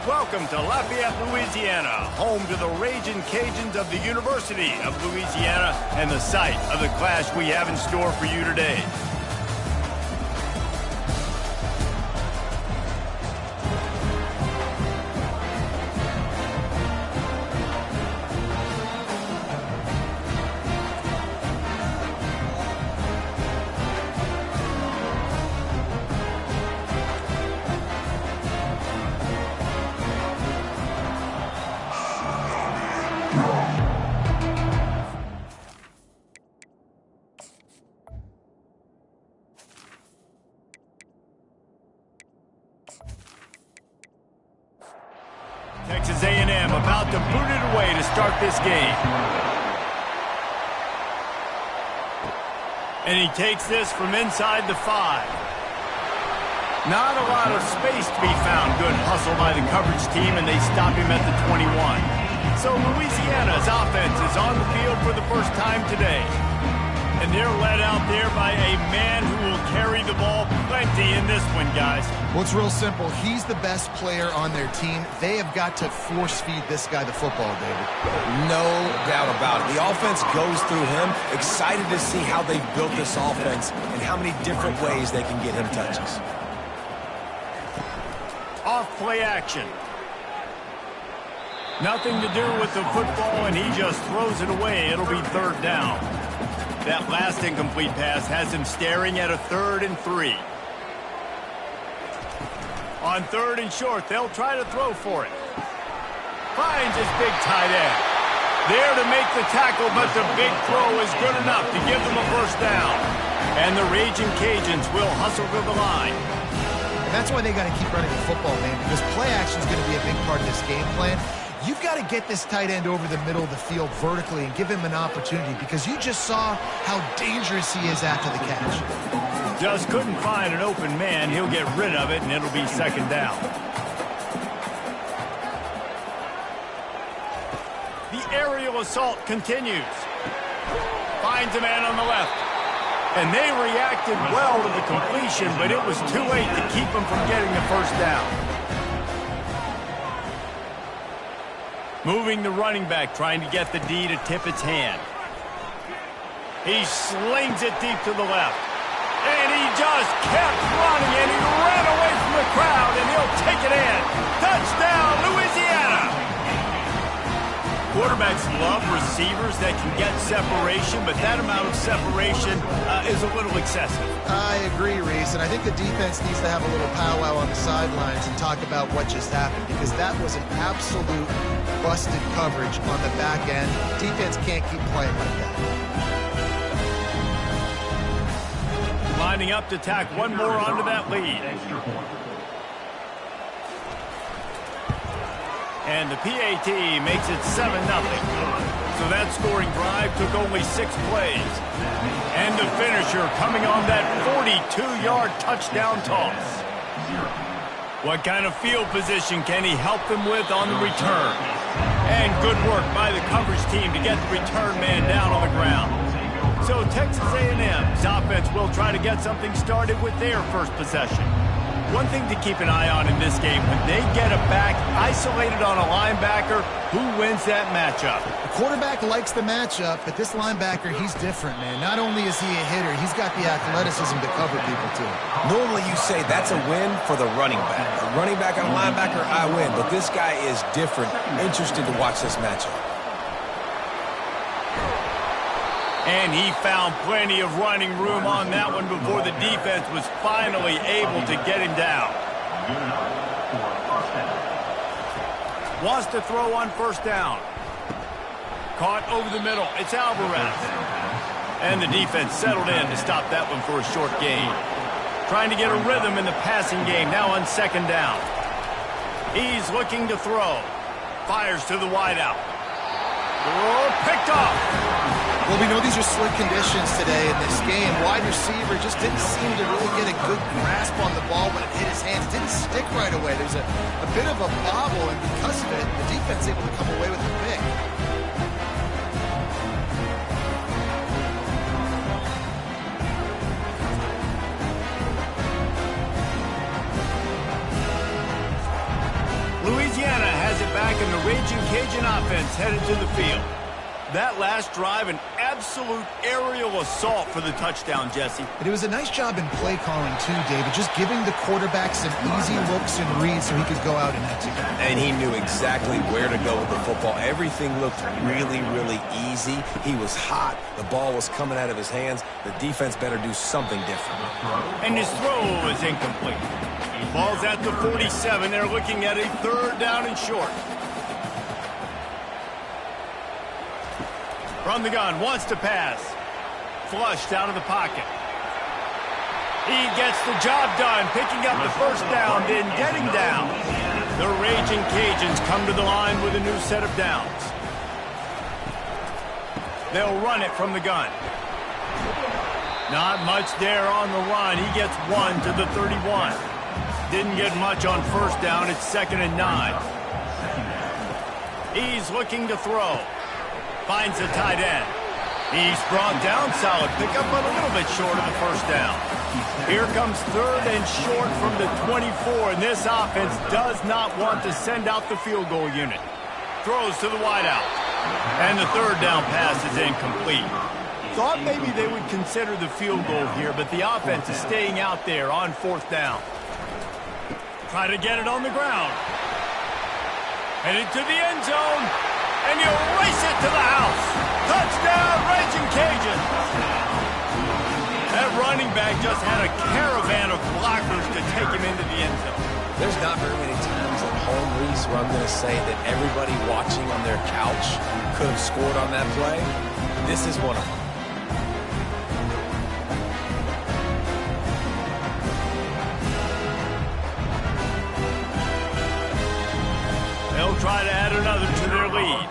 Welcome to Lafayette, Louisiana, home to the Ragin' Cajuns of the University of Louisiana and the site of the clash we have in store for you today. Texas A&M about to boot it away to start this game. And he takes this from inside the 5. Not a lot of space to be found. Good hustle by the coverage team, and they stop him at the 21. So Louisiana's offense is on the field for the first time today. And they're led out there by a man who will carry the ball plenty in this one, guys. Well, it's real simple. He's the best player on their team. They have got to force-feed this guy the football, David. No doubt about it. The offense goes through him. Excited to see how they've built this offense and how many different ways they can get him touches. Off play action. Nothing to do with the football, and he just throws it away. It'll be third down. That last incomplete pass has him staring at a 3rd and 3. On 3rd and short, they'll try to throw for it. Finds his big tight end. There to make the tackle, but the big throw is good enough to give them a first down. And the Ragin' Cajuns will hustle to the line. And that's why they got to keep running the football, man, because play action is going to be a big part of this game plan. You've got to get this tight end over the middle of the field vertically and give him an opportunity, because you just saw how dangerous he is after the catch. Just couldn't find an open man. He'll get rid of it, and it'll be second down. The aerial assault continues. Finds a man on the left. And they reacted well to the completion, but it was too late to keep them from getting the first down. Moving the running back, trying to get the D to tip its hand. He slings it deep to the left. And he just kept running, and he ran away from the crowd, and he'll take it in. Touchdown, Louisiana! Quarterbacks love receivers that can get separation, but that amount of separation is a little excessive. I agree, Reese, and I think the defense needs to have a little powwow on the sidelines and talk about what just happened, because that was an absolute busted coverage on the back end. Defense can't keep playing like that. Lining up to tack one more onto that lead. And the PAT makes it 7-0. So that scoring drive took only 6 plays. And the finisher coming on that 42-yard touchdown toss. What kind of field position can he help them with on the return? And good work by the coverage team to get the return man down on the ground. So Texas A&M's offense will try to get something started with their first possession. One thing to keep an eye on in this game, when they get a back isolated on a linebacker, who wins that matchup? The quarterback likes the matchup, but this linebacker, he's different, man. Not only is he a hitter, he's got the athleticism to cover people, too. Normally you say that's a win for the running back. A running back on a linebacker, I win. But this guy is different. Interested to watch this matchup. And he found plenty of running room on that one before the defense was finally able to get him down. Wants to throw on first down. Caught over the middle. It's Alvarez. And the defense settled in to stop that one for a short gain. Trying to get a rhythm in the passing game, now on second down. He's looking to throw. Fires to the wideout. Oh, picked off. Well, we know these are slick conditions today in this game. Wide receiver just didn't seem to really get a good grasp on the ball when it hit his hands. It didn't stick right away. There's a bit of a bobble, and because of it, the defense able to come away with the pick. Raging Cajun offense headed to the field. That last drive, an absolute aerial assault for the touchdown, Jesse. And it was a nice job in play calling too, David, just giving the quarterback some easy looks and reads so he could go out and execute. And he knew exactly where to go with the football. Everything looked really, really easy. He was hot. The ball was coming out of his hands. The defense better do something different. And his throw is incomplete. Ball's at the 47. They're looking at a 3rd down and short. From the gun, wants to pass. Flushed out of the pocket. He gets the job done, picking up the 1st down, then getting down. The Raging Cajuns come to the line with a new set of downs. They'll run it from the gun. Not much there on the run. He gets 1 to the 31. Didn't get much on 1st down. It's 2nd and 9. He's looking to throw. Finds a tight end. He's brought down, solid pickup, but a little bit short of the 1st down. Here comes 3rd and short from the 24, and this offense does not want to send out the field goal unit. Throws to the wideout. And the 3rd down pass is incomplete. Thought maybe they would consider the field goal here, but the offense is staying out there on 4th down. Try to get it on the ground. Headed to the end zone. And you race it to the house. Touchdown, Raging Cajun. That running back just had a caravan of blockers to take him into the end zone. There's not very many times at home, Reese, where I'm going to say that everybody watching on their couch could have scored on that play. This is one of them. They'll try to add another to their lead.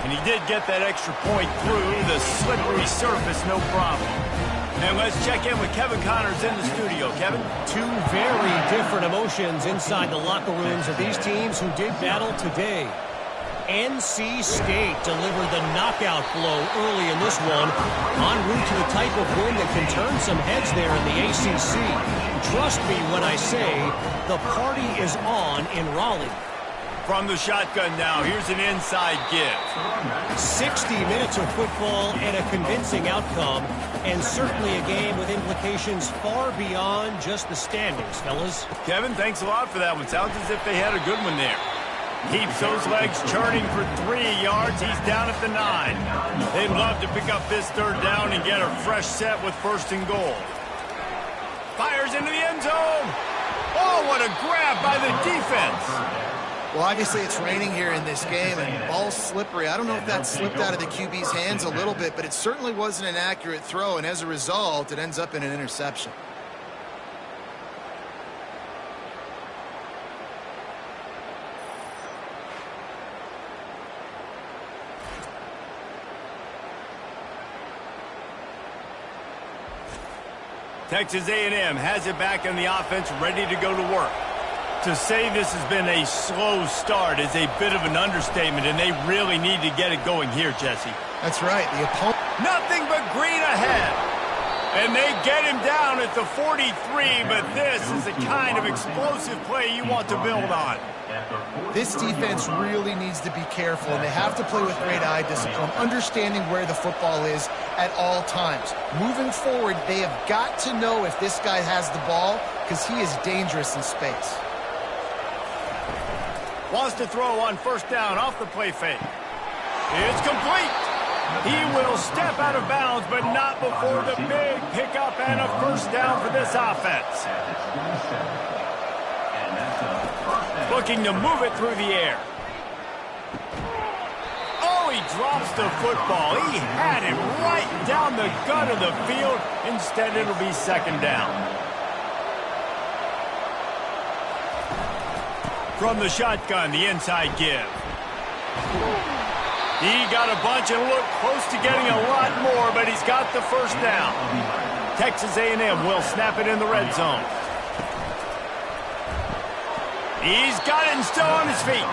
And he did get that extra point through the slippery surface, no problem. And let's check in with Kevin Connors in the studio. Kevin? Two very different emotions inside the locker rooms of these teams who did battle today. NC State delivered the knockout blow early in this one, en route to the type of win that can turn some heads there in the ACC. Trust me when I say the party is on in Raleigh. From the shotgun now, here's an inside give. 60 minutes of football and a convincing outcome, and certainly a game with implications far beyond just the standings, fellas. Kevin, thanks a lot for that one. Sounds as if they had a good one there. Keeps those legs churning for 3 yards. He's down at the 9. They'd love to pick up this 3rd down and get a fresh set with 1st and goal. Fires into the end zone. Oh, what a grab by the defense. Well, obviously it's raining here in this game, and the ball's slippery. I don't know if that slipped out of the QB's hands a little bit, but it certainly wasn't an accurate throw, and as a result, it ends up in an interception. Texas A&M has it back in the offense, ready to go to work. To say this has been a slow start is a bit of an understatement, and they really need to get it going here, Jesse. That's right. The opponent... Nothing but green ahead. And they get him down at the 43, but this is the kind of explosive play you want to build on. This defense really needs to be careful, and they have to play with great eye discipline, understanding where the football is at all times. Moving forward, they have got to know if this guy has the ball, because he is dangerous in space. Wants to throw on 1st down off the play fake. It's complete. He will step out of bounds, but not before the big pickup and a 1st down for this offense. Looking to move it through the air. Oh, he drops the football. He had it right down the gut of the field. Instead, it'll be 2nd down. From the shotgun, the inside give. He got a bunch and looked close to getting a lot more, but he's got the 1st down. Texas A&M will snap it in the red zone. He's got it and still on his feet.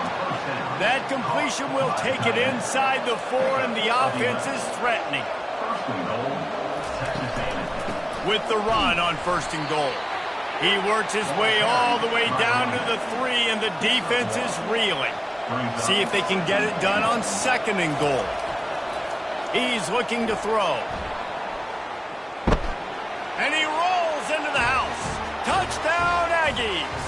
That completion will take it inside the 4, and the offense is threatening. With the run on 1st and goal. He works his way all the way down to the 3, and the defense is reeling. See if they can get it done on 2nd and goal. He's looking to throw. And he rolls into the house. Touchdown, Aggies!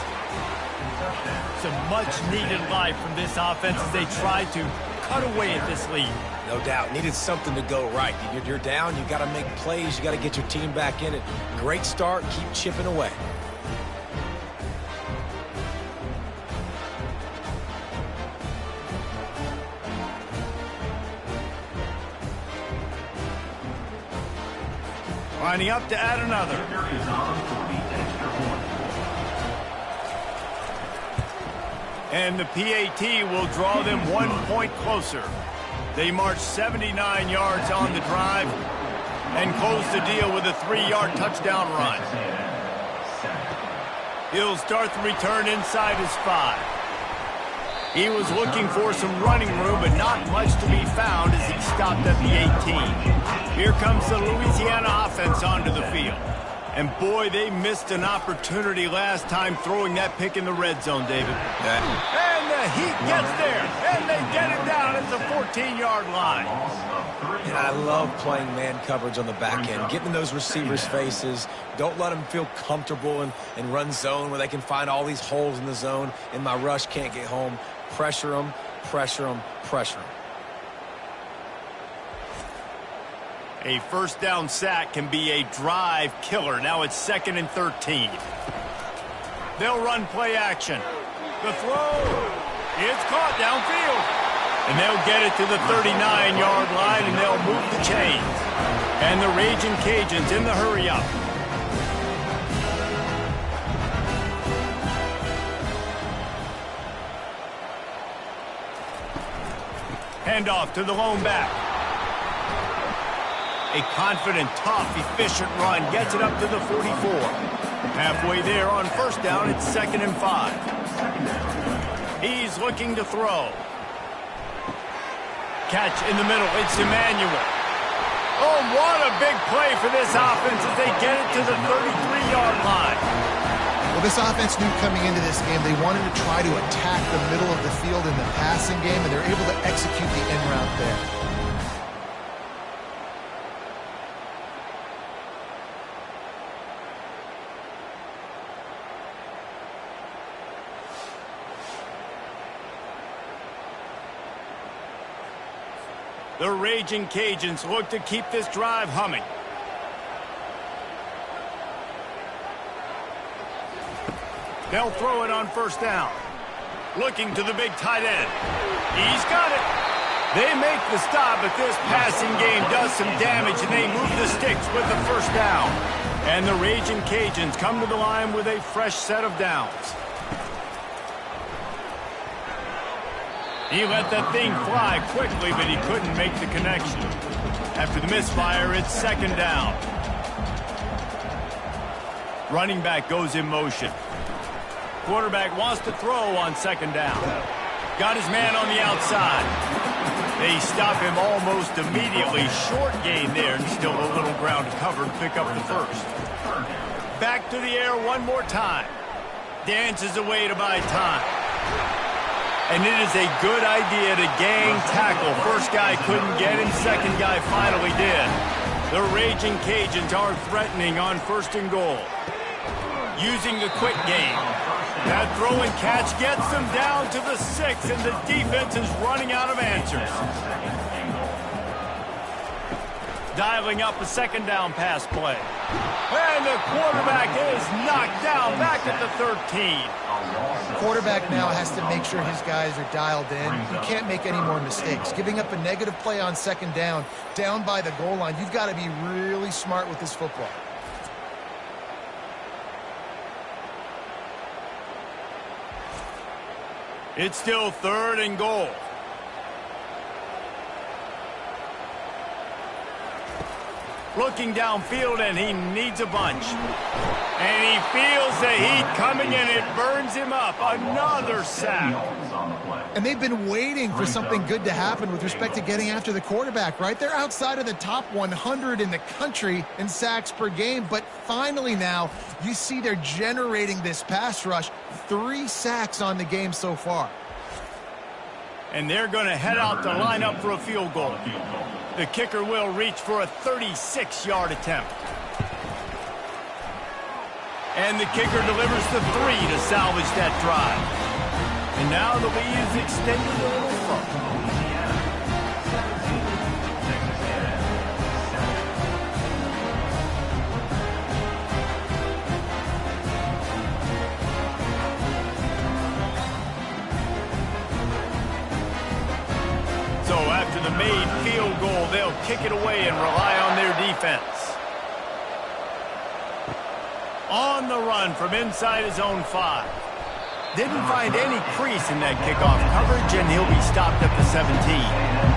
Some much-needed life from this offense as they try to cut away at this lead. No doubt. Needed something to go right. You're down. You got to make plays. You got to get your team back in it. Great start. Keep chipping away. Lining up to add another. And the PAT will draw them 1 point closer. They march 79 yards on the drive and close the deal with a 3-yard touchdown run. He'll start the return inside his 5. He was looking for some running room, but not much to be found as he stopped at the 18. Here comes the Louisiana offense onto the field. And boy, they missed an opportunity last time throwing that pick in the red zone, David. And the Heat gets there, and they get it down at the 14-yard line. And I love playing man coverage on the back end, getting those receivers' faces. Don't let them feel comfortable and run zone where they can find all these holes in the zone, and my rush can't get home. Pressure them, pressure them, pressure them. A first down sack can be a drive killer. Now it's 2nd and 13. They'll run play action. The throw. It's caught downfield. And they'll get it to the 39-yard line, and they'll move the chains. And the Raging Cajuns in the hurry-up. Handoff to the lone back. A confident, tough, efficient run gets it up to the 44. Halfway there on first down, it's 2nd and 5. He's looking to throw. Catch in the middle, it's Emmanuel. Oh, what a big play for this offense as they get it to the 33-yard line. Well, this offense knew coming into this game they wanted to try to attack the middle of the field in the passing game, and they're able to execute the end route there. The Raging Cajuns look to keep this drive humming. They'll throw it on first down. Looking to the big tight end. He's got it. They make the stop, but this passing game does some damage, and they move the sticks with the first down. And the Raging Cajuns come to the line with a fresh set of downs. He let that thing fly quickly, but he couldn't make the connection. After the misfire, it's 2nd down. Running back goes in motion. Quarterback wants to throw on 2nd down. Got his man on the outside. They stop him almost immediately. Short gain there, and still a little ground to cover to pick up the first. Back to the air one more time. Dances away to buy time. And it is a good idea to gang tackle. First guy couldn't get him, second guy finally did. The Raging Cajuns are threatening on 1st and goal. Using the quick game. That throw and catch gets them down to the 6, and the defense is running out of answers. Dialing up a 2nd down pass play. And the quarterback is knocked down back at the 13. Quarterback now has to make sure his guys are dialed in. He can't make any more mistakes. Giving up a negative play on 2nd down by the goal line, you've got to be really smart with this football. It's still 3rd and goal. Looking downfield, and he needs a bunch. And he feels the heat coming, and it burns him up. Another sack. And they've been waiting for something good to happen with respect to getting after the quarterback, right? They're outside of the top 100 in the country in sacks per game, but finally now you see they're generating this pass rush. 3 sacks on the game so far. And they're going to head out to line up for a field goal. The kicker will reach for a 36-yard attempt. And the kicker delivers the 3 to salvage that drive. And now the lead is extended a little further. So after the made field goal, they'll kick it away and rely on their defense. On the run from inside his own 5. Didn't find any crease in that kickoff coverage, and he'll be stopped at the 17.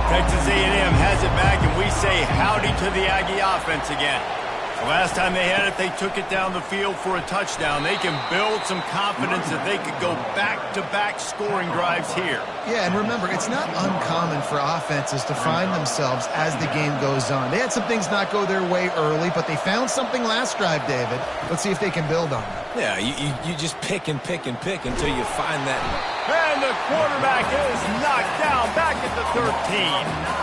Texas A&M has it back, and we say howdy to the Aggie offense again. The last time they had it, they took it down the field for a touchdown. They can build some confidence that they could go back-to-back scoring drives here. Yeah, and remember, it's not uncommon for offenses to find themselves as the game goes on. They had some things not go their way early, but they found something last drive, David. Let's see if they can build on that. Yeah, you just pick and pick and pick until you find that. And the quarterback is knocked down back at the 13.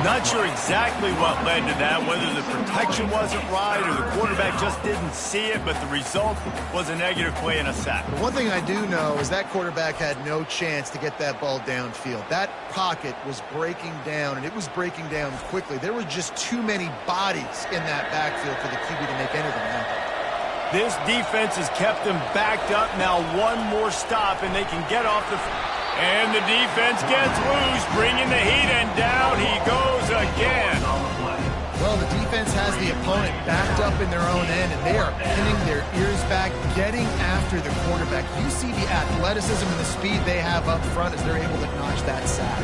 Not sure exactly what led to that, whether the protection wasn't right or the quarterback just didn't see it, but the result was a negative play and a sack. One thing I do know is that quarterback had no chance to get that ball downfield. That pocket was breaking down, and it was breaking down quickly. There were just too many bodies in that backfield for the QB to make anything happen. This defense has kept them backed up. Now one more stop, and they can get off the... And the defense gets loose, bringing the heat, and down he goes again. Well, the defense has the opponent backed up in their own end, and they are pinning their ears back, getting after the quarterback. You see the athleticism and the speed they have up front as they're able to notch that sack.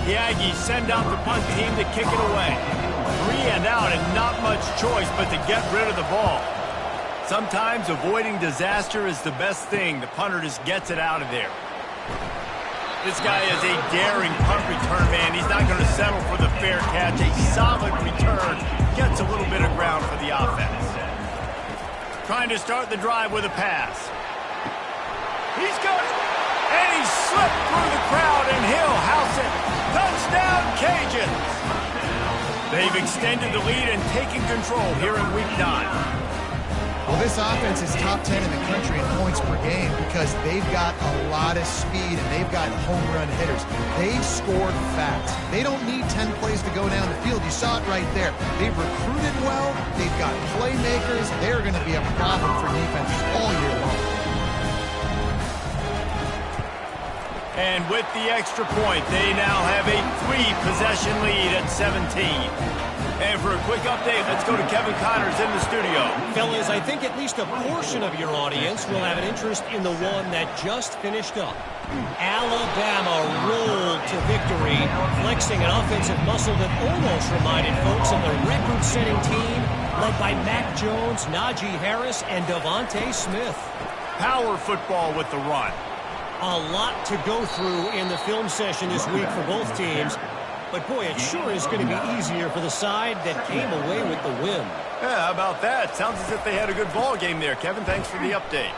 The Aggies send out the punt team to kick it away. 3 and out, and not much choice but to get rid of the ball. Sometimes avoiding disaster is the best thing. The punter just gets it out of there. This guy is a daring punt return man. He's not going to settle for the fair catch. A solid return. Gets a little bit of ground for the offense. Trying to start the drive with a pass. He's got it. And he slipped through the crowd, and he'll house it. Touchdown, Cajuns. They've extended the lead and taken control here in Week 9. Well, this offense is top 10 in the country in points per game because they've got a lot of speed and they've got home run hitters. They've scored fast. They don't need 10 plays to go down the field. You saw it right there. They've recruited well. They've got playmakers. They're going to be a problem for defenses all year long. And with the extra point, they now have a 3-possession lead at 17. And for a quick update, let's go to Kevin Connors in the studio. Fellas, I think at least a portion of your audience will have an interest in the one that just finished up. Alabama rolled to victory, flexing an offensive muscle that almost reminded folks of the record-setting team led by Mac Jones, Najee Harris, and Devontae Smith. Power football with the run. A lot to go through in the film session this week for both teams. But, boy, it sure is going to be easier for the side that came away with the win. Yeah, how about that? Sounds as if they had a good ball game there, Kevin. Thanks for the update.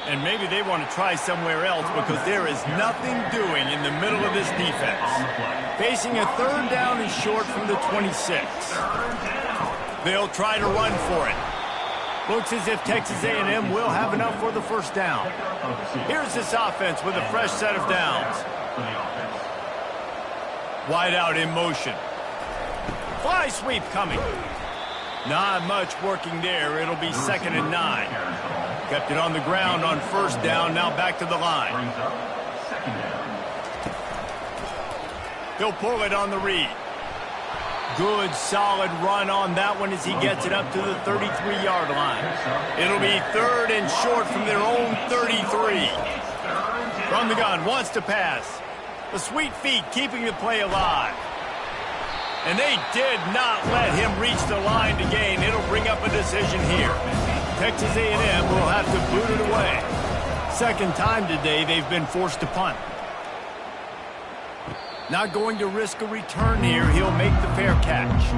And maybe they want to try somewhere else because there is nothing doing in the middle of this defense. Facing a 3rd down and short from the 26. They'll try to run for it. Looks as if Texas A&M will have enough for the 1st down. Here's this offense with a fresh set of downs. Wide out in motion. Fly sweep coming. Not much working there. It'll be 2nd and 9. Kept it on the ground on 1st down. Now back to the line. He'll pull it on the read. Good, solid run on that one as he gets it up to the 33-yard line. It'll be 3rd and short from their own 33. From the gun, wants to pass. The sweet feet keeping the play alive. And they did not let him reach the line to gain. It'll bring up a decision here. Texas A&M will have to boot it away. Second time today they've been forced to punt. Not going to risk a return here. He'll make the fair catch.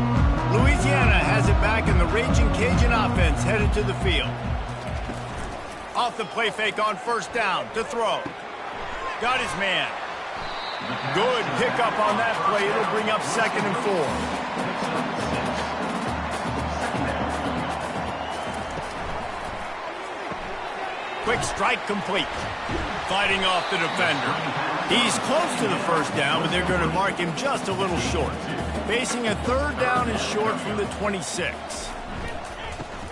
Louisiana has it back, and the Raging Cajun offense headed to the field. Off the play fake on first down to throw. Got his man. Good pickup on that play. It'll bring up 2nd and 4. Quick strike complete. Fighting off the defender. He's close to the first down, but they're going to mark him just a little short. Facing a 3rd down and short from the 26.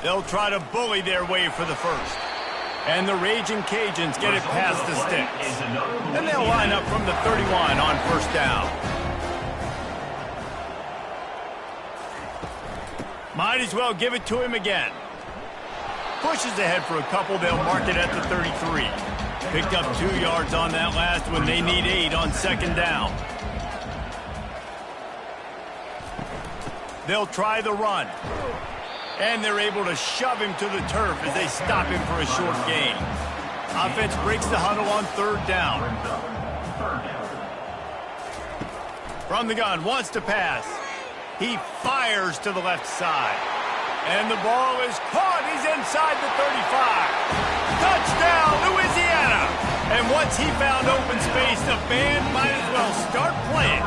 They'll try to bully their way for the first. And the Raging Cajuns get it past the sticks. And they'll line up from the 31 on first down. Might as well give it to him again. Pushes ahead for a couple. They'll mark it at the 33. Picked up 2 yards on that last one. They need 8 on 2nd down. They'll try the run. And they're able to shove him to the turf as they stop him for a short gain. Offense breaks the huddle on 3rd down. From the gun, wants to pass. He fires to the left side. And the ball is caught. He's inside the 35. Touchdown, Louisiana! And once he found open space, the band might as well start playing.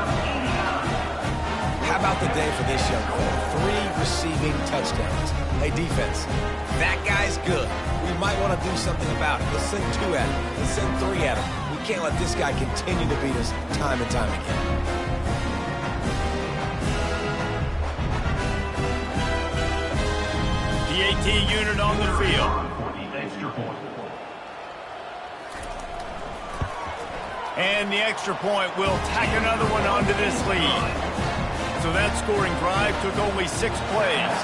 How about the day for this young fella? 3 receiving touchdowns. Hey, defense, that guy's good. We might want to do something about it. Let's send 2 at him. Let's send 3 at him. We can't let this guy continue to beat us time and time again. PAT unit on the field. And the extra point will tack another one onto this lead. So that scoring drive took only 6 plays.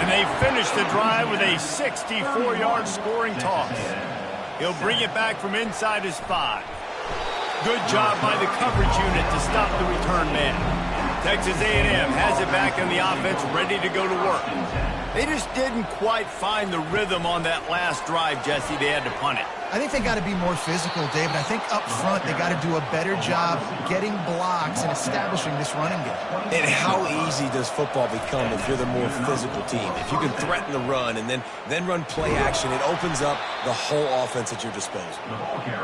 And they finished the drive with a 64-yard scoring toss. He'll bring it back from inside his 5. Good job by the coverage unit to stop the return man. Texas A&M has it back in the offense, ready to go to work. They just didn't quite find the rhythm on that last drive, Jesse. They had to punt it. I think they got to be more physical, David. I think up front they got to do a better job getting blocks and establishing this running game. And how easy does football become if you're the more physical team? If you can threaten the run and then run play action, it opens up the whole offense at your disposal.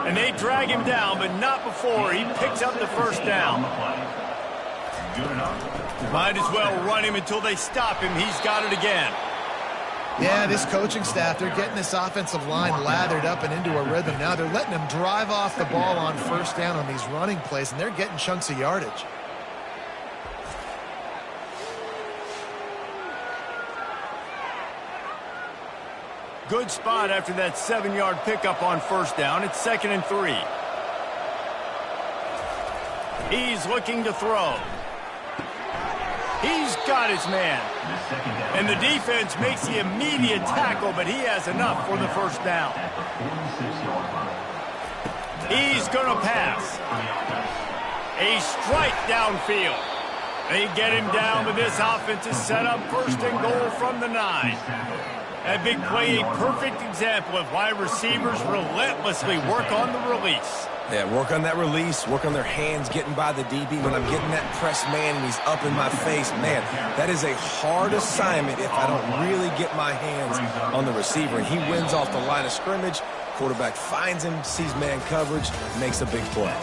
And they drag him down, but not before he picks up the first down. Might as well run him until they stop him. He's got it again. Yeah, this coaching staff, they're getting this offensive line lathered up and into a rhythm now. They're letting them drive off the ball on first down on these running plays, and they're getting chunks of yardage. Good spot after that 7-yard pickup on first down. It's 2nd and 3. He's looking to throw. He's got his man. And the defense makes the immediate tackle, but he has enough for the first down. He's going to pass. A strike downfield. They get him down, but this offense is set up 1st and goal from the 9. That big play, a perfect example of why receivers relentlessly work on the release. Yeah, work on that release, work on their hands, getting by the DB. When I'm getting that press man and he's up in my face, man, that is a hard assignment if I don't really get my hands on the receiver. And he wins off the line of scrimmage. Quarterback finds him, sees man coverage, makes a big play.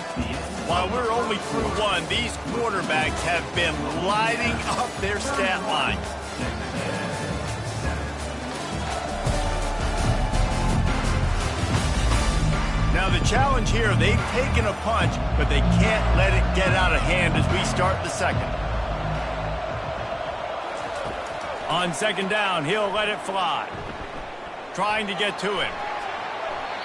While we're only through 1, these quarterbacks have been lighting up their stat line. Now the challenge here, they've taken a punch, but they can't let it get out of hand as we start the second. On 2nd down, he'll let it fly. Trying to get to him.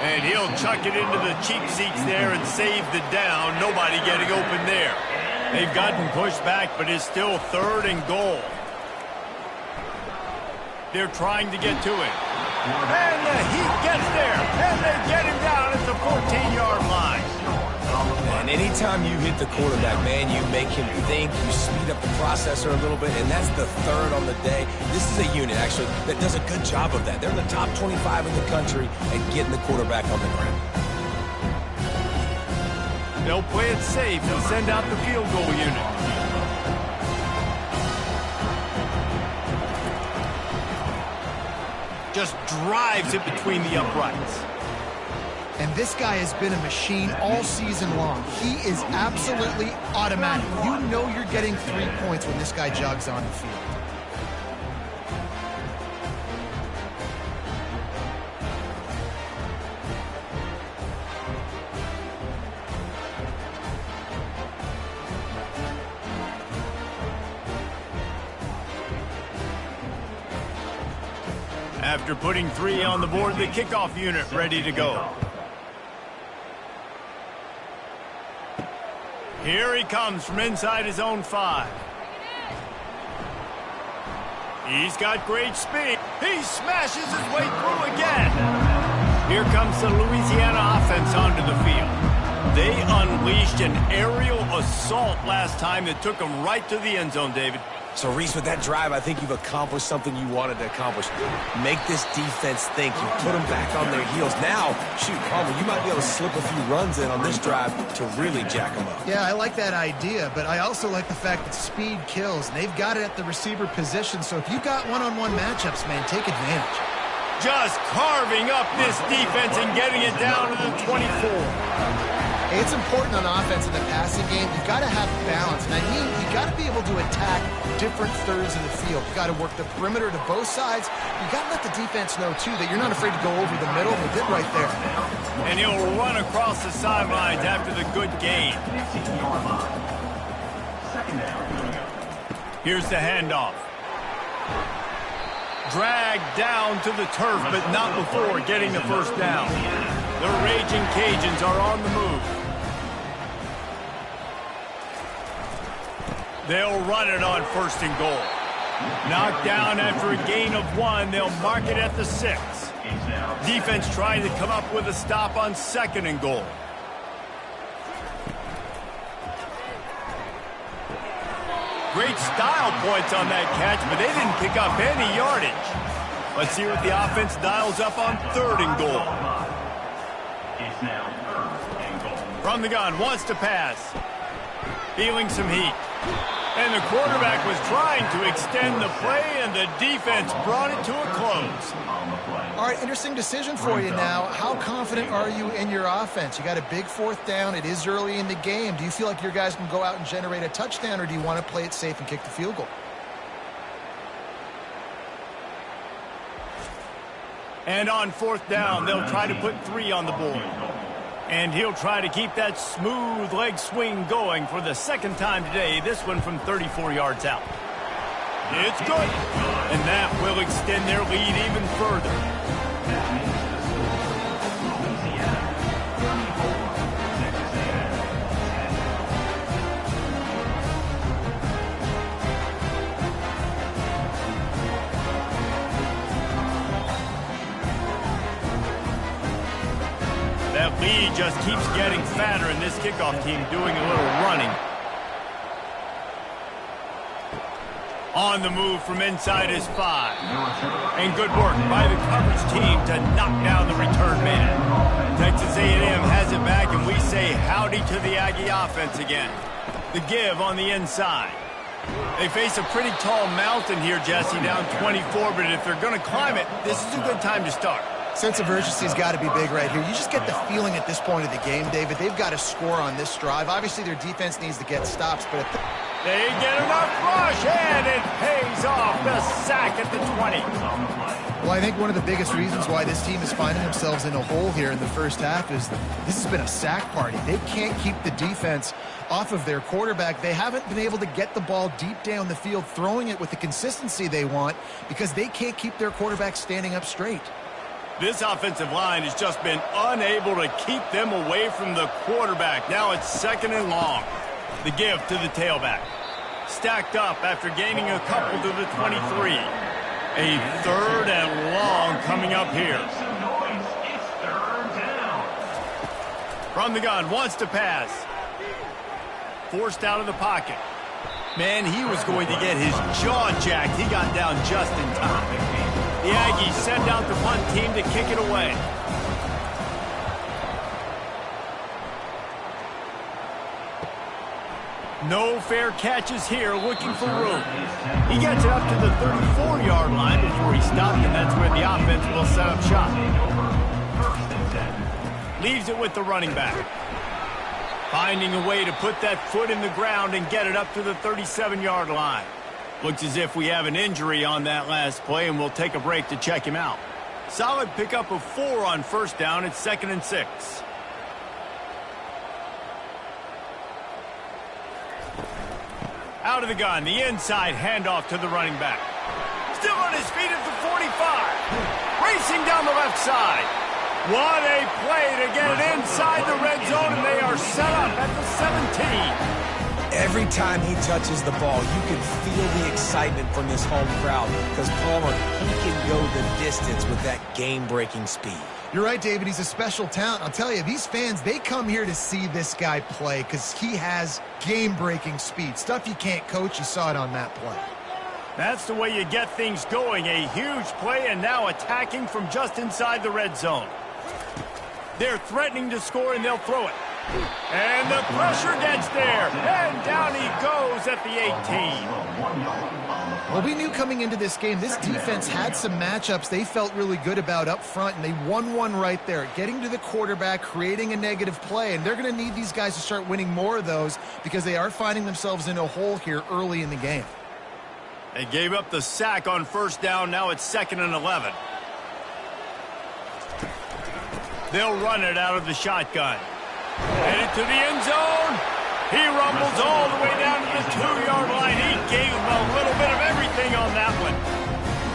And he'll chuck it into the cheap seats there and save the down. Nobody getting open there. They've gotten pushed back, but it's still 3rd and goal. They're trying to get to him. And he gets there, and they get him down at the 14-yard line. And And anytime you hit the quarterback, man, you make him think, you speed up the processor a little bit, and that's the third on the day. This is a unit, actually, that does a good job of that. They're in the top 25 in the country at getting the quarterback on the ground. They'll play it safe and send out the field goal unit. Just drives it between the uprights. And this guy has been a machine all season long. He is absolutely automatic. You know you're getting 3 points when this guy jogs on the field. After putting 3 on the board, the kickoff unit ready to go. Here he comes from inside his own 5. He's got great speed. He smashes his way through again. Here comes the Louisiana offense onto the field. They unleashed an aerial assault last time that took them right to the end zone, David. So, Reese, with that drive, I think you've accomplished something you wanted to accomplish. Make this defense think. You put them back on their heels. Now, shoot, Palmer, you might be able to slip a few runs in on this drive to really jack them up. Yeah, I like that idea, but I also like the fact that speed kills. And they've got it at the receiver position, so if you got one-on-one matchups, man, take advantage. Just carving up this defense and getting it down to the 24. It's important on offense in the passing game. You've got to have balance. And I mean, you've got to be able to attack different thirds of the field. You've got to work the perimeter to both sides. You've got to let the defense know, too, that you're not afraid to go over the middle. They did right there. And he'll run across the sidelines after the good gain. Here's the handoff. Dragged down to the turf, but not before getting the first down. The Raging Cajuns are on the move. They'll run it on 1st and goal. Knocked down after a gain of 1. They'll mark it at the 6. Defense trying to come up with a stop on 2nd and goal. Great style points on that catch, but they didn't pick up any yardage. Let's see what the offense dials up on 3rd and goal. From the gun, wants to pass. Feeling some heat. And the quarterback was trying to extend the play, and the defense brought it to a close. All right, interesting decision for you now. How confident are you in your offense? You got a big 4th down. It is early in the game. Do you feel like your guys can go out and generate a touchdown, or do you want to play it safe and kick the field goal? And on 4th down, they'll try to put 3 on the board. And he'll try to keep that smooth leg swing going for the 2nd time today, this one from 34 yards out. It's good, and that will extend their lead even further. That lead just keeps getting fatter, and this kickoff team doing a little running. On the move from inside his 5. And good work by the coverage team to knock down the return man. Texas A&M has it back, and we say howdy to the Aggie offense again. The give on the inside. They face a pretty tall mountain here, Jesse, down 24, but if they're going to climb it, this is a good time to start. Sense of urgency's got to be big right here. You just get the feeling at this point of the game, David, they've got to score on this drive. Obviously, their defense needs to get stops, but they get enough rush, and it pays off. The sack at the 20. Well, I think one of the biggest reasons why this team is finding themselves in a hole here in the first half is this has been a sack party. They can't keep the defense off of their quarterback. They haven't been able to get the ball deep down the field, throwing it with the consistency they want because they can't keep their quarterback standing up straight. This offensive line has just been unable to keep them away from the quarterback. Now it's 2nd and long. The give to the tailback. Stacked up after gaining a couple to the 23. A 3rd and long coming up here. From the gun, wants to pass. forced out of the pocket. Man, he was going to get his jaw jacked. He got down just in time. The Aggies send out the punt team to kick it away. No fair catches here, looking for room. He gets it up to the 34-yard line before he stopped, and that's where the offense will set up shop. Leaves it with the running back. Finding a way to put that foot in the ground and get it up to the 37-yard line. Looks as if we have an injury on that last play, and we'll take a break to check him out. Solid pickup of 4 on first down. It's 2nd and 6. Out of the gun, the inside handoff to the running back. Still on his feet at the 45. Racing down the left side. What a play to get it inside the red zone, and they are set up at the 17. Every time he touches the ball, you can feel the excitement from this home crowd because Palmer, he can go the distance with that game-breaking speed. You're right, David. He's a special talent. I'll tell you, these fans, they come here to see this guy play because he has game-breaking speed. Stuff you can't coach. You saw it on that play. That's the way you get things going. A huge play, and now attacking from just inside the red zone. They're threatening to score, and they'll throw it. And the pressure gets there. And down he goes at the 18. Well, we knew coming into this game, this defense had some matchups they felt really good about up front, and they won one right there, getting to the quarterback, creating a negative play. And they're going to need these guys to start winning more of those because they are finding themselves in a hole here early in the game. They gave up the sack on first down. Now it's 2nd and 11. They'll run it out of the shotgun. Headed to the end zone. He rumbles all the way down to the 2-yard line. He gave him a little bit of everything on that one.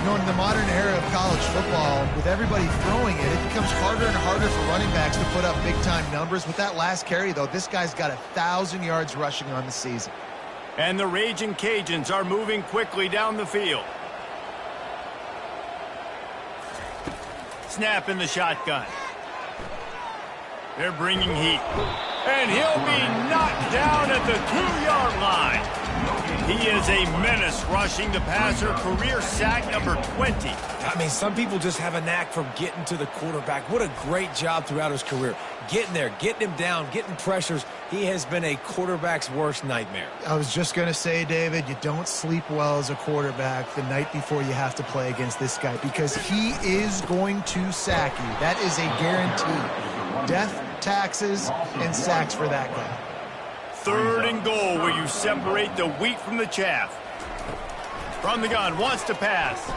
You know, in the modern era of college football, with everybody throwing it, it becomes harder and harder for running backs to put up big-time numbers. With that last carry, though, this guy's got 1,000 yards rushing on the season. And the Raging Cajuns are moving quickly down the field. Snap in the shotgun. They're bringing heat. And he'll be knocked down at the 2-yard line. He is a menace rushing the passer. Career sack number 20. I mean, some people just have a knack for getting to the quarterback. What a great job throughout his career. Getting there, getting him down, getting pressures. He has been a quarterback's worst nightmare. I was just going to say, David, you don't sleep well as a quarterback the night before you have to play against this guy because he is going to sack you. That is a guarantee. Death, taxes, and sacks for that guy. 3rd and goal where you separate the wheat from the chaff. From the gun, wants to pass.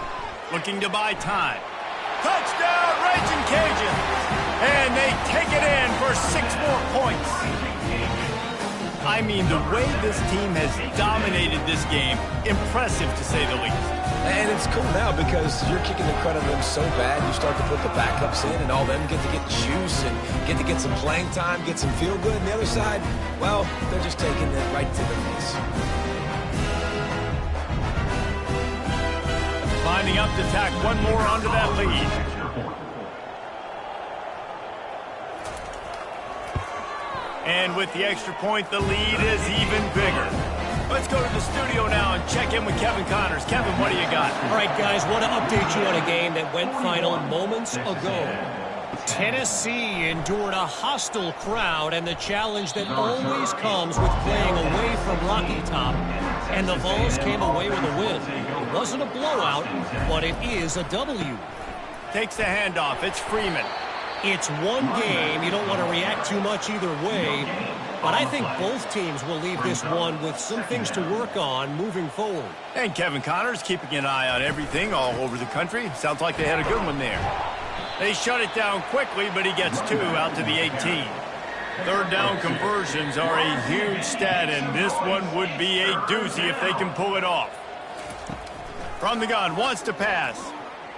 Looking to buy time. Touchdown, Raging Cajuns! And they take it in for 6 more points. I mean, the way this team has dominated this game, impressive to say the least. And it's cool now because you're kicking the crud out of them so bad, you start to put the backups in and all them get to get juice and get to get some playing time, get some feel good. And the other side, well, they're just taking it right to the face. Finding up to tack one more onto that lead. And with the extra point, the lead is even bigger. Let's go to the studio now and check in with Kevin Connors. Kevin, what do you got? All right, guys, want to update you on a game that went final moments ago. Tennessee endured a hostile crowd and the challenge that always comes with playing away from Rocky Top. And the Vols came away with a win. It wasn't a blowout, but it is a W. Takes the handoff. It's Freeman. It's one game. You don't want to react too much either way. But I think both teams will leave this one with some things to work on moving forward. And Kevin Connors keeping an eye on everything all over the country. Sounds like they had a good one there. They shut it down quickly, but he gets 2 out to the 18. 3rd down conversions are a huge stat, and this one would be a doozy if they can pull it off. From the gun, wants to pass.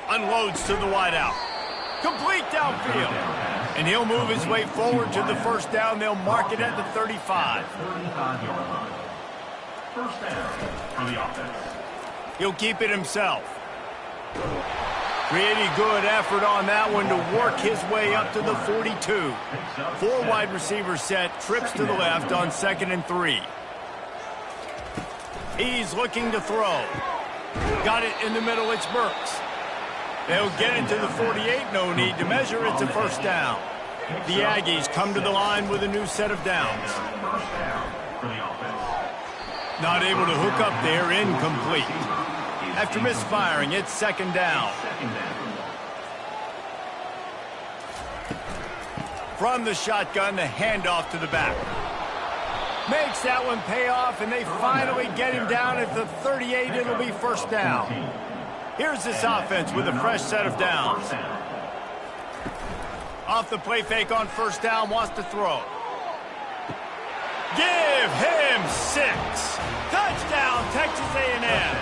Unloads to the wideout. Complete downfield. And he'll move his way forward to the first down. They'll mark it at the 35. First down for the offense. He'll keep it himself. Pretty good effort on that one to work his way up to the 42. 4 wide receivers set, trips to the left on 2nd and 3. He's looking to throw. Got it in the middle. It's Burks. They'll get it to the 48. No need to measure. It's a first down. The Aggies come to the line with a new set of downs. Not able to hook up there. Incomplete. After misfiring, it's second down. From the shotgun, the handoff to the back. Makes that one pay off, and they finally get him down at the 38. It'll be first down. Here's this offense with a fresh set of downs. Off the play fake on first down, wants to throw. Give him 6. Touchdown, Texas A&M.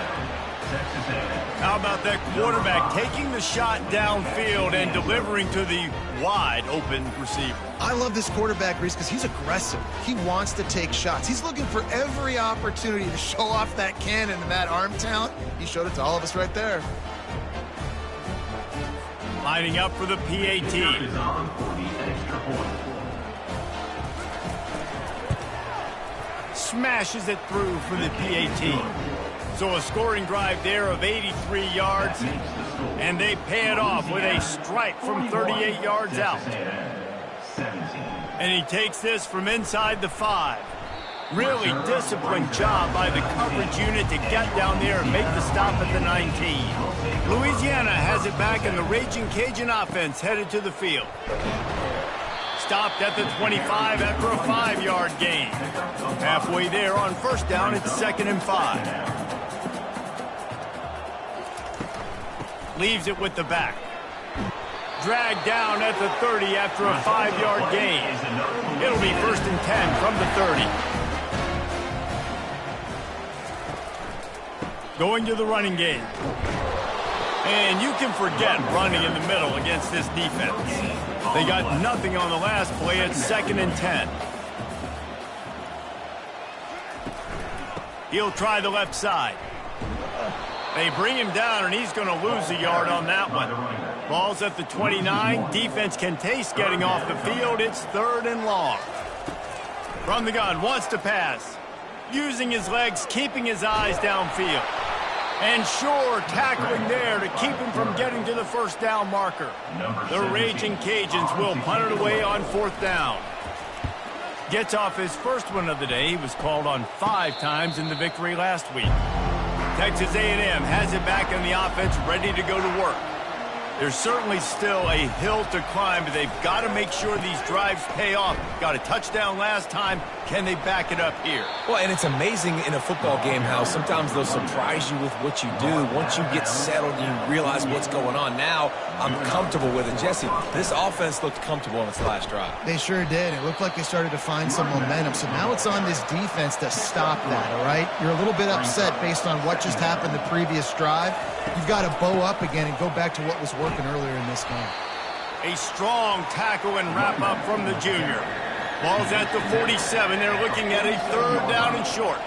How about that quarterback taking the shot downfield and delivering to the wide-open receiver? I love this quarterback, Reese, because he's aggressive. He wants to take shots. He's looking for every opportunity to show off that cannon and that arm talent. He showed it to all of us right there. Lining up for the PAT. Smashes it through for the PAT. So a scoring drive there of 83 yards, and they pay it off with a strike from 38 yards out. And he takes this from inside the 5. Really disciplined job by the coverage unit to get down there and make the stop at the 19. Louisiana has it back, and the Raging Cajun offense headed to the field. Stopped at the 25 after a 5-yard gain. Halfway there on first down, it's 2nd and 5. Leaves it with the back. Dragged down at the 30 after a 5-yard gain. It'll be 1st and 10 from the 30. Going to the running game. And you can forget running in the middle against this defense. They got nothing on the last play. It's 2nd and 10. He'll try the left side. They bring him down, and he's going to lose a yard on that one. Ball's at the 29. Defense can taste getting off the field. It's 3rd and long. From the gun, wants to pass. Using his legs, keeping his eyes downfield. And sure, tackling there to keep him from getting to the first down marker. The Raging Cajuns will punt it away on 4th down. Gets off his first one of the day. He was called on 5 times in the victory last week. Texas A&M has it back in the offense, ready to go to work. There's certainly still a hill to climb, but they've got to make sure these drives pay off. Got a touchdown last time. Can they back it up here? Well, and it's amazing in a football game how sometimes they'll surprise you with what you do. Once you get settled and you realize what's going on, now I'm comfortable with it. Jesse, this offense looked comfortable on its last drive. They sure did. It looked like they started to find some momentum. So now it's on this defense to stop that, all right? You're a little bit upset based on what just happened the previous drive. You've got to bow up again and go back to what was working earlier in this game. A strong tackle and wrap-up from the junior. Ball's at the 47. They're looking at a 3rd down and short.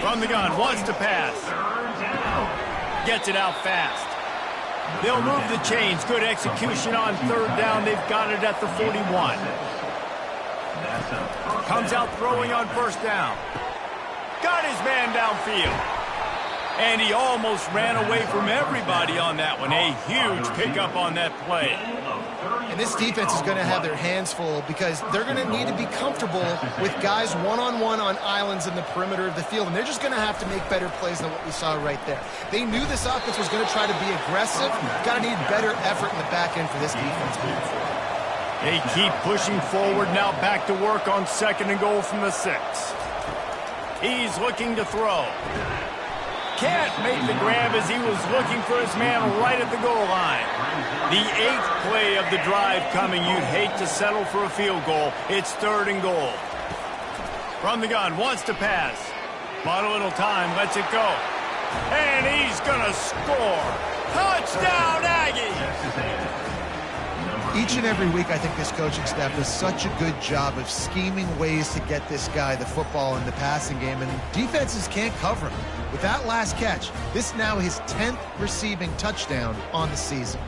From the gun, wants to pass. Gets it out fast. They'll move the chains. Good execution on 3rd down. They've got it at the 41. Comes out throwing on 1st down. Got his man downfield. And he almost ran away from everybody on that one. A huge pickup on that play. And this defense is going to have their hands full because they're going to need to be comfortable with guys one-on-one on islands in the perimeter of the field. And they're just going to have to make better plays than what we saw right there. They knew this offense was going to try to be aggressive. Got to need better effort in the back end for this defense moving forward. They keep pushing forward. Now back to work on 2nd and goal from the 6. He's looking to throw. Can't make the grab as he was looking for his man right at the goal line. The 8th play of the drive coming. You'd hate to settle for a field goal. It's 3rd and goal. From the gun, wants to pass. Bought a little time, lets it go. And he's going to score. Touchdown, Aggies! Each and every week, I think this coaching staff does such a good job of scheming ways to get this guy the football in the passing game, and defenses can't cover him. With that last catch, this is now his 10th receiving touchdown on the season.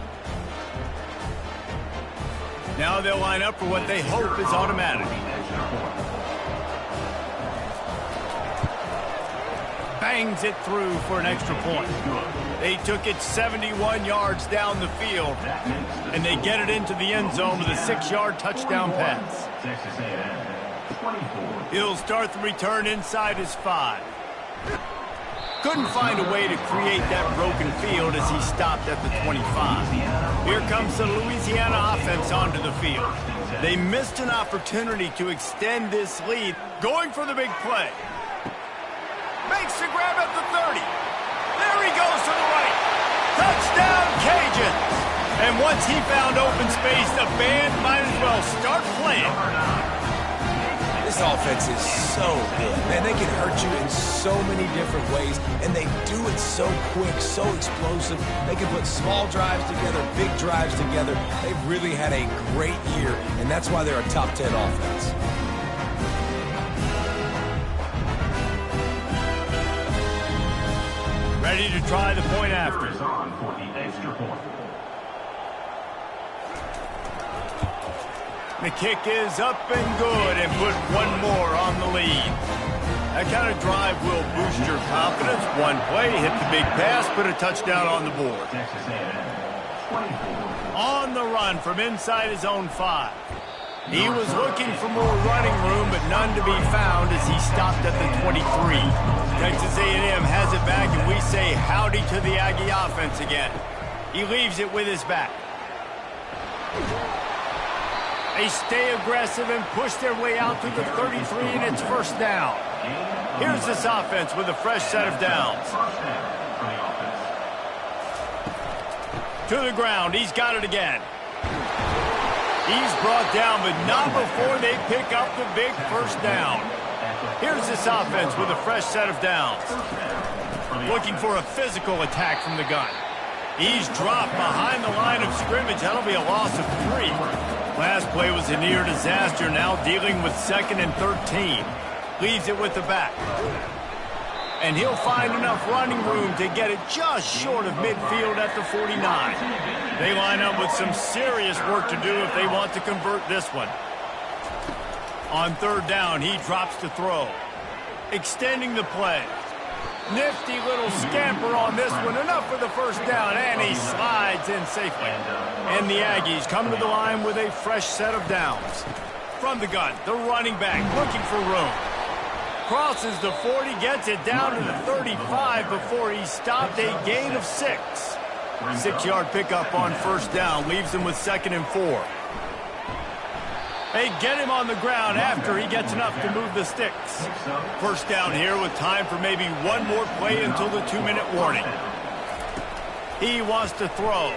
Now they'll line up for what they hope is automatic. bangs it through for an extra point. They took it 71 yards down the field, and they get it into the end zone with a 6-yard touchdown pass. He'll start the return inside his 5. Couldn't find a way to create that broken field as he stopped at the 25. Here comes the Louisiana offense onto the field. They missed an opportunity to extend this lead, going for the big play. Makes the grab at the 30. There he goes to the right. Touchdown, Cajuns. And once he found open space, the band might as well start playing. This offense is so good. Man, they can hurt you in so many different ways, and they do it so quick, so explosive. They can put small drives together, big drives together. They've really had a great year, and that's why they're a top 10 offense. Ready to try the point after. On for the extra point. The kick is up and good and put one more on the lead. That kind of drive will boost your confidence. One play, hit the big pass, put a touchdown on the board. On the run from inside his own 5. He was looking for more running room, but none to be found as he stopped at the 23. Texas A&M has it back, and we say howdy to the Aggie offense again. He leaves it with his back. They stay aggressive and push their way out to the 33, and it's first down. Here's this offense with a fresh set of downs. To the ground. He's got it again. He's brought down, but not before they pick up the big first down. Here's this offense with a fresh set of downs. Looking for a physical attack from the gun. He's dropped behind the line of scrimmage. That'll be a loss of 3. Last play was a near disaster, now dealing with 2nd and 13. Leaves it with the back. And he'll find enough running room to get it just short of midfield at the 49. They line up with some serious work to do if they want to convert this one. On 3rd down, he drops to throw. Extending the play. Nifty little scamper on this one. Enough for the first down, and he slides in safely. And the Aggies come to the line with a fresh set of downs. From the gun, the running back looking for room. Crosses the 40, gets it down to the 35 before he stopped, a gain of 6. 6-yard pickup on first down, leaves him with 2nd and 4. They get him on the ground after he gets enough to move the sticks. First down here with time for maybe one more play until the 2-minute warning. He wants to throw.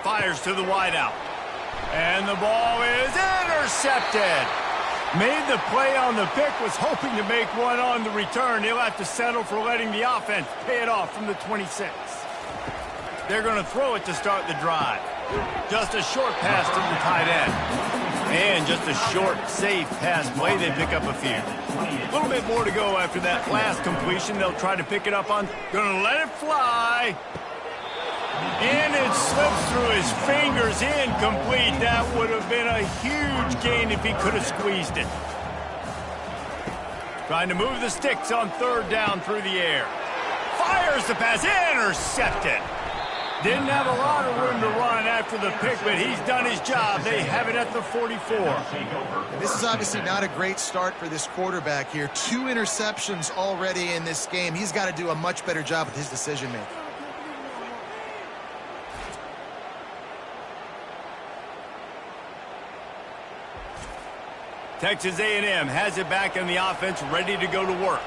Fires to the wideout. And the ball is intercepted. Made the play on the pick, was hoping to make one on the return. He'll have to settle for letting the offense pay it off from the 26. They're going to throw it to start the drive. Just a short pass to the tight end. And just a short, safe pass play. They pick up a few. A little bit more to go after that last completion. They'll try to pick it up on. Going to let it fly. And it slips through his fingers, incomplete. That would have been a huge gain if he could have squeezed it. Trying to move the sticks on 3rd down through the air. Fires the pass, intercepted. Didn't have a lot of room to run after the pick, but he's done his job. They have it at the 44. This is obviously not a great start for this quarterback here. 2 interceptions already in this game. He's got to do a much better job with his decision-making. Texas A&M has it back in the offense, ready to go to work.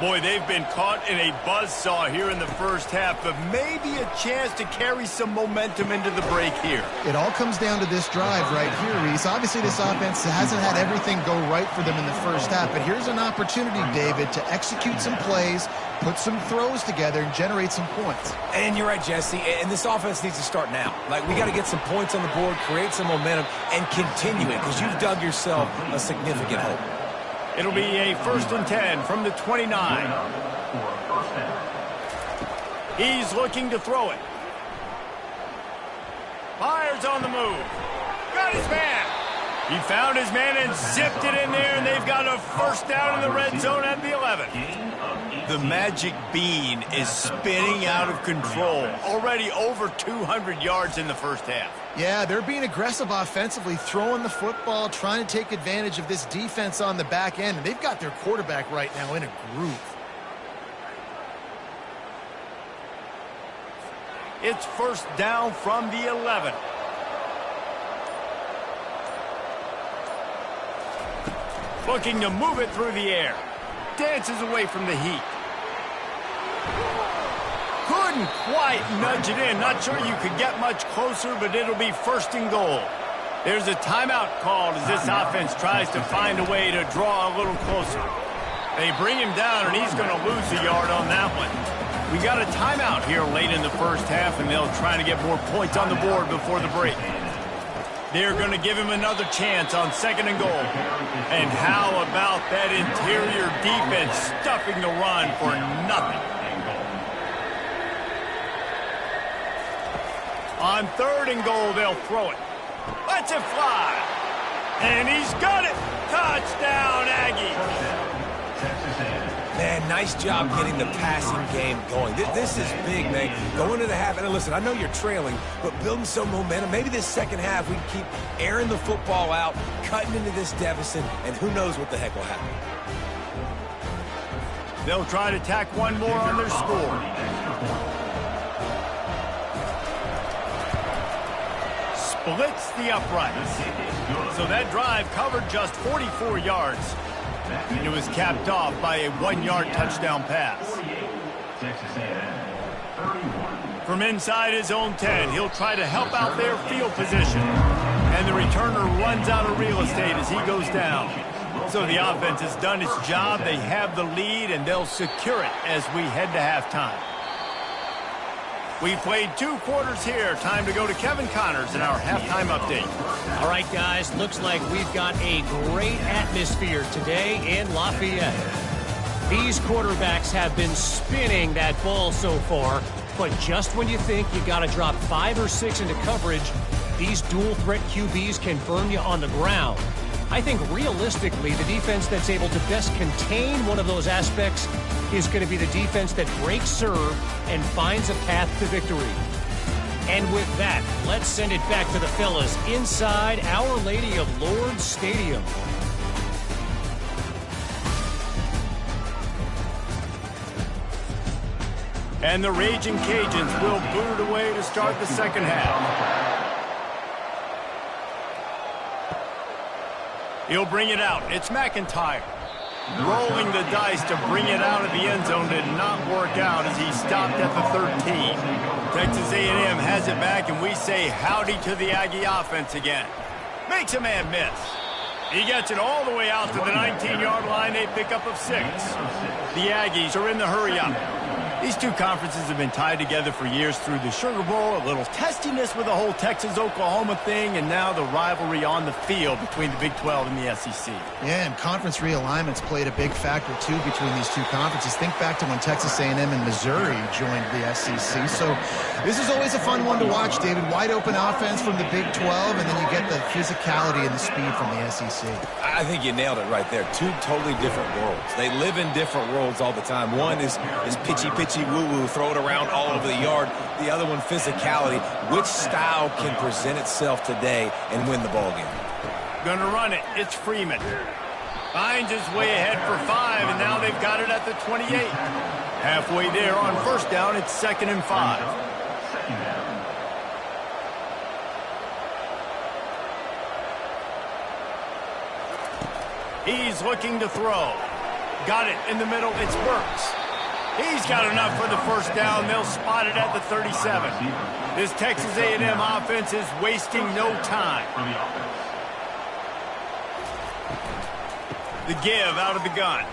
Boy, they've been caught in a buzzsaw here in the first half, but maybe a chance to carry some momentum into the break here. It all comes down to this drive right here, Reese. Obviously, this offense hasn't had everything go right for them in the first half, but here's an opportunity, David, to execute some plays, put some throws together, and generate some points. And you're right, Jesse, and this offense needs to start now. Like, we got to get some points on the board, create some momentum, and continue it, because you've dug yourself a significant hole. It'll be a 1st and 10 from the 29. He's looking to throw it. Fires on the move. Got his man. He found his man and zipped it in there, and they've got a first down in the red zone at the 11. The magic bean is spinning out of control. Already over 200 yards in the first half. Yeah, they're being aggressive offensively, throwing the football, trying to take advantage of this defense on the back end. And they've got their quarterback right now in a groove. It's first down from the 11. Looking to move it through the air. Dances away from the heat. Couldn't quite nudge it in. Not sure you could get much closer, but it'll be first and goal. There's a timeout called as this offense tries to find a way to draw a little closer. They bring him down, and he's going to lose a yard on that one. We got a timeout here late in the first half, and they'll try to get more points on the board before the break. They're going to give him another chance on second and goal. And how about that interior defense stuffing the run for nothing? On third and goal, they'll throw it. Lets it fly. And he's got it. Touchdown, Aggies. Man, nice job getting the passing game going. This is big, man. Going to the half, and listen, I know you're trailing, but building some momentum. Maybe this second half we can keep airing the football out, cutting into this deficit, and who knows what the heck will happen. They'll try to tack one more on their score. Splits the uprights. So that drive covered just 44 yards. It was capped off by a 1-yard touchdown pass. From inside his own 10, he'll try to help out their field position. And the returner runs out of real estate as he goes down. So the offense has done its job. They have the lead, and they'll secure it as we head to halftime. We played 2 quarters here. Time to go to Kevin Connors in our halftime update. All right, guys, looks like we've got a great atmosphere today in Lafayette. These quarterbacks have been spinning that ball so far, but just when you think you got to drop 5 or 6 into coverage, these dual-threat QBs can burn you on the ground. I think realistically, the defense that's able to best contain one of those aspects is going to be the defense that breaks serve and finds a path to victory. And with that, let's send it back to the fellas inside Our Lady of Lourdes Stadium. And the Raging Cajuns will boot it away to start the second half. He'll bring it out. It's McIntyre. Rolling the dice to bring it out of the end zone did not work out as he stopped at the 13. Texas A&M has it back, and we say howdy to the Aggie offense again. Makes a man miss. He gets it all the way out to the 19-yard line, a pickup of 6. The Aggies are in the hurry-up. These two conferences have been tied together for years through the Sugar Bowl, a little testiness with the whole Texas-Oklahoma thing, and now the rivalry on the field between the Big 12 and the SEC. Yeah, and conference realignments played a big factor, too, between these two conferences. Think back to when Texas A&M and Missouri joined the SEC. So this is always a fun one to watch, David. Wide-open offense from the Big 12, and then you get the physicality and the speed from the SEC. I think you nailed it right there. 2 totally different worlds. They live in different worlds all the time. One is pitchy woo-woo, throw it around all over the yard. The other one, physicality. Which style can present itself today and win the ball game? Gonna run it. It's Freeman. Finds his way ahead for 5, and now they've got it at the 28. Halfway there on first down, it's 2nd and 5. He's looking to throw. Got it in the middle. It's Burks. He's got enough for the first down. They'll spot it at the 37. This Texas A&M offense is wasting no time. The give out of the gun.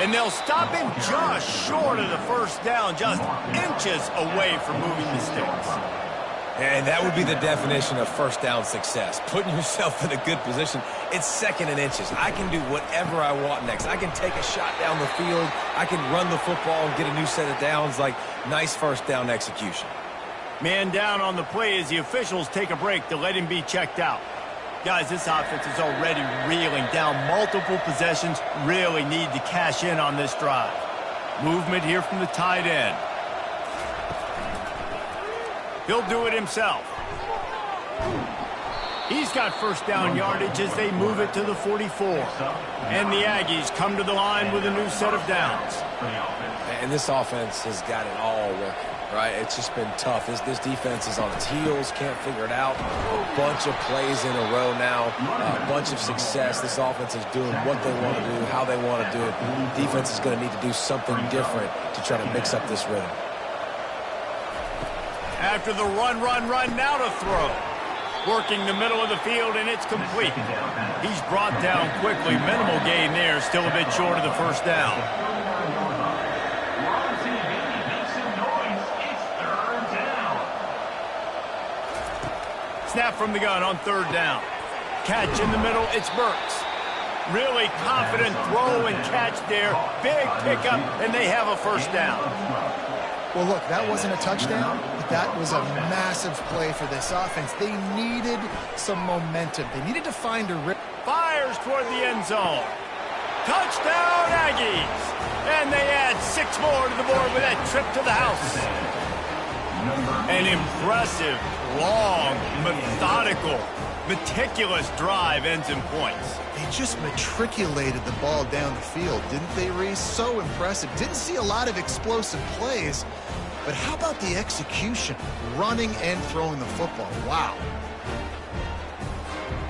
And they'll stop him just short of the first down, just inches away from moving the sticks. And that would be the definition of first down success. Putting yourself in a good position. It's 2nd and inches. I can do whatever I want next. I can take a shot down the field. I can run the football and get a new set of downs. Like, nice first down execution. Man down on the play as the officials take a break to let him be checked out. Guys, this offense is already reeling down multiple possessions. Really need to cash in on this drive. Movement here from the tight end. He'll do it himself. He's got first down yardage as they move it to the 44. And the Aggies come to the line with a new set of downs. And this offense has got it all working, right? It's just been tough. This defense is on its heels, can't figure it out. A bunch of plays in a row now, a bunch of success. This offense is doing what they want to do, how they want to do it. Defense is going to need to do something different to try to mix up this rhythm. After the run, now to throw. Working the middle of the field, and it's complete. He's brought down quickly. Minimal gain there, still a bit short of the first down. Snap from the gun on third down. Catch in the middle, it's Burks. Really confident throw and catch there. Big pickup, and they have a first down. Well, look, that wasn't a touchdown, but that was a massive play for this offense. They needed some momentum. They needed to find a rip. Fires toward the end zone. Touchdown, Aggies! And they add 6 more to the board with that trip to the house. An impressive, long, methodical, meticulous drive ends in points. They just matriculated the ball down the field, didn't they, Reese? So impressive. Didn't see a lot of explosive plays, but how about the execution? Running and throwing the football. Wow.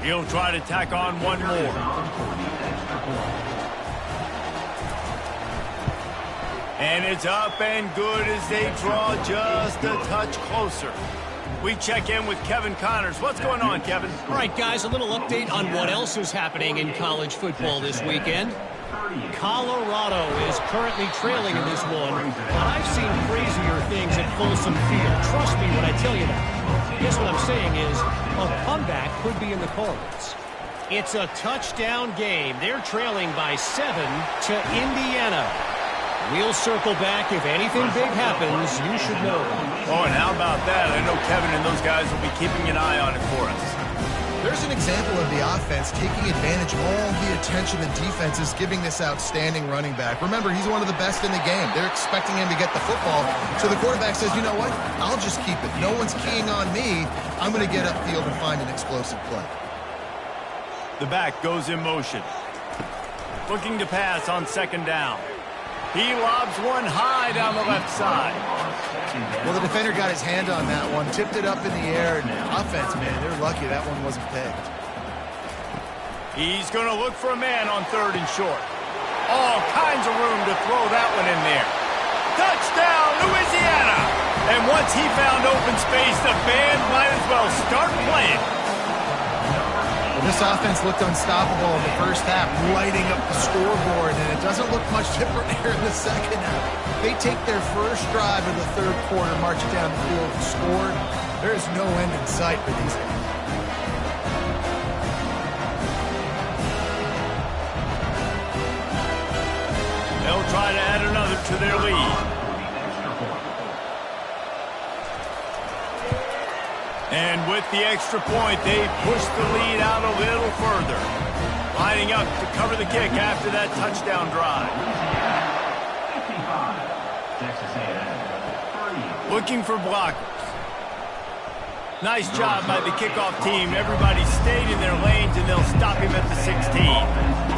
He'll try to tack on one more. And it's up and good as they draw just a touch closer. We check in with Kevin Connors. What's going on, Kevin? All right, guys, a little update on what else is happening in college football this weekend. Colorado is currently trailing in this one, but I've seen crazier things at Folsom Field. Trust me when I tell you that. Guess what I'm saying is a comeback could be in the cards. It's a touchdown game. They're trailing by 7 to Indiana. We'll circle back. If anything big happens, you should know. Oh, and how about that? I know Kevin and those guys will be keeping an eye on it for us. There's an example of the offense taking advantage of all the attention the defense is giving this outstanding running back. Remember, he's one of the best in the game. They're expecting him to get the football. So the quarterback says, you know what? I'll just keep it. No one's keying on me. I'm going to get upfield and find an explosive play. The back goes in motion. Looking to pass on second down. He lobs one high down the left side. Well, the defender got his hand on that one, tipped it up in the air, and offense, man, they're lucky that one wasn't pegged. He's going to look for a man on third and short. All kinds of room to throw that one in there. Touchdown, Louisiana! And once he found open space, the band might as well start playing. This offense looked unstoppable in the first half, lighting up the scoreboard, and it doesn't look much different here in the second half. They take their first drive of the third quarter, march down the field, and scored. There's no end in sight for these guys. They'll try to add another to their lead. And with the extra point, they push the lead out a little further. Lining up to cover the kick after that touchdown drive. Looking for blockers. Nice job by the kickoff team. Everybody stayed in their lanes, and they'll stop him at the 16.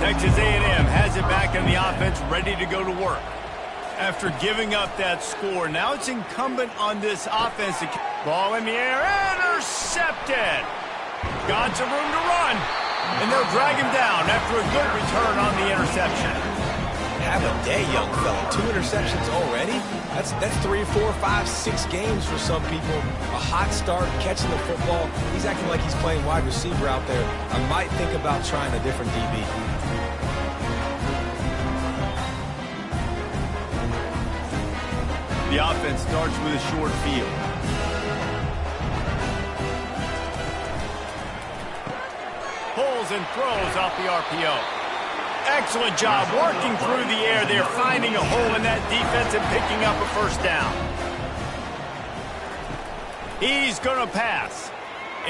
Texas A&M has it back in the offense, ready to go to work. After giving up that score, now it's incumbent on this offense to ball in the air, intercepted. Got some room to run, and they'll drag him down after a good return on the interception. Have a day, young fella. 2 interceptions already? That's 3, 4, 5, 6 games for some people. A hot start, catching the football. He's acting like he's playing wide receiver out there. I might think about trying a different DB. The offense starts with a short field. Pulls and throws off the RPO. Excellent job working through the air there, finding a hole in that defense and picking up a first down. He's going to pass.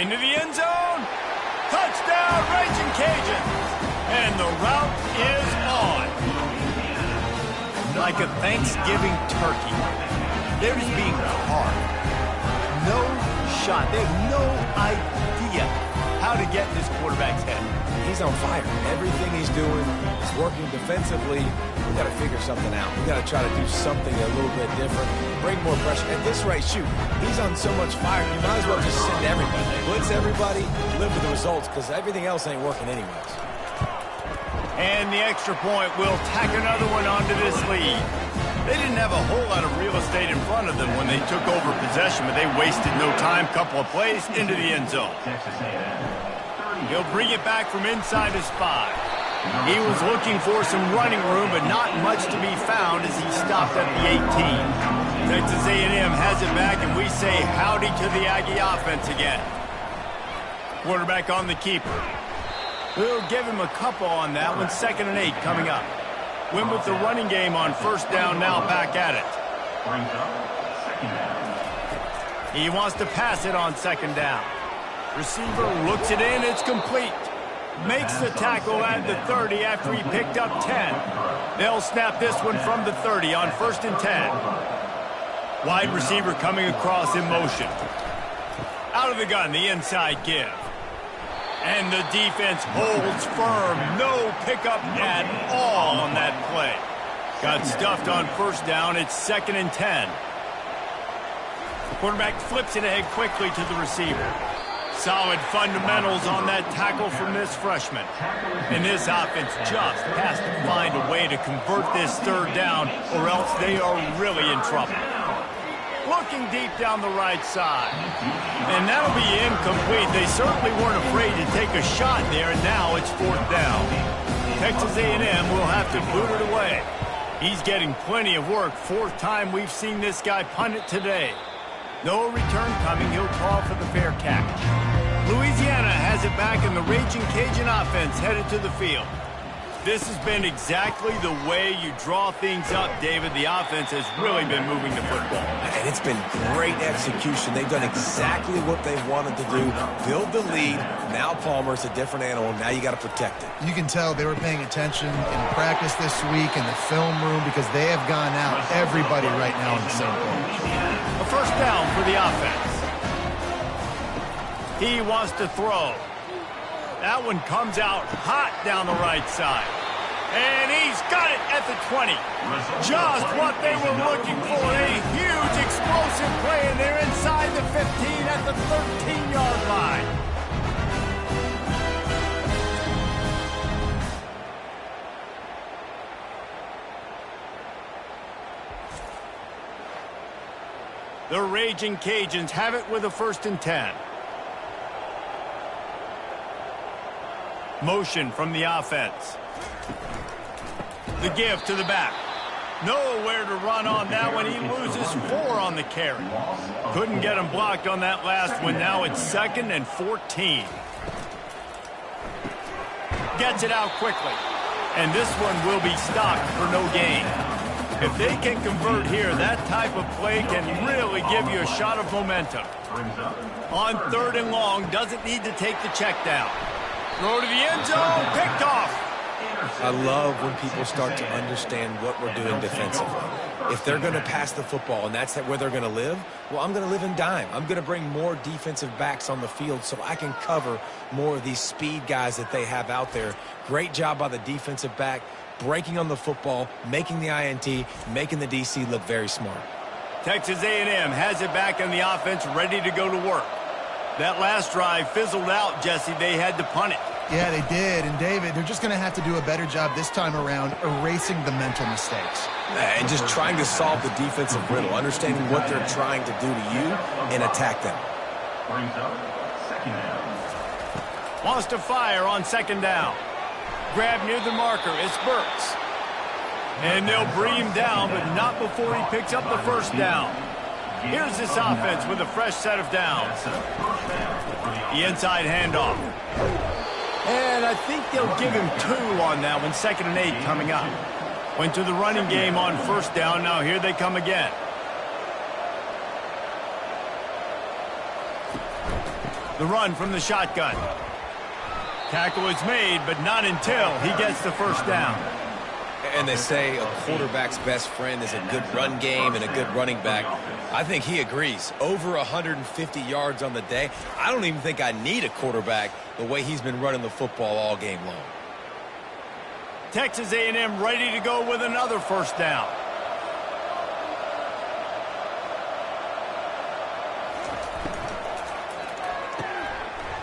Into the end zone. Touchdown! down, Raging Cajuns. And the route is on. Like a Thanksgiving turkey. They're just being carved. No shot. They have no idea how to get in this quarterback's head. He's on fire. Everything he's doing is working defensively. We got to figure something out. We got to try to do something a little bit different. Bring more pressure. At this rate, shoot, he's on so much fire. You might as well just send everybody. Blitz everybody, live with the results, because everything else ain't working anyways. And the extra point will tack another one onto this lead. They didn't have a whole lot of real estate in front of them when they took over possession, but they wasted no time. Couple of plays into the end zone. He'll bring it back from inside his 5. He was looking for some running room, but not much to be found as he stopped at the 18. Texas A&M has it back, and we say howdy to the Aggie offense again. Quarterback on the keeper. We'll give him a couple on that one. 2nd and 8 coming up. Win with the running game on first down, now back at it. He wants to pass it on 2nd down. Receiver looks it in, it's complete. Makes the tackle at the 30 after he picked up 10. They'll snap this one from the 30 on 1st and 10. Wide receiver coming across in motion. Out of the gun, the inside give. And the defense holds firm. No pickup at all on that play. Got stuffed on first down. It's 2nd and 10. The quarterback flips it ahead quickly to the receiver. Solid fundamentals on that tackle from this freshman. And this offense just has to find a way to convert this 3rd down, or else they are really in trouble. Looking deep down the right side. And that'll be incomplete. They certainly weren't afraid to take a shot there, and now it's 4th down. Texas A&M will have to boot it away. He's getting plenty of work. 4th time we've seen this guy punt it today. No return coming. He'll call for the fair catch. Louisiana has it back, and the Raging Cajun offense headed to the field. This has been exactly the way you draw things up, David. The offense has really been moving the football. And it's been great execution. They've done exactly what they wanted to do. Build the lead. Now Palmer's a different animal. Now you got to protect it. You can tell they were paying attention in practice this week in the film room because they have gone out everybody right now on the same page. A first down for the offense. He wants to throw. That one comes out hot down the right side. And he's got it at the 20. Just what they were looking for. A huge explosive play, and they're inside the 15 at the 13-yard line. The Raging Cajuns have it with a 1st and 10. Motion from the offense. The give to the back. Nowhere to run on that one. He loses 4 on the carry. Couldn't get him blocked on that last one. Now it's 2nd and 14. Gets it out quickly. And this one will be stopped for no gain. If they can convert here, that type of play can really give you a shot of momentum. On 3rd and long, doesn't need to take the check down. Throw to the end zone, picked off. I love when people start to understand what we're doing defensively. If they're going to pass the football and that's where they're going to live, well, I'm going to live in dime. I'm going to bring more defensive backs on the field so I can cover more of these speed guys that they have out there. Great job by the defensive back, breaking on the football, making the INT, making the DC look very smart. Texas A&M has it back on the offense, ready to go to work. That last drive fizzled out, Jesse. They had to punt it. Yeah, they did. And, David, they're just going to have to do a better job this time around erasing the mental mistakes. And just trying to solve the defensive riddle, understanding what they're trying to do to you and attack them. Wants to fire on 2nd down. Grab near the marker. It's Burks. And they'll bring him down, but not before he picks up the 1st down. Here's this offense with a fresh set of downs. The inside handoff. And I think they'll give him 2 on that one. 2nd and 8 coming up. Went to the running game on 1st down. Now here they come again. The run from the shotgun. Tackle is made, but not until he gets the first down. And they say a quarterback's best friend is a good run game and a good running back. I think he agrees. Over 150 yards on the day. I don't even think I need a quarterback the way he's been running the football all game long. Texas A&M ready to go with another first down.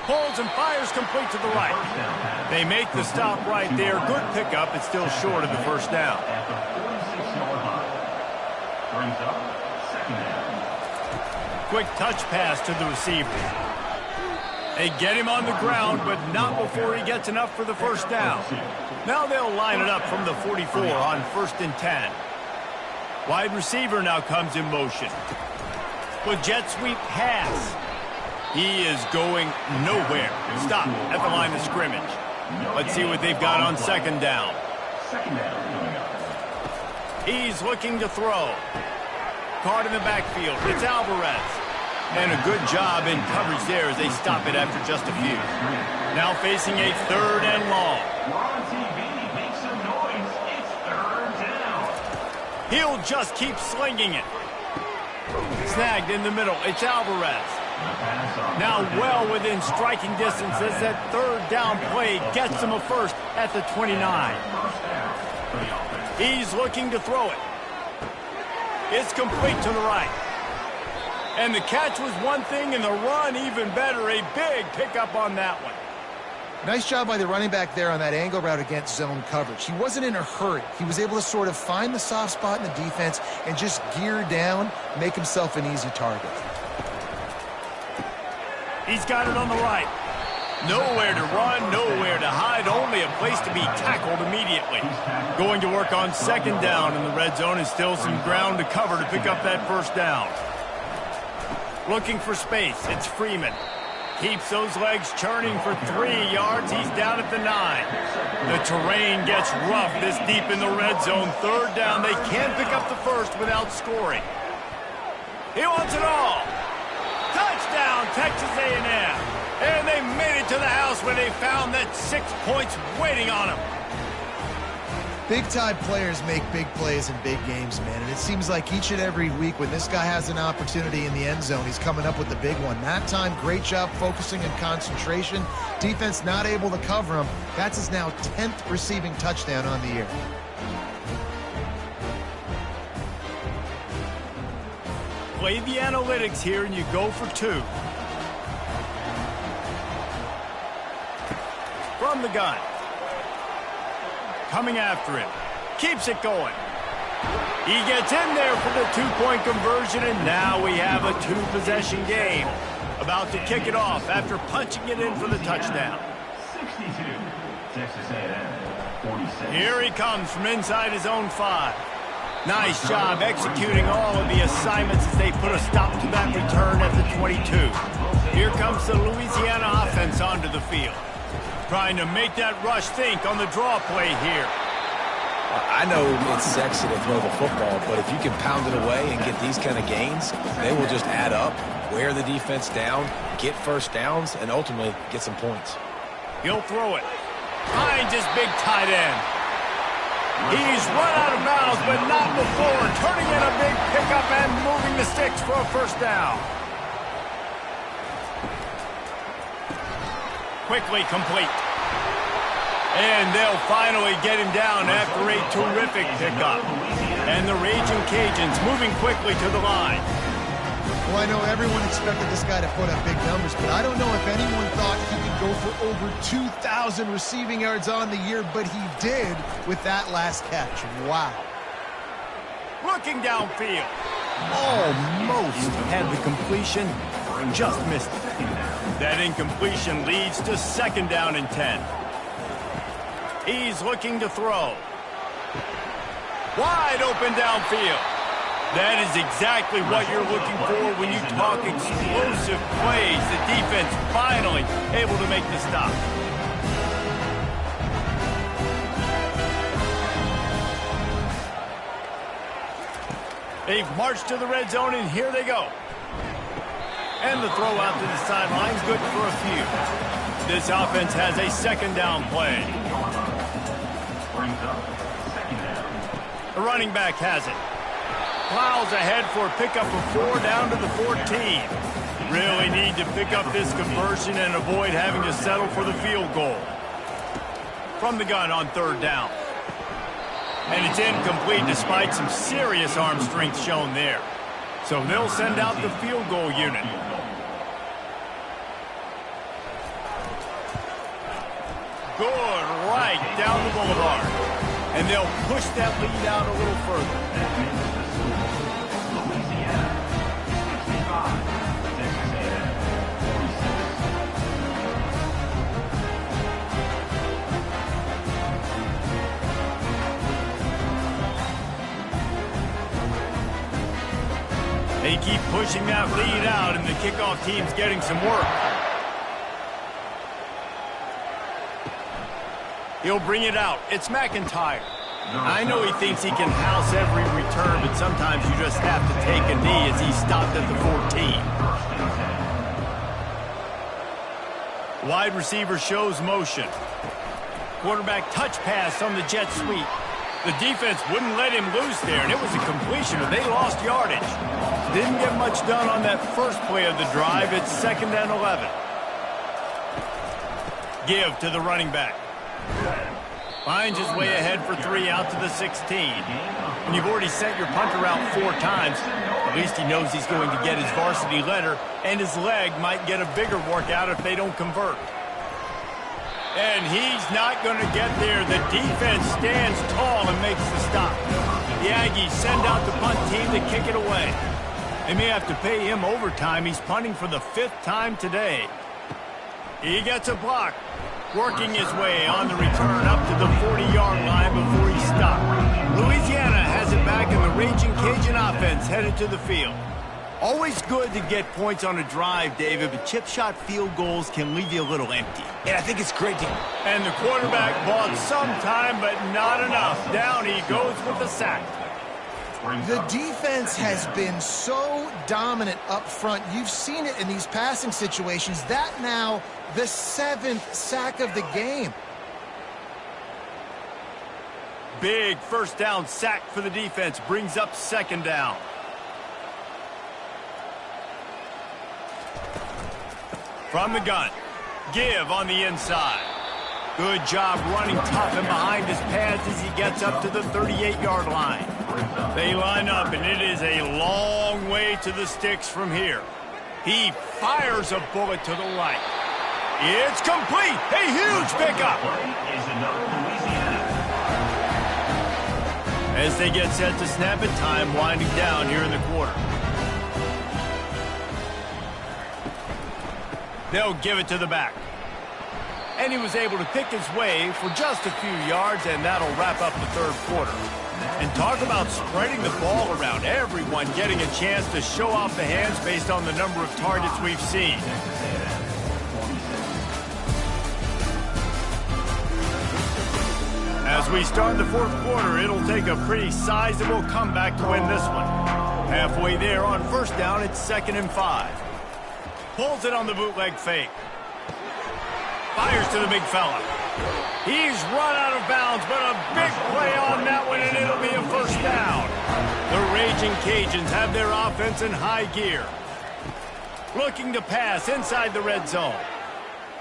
Pulls and fires complete to the right. They make the stop right there. Good pickup. It's still short of the first down. At the 46-yard line. Brings up second down. Quick touch pass to the receiver. They get him on the ground, but not before he gets enough for the first down. Now they'll line it up from the 44 on 1st and 10. Wide receiver now comes in motion. With jet sweep pass. He is going nowhere. Stop at the line of scrimmage. Let's see what they've got on second down. Second down coming up. He's looking to throw. Caught in the backfield. It's Alvarez. And a good job in coverage there as they stop it after just a few. Now facing a 3rd and long. We're on TV. Make some noise. It's 3rd down. He'll just keep slinging it. Snagged in the middle. It's Alvarez. Now well within striking distance as that 3rd down play gets him a first at the 29. He's looking to throw it. It's complete to the right. And the catch was one thing and the run even better. A big pickup on that one. Nice job by the running back there on that angle route against zone coverage. He wasn't in a hurry. He was able to sort of find the soft spot in the defense and just gear down, make himself an easy target. He's got it on the right. Nowhere to run, nowhere to hide, only a place to be tackled immediately. Going to work on second down in the red zone and still some ground to cover to pick up that first down. Looking for space, it's Freeman. Keeps those legs churning for 3 yards. He's down at the 9. The terrain gets rough this deep in the red zone. 3rd down, they can't pick up the first without scoring. He wants it all. Touchdown, Texas A&M. And they made it to the house where they found that 6 points waiting on them. Big-time players make big plays in big games, man. And it seems like each and every week when this guy has an opportunity in the end zone, he's coming up with the big one. That time, great job focusing and concentration. Defense not able to cover him. That's his now 10th receiving touchdown on the year. Play the analytics here and you go for 2. From the gun. Coming after it. Keeps it going. He gets in there for the 2-point conversion, and now we have a 2-possession game. About to kick it off after punching it in for the touchdown. 62. Texas A&M. 46. Here he comes from inside his own 5. Nice job executing all of the assignments as they put a stop to that return at the 22. Here comes the Louisiana offense onto the field. Trying to make that rush think on the draw play here. I know it's sexy to throw the football, but if you can pound it away and get these kind of gains, they will just add up, wear the defense down, get first downs, and ultimately get some points. He'll throw it. Finds his big tight end. He's run out of bounds, but not before. Turning in a big pickup and moving the sticks for a first down. Quickly complete. And they'll finally get him down after a terrific pickup. And the Raging Cajuns moving quickly to the line. Well, I know everyone expected this guy to put up big numbers, but I don't know if anyone thought he could go for over 2,000 receiving yards on the year, but he did with that last catch. Wow. Looking downfield. Almost had the completion. Just missed it. That incompletion leads to second down and 10. He's looking to throw. Wide open downfield. That is exactly what you're looking for when you talk explosive plays. The defense finally able to make the stop. They've marched to the red zone, and here they go. And the throw out to the sidelines, good for a few. This offense has a second down play. Brings up second down. The running back has it. Plows ahead for a pickup of 4 down to the 14. Really need to pick up this conversion and avoid having to settle for the field goal. From the gun on third down. And it's incomplete despite some serious arm strength shown there. So they'll send out the field goal unit. Good right down the boulevard. And they'll push that lead out a little further. Louisiana, 65. Texas They keep pushing that lead out, and the kickoff team's getting some work. He'll bring it out. It's McIntyre. I know he thinks he can house every return, but sometimes you just have to take a knee as he stopped at the 14. Wide receiver shows motion. Quarterback touch pass on the jet sweep. The defense wouldn't let him loose there, and it was a completion, but they lost yardage. Didn't get much done on that first play of the drive. It's 2nd and 11. Give to the running back. Finds his way ahead for 3 out to the 16. When you've already sent your punter out 4 times, at least he knows he's going to get his varsity letter, and his leg might get a bigger workout if they don't convert. And he's not going to get there. The defense stands tall and makes the stop. The Aggies send out the punt team to kick it away. They may have to pay him overtime. He's punting for the 5th time today. He gets a block. Working his way on the return up to the 40-yard line before he stopped. Louisiana has it back, and the Raging Cajun offense headed to the field. Always good to get points on a drive, David, but chip shot field goals can leave you a little empty. And I think it's great to... And the quarterback bought some time, but not enough. Down he goes with the sack. The defense has been so dominant up front. You've seen it in these passing situations. That now the 7th sack of the game. Big first down sack for the defense. Brings up 2nd down. From the gun. Give on the inside. Good job running tough and behind his pads as he gets up to the 38-yard line. They line up, and it is a long way to the sticks from here. He fires a bullet to the right. It's complete. A huge pickup. is another Louisiana. As they get set to snap it, time winding down here in the quarter. They'll give it to the back. And he was able to pick his way for just a few yards, and that'll wrap up the 3rd quarter. And talk about spreading the ball around. Everyone getting a chance to show off the hands based on the number of targets we've seen. As we start the 4th quarter, it'll take a pretty sizable comeback to win this one. Halfway there on 1st down, it's 2nd and 5. Pulls it on the bootleg fake. Fires to the big fella. He's run out of bounds, but a big play on that one, and it'll be a 1st down. The Raging Cajuns have their offense in high gear. Looking to pass inside the red zone.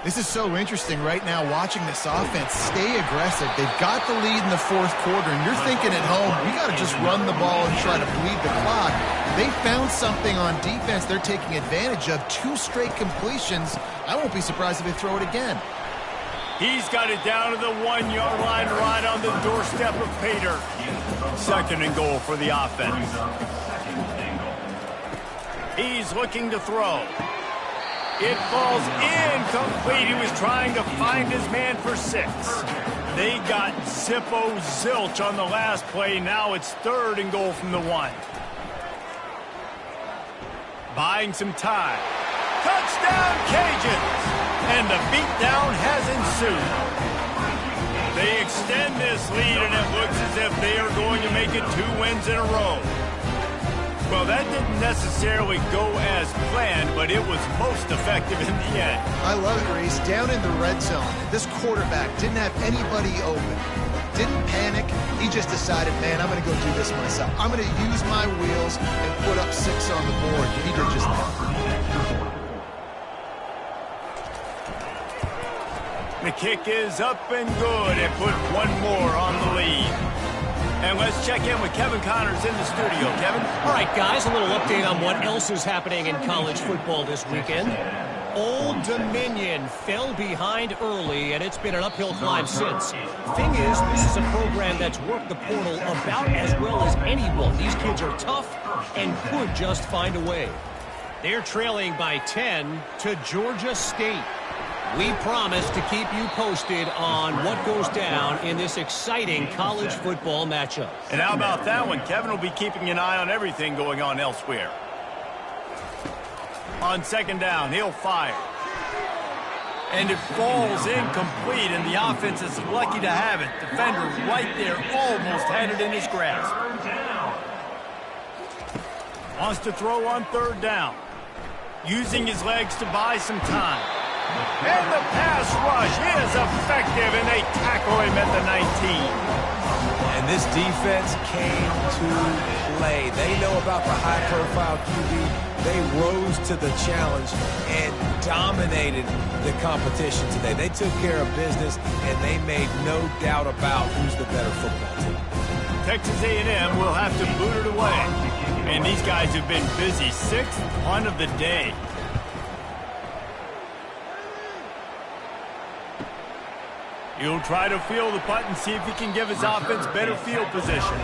This is so interesting right now watching this offense stay aggressive. They've got the lead in the 4th quarter, and you're thinking at home, we got to just run the ball and try to bleed the clock. They found something on defense they're taking advantage of. 2 straight completions. I won't be surprised if they throw it again. He's got it down to the 1-yard line right on the doorstep of Pater. 2nd and goal for the offense. He's looking to throw. It falls incomplete. He was trying to find his man for 6. They got Zippo zilch on the last play. Now it's 3rd and goal from the 1. Buying some time. Touchdown, Cajuns! And the beatdown has ensued. They extend this lead, and it looks as if they are going to make it 2 wins in a row. Well, that didn't necessarily go as planned, but it was most effective in the end. I love it, Reese. Down in the red zone, this quarterback didn't have anybody open. Didn't panic. He just decided, man, I'm going to go do this myself. I'm going to use my wheels and put up 6 on the board. He did just that. The kick is up and good and put one more on the lead. And let's check in with Kevin Connors in the studio. Kevin? All right, guys, a little update on what else is happening in college football this weekend. Old Dominion fell behind early, and it's been an uphill climb since. Thing is, this is a program that's worked the portal about as well as anyone. These kids are tough and could just find a way. They're trailing by 10 to Georgia State. We promise to keep you posted on what goes down in this exciting college football matchup. And how about that one? Kevin will be keeping an eye on everything going on elsewhere. On second down, he'll fire. And it falls incomplete, and the offense is lucky to have it. Defender right there, almost had it in his grasp. Wants to throw on third down. Using his legs to buy some time. And the pass rush is effective, and they tackle him at the 19. And this defense came to play. They know about the high-profile QB. They rose to the challenge and dominated the competition today. They took care of business, and they made no doubt about who's the better football team. Texas A&M will have to boot it away. And these guys have been busy. 6th punt of the day. He'll try to field the punt and see if he can give his offense better field position.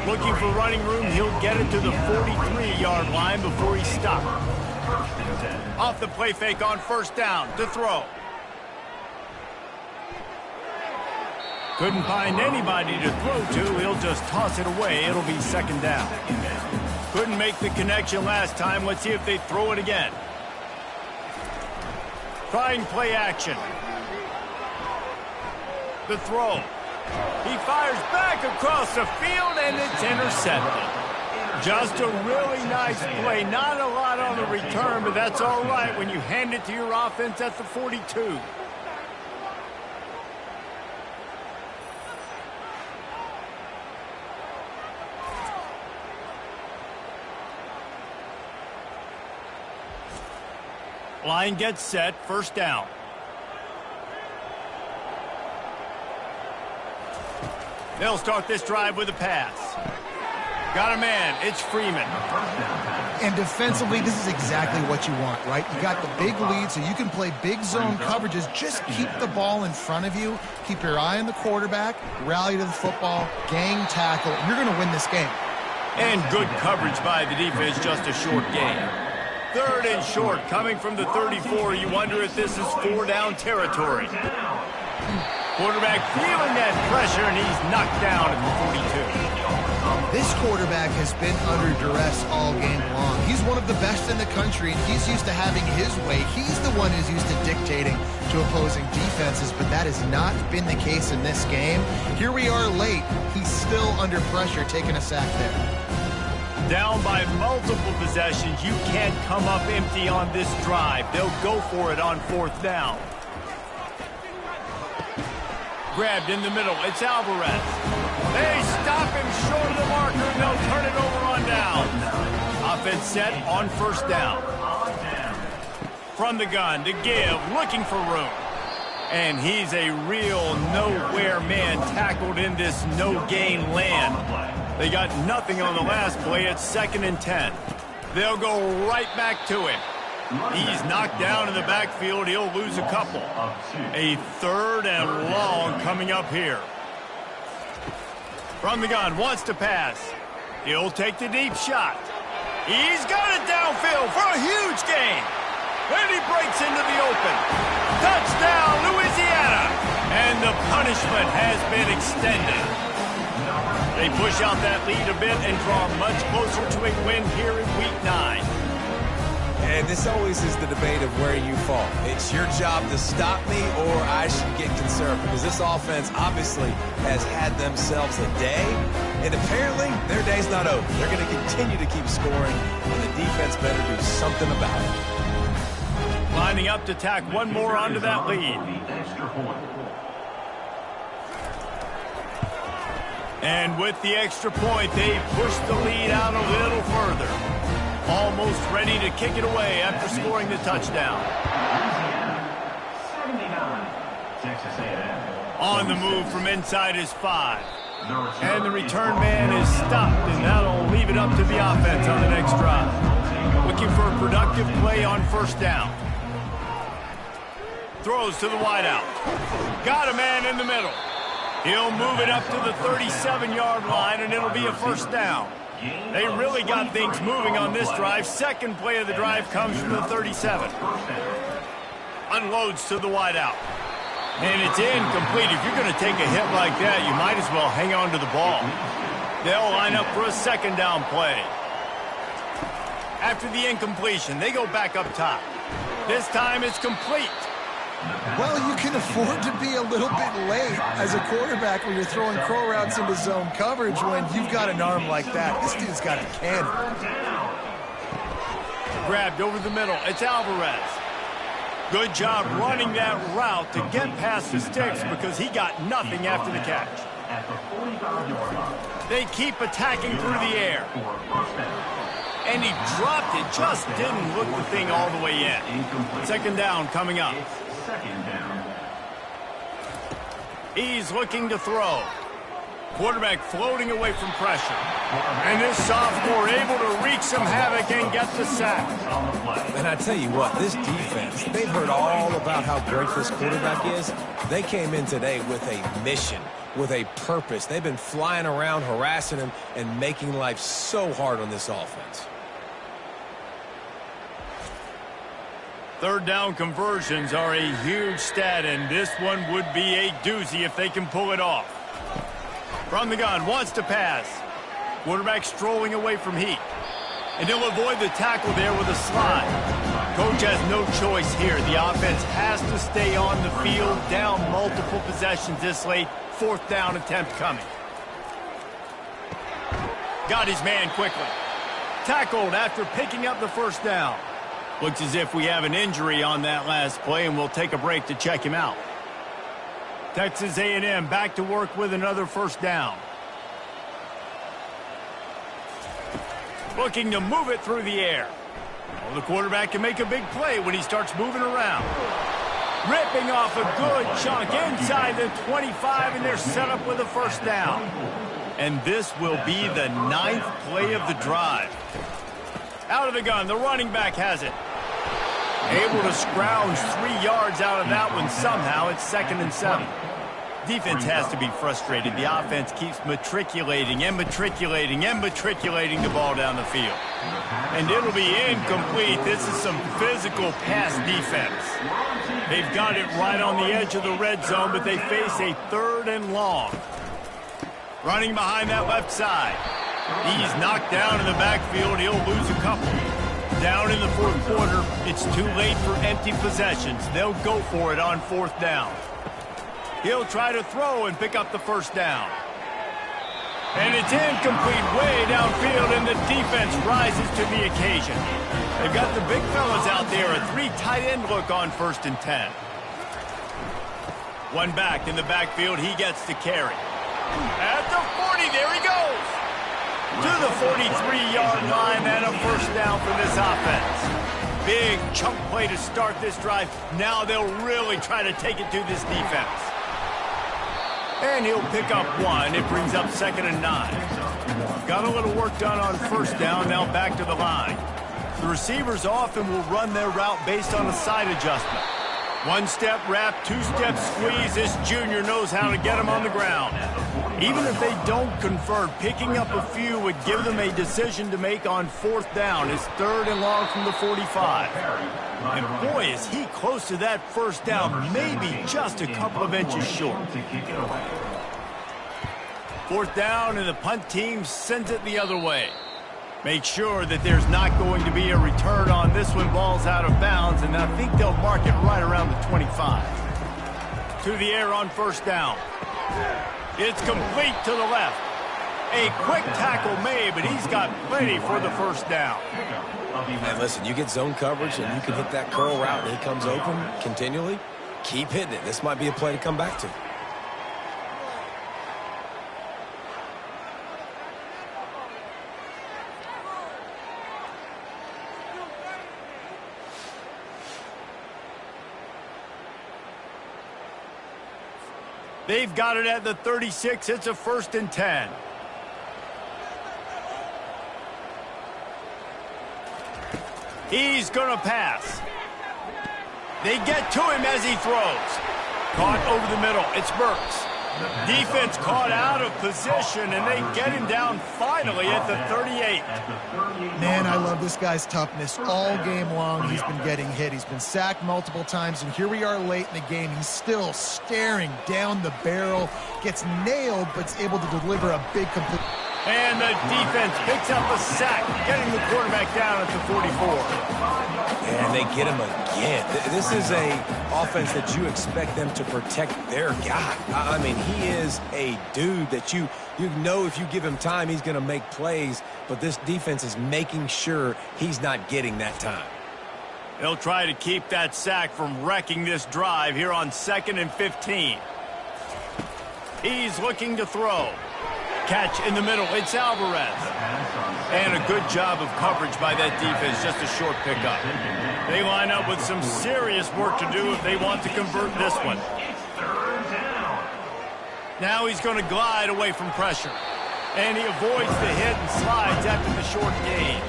Looking for running room, he'll get it to the 43-yard line before he's stopped. Off the play fake on first down to throw. Couldn't find anybody to throw to. He'll just toss it away. It'll be second down. Couldn't make the connection last time. Let's see if they throw it again. Trying play action. The throw. He fires back across the field, and it's intercepted. Just a really nice play. Not a lot on the return, but that's all right when you hand it to your offense at the 42. Line gets set, first down. They'll start this drive with a pass. Got a man, it's Freeman. And defensively, this is exactly what you want, right? You got the big lead, so you can play big zone coverages. Just keep the ball in front of you. Keep your eye on the quarterback, rally to the football, gang tackle, and you're going to win this game. And good coverage by the defense, just a short gain. Third and short, coming from the 34. You wonder if this is 4-down territory. Quarterback feeling that pressure, and he's knocked down at the 42. This quarterback has been under duress all game long. He's one of the best in the country, and he's used to having his way. He's the one who's used to dictating to opposing defenses, but that has not been the case in this game. Here we are late. He's still under pressure, taking a sack there. Down by multiple possessions, you can't come up empty on this drive. They'll go for it on fourth down. Grabbed in the middle, it's Alvarez. They stop him short of the marker, and they'll turn it over on down. Offense set on first down. From the gun to give, looking for room. And he's a real nowhere man tackled in this no-gain land. They got nothing on the last play. It's 2nd and 10. They'll go right back to him. He's knocked down in the backfield. He'll lose a couple. A 3rd and long coming up here. From the gun, wants to pass. He'll take the deep shot. He's got it downfield for a huge gain. Then he breaks into the open. Touchdown, Louisiana. And the punishment has been extended. They push out that lead a bit and draw much closer to a win here in Week 9. And this always is the debate of where you fall. It's your job to stop me, or I should get conservative. Because this offense obviously has had themselves a day, and apparently their day's not over. They're going to continue to keep scoring, and the defense better do something about it. Lining up to tack one more onto that lead. And with the extra point, they push the lead out a little further. Almost ready to kick it away after scoring the touchdown. 79, Texas A&M. On the move from inside his 5. And the return man is stopped, and that'll leave it up to the offense on the next drive. Looking for a productive play on first down. Throws to the wideout. Got a man in the middle. He'll move it up to the 37-yard line, and it'll be a first down. They really got things moving on this drive. Second play of the drive comes from the 37. Unloads to the wideout. And it's incomplete. If you're going to take a hit like that, you might as well hang on to the ball. They'll line up for a second down play. After the incompletion, they go back up top. This time it's complete. Well, you can afford to be a little bit late as a quarterback when you're throwing crow routes into zone coverage when you've got an arm like that. This dude's got a cannon. Grabbed over the middle. It's Alvarez. Good job running that route to get past the sticks because he got nothing after the catch. They keep attacking through the air. And he dropped it. Just didn't look the thing all the way in. Second down coming up. He's looking to throw. Quarterback floating away from pressure. And this sophomore able to wreak some havoc and get the sack. And I tell you what, this defense, they've heard all about how great this quarterback is. They came in today with a mission, with a purpose. They've been flying around, harassing him, and making life so hard on this offense. Third down conversions are a huge stat, and this one would be a doozy if they can pull it off. From the gun, wants to pass. Quarterback strolling away from heat. And he'll avoid the tackle there with a slide. Coach has no choice here. The offense has to stay on the field, down multiple possessions this late. Fourth down attempt coming. Got his man quickly. Tackled after picking up the first down. Looks as if we have an injury on that last play, and we'll take a break to check him out. Texas A&M back to work with another first down. Looking to move it through the air. Well, the quarterback can make a big play when he starts moving around. Ripping off a good chunk inside the 25, and they're set up with a first down. And this will be the 9th play of the drive. Out of the gun, the running back has it. Able to scrounge 3 yards out of that one somehow. It's 2nd and 7. Defense has to be frustrated. The offense keeps matriculating and matriculating and matriculating the ball down the field. And it'll be incomplete. This is some physical pass defense. They've got it right on the edge of the red zone, but they face a 3rd and long. Running behind that left side. He's knocked down in the backfield. He'll lose a couple. Down in the fourth quarter, it's too late for empty possessions. They'll go for it on 4th down. He'll try to throw and pick up the first down. And it's incomplete way downfield, and the defense rises to the occasion. They've got the big fellas out there, a 3 tight end look on 1st and 10. One back in the backfield, he gets to carry. At the 40, there he goes. To the 43-yard line and a first down for this offense. Big chunk play to start this drive. Now they'll really try to take it to this defense. And he'll pick up 1. It brings up 2nd and 9. Got a little work done on first down, now back to the line. The receivers often will run their route based on a side adjustment. 1-step wrap, 2-step squeeze. This junior knows how to get them on the ground. Even if they don't convert, picking up a few would give them a decision to make on 4th down. It's 3rd and long from the 45. And boy, is he close to that first down, maybe just a couple of inches short. 4th down, and the punt team sends it the other way. Make sure that there's not going to be a return on this one. Ball's out of bounds, and I think they'll mark it right around the 25. To the air on first down. It's complete to the left. A quick tackle made, but he's got plenty for the first down. And listen, you get zone coverage and you can hit that curl route and he comes open continually. Keep hitting it. This might be a play to come back to. They've got it at the 36. It's a 1st and 10. He's going to pass. They get to him as he throws. Caught over the middle. It's Burks. Defense caught out of position, and they get him down finally at the 38. Man, I love this guy's toughness. All game long, he's been getting hit. He's been sacked multiple times, and here we are late in the game. He's still staring down the barrel, gets nailed, but is able to deliver a big complete. And the defense picks up a sack, getting the quarterback down at the 44. And they get him again. This is a offense that you expect them to protect their guy. I mean, he is a dude that you know if you give him time, he's going to make plays. But this defense is making sure he's not getting that time. They'll try to keep that sack from wrecking this drive here on 2nd and 15. He's looking to throw. Catch in the middle. It's Alvarez. And a good job of coverage by that defense. Just a short pickup. They line up with some serious work to do if they want to convert this one. Now he's going to glide away from pressure. And he avoids the hit and slides after the short gain.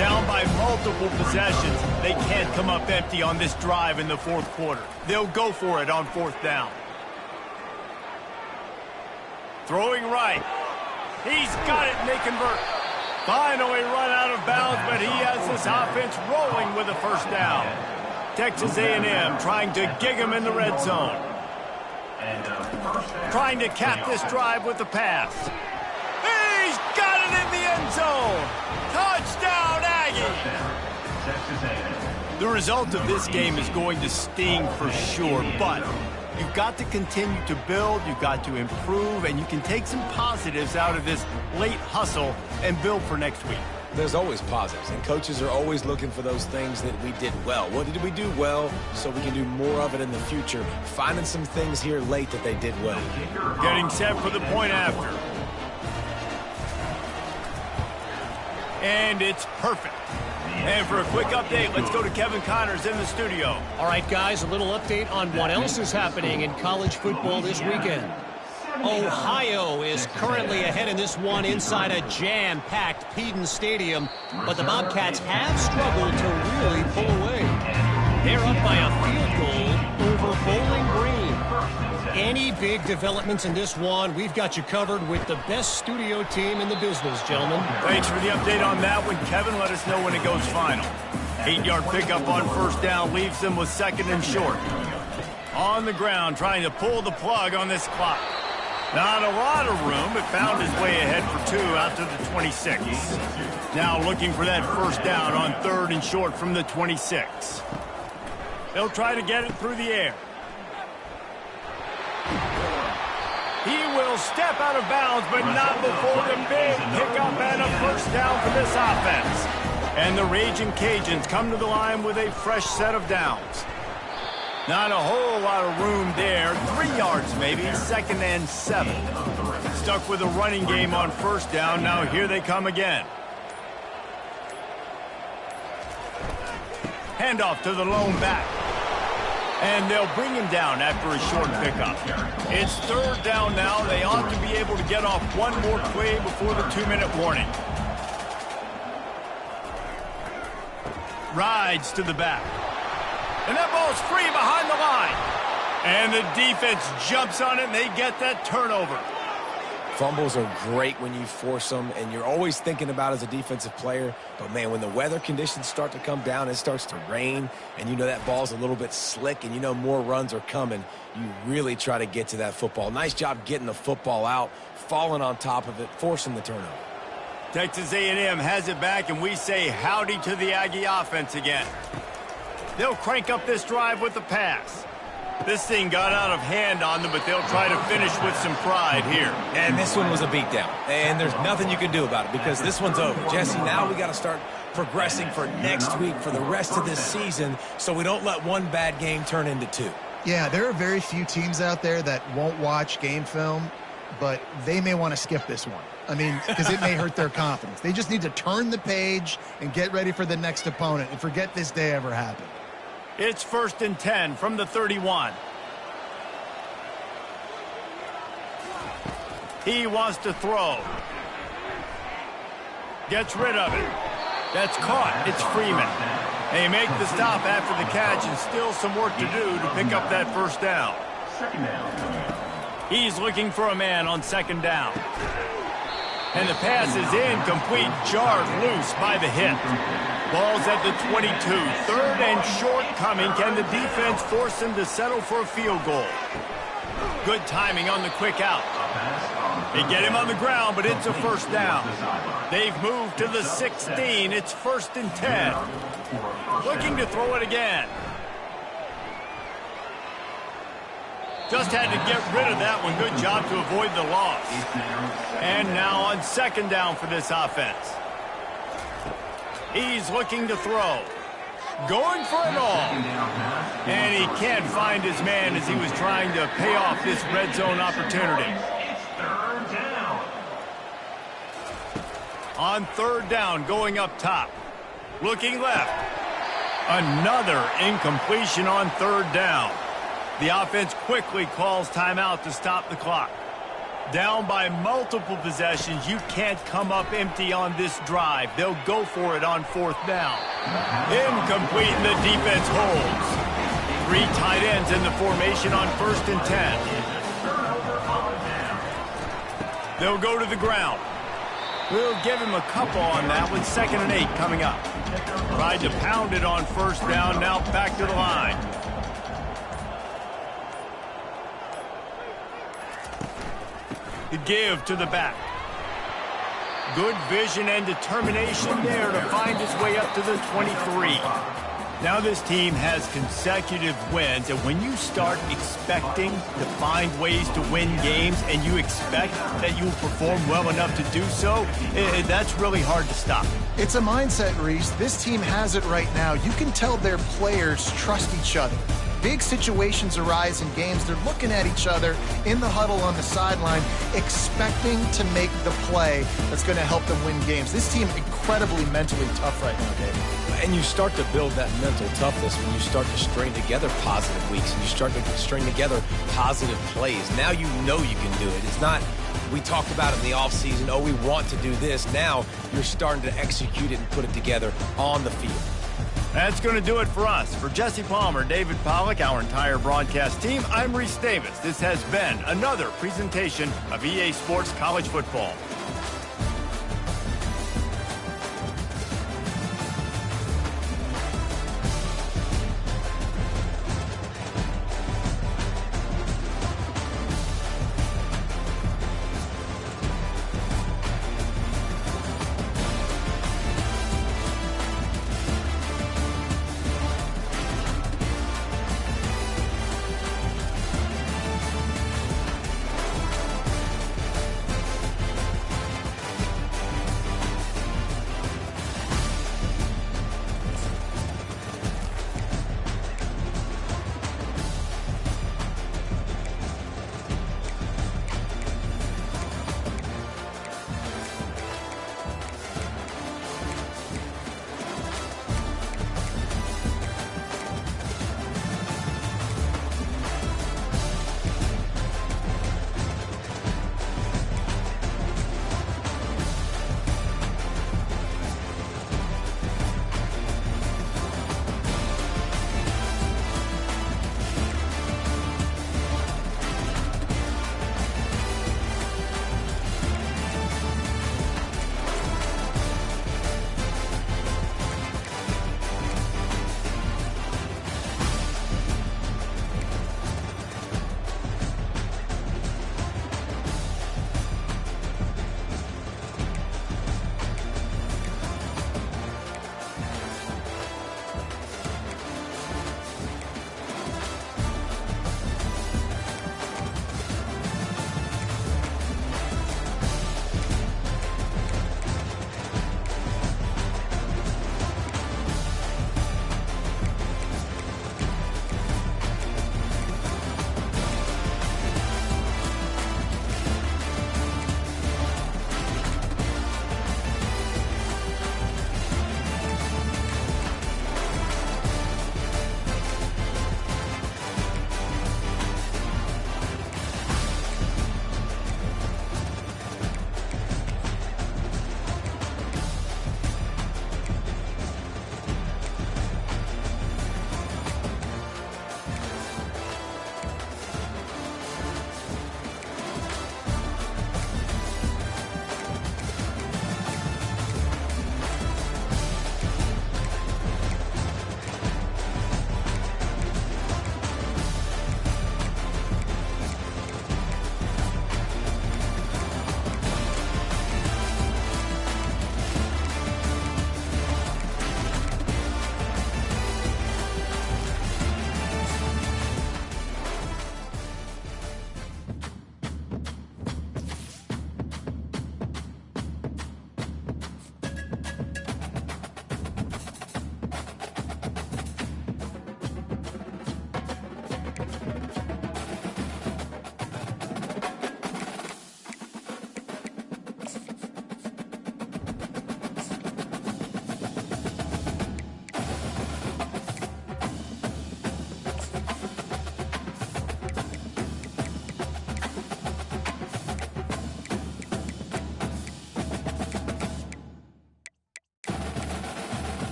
Down by multiple possessions. They can't come up empty on this drive in the 4th quarter. They'll go for it on 4th down. Throwing right. He's got it, and they convert. Finally run out of bounds, but he has this offense rolling with a 1st down. Texas A&M trying to gig him in the red zone. Trying to cap this drive with the pass. He's got it in the end zone. Touchdown, Aggie. The result of this game is going to sting for sure, but you've got to continue to build, you've got to improve, and you can take some positives out of this late hustle and build for next week. There's always positives, and coaches are always looking for those things that we did well. What did we do well so we can do more of it in the future? Finding some things here late that they did well. Getting set for the point after. And it's perfect. And for a quick update, let's go to Kevin Connors in the studio. All right, guys, a little update on what else is happening in college football this weekend. Ohio is currently ahead in this one inside a jam-packed Peden Stadium, but the Bobcats have struggled to really pull away. They're up by a field goal over Bowling Green. Any big developments in this one, we've got you covered with the best studio team in the business, gentlemen. Thanks for the update on that one, Kevin. Let us know when it goes final. 8-yard pickup on 1st down leaves them with 2nd and short. On the ground, trying to pull the plug on this clock. Not a lot of room, but found his way ahead for 2 out to the 26. Now looking for that 1st down on 3rd and short from the 26. They'll try to get it through the air. He will step out of bounds, but not before the big pickup and a 1st down for this offense. And the Raging Cajuns come to the line with a fresh set of downs. Not a whole lot of room there. 3 yards maybe, 2nd and 7. Stuck with a running game on 1st down. Now here they come again. Handoff to the lone back. And they'll bring him down after a short pickup. It's 3rd down now. They ought to be able to get off one more play before the 2-minute warning. Rides to the back. And that ball's free behind the line. And the defense jumps on it, and they get that turnover. Fumbles are great when you force them, and you're always thinking about as a defensive player. But, man, when the weather conditions start to come down, it starts to rain, and you know that ball's a little bit slick, and you know more runs are coming, you really try to get to that football. Nice job getting the football out, falling on top of it, forcing the turnover. Texas A&M has it back, and we say howdy to the Aggie offense again. They'll crank up this drive with the pass. This thing got out of hand on them, but they'll try to finish with some pride here. And this one was a beatdown. And there's nothing you can do about it because this one's over. Jesse, now we got to start progressing for next week for the rest of this season so we don't let one bad game turn into two. Yeah, there are very few teams out there that won't watch game film, but they may want to skip this one. I mean, because it may hurt their confidence. They just need to turn the page and get ready for the next opponent and forget this day ever happened. It's 1st and 10 from the 31. He wants to throw. Gets rid of it. That's caught. It's Freeman. They make the stop after the catch and still some work to do to pick up that first down. He's looking for a man on 2nd down. And the pass is incomplete, jarred loose by the hit. Ball's at the 22. 3rd and short coming. Can the defense force him to settle for a field goal? Good timing on the quick out. They get him on the ground, but it's a first down. They've moved to the 16. It's 1st and 10. Looking to throw it again. Just had to get rid of that one. Good job to avoid the loss. And now on 2nd down for this offense. He's looking to throw. Going for it all. And he can't find his man as he was trying to pay off this red zone opportunity. It's 3rd down. On 3rd down, going up top. Looking left. Another incompletion on 3rd down. The offense quickly calls timeout to stop the clock. Down by multiple possessions, you can't come up empty on this drive. They'll go for it on 4th down. Incomplete, and the defense holds. 3 tight ends in the formation on 1st and 10. They'll go to the ground. We'll give him a couple on that with 2nd and 8 coming up. Tried to pound it on 1st down, now back to the line. The give to the back. Good vision and determination there to find his way up to the 23. Now this team has consecutive wins, and when you start expecting to find ways to win games and you expect that you will perform well enough to do so, that's really hard to stop. It's a mindset, Reese. This team has it right now. You can tell their players trust each other. Big situations arise in games. They're looking at each other in the huddle on the sideline, expecting to make the play that's going to help them win games. This team incredibly mentally tough right now, David. And you start to build that mental toughness when you start to string together positive weeks and you start to string together positive plays. Now you know you can do it. It's not, we talked about it in the offseason, oh, we want to do this. Now you're starting to execute it and put it together on the field. That's going to do it for us. For Jesse Palmer, David Pollack, our entire broadcast team, I'm Reese Davis. This has been another presentation of EA Sports College Football.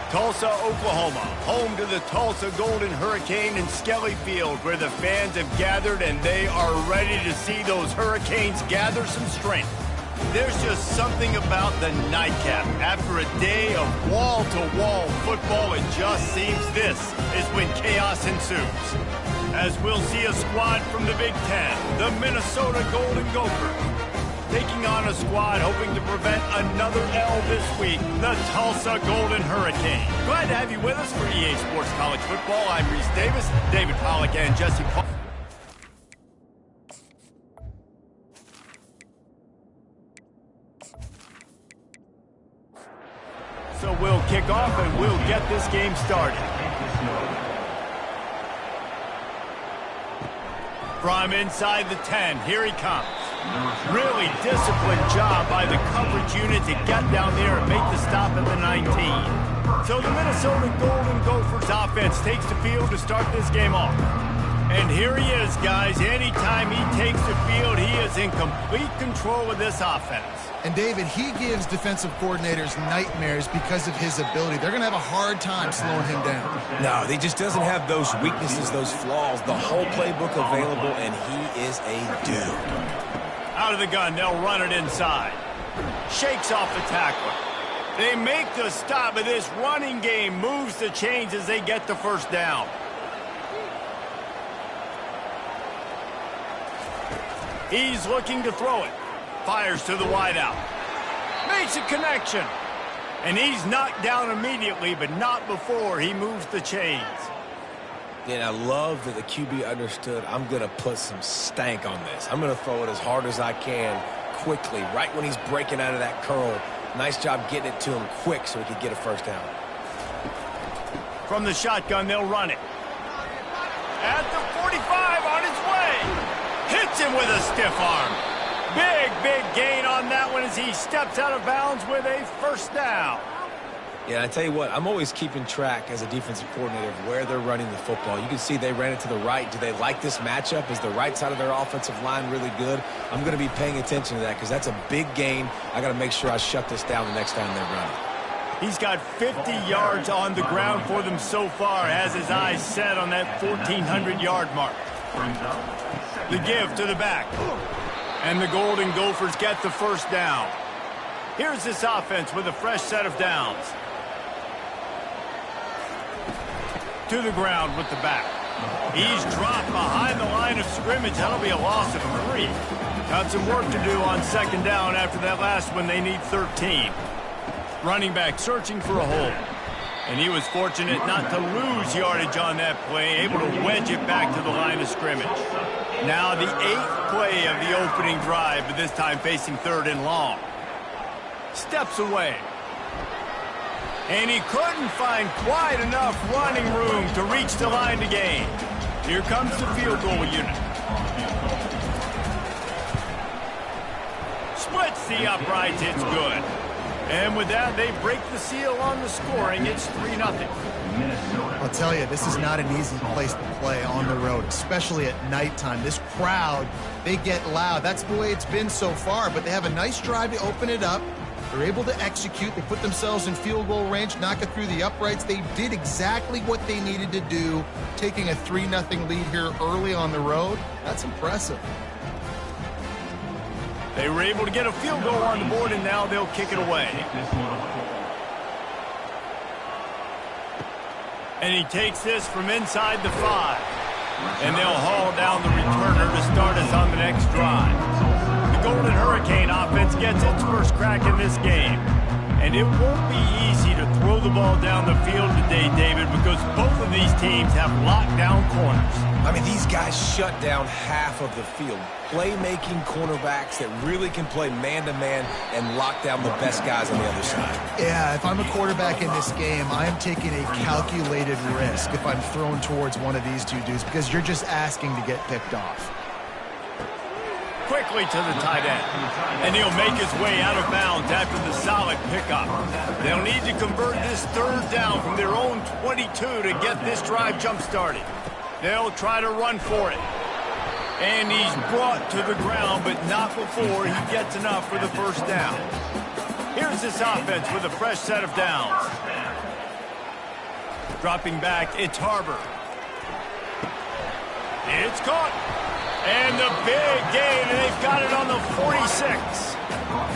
Tulsa, Oklahoma, home to the Tulsa Golden Hurricane in Skelly Field, where the fans have gathered and they are ready to see those Hurricanes gather some strength. There's just something about the nightcap. After a day of wall-to-wall football, it just seems this is when chaos ensues. As we'll see a squad from the Big Ten, the Minnesota Golden Gophers, taking on a squad hoping to prevent another L this week, the Tulsa Golden Hurricane. Glad to have you with us for EA Sports College Football. I'm Reese Davis, David Pollack, and Jesse Paul. So we'll kick off and we'll get this game started. From inside the 10, here he comes. Really disciplined job by the coverage unit to get down there and make the stop at the 19. So the Minnesota Golden Gophers offense takes the field to start this game off. And here he is, guys. Anytime he takes the field, he is in complete control of this offense. And David, he gives defensive coordinators nightmares because of his ability. They're going to have a hard time slowing him down. No, he just doesn't have those weaknesses, those flaws, the whole playbook available, and he is a dude. Out of the gun, they'll run it inside. Shakes off the tackler. They make the stop, but this running game moves the chains as they get the first down. He's looking to throw it. Fires to the wideout. Makes a connection. And he's knocked down immediately, but not before he moves the chains. And I love that the QB understood, I'm going to put some stank on this. I'm going to throw it as hard as I can, quickly, right when he's breaking out of that curl. Nice job getting it to him quick so he could get a first down. From the shotgun, they'll run it. At the 45, on his way. Hits him with a stiff arm. Big gain on that one as he steps out of bounds with a first down. Yeah, I tell you what, I'm always keeping track as a defensive coordinator of where they're running the football. You can see they ran it to the right. Do they like this matchup? Is the right side of their offensive line really good? I'm going to be paying attention to that because that's a big gain. I got to make sure I shut this down the next time they run it. He's got 50 yards on the ground for them so far, has his eyes set on that 1,400-yard mark. The give to the back. And the Golden Gophers get the first down. Here's this offense with a fresh set of downs. To the ground with the back. He's dropped behind the line of scrimmage. That'll be a loss of 3. Got some work to do on second down after that last one. They need 13. Running back searching for a hole. And he was fortunate not to lose yardage on that play, able to wedge it back to the line of scrimmage. Now the 8th play of the opening drive, but this time facing 3rd and long. Steps away. And he couldn't find quite enough running room to reach the line to gain. Here comes the field goal unit. Splits the uprights, it's good. And with that, they break the seal on the scoring. It's 3-0. I'll tell you, this is not an easy place to play on the road, especially at nighttime. This crowd, they get loud. That's the way it's been so far, but they have a nice drive to open it up. They're able to execute. They put themselves in field goal range, knock it through the uprights. They did exactly what they needed to do, taking a 3-0 lead here early on the road. That's impressive. They were able to get a field goal on the board, and now they'll kick it away. And he takes this from inside the 5. And they'll haul down the returner to start us on the next drive. The Golden Hurricane offense gets its first crack in this game. And it won't be easy to throw the ball down the field today, David, because both of these teams have lockdown corners. I mean, these guys shut down half of the field. Playmaking cornerbacks that really can play man-to-man and lock down the best guys on the other side. Yeah, if I'm a quarterback in this game, I am taking a calculated risk if I'm thrown towards one of these two dudes because you're just asking to get picked off. Quickly to the tight end. And he'll make his way out of bounds after the solid pickup. They'll need to convert this 3rd down from their own 22 to get this drive jump-started. They'll try to run for it. And he's brought to the ground, but not before he gets enough for the first down. Here's this offense with a fresh set of downs. Dropping back, it's Harbor. It's caught. And the big gain, and they've got it on the 46.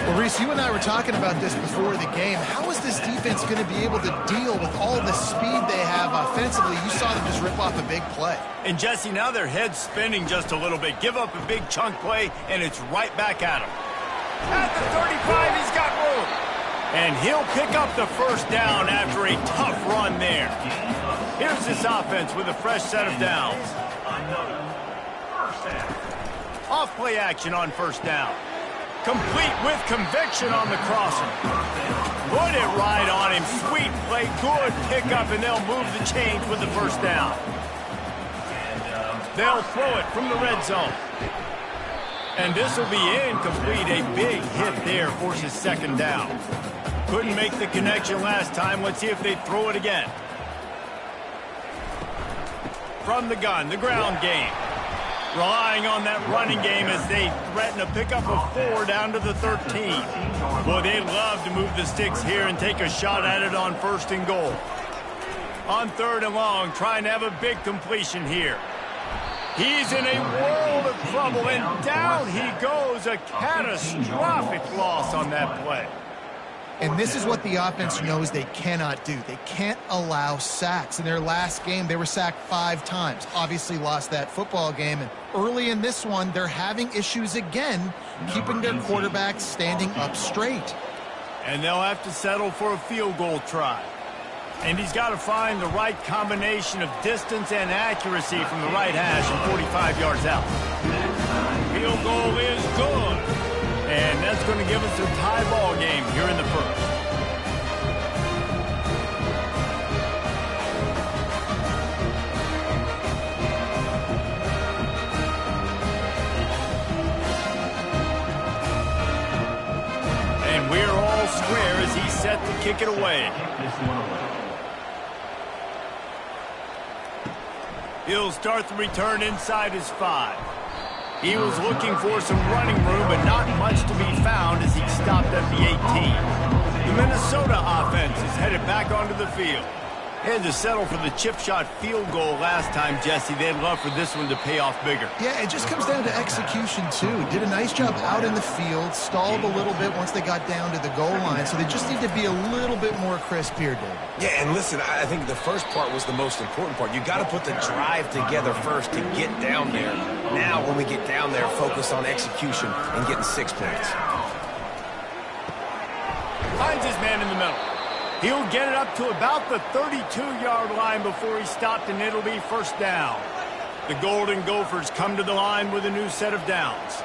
Well, Reese, you and I were talking about this before the game. How is this defense going to be able to deal with all the speed they have offensively? You saw them just rip off a big play. And, Jesse, now their head's spinning just a little bit. Give up a big chunk play, and it's right back at him. At the 35, he's got room. And he'll pick up the first down after a tough run there. Here's this offense with a fresh set of downs. Off play action on first down. Complete with conviction on the crosser. Put it right on him. Sweet play. Good pickup, and they'll move the chains with the first down. They'll throw it from the red zone. And this will be incomplete. A big hit there forces second down. Couldn't make the connection last time. Let's see if they throw it again. From the gun, the ground game. Relying on that running game as they threaten a pickup of 4 down to the 13. Boy, they'd love to move the sticks here and take a shot at it on first and goal. On third and long, trying to have a big completion here. He's in a world of trouble, and down he goes. A catastrophic loss on that play. And this is what the offense knows they cannot do. They can't allow sacks. In their last game, they were sacked 5 times. Obviously lost that football game. And early in this one, they're having issues again, keeping their quarterback standing up straight. And they'll have to settle for a field goal try. And he's got to find the right combination of distance and accuracy from the right hash and 45 yards out. Field goal is good. And that's going to give us a tie ball game here in the first. And we're all square as he's set to kick it away. He'll start the return inside his 5. He was looking for some running room, but not much to be found as he stopped at the 18. The Minnesota offense is headed back onto the field. They had to settle for the chip shot field goal last time, Jesse. They'd love for this one to pay off bigger. Yeah, it just comes down to execution, too. Did a nice job out in the field, stalled a little bit once they got down to the goal line, so they just need to be a little bit more crisp here, Dave. Yeah, and listen, I think the first part was the most important part. You got to put the drive together first to get down there. Now, when we get down there, focus on execution and getting 6 points. Finds his man in the middle. He'll get it up to about the 32-yard line before he stopped, and it'll be first down. The Golden Gophers come to the line with a new set of downs.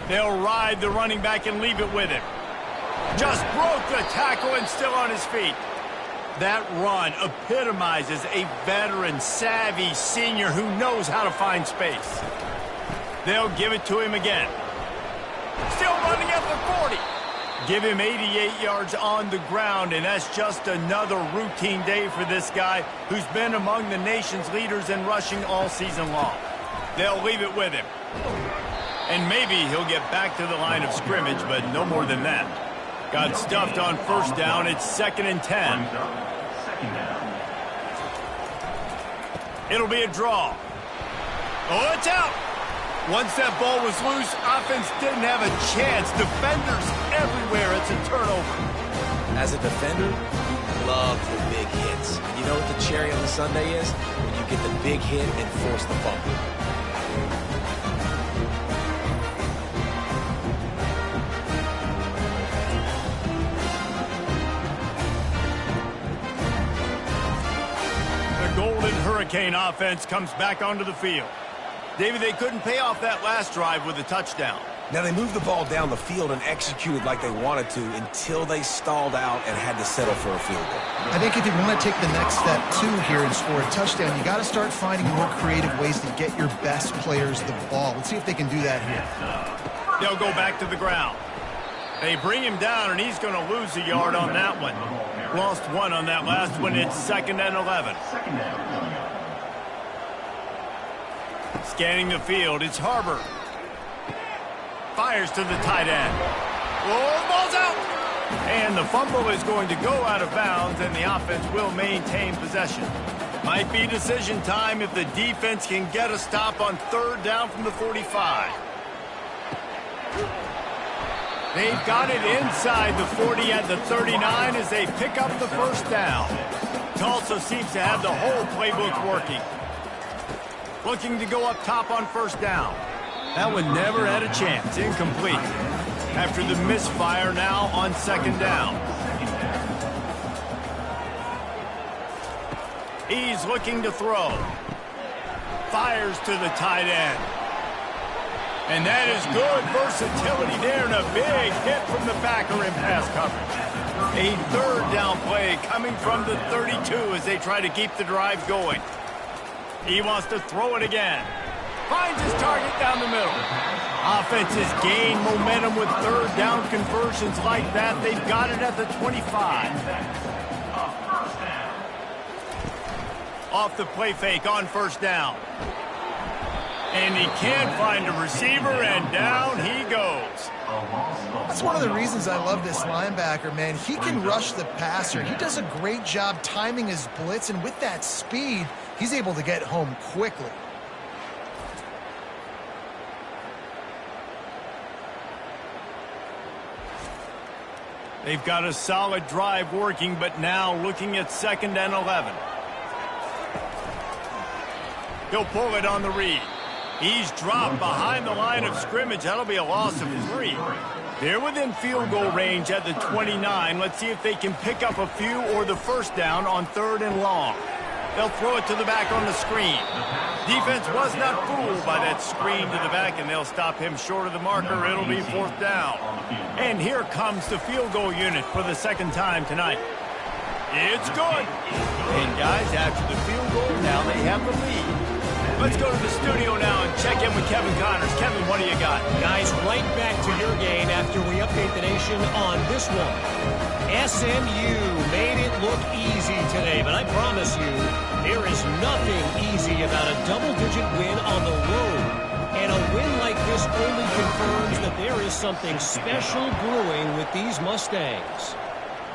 They'll ride the running back and leave it with him. Just broke the tackle and still on his feet. That run epitomizes a veteran, savvy senior who knows how to find space. They'll give it to him again. Still running at the 40. Give him 88 yards on the ground, and that's just another routine day for this guy who's been among the nation's leaders in rushing all season long. They'll leave it with him. And maybe he'll get back to the line of scrimmage, but no more than that. Got stuffed on first down. It's 2nd and 10. It'll be a draw. Oh, it's out. Once that ball was loose, offense didn't have a chance. Defenders everywhere. It's a turnover. As a defender, you love the big hits. And you know what the cherry on the sundae is? When you get the big hit and force the fumble. The Golden Hurricane offense comes back onto the field. David, they couldn't pay off that last drive with a touchdown. Now, they moved the ball down the field and executed like they wanted to until they stalled out and had to settle for a field goal. I think if you want to take the next step, too, here and score a touchdown, you got to start finding more creative ways to get your best players the ball. Let's see if they can do that here. They'll go back to the ground. They bring him down, and he's going to lose a yard on that one. Lost 1 on that last one. It's 2nd and 11. Scanning the field, it's Harbor. Fires to the tight end. Oh, the ball's out. And the fumble is going to go out of bounds, and the offense will maintain possession. Might be decision time if the defense can get a stop on third down from the 45. They've got it inside the 40 at the 39 as they pick up the first down. Tulsa seems to have the whole playbook working. Looking to go up top on first down. That one never had a chance. Incomplete. After the misfire now on second down. He's looking to throw. Fires to the tight end. And that is good versatility there and a big hit from the backer in pass coverage. A third down play coming from the 32 as they try to keep the drive going. He wants to throw it again. Finds his target down the middle. Offenses gain momentum with third down conversions like that. They've got it at the 25. Off the play fake on first down. And he can't find a receiver, and down he goes. That's one of the reasons I love this linebacker, man. He can rush the passer. He does a great job timing his blitz, and with that speed, he's able to get home quickly. They've got a solid drive working, but now looking at 2nd and 11. He'll pull it on the read. He's dropped behind the line of scrimmage. That'll be a loss of 3. They're within field goal range at the 29. Let's see if they can pick up a few or the first down on 3rd and long. They'll throw it to the back on the screen. Defense was not fooled by that screen to the back, and they'll stop him short of the marker. It'll be 4th down. And here comes the field goal unit for the 2nd time tonight. It's good. And guys, after the field goal, now they have the lead. Let's go to the studio now and check in with Kevin Connors. Kevin, what do you got? Guys, right back to your game after we update the nation on this one. SMU made it look easy today, but I promise you, there is nothing easy about a double-digit win on the road. And a win like this only confirms that there is something special brewing with these Mustangs.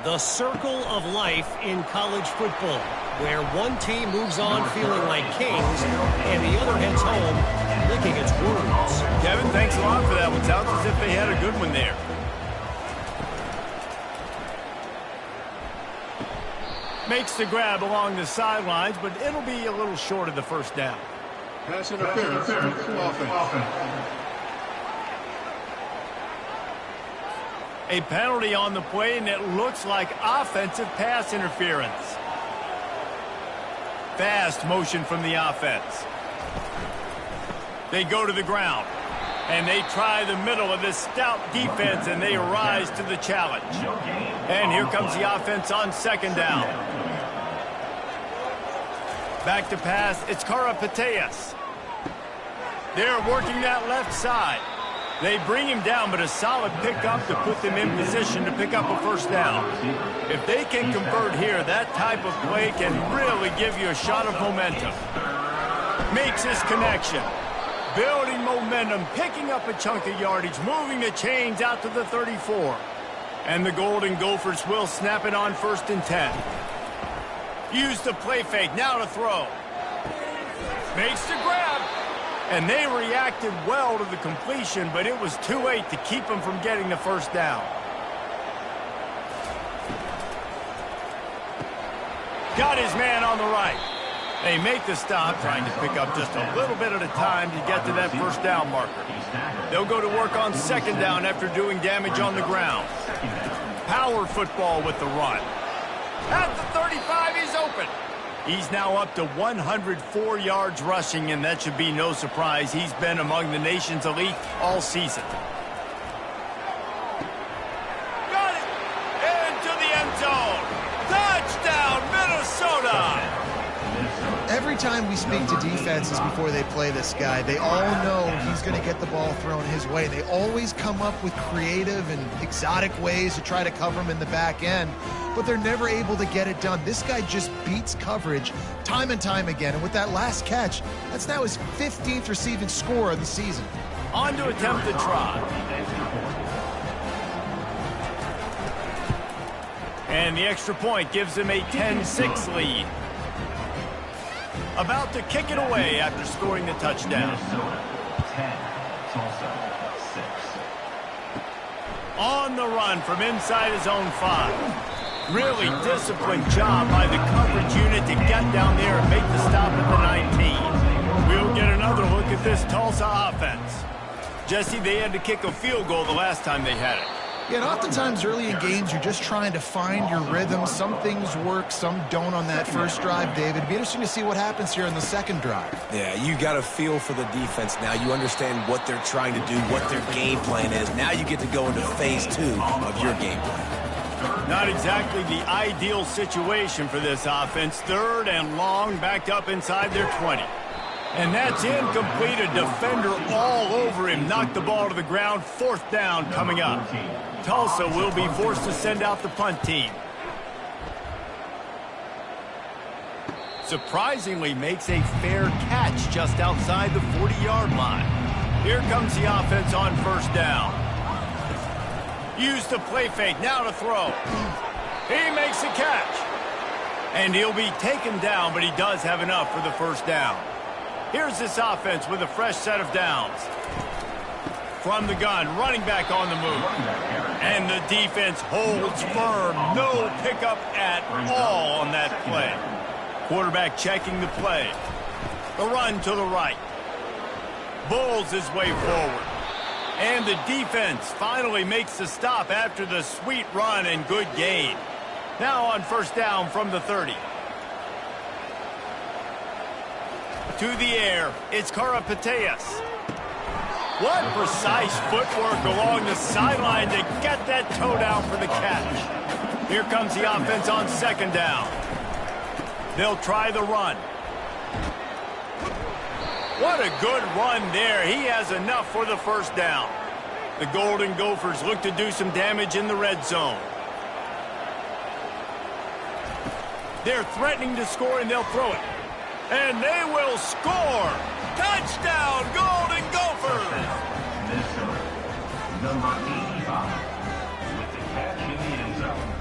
The circle of life in college football, where one team moves on feeling like kings and the other heads home licking its wounds. Kevin, thanks a lot for that one. Sounds as if they had a good one there. Makes the grab along the sidelines, but it'll be a little short of the first down. Pass interference. Offense. A penalty on the play, and it looks like offensive pass interference. Fast motion from the offense. They go to the ground, and they try the middle of this stout defense, and they rise to the challenge. And here comes the offense on 2nd down. Back to pass, it's Karapateas. They're working that left side. They bring him down, but a solid pickup to put them in position to pick up a first down. If they can convert here, that type of play can really give you a shot of momentum. Makes his connection. Building momentum, picking up a chunk of yardage, moving the chains out to the 34. And the Golden Gophers will snap it on 1st and 10. Use the play fake, now to throw. Makes the grab. And they reacted well to the completion, but it was too late to keep them from getting the first down. Got his man on the right. They make the stop, trying to pick up just a little bit at a time to get to that first down marker. They'll go to work on 2nd down after doing damage on the ground. Power football with the run. At the 35, he's open. He's now up to 104 yards rushing, and that should be no surprise. He's been among the nation's elite all season. Got it! Into the end zone. Touchdown, Minnesota! Every time we speak to defenses before they play this guy, they all know he's going to get the ball thrown his way. They always come up with creative and exotic ways to try to cover him in the back end, but they're never able to get it done. This guy just beats coverage time and time again, and with that last catch, that's now his 15th receiving score of the season. On to attempt the try. And the extra point gives them a 10-6 lead. About to kick it away after scoring the touchdown. Minnesota 10, Tulsa 6. On the run from inside his own 5. Really disciplined job by the coverage unit to get down there and make the stop at the 19. We'll get another look at this Tulsa offense. Jesse, they had to kick a field goal the last time they had it. Yeah, and oftentimes early in games, you're just trying to find your rhythm. Some things work, some don't on that first drive, David. It'd be interesting to see what happens here in the second drive. Yeah, you got a feel for the defense now. You understand what they're trying to do, what their game plan is. Now you get to go into phase 2 of your game plan. Not exactly the ideal situation for this offense. 3rd and long, backed up inside their 20. And that's incomplete. A defender all over him. Knocked the ball to the ground. 4th down coming up. Tulsa will be forced to send out the punt team. Surprisingly makes a fair catch just outside the 40-yard line. Here comes the offense on 1st down. Used the play fake. Now to throw. He makes the catch. And he'll be taken down, but he does have enough for the 1st down. Here's this offense with a fresh set of downs. From the gun, running back on the move. And the defense holds firm. No pickup at all on that play. Quarterback checking the play. The run to the right. Bulls his way forward. And the defense finally makes the stop after the sweet run and good gain. Now on 1st down from the 30. To the air, it's Karapateas. What precise footwork along the sideline to get that toe down for the catch. Here comes the offense on 2nd down. They'll try the run. What a good run there. He has enough for the 1st down. The Golden Gophers look to do some damage in the red zone. They're threatening to score, and they'll throw it. And they will score! Touchdown, Golden Gophers! Minnesota, number 85, with the catch in the end zone.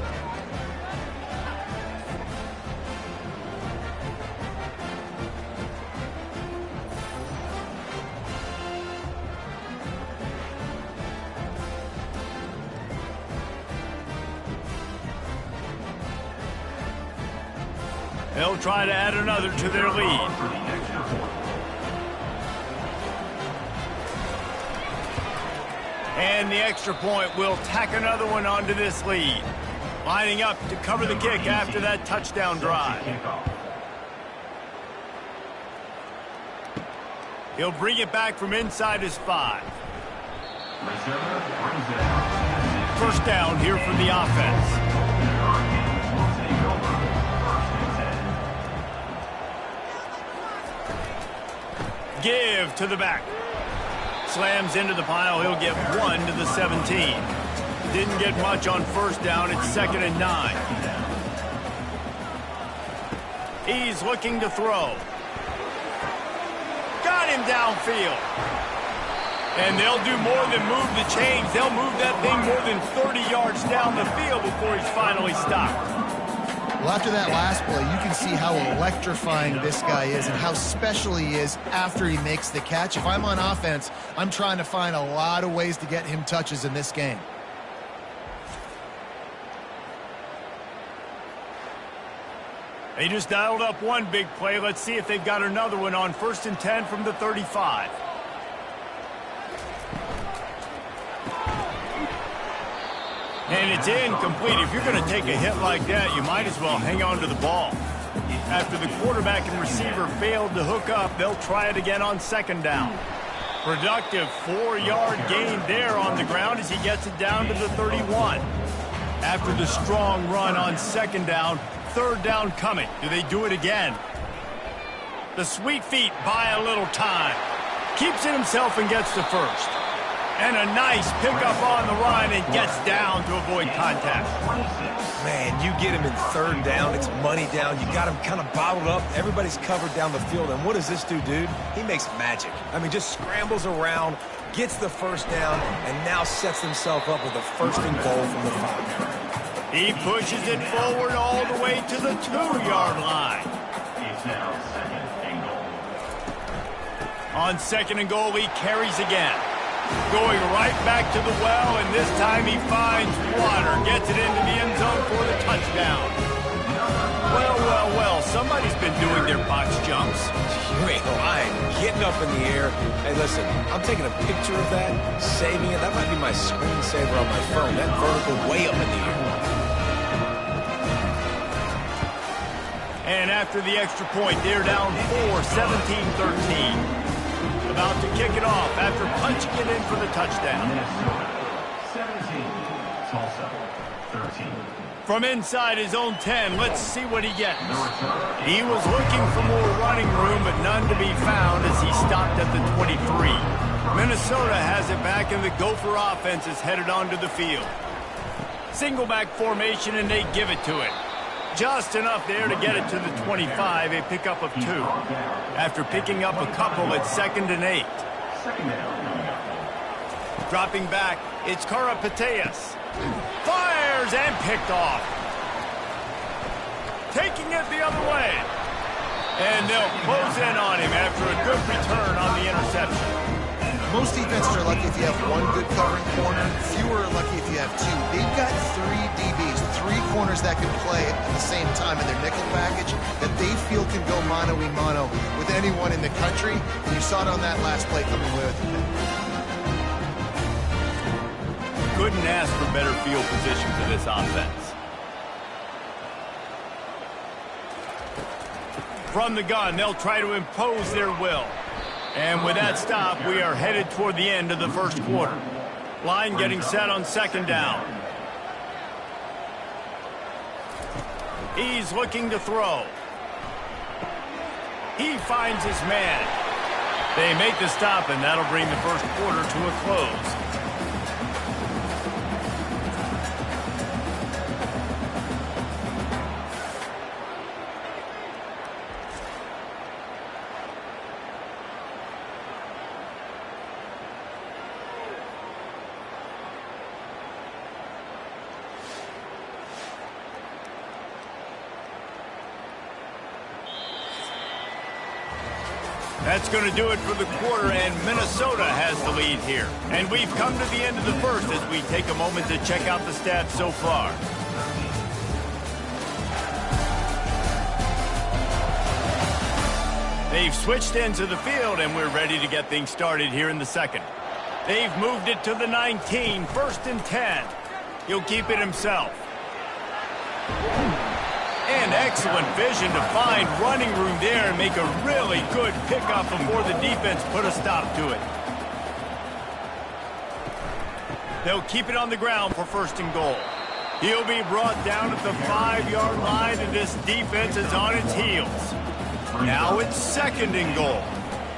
They'll try to add another to their lead. And the extra point will tack another one onto this lead. Lining up to cover the kick after that touchdown drive. He'll bring it back from inside his 5. 1st down here for the offense. Give to the back. Slams into the pile. He'll get 1 to the 17. Didn't get much on 1st down. It's 2nd and 9. He's looking to throw. Got him downfield. And they'll do more than move the chains. They'll move that thing more than 30 yards down the field before he's finally stopped. Well, after that last play, you can see how electrifying this guy is and how special he is after he makes the catch. If I'm on offense, I'm trying to find a lot of ways to get him touches in this game. They just dialed up one big play. Let's see if they've got another one on 1st and 10 from the 35. And it's incomplete. If you're going to take a hit like that, you might as well hang on to the ball. After the quarterback and receiver failed to hook up, they'll try it again on 2nd down. Productive 4-yard gain there on the ground as he gets it down to the 31. After the strong run on 2nd down, 3rd down coming. Do they do it again? The sweet feet buy a little time. Keeps it himself and gets to 1st. And a nice pickup on the run and gets down to avoid contact. Man, you get him in 3rd down. It's money down. You got him kind of bottled up. Everybody's covered down the field. And what does this do, dude? He makes magic. I mean, just scrambles around, gets the 1st down, and now sets himself up with a 1st and goal from the 5. He pushes it forward all the way to the 2-yard line. It's now 2nd and goal. On 2nd and goal, he carries again. Going right back to the well, and this time he finds water. Gets it into the end zone for the touchdown. Well, somebody's been doing their box jumps. You ain't lying. Getting up in the air. Hey, listen, I'm taking a picture of that, saving it. That might be my screensaver on my phone. That vertical way up in the air. And after the extra point, they're down 4, 17-13. About to kick it off after punching it in for the touchdown. Minnesota 17, Tulsa 13. From inside his own 10, let's see what he gets. He was looking for more running room, but none to be found as he stopped at the 23. Minnesota has it back, and the Gopher offense is headed onto the field. Single back formation, and they give it to it. Just enough there to get it to the 25, a pickup of 2. After picking up a couple, it's 2nd and 8. Dropping back, it's Karapateas. Fires and picked off. Taking it the other way. And they'll close in on him after a good return on the interception. Most defenses are lucky if you have one good covering corner. Fewer are lucky if you have 2. They've got 3 DBs, 3 corners that can play at the same time in their nickel package that they feel can go mano-a-mano with anyone in the country. And you saw it on that last play coming away with it. Couldn't ask for better field position for this offense. From the gun, they'll try to impose their will. And with that stop, we are headed toward the end of the first quarter. Line getting set on 2nd down. He's looking to throw. He finds his man. They make the stop, and that'll bring the first quarter to a close. That's going to do it for the quarter, and Minnesota has the lead here. And we've come to the end of the first as we take a moment to check out the stats so far. They've switched into the field, and we're ready to get things started here in the second. They've moved it to the 19, 1st and 10. He'll keep it himself. And excellent vision to find running room there and make a really good pickup before the defense put a stop to it. They'll keep it on the ground for 1st and goal. He'll be brought down at the 5-yard line, and this defense is on its heels. Now it's 2nd and goal.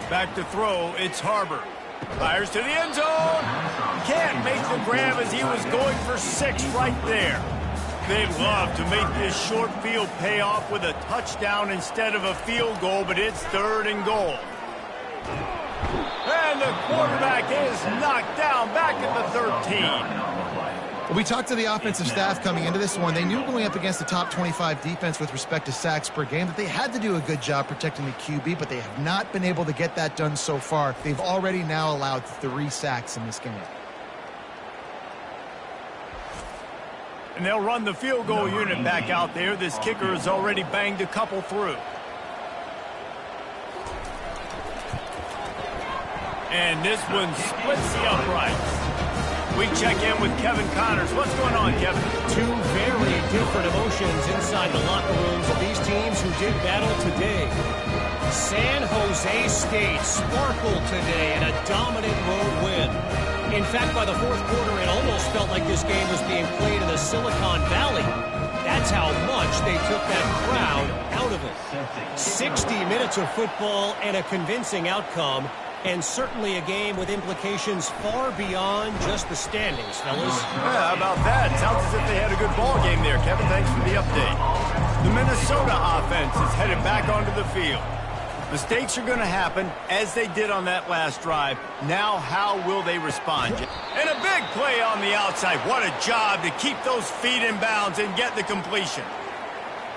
Back to throw, it's Harbor. Fires to the end zone. Can't make the grab as he was going for 6 right there. They'd love to make this short field pay off with a touchdown instead of a field goal, but it's 3rd and goal. And the quarterback is knocked down back at the 13. Well, we talked to the offensive staff coming into this one. They knew going up against the top 25 defense with respect to sacks per game that they had to do a good job protecting the QB, but they have not been able to get that done so far. They've already now allowed 3 sacks in this game. And they'll run the field goal unit back out there. This kicker has already banged a couple through. And this one splits the uprights. We check in with Kevin Connors. What's going on, Kevin? 2 very different emotions inside the locker rooms of these teams who did battle today. San Jose State sparkled today in a dominant road win. In fact, by the 4th quarter, it almost felt like this game was being played in the Silicon Valley. That's how much they took that crowd out of it. 60 minutes of football and a convincing outcome, and certainly a game with implications far beyond just the standings, fellas. Yeah, how about that? Sounds as if they had a good ball game there, Kevin. Thanks for the update. The Minnesota offense is headed back onto the field. Mistakes are going to happen, as they did on that last drive. Now, how will they respond? And a big play on the outside. What a job to keep those feet in bounds and get the completion.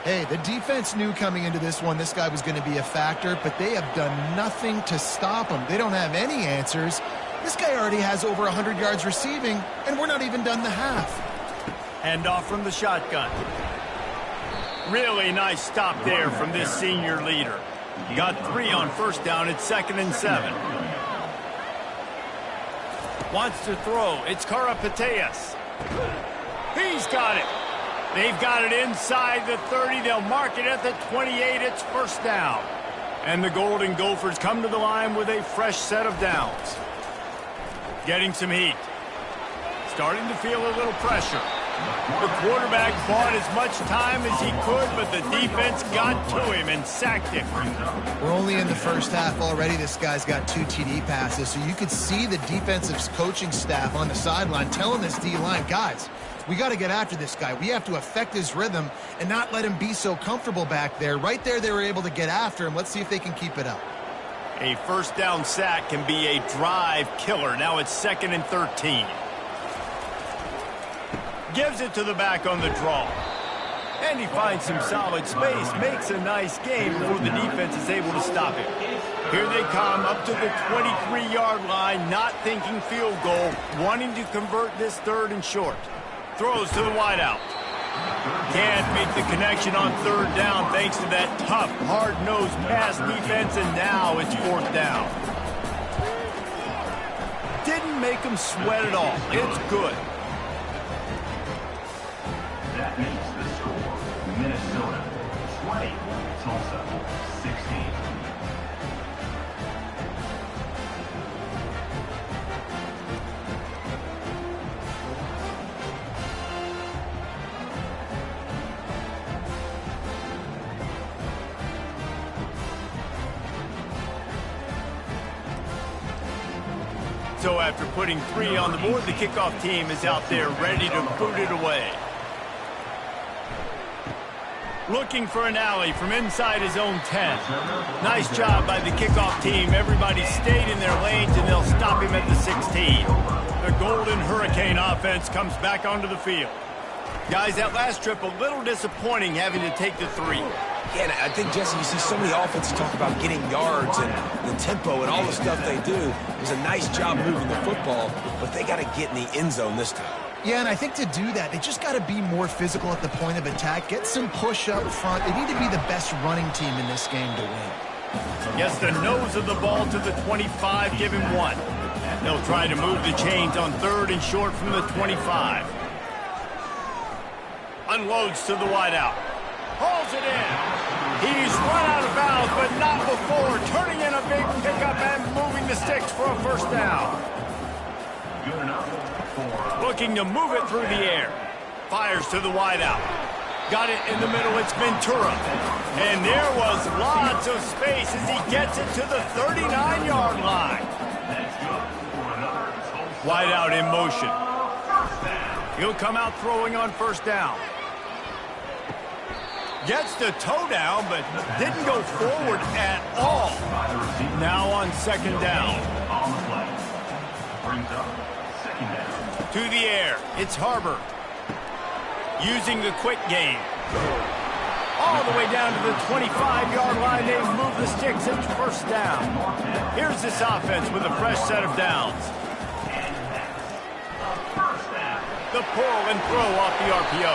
Hey, the defense knew coming into this one this guy was going to be a factor, but they have done nothing to stop him. They don't have any answers. This guy already has over 100 yards receiving, and we're not even done the half. Handoff from the shotgun. Really nice stop there from this senior leader. Got 3 on first down. It's 2nd and 7. Wants to throw. It's Karapateas. He's got it. They've got it inside the 30. They'll mark it at the 28. It's first down. And the Golden Gophers come to the line with a fresh set of downs. Getting some heat. Starting to feel a little pressure. The quarterback bought as much time as he could, but the defense got to him and sacked him. We're only in the first half already. This guy's got 2 TD passes, so you could see the defensive coaching staff on the sideline telling this D-line, guys, we got to get after this guy. We have to affect his rhythm and not let him be so comfortable back there. Right there, they were able to get after him. Let's see if they can keep it up. A first down sack can be a drive killer. Now it's 2nd and 13. Gives it to the back on the draw. And he finds some solid space. Makes a nice game before the defense is able to stop him. Here they come up to the 23-yard line, not thinking field goal, wanting to convert this 3rd and short. Throws to the wideout. Can't make the connection on 3rd down thanks to that tough, hard-nosed pass defense, and now it's 4th down. Didn't make him sweat at all. It's good. That makes the score Minnesota 20, Tulsa 16. So after putting 3 on the board, the kickoff team is out there ready to boot it away. Looking for an alley from inside his own 10. Nice job by the kickoff team. Everybody stayed in their lanes, and they'll stop him at the 16. The Golden Hurricane offense comes back onto the field. Guys, that last trip, a little disappointing having to take the 3. Yeah, and I think, Jesse, you see so many offenses talk about getting yards and the tempo and all the stuff they do. It was a nice job moving the football, but they got to get in the end zone this time. Yeah, and I think to do that, they just got to be more physical at the point of attack, get some push up front. They need to be the best running team in this game to win. Gets the nose of the ball to the 25, give him 1. They'll try to move the chains on 3rd and short from the 25. Unloads to the wideout. Hauls it in. He's run out of bounds, but not before. Turning in a big pickup and moving the sticks for a first down. Good enough for Looking to move it through the air. Fires to the wideout. Got it in the middle. It's Ventura. And there was lots of space as he gets it to the 39-yard line. Wideout in motion. He'll come out throwing on first down. Gets the toe down, but didn't go forward at all. Now on 2nd down. on the play. Brings up 2nd down. To the air. It's Harbor. Using the quick game. All the way down to the 25-yard line. They move the sticks. It's first down. Here's this offense with a fresh set of downs. The pull and throw off the RPO.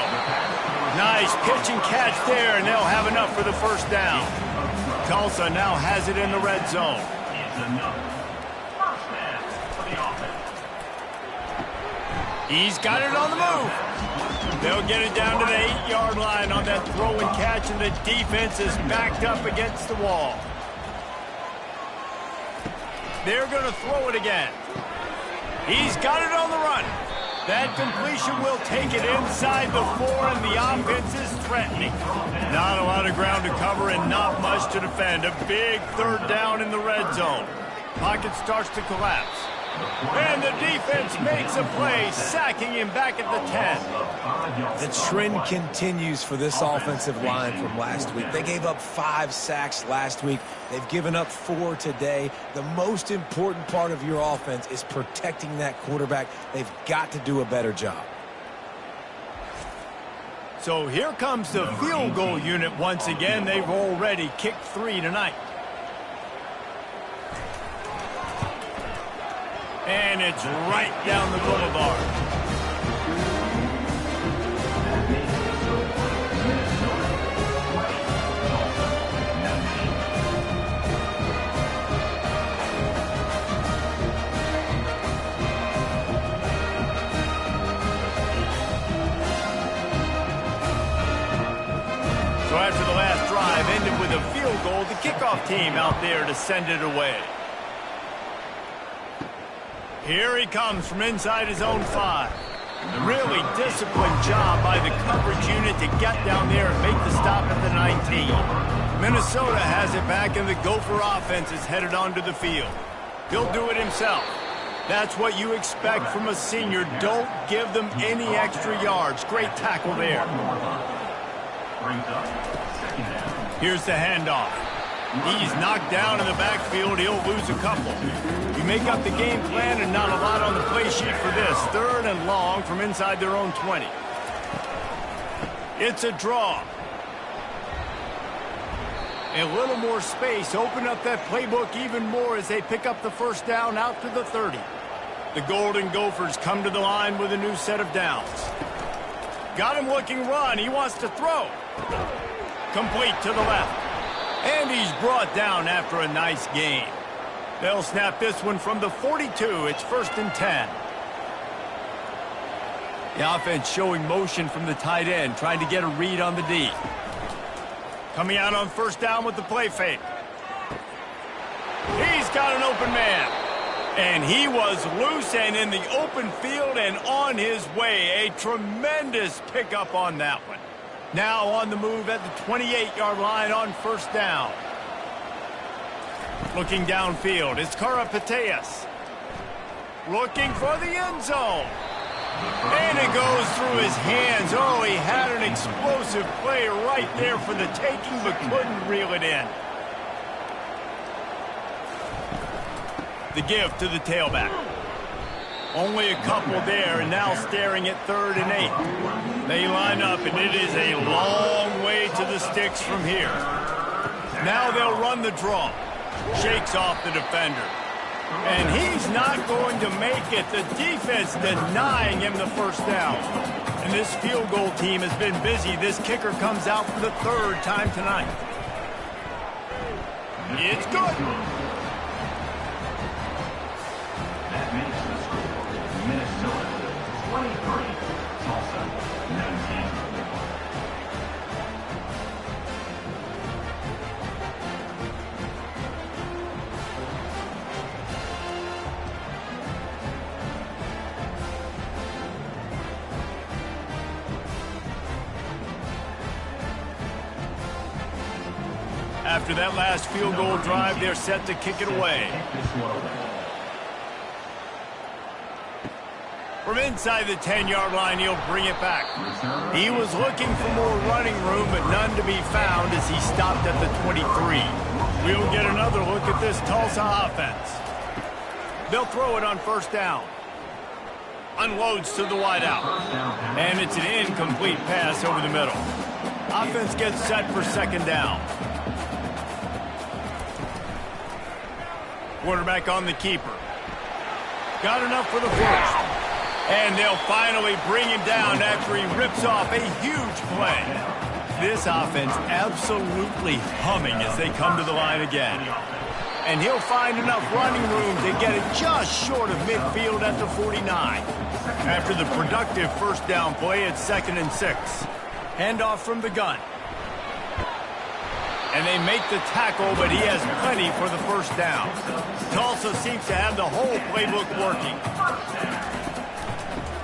Nice pitch and catch there, and they'll have enough for the first down. Tulsa now has it in the red zone. It's enough. First down for the offense. He's got it on the move. They'll get it down to the 8-yard line on that throw and catch, and the defense is backed up against the wall. They're going to throw it again. He's got it on the run. That completion will take it inside the 4, and the offense is threatening. Not a lot of ground to cover and not much to defend. A big 3rd down in the red zone. Pocket starts to collapse. And the defense makes a play, sacking him back at the 10. The trend continues for this offensive line from last week. They gave up 5 sacks last week. They've given up 4 today. The most important part of your offense is protecting that quarterback. They've got to do a better job. So here comes the field goal unit once again. They've already kicked 3 tonight. And it's right down the boulevard. So after the last drive ended with a field goal, the kickoff team out there to send it away. Here he comes from inside his own 5. Really disciplined job by the coverage unit to get down there and make the stop at the 19. Minnesota has it back, and the Gopher offense is headed onto the field. He'll do it himself. That's what you expect from a senior. Don't give them any extra yards. Great tackle there. Here's the handoff. He's knocked down in the backfield. He'll lose a couple. You make up the game plan and not a lot on the play sheet for this. 3rd and long from inside their own 20. It's a draw. A little more space. Open up that playbook even more as they pick up the first down out to the 30. The Golden Gophers come to the line with a new set of downs. Got him looking run. He wants to throw. Complete to the left. And he's brought down after a nice gain. They'll snap this one from the 42. It's 1st and 10. The offense showing motion from the tight end, trying to get a read on the D. Coming out on 1st down with the play fake. He's got an open man. And he was loose and in the open field and on his way. A tremendous pickup on that one. Now on the move at the 28-yard line on 1st down. Looking downfield, it's Karapateas. Looking for the end zone. And it goes through his hands. Oh, he had an explosive play right there for the taking, but couldn't reel it in. The give to the tailback. Only a couple there, and now staring at 3rd and 8. They line up, and it is a long way to the sticks from here. Now they'll run the draw. Shakes off the defender. And he's not going to make it. The defense denying him the 1st down. And this field goal team has been busy. This kicker comes out for the 3rd time tonight. It's good. That makes the score Minnesota 23, Tulsa 19. After that last field goal drive, they're set to kick it away. From inside the 10-yard line, he'll bring it back. He was looking for more running room, but none to be found as he stopped at the 23. We'll get another look at this Tulsa offense. They'll throw it on 1st down. Unloads to the wideout. And it's an incomplete pass over the middle. Offense gets set for 2nd down. Quarterback on the keeper. Got enough for the 1st. And they'll finally bring him down after he rips off a huge play. This offense absolutely humming as they come to the line again. And he'll find enough running room to get it just short of midfield at the 49. After the productive 1st down play, it's 2nd and 6. Handoff from the gun. And they make the tackle, but he has plenty for the 1st down. Tulsa seems to have the whole playbook working.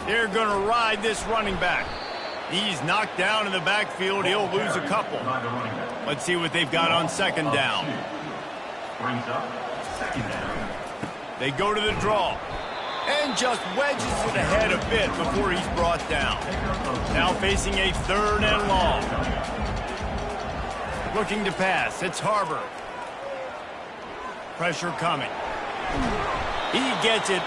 They're going to ride this running back. He's knocked down in the backfield. He'll lose a couple. Let's see what they've got on 2nd down. Brings up 2nd down. They go to the draw. And just wedges it ahead a bit before he's brought down. Now facing a 3rd and long. Looking to pass. It's Harbor. Pressure coming. He gets it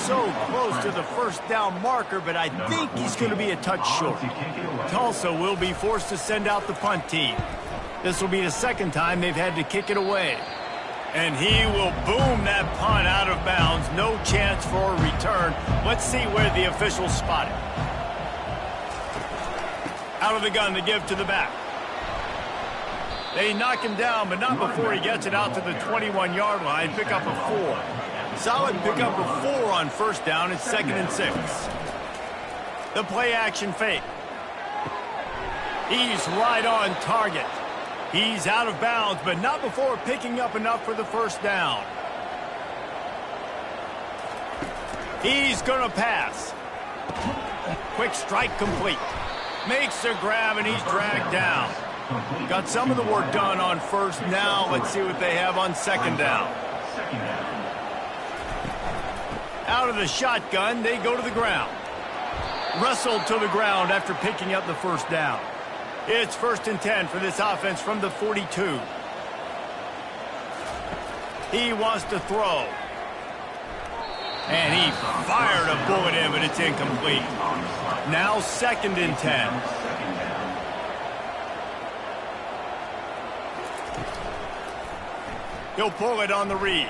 so close to the first down marker, but I think he's going to be a touch short. Tulsa will be forced to send out the punt team. This will be the 2nd time they've had to kick it away. And he will boom that punt out of bounds. No chance for a return. Let's see where the officials spot it. Out of the gun to give to the back. They knock him down, but not before he gets it out to the 21-yard line. Pick up a 4. Solid pick up a 4 on 1st down. It's 2nd and 6. The play action fake. He's right on target. He's out of bounds, but not before picking up enough for the 1st down. He's going to pass. Quick strike complete. Makes the grab, and he's dragged down. Got some of the work done on 1st. Now let's see what they have on 2nd down. Out of the shotgun, they go to the ground. Wrestled to the ground after picking up the 1st down. It's 1st and 10 for this offense from the 42. He wants to throw. And he fired a bullet in, but it's incomplete. Now 2nd and 10. He'll pull it on the read.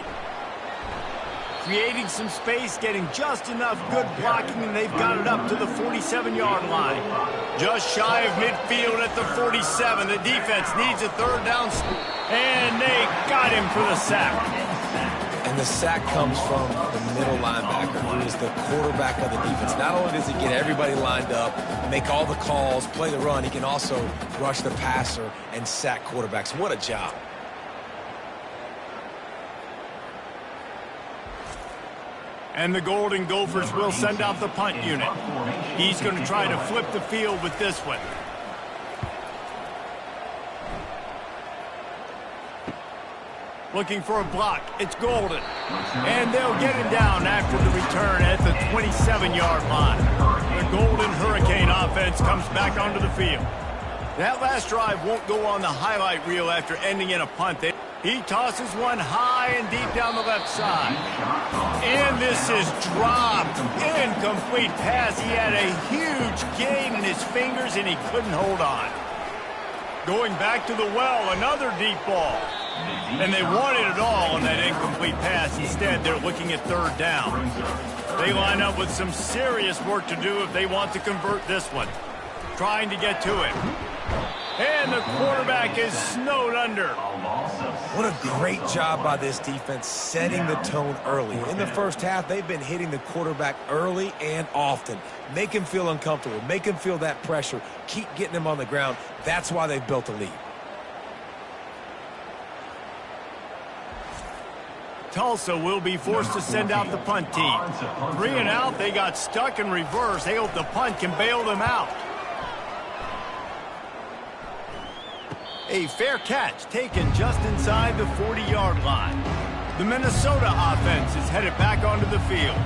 Creating some space, getting just enough good blocking, and they've got it up to the 47-yard line. Just shy of midfield at the 47. The defense needs a 3rd down. And they got him for the sack. And the sack comes from the middle linebacker, who is the quarterback of the defense. Not only does he get everybody lined up, make all the calls, play the run, he can also rush the passer and sack quarterbacks. What a job. And the Golden Gophers will send out the punt unit. He's going to try to flip the field with this one. Looking for a block. It's Golden. And they'll get him down after the return at the 27-yard line. The Golden Hurricane offense comes back onto the field. That last drive won't go on the highlight reel after ending in a punt. He tosses one high and deep down the left side. And this is dropped. Incomplete pass. He had a huge gain in his fingers, and he couldn't hold on. Going back to the well, another deep ball. And they wanted it all on that incomplete pass. Instead, they're looking at 3rd down. They line up with some serious work to do if they want to convert this one. Trying to get to it. And the quarterback is snowed under. What a great job by this defense setting the tone early. In the 1st half, they've been hitting the quarterback early and often. Make him feel uncomfortable. Make him feel that pressure. Keep getting him on the ground. That's why they've built a lead. Tulsa will be forced to send out the punt team. 3 and out, they got stuck in reverse. They hope the punt can bail them out. A fair catch taken just inside the 40-yard line. The Minnesota offense is headed back onto the field.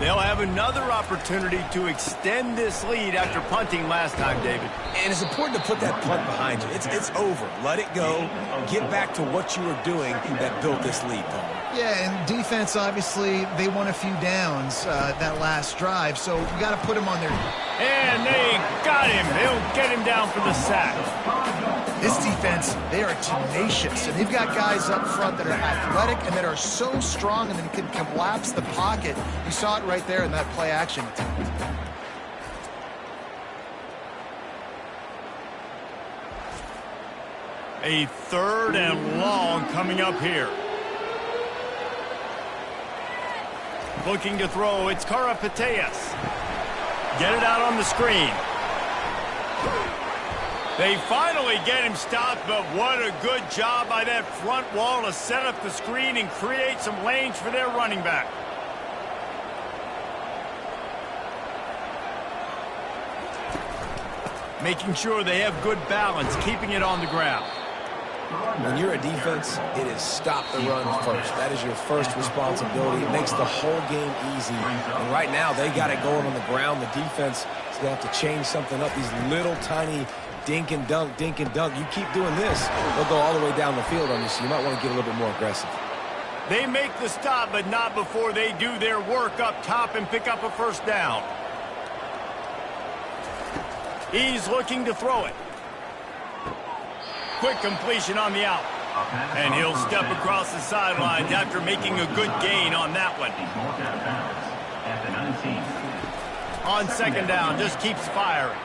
They'll have another opportunity to extend this lead after punting last time, David. And it's important to put that punt behind you. It's over. Let it go. Get back to what you were doing that built this lead, Paul. Yeah, and defense, obviously, they won a few downs that last drive, so you got to put them on their... And they got him. They'll get him down for the sack. This defense, they are tenacious, and they've got guys up front that are athletic and that are so strong and then can collapse the pocket. You saw it right there in that play action. A 3rd and long coming up here. Looking to throw, it's Karapateas. Get it out on the screen. They finally get him stopped, but what a good job by that front wall to set up the screen and create some lanes for their running back. Making sure they have good balance, keeping it on the ground. When you're a defense, it is stop the run first. That is your first responsibility. It makes the whole game easy. And right now, they got it going on the ground. The defense is going to have to change something up. These little tiny dink and dunk, dink and dunk. You keep doing this, they'll go all the way down the field on you, so you might want to get a little bit more aggressive. They make the stop, but not before they do their work up top and pick up a first down. He's looking to throw it. Quick completion on the out. And he'll step across the sidelines after making a good gain on that one. On second down, just keeps firing.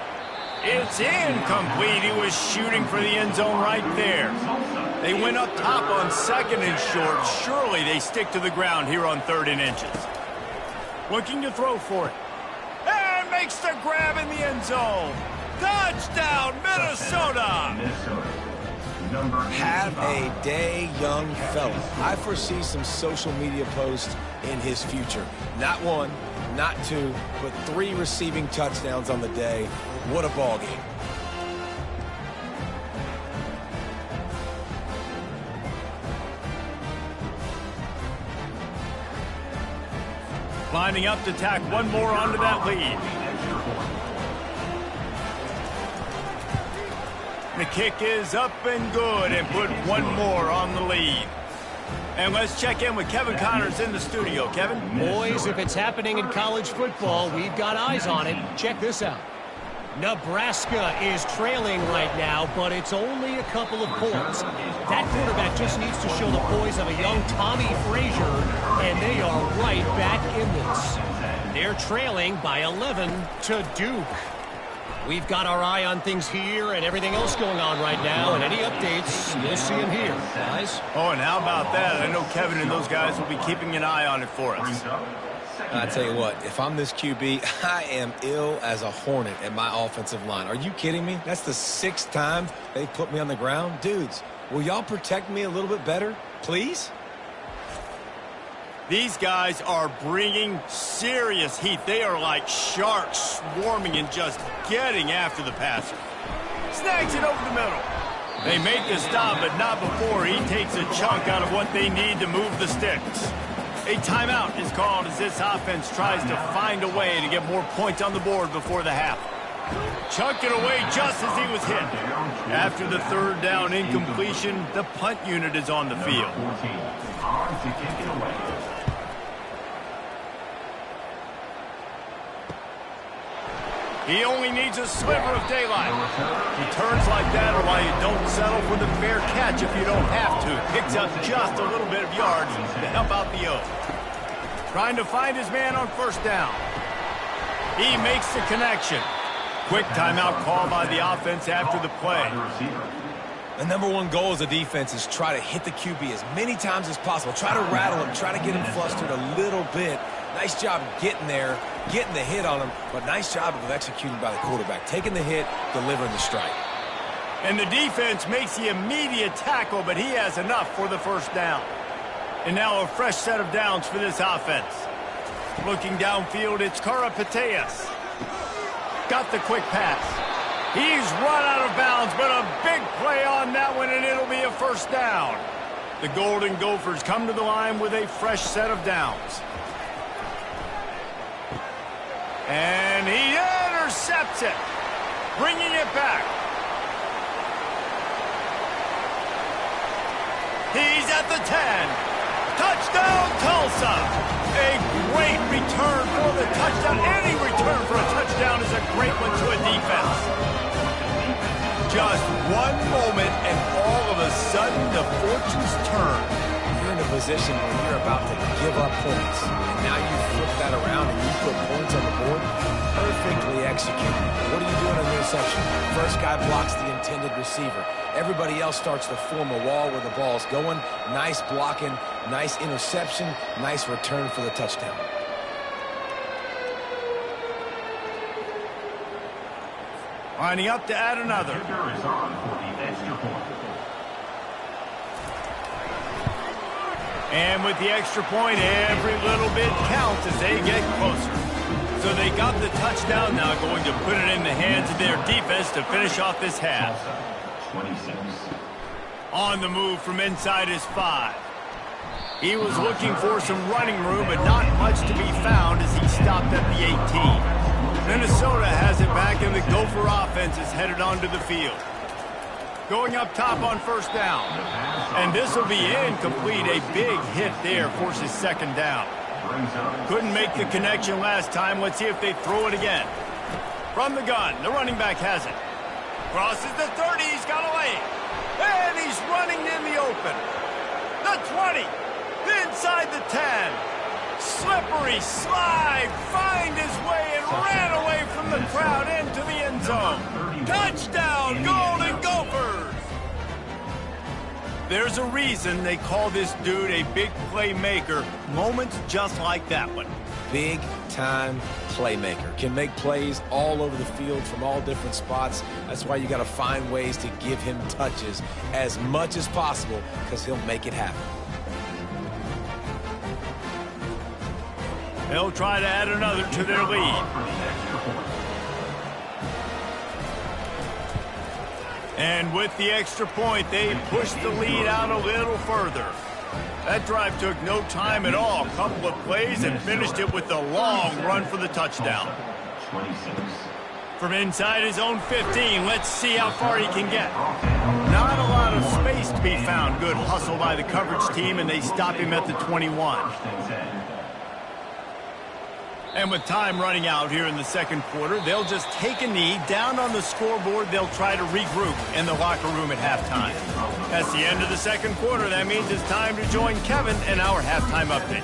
It's incomplete. He was shooting for the end zone right there. They went up top on second and short. Surely they stick to the ground here on 3rd and inches. Looking to throw for it. And makes the grab in the end zone. Touchdown, Minnesota! Have a day, young fella. I foresee some social media posts in his future. Not 1, not 2, but 3 receiving touchdowns on the day. What a ball game. Lining up to tack one more onto that lead. The kick is up and good and put one more on the lead. And let's check in with Kevin Connors in the studio. Kevin? Boys, if it's happening in college football, we've got eyes on it. Check this out. Nebraska is trailing right now, but it's only a couple of points. That quarterback just needs to show the poise of a young Tommy Frazier, and they are right back in this. They're trailing by 11 to Duke. We've got our eye on things here and everything else going on right now, and any updates, you'll see them here, guys. Oh, and how about that? I know Kevin and those guys will be keeping an eye on it for us. I tell you what, if I'm this QB, I am ill as a hornet at my offensive line. Are you kidding me? That's the 6th time they've put me on the ground. Dudes, will y'all protect me a little bit better, please? These guys are bringing serious heat. They are like sharks swarming and just getting after the passer. Snags it over the middle. They make the stop, but not before he takes a chunk out of what they need to move the sticks. A timeout is called as this offense tries to find a way to get more points on the board before the half. Chunked it away just as he was hit. After the 3rd down incompletion, the punt unit is on the field. He only needs a sliver of daylight. Returns like that are why you don't settle for the fair catch if you don't have to. Picks up just a little bit of yards to help out the O. Trying to find his man on 1st down. He makes the connection. Quick timeout call by the offense after the play. The number 1 goal as a defense is try to hit the QB as many times as possible. Try to rattle him, try to get him flustered a little bit. Nice job getting there, getting the hit on him, but nice job of executing by the quarterback. Taking the hit, delivering the strike. And the defense makes the immediate tackle, but he has enough for the 1st down. And now a fresh set of downs for this offense. Looking downfield, it's Karapateas. Got the quick pass. He's run out of bounds, but a big play on that one, and it'll be a 1st down. The Golden Gophers come to the line with a fresh set of downs. And he intercepts it, bringing it back. He's at the 10. Touchdown, Tulsa. A great return for the touchdown. Any return for a touchdown is a great one to a defense. Just one moment, and all of a sudden, the fortunes turn. You're in a position where you're about to give up points. And now you flip that around and you put points on the board. Perfectly executed. What do you do in an interception? First guy blocks the intended receiver. Everybody else starts to form a wall where the ball's going. Nice blocking, nice interception, nice return for the touchdown. Lining up to add another. And with the extra point, every little bit counts as they get closer. So they got the touchdown, now going to put it in the hands of their defense to finish off this half. On the move from inside his 5. He was looking for some running room, but not much to be found as he stopped at the 18. Minnesota has it back, and the Gopher offense is headed onto the field. Going up top on first down. And this will be incomplete. A big hit there forces second down. Couldn't make the connection last time. Let's see if they throw it again. From the gun, the running back has it. Crosses the 30. He's got a lane. And he's running in the open. The 20. Inside the 10. Slippery slide. Find his way and ran away from the crowd into the end zone. Touchdown, Golden Gophers! There's a reason they call this dude a big playmaker. Moments just like that one. Big-time playmaker. Can make plays all over the field from all different spots. That's why you got to find ways to give him touches as much as possible, because he'll make it happen. They'll try to add another to their lead. And with the extra point, they pushed the lead out a little further. That drive took no time at all. A couple of plays and finished it with a long run for the touchdown. From inside his own 15, let's see how far he can get. Not a lot of space to be found. Good hustle by the coverage team, and they stop him at the 21. And with time running out here in the second quarter, they'll just take a knee. Down on the scoreboard, they'll try to regroup in the locker room at halftime. That's the end of the second quarter. That means it's time to join Kevin in our halftime update.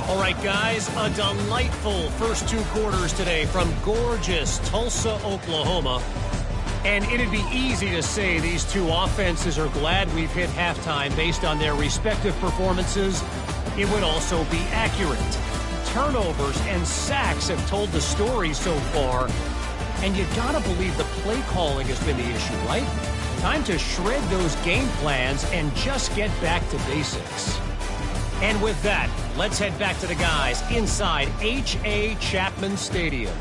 All right, guys, a delightful first 2 quarters today from gorgeous Tulsa, Oklahoma. And it'd be easy to say these two offenses are glad we've hit halftime based on their respective performances. It would also be accurate. Turnovers and sacks have told the story so far. And you gotta believe the play calling has been the issue, right? Time to shred those game plans and just get back to basics. And with that, let's head back to the guys inside H.A. Chapman Stadium.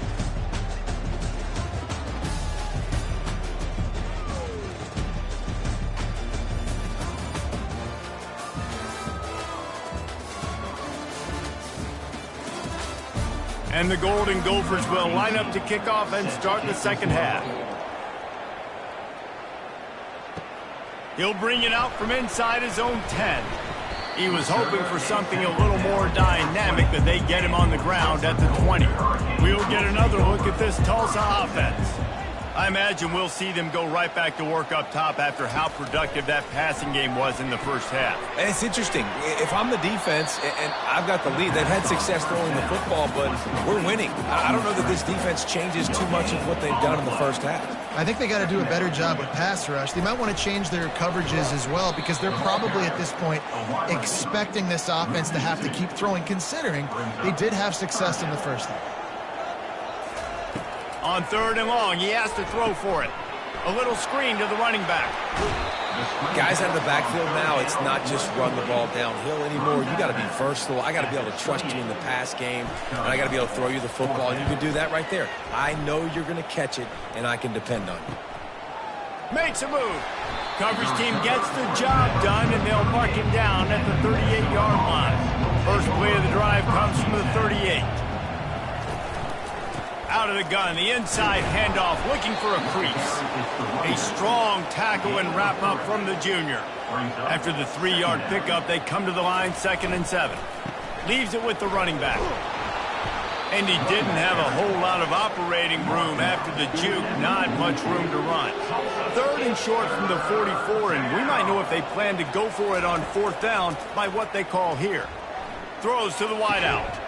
And the Golden Gophers will line up to kick off and start the second half. He'll bring it out from inside his own 10. He was hoping for something a little more dynamic, but they get him on the ground at the 20. We'll get another look at this Tulsa offense. I imagine we'll see them go right back to work up top after how productive that passing game was in the first half. And it's interesting. If I'm the defense and I've got the lead, they've had success throwing the football, but we're winning. I don't know that this defense changes too much of what they've done in the first half. I think they got to do a better job with pass rush. They might want to change their coverages as well, because they're probably at this point expecting this offense to have to keep throwing, considering they did have success in the first half. On third and long, he has to throw for it. A little screen to the running back. Guys out of the backfield now, it's not just run the ball downhill anymore. You got to be versatile. I got to be able to trust you in the pass game, and I got to be able to throw you the football, and you can do that right there. I know you're going to catch it, and I can depend on you. Makes a move. Coverage team gets the job done, and they'll mark him down at the 38-yard line. First play of the drive comes from the 38. Out of the gun, the inside handoff, looking for a crease. A strong tackle and wrap up from the junior. After the 3-yard pickup, they come to the line, 2nd and 7. Leaves it with the running back. And he didn't have a whole lot of operating room after the juke, not much room to run. 3rd and short from the 44, and we might know if they plan to go for it on 4th down by what they call here. Throws to the wideout.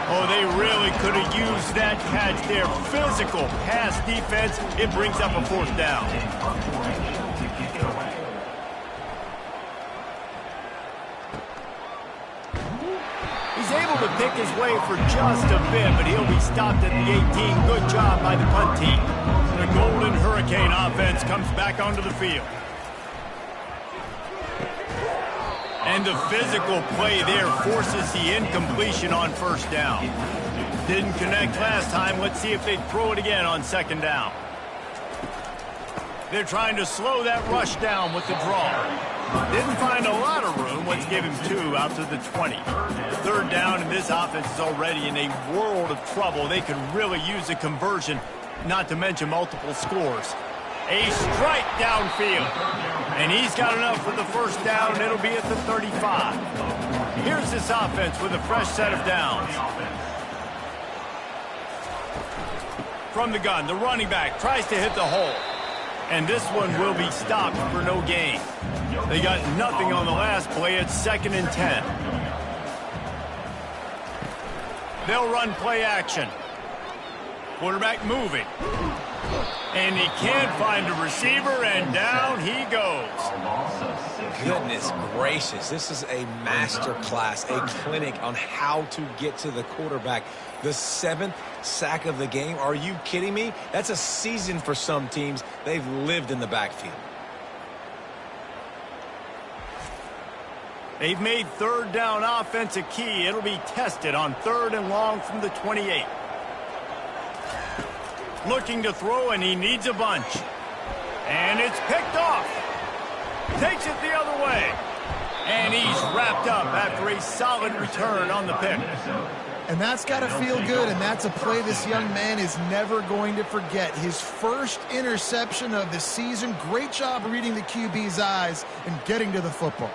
Oh, they really could have used that catch there. Physical pass defense. It brings up a 4th down. He's able to pick his way for just a bit, but he'll be stopped at the 18. Good job by the punt team. The Golden Hurricane offense comes back onto the field. And the physical play there forces the incompletion on 1st down. Didn't connect last time. Let's see if they throw it again on 2nd down. They're trying to slow that rush down with the draw. Didn't find a lot of room. Let's give him 2 out to the 20. Third down, and this offense is already in a world of trouble. They could really use a conversion, not to mention multiple scores. A strike downfield. And he's got enough for the first down, and it'll be at the 35. Here's this offense with a fresh set of downs. From the gun, the running back tries to hit the hole. And this one will be stopped for no gain. They got nothing on the last play. It's 2nd and 10. They'll run play action. Quarterback moving. And he can't find a receiver, and down he goes. Goodness gracious. This is a master class, a clinic on how to get to the quarterback. The 7th sack of the game. Are you kidding me? That's a season for some teams. They've lived in the backfield. They've made third down offense a key. It'll be tested on 3rd and long from the 28. Looking to throw, and he needs a bunch. And it's picked off. Takes it the other way. And he's wrapped up after a solid return on the pick. And that's got to feel good, and that's a play this young man is never going to forget. His first interception of the season. Great job reading the QB's eyes and getting to the football.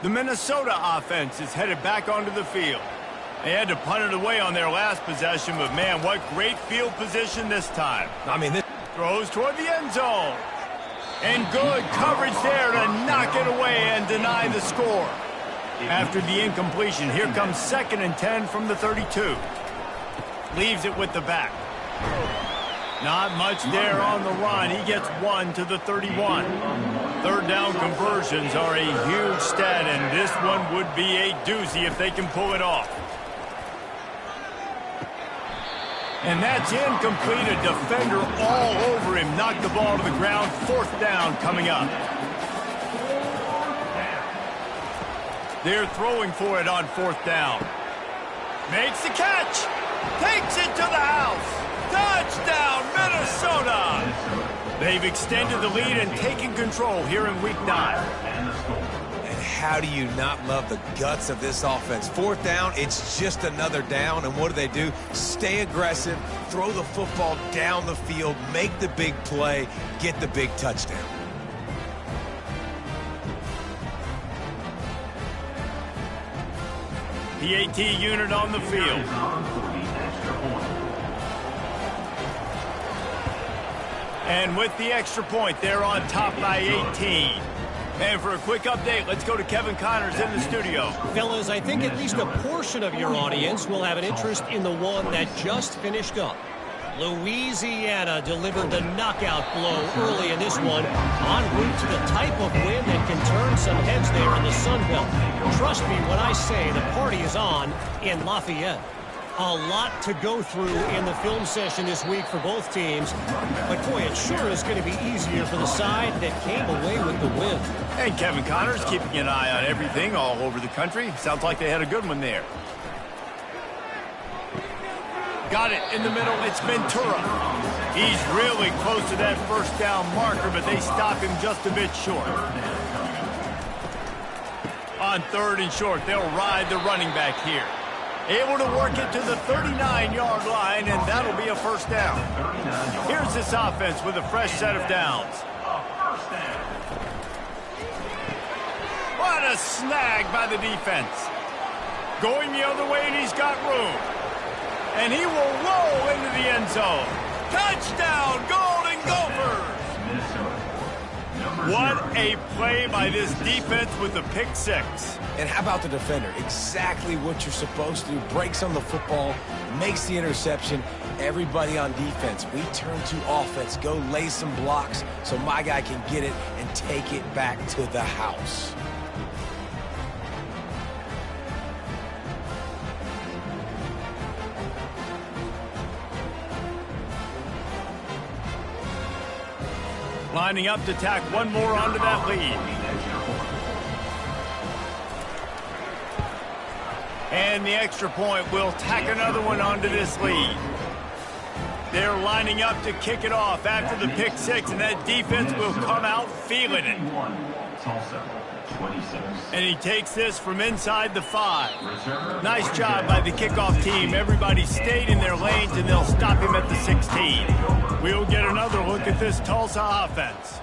The Minnesota offense is headed back onto the field. They had to punt it away on their last possession, but man, what great field position this time. I mean, this Throws toward the end zone. And good coverage there to knock it away and deny the score. After the incompletion, here comes 2nd and 10 from the 32. Leaves it with the back. Not much there on the run. He gets 1 to the 31. Third down conversions are a huge stat, and this one would be a doozy if they can pull it off. And that's incomplete. A defender all over him. Knocked the ball to the ground. 4th down coming up. They're throwing for it on 4th down. Makes the catch. Takes it to the house. Touchdown, Minnesota! They've extended the lead and taken control here in Week 9. And how do you not love the guts of this offense? 4th down, it's just another down, and what do? Stay aggressive, throw the football down the field, make the big play, get the big touchdown. PAT unit on the field. And with the extra point, they're on top by 18. And for a quick update, let's go to Kevin Connors in the studio. Fellas, I think at least a portion of your audience will have an interest in the one that just finished up. Louisiana delivered the knockout blow early in this one, en route to the type of win that can turn some heads there in the Sun Belt. Trust me when I say the party is on in Lafayette. A lot to go through in the film session this week for both teams. But, boy, it sure is going to be easier for the side that came away with the win. And Kevin Connors keeping an eye on everything all over the country. Sounds like they had a good one there. Got it in the middle. It's Ventura. He's really close to that first down marker, but they stop him just a bit short. On 3rd and short, they'll ride the running back here. Able to work it to the 39-yard line, and that'll be a first down. Here's this offense with a fresh set of downs. What a snag by the defense. Going the other way, and he's got room. And he will roll into the end zone. Touchdown, Golden Gophers! What a play by this defense with the pick 6. And how about the defender? Exactly what you're supposed to do. Breaks on the football, makes the interception. Everybody on defense, we turn to offense. Go lay some blocks so my guy can get it and take it back to the house. Lining up to tack one more onto that lead. And the extra point will tack another one onto this lead. They're lining up to kick it off after the pick six, and that defense will come out feeling it. And he takes this from inside the 5. Nice job by the kickoff team. Everybody stayed in their lanes, and they'll stop him at the 16. We'll get another look at this Tulsa offense.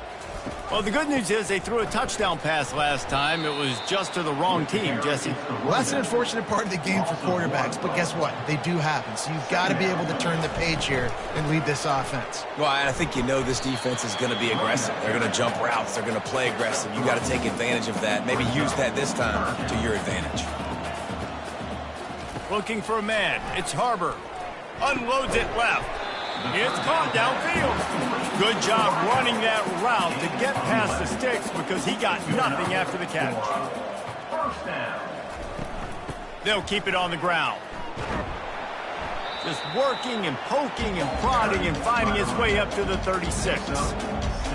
Well, the good news is they threw a touchdown pass last time. It was just to the wrong team, Jesse. Well, that's an unfortunate part of the game for quarterbacks, but guess what? They do happen, so you've got to be able to turn the page here and lead this offense. Well, I think you know this defense is going to be aggressive. They're going to jump routes. They're going to play aggressive. You got to take advantage of that. Maybe use that this time to your advantage. Looking for a man. It's Harbor. Unloads it left. It's caught downfield. Good job running that route to get past the sticks because he got nothing after the catch. They'll keep it on the ground. Just working and poking and prodding and finding his way up to the 36.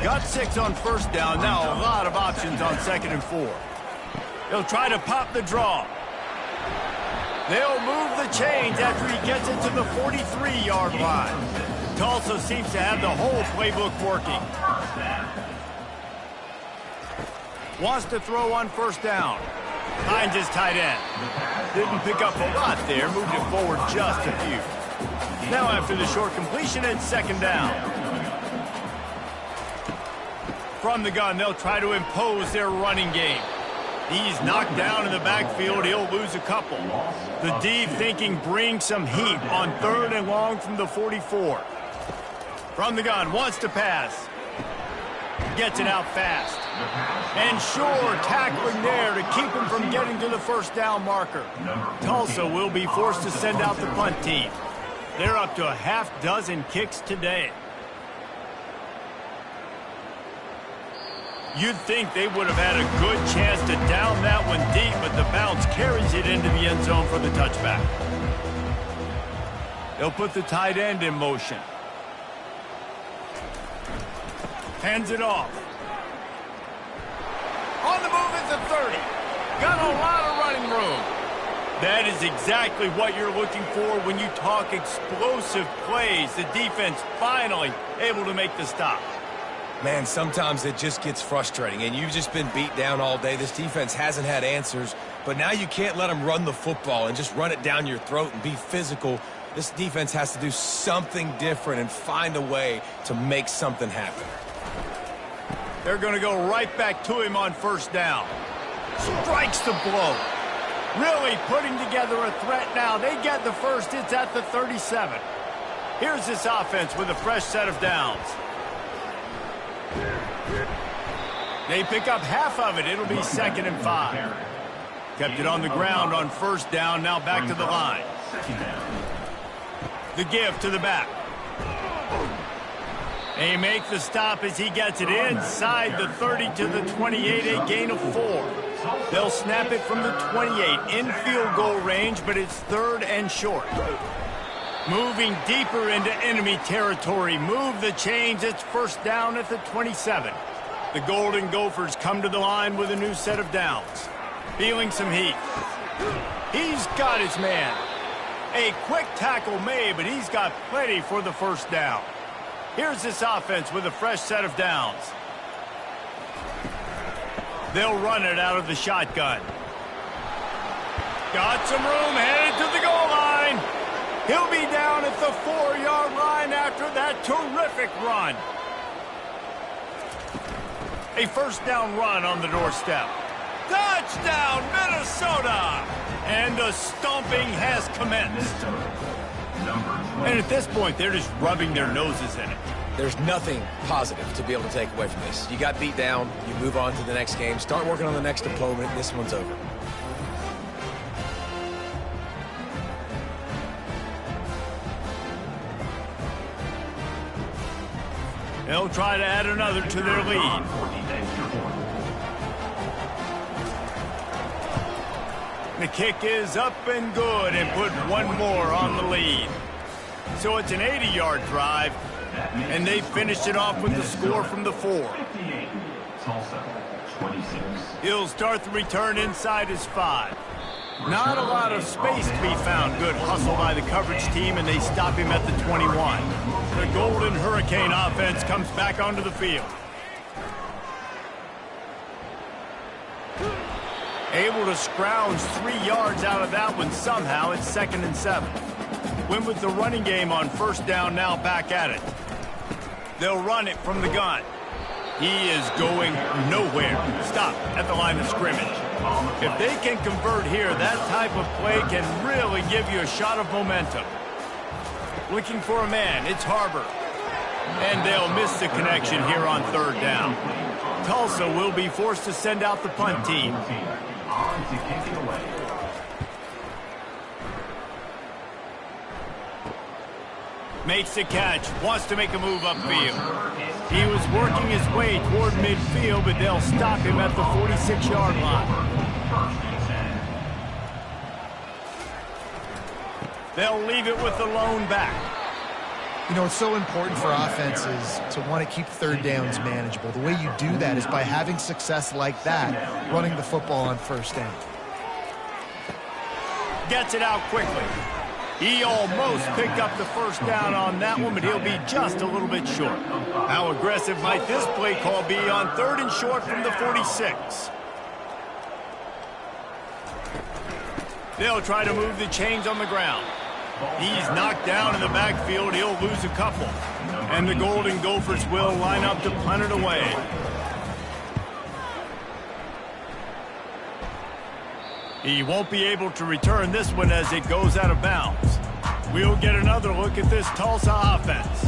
Got 6 on first down. Now a lot of options on 2nd and 4. They'll try to pop the draw. They'll move the chains after he gets it to the 43-yard line. Tulsa seems to have the whole playbook working. Wants to throw on first down. Finds his tight end. Didn't pick up a lot there. Moved it forward just a few. Now after the short completion, it's 2nd down. From the gun, they'll try to impose their running game. He's knocked down in the backfield. He'll lose a couple. The D thinking bring some heat on 3rd and long from the 44. From the gun, wants to pass. Gets it out fast. And sure, tackling there to keep him from getting to the first down marker. Tulsa will be forced to send out the punt team. They're up to a half-dozen kicks today. You'd think they would have had a good chance to down that one deep, but the bounce carries it into the end zone for the touchback. They'll put the tight end in motion. Hands it off. On the move is the 30. Got a lot of running room. That is exactly what you're looking for when you talk explosive plays. The defense finally able to make the stop. Man, sometimes it just gets frustrating, and you've just been beat down all day. This defense hasn't had answers, but now you can't let them run the football and just run it down your throat and be physical. This defense has to do something different and find a way to make something happen. They're going to go right back to him on first down. Strikes the blow. Really putting together a threat now. They get the first. It's at the 37. Here's this offense with a fresh set of downs. They pick up half of it. It'll be 2nd and 5. Kept it on the ground on first down. Now back to the line. The give to the back. They make the stop as he gets it inside the 30 to the 28, a gain of 4. They'll snap it from the 28 in field goal range, but it's 3rd and short. Moving deeper into enemy territory. Move the chains. It's first down at the 27. The Golden Gophers come to the line with a new set of downs. Feeling some heat. He's got his man. A quick tackle made, but he's got plenty for the first down. Here's this offense with a fresh set of downs. They'll run it out of the shotgun. Got some room, headed to the goal line. He'll be down at the 4-yard line after that terrific run. A first down run on the doorstep. Touchdown, Minnesota! And the stomping has commenced. And at this point, they're just rubbing their noses in it. There's nothing positive to be able to take away from this. You got beat down, you move on to the next game, start working on the next opponent, this one's over. They'll try to add another to their lead. The kick is up and good and put one more on the lead. So it's an 80-yard drive, and they finished it off with the score from the 4. He'll start the return inside his 5. Not a lot of space to be found. Good hustle by the coverage team, and they stop him at the 21. The Golden Hurricane offense comes back onto the field. Able to scrounge 3 yards out of that one somehow. It's 2nd and 7. Win with the running game on first down, now back at it. They'll run it from the gun. He is going nowhere. Stop at the line of scrimmage. If they can convert here, that type of play can really give you a shot of momentum. Looking for a man, it's Harbor. And they'll miss the connection here on 3rd down. Tulsa will be forced to send out the punt team. On to kick it away. Makes the catch, wants to make a move upfield. He was working his way toward midfield, but they'll stop him at the 46-yard line. They'll leave it with the lone back. You know, it's so important for offenses to want to keep 3rd downs manageable. The way you do that is by having success like that, running the football on 1st down. Gets it out quickly. He almost picked up the 1st down on that one, but he'll be just a little bit short. How aggressive might this play call be on 3rd and short from the 46? They'll try to move the chains on the ground. He's knocked down in the backfield. He'll lose a couple. And the Golden Gophers will line up to punt it away. He won't be able to return this one as it goes out of bounds. We'll get another look at this Tulsa offense.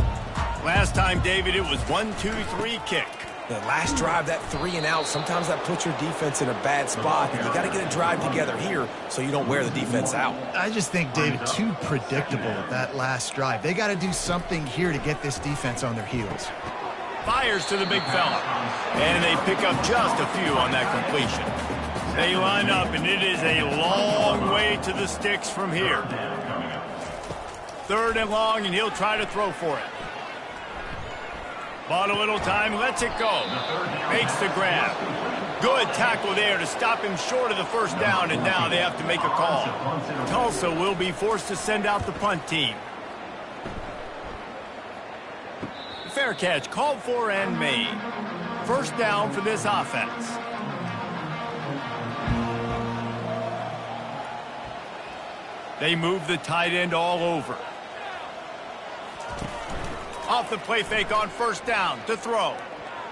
Last time, David, it was 1-2-3 kick. The last drive, that 3 and out, sometimes that puts your defense in a bad spot. And you got to get a drive together here so you don't wear the defense out. I just think, David, too predictable that last drive. They got to do something here to get this defense on their heels. Fires to the big fella. And they pick up just a few on that completion. They line up, and it is a long way to the sticks from here. 3rd and long, and he'll try to throw for it. Bought a little time, lets it go. Makes the grab. Good tackle there to stop him short of the 1st down, and now they have to make a call. Tulsa will be forced to send out the punt team. Fair catch, called for and made. 1st down for this offense. They move the tight end all over. Off the play fake on 1st down to throw.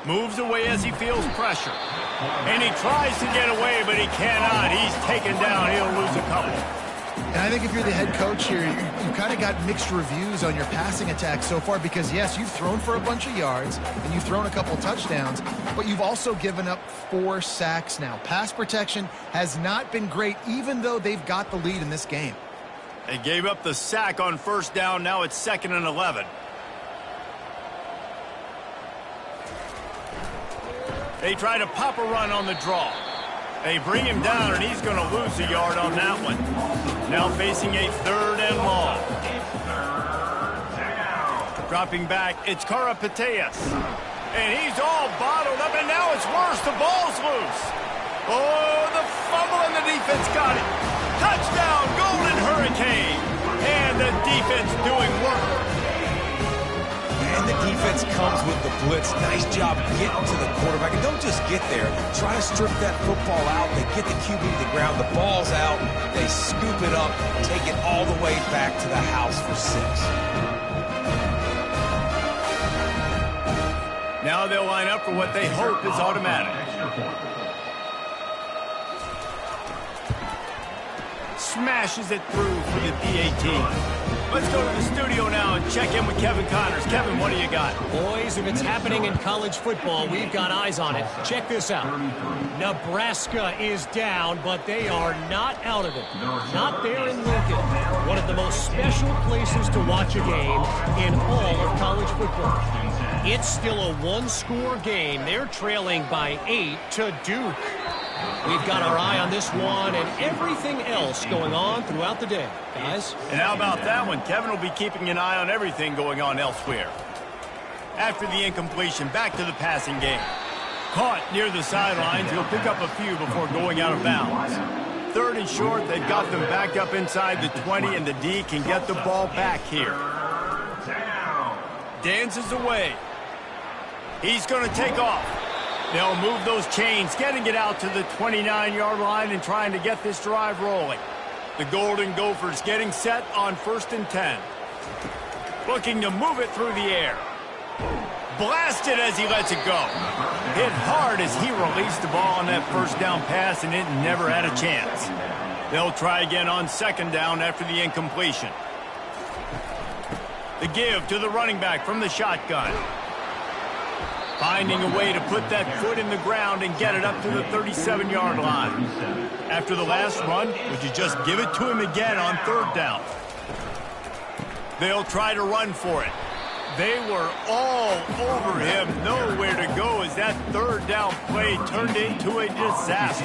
Moves away as he feels pressure. And he tries to get away, but he cannot. He's taken down. He'll lose a couple. And I think if you're the head coach here, you've kind of got mixed reviews on your passing attack so far because, yes, you've thrown for a bunch of yards and you've thrown a couple touchdowns, but you've also given up 4 sacks now. Pass protection has not been great, even though they've got the lead in this game. They gave up the sack on 1st down. Now it's 2nd and 11. They try to pop a run on the draw. They bring him down, and he's going to lose a yard on that one. Now facing a 3rd and long. Dropping back, it's Karapateas. And he's all bottled up, and now it's worse. The ball's loose. Oh, the fumble, and the defense got it. Touchdown, Golden Hurricane. And the defense doing work. And the defense comes with the blitz. Nice job getting to the quarterback. And don't just get there. Try to strip that football out. They get the QB to the ground. The ball's out. They scoop it up, take it all the way back to the house for 6. Now they'll line up for what they hope is automatic. Smashes it through for the PAT. Let's go to the studio now and check in with Kevin Connors. Kevin, what do you got? Boys, if it's happening in college football, we've got eyes on it. Check this out. Nebraska is down, but they are not out of it. Not there in Lincoln. One of the most special places to watch a game in all of college football. It's still a one-score game. They're trailing by 8 to Duke. We've got our eye on this one and everything else going on throughout the day, guys. And how about that one? Kevin will be keeping an eye on everything going on elsewhere. After the incompletion, back to the passing game. Caught near the sidelines, he'll pick up a few before going out of bounds. 3rd and short. They've got them back up inside the 20, and the D can get the ball back here. Dances away. He's going to take off. They'll move those chains, getting it out to the 29-yard line and trying to get this drive rolling. The Golden Gophers getting set on 1st and 10. Looking to move it through the air. Blasted as he lets it go. Hit hard as he released the ball on that 1st down pass, and it never had a chance. They'll try again on 2nd down after the incompletion. The give to the running back from the shotgun. Finding a way to put that foot in the ground and get it up to the 37-yard line. After the last run, would you just give it to him again on 3rd down? They'll try to run for it. They were all over him, nowhere to go as that 3rd down play turned into a disaster.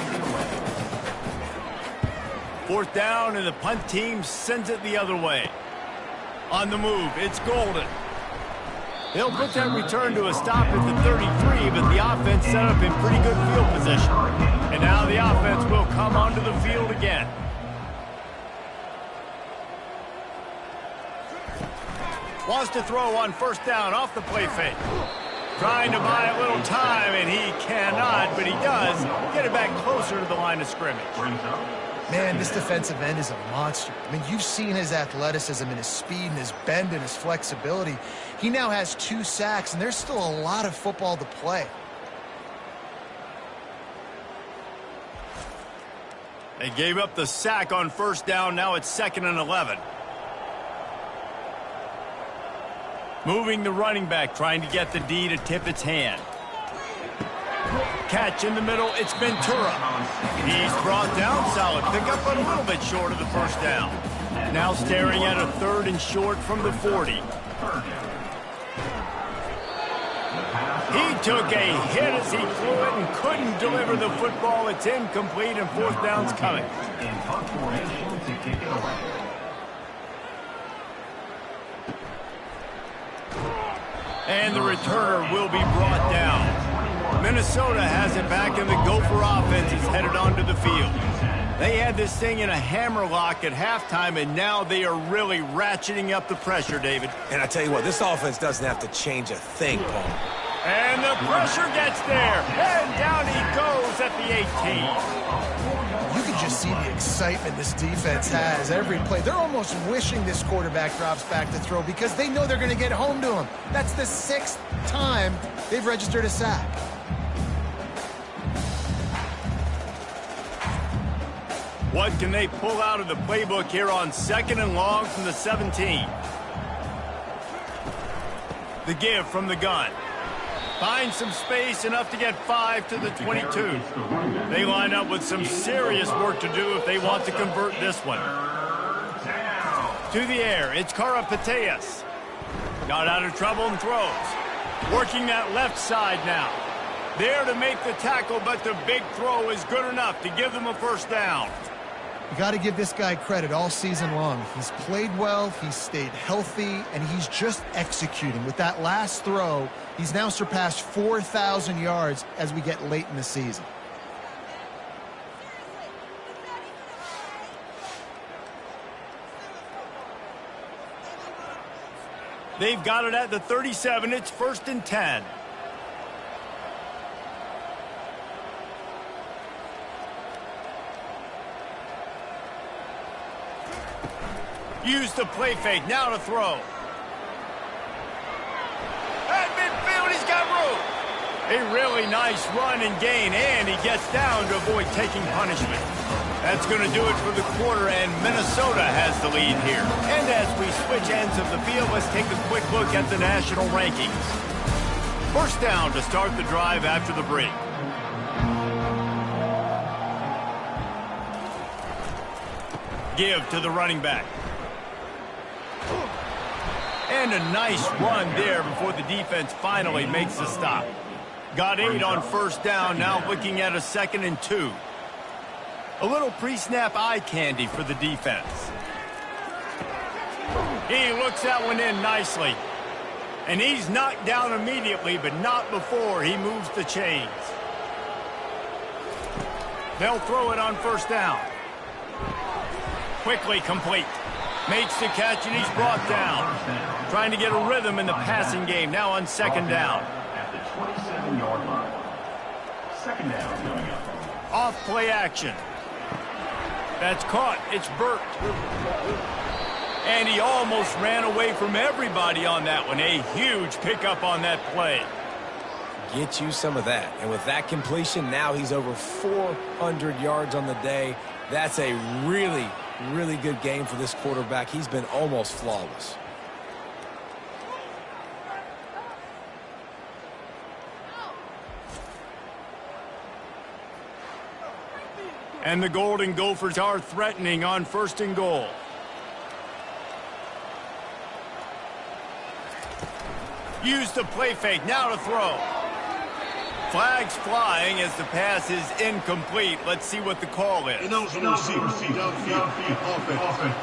4th down, and the punt team sends it the other way. On the move, it's Golden. They'll put that return to a stop at the 33, but the offense set up in pretty good field position. And now the offense will come onto the field again. Wants to throw on 1st down off the play fake. Trying to buy a little time, and he cannot, but he does get it back closer to the line of scrimmage. Man, this defensive end is a monster. I mean, you've seen his athleticism and his speed and his bend and his flexibility. He now has 2 sacks, and there's still a lot of football to play. They gave up the sack on 1st down. Now it's 2nd and 11. Moving the running back, trying to get the D to tip its hand. Catch in the middle, it's Ventura. He's brought down, solid pickup, but a little bit short of the 1st down. Now staring at a 3rd and short from the 40. He took a hit as he threw it and couldn't deliver the football. It's incomplete, and 4th down's coming. In punt formation to kick it away. And the returner will be brought down. Minnesota has it back, and the Gopher offense is headed onto the field. They had this thing in a hammerlock at halftime, and now they are really ratcheting up the pressure, David. And I tell you what, this offense doesn't have to change a thing, Paul. And the pressure gets there, and down he goes at the 18. You can just see the excitement this defense has every play. They're almost wishing this quarterback drops back to throw because they know they're going to get home to him. That's the 6th time they've registered a sack. What can they pull out of the playbook here on 2nd and long from the 17? The give from the gun. Finds some space, enough to get 5 to the 22. They line up with some serious work to do if they want to convert this one. To the air, it's Karapateas. Got out of trouble and throws. Working that left side now. There to make the tackle, but the big throw is good enough to give them a 1st down. You got to give this guy credit all season long. He's played well, he's stayed healthy, and he's just executing. With that last throw, he's now surpassed 4,000 yards as we get late in the season. They've got it at the 37. It's 1st and 10. Use the play fake, now to throw. At midfield, he's got room. A really nice run and gain, and he gets down to avoid taking punishment. That's going to do it for the quarter, and Minnesota has the lead here. And as we switch ends of the field, let's take a quick look at the national rankings. 1st down to start the drive after the break. Give to the running back. And a nice run there before the defense finally makes the stop. Got 8 on 1st down, now looking at a 2nd and 2. A little pre-snap eye candy for the defense. He looks that one in nicely. And he's knocked down immediately, but not before he moves the chains. They'll throw it on 1st down. Quickly complete. Makes the catch, and he's brought down. Trying to get a rhythm in the passing game. Now on second down. At the 27-yard line. Second down coming up. Off play action. That's caught. It's Burt. And he almost ran away from everybody on that one. A huge pickup on that play. Get you some of that. And with that completion, now he's over 400 yards on the day. That's a really, really good game for this quarterback. He's been almost flawless. And the Golden Gophers are threatening on 1st and goal. Use the play fake, now to throw. Flags flying as the pass is incomplete. Let's see what the call is. Announcing the receiver. Downfield offense.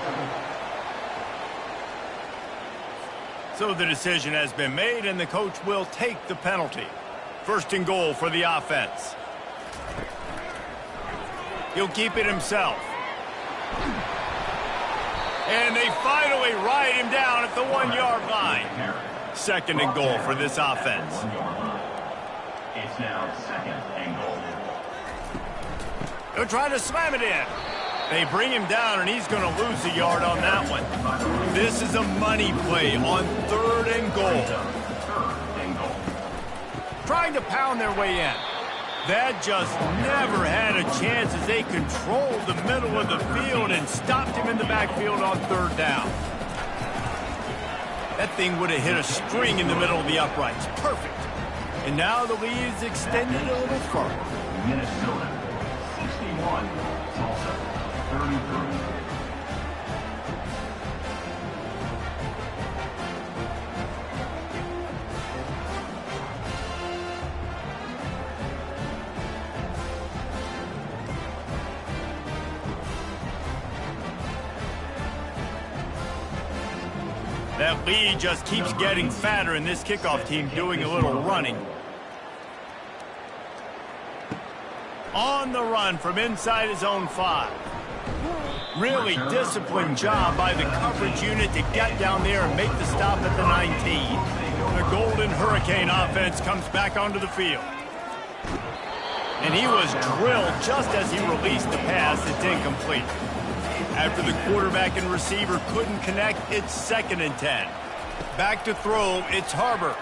So the decision has been made, and the coach will take the penalty. 1st and goal for the offense. He'll keep it himself. And they finally ride him down at the 1-yard line. 2nd and goal for this offense. It's now 2nd and goal. They'll try to slam it in. They bring him down, and he's going to lose a yard on that one. This is a money play on 3rd and goal. Trying to pound their way in. That just never had a chance as they controlled the middle of the field and stopped him in the backfield on 3rd down. That thing would have hit a string in the middle of the uprights. Perfect. And now the lead is extended a little further. Minnesota, 61. Tulsa, 33. That lead just keeps getting fatter, and this kickoff team doing a little running. On the run from inside his own 5. Really disciplined job by the coverage unit to get down there and make the stop at the 19. The Golden Hurricane offense comes back onto the field. And he was drilled just as he released the pass. It's incomplete. After the quarterback and receiver couldn't connect, it's 2nd and 10. Back to throw, it's Harbor.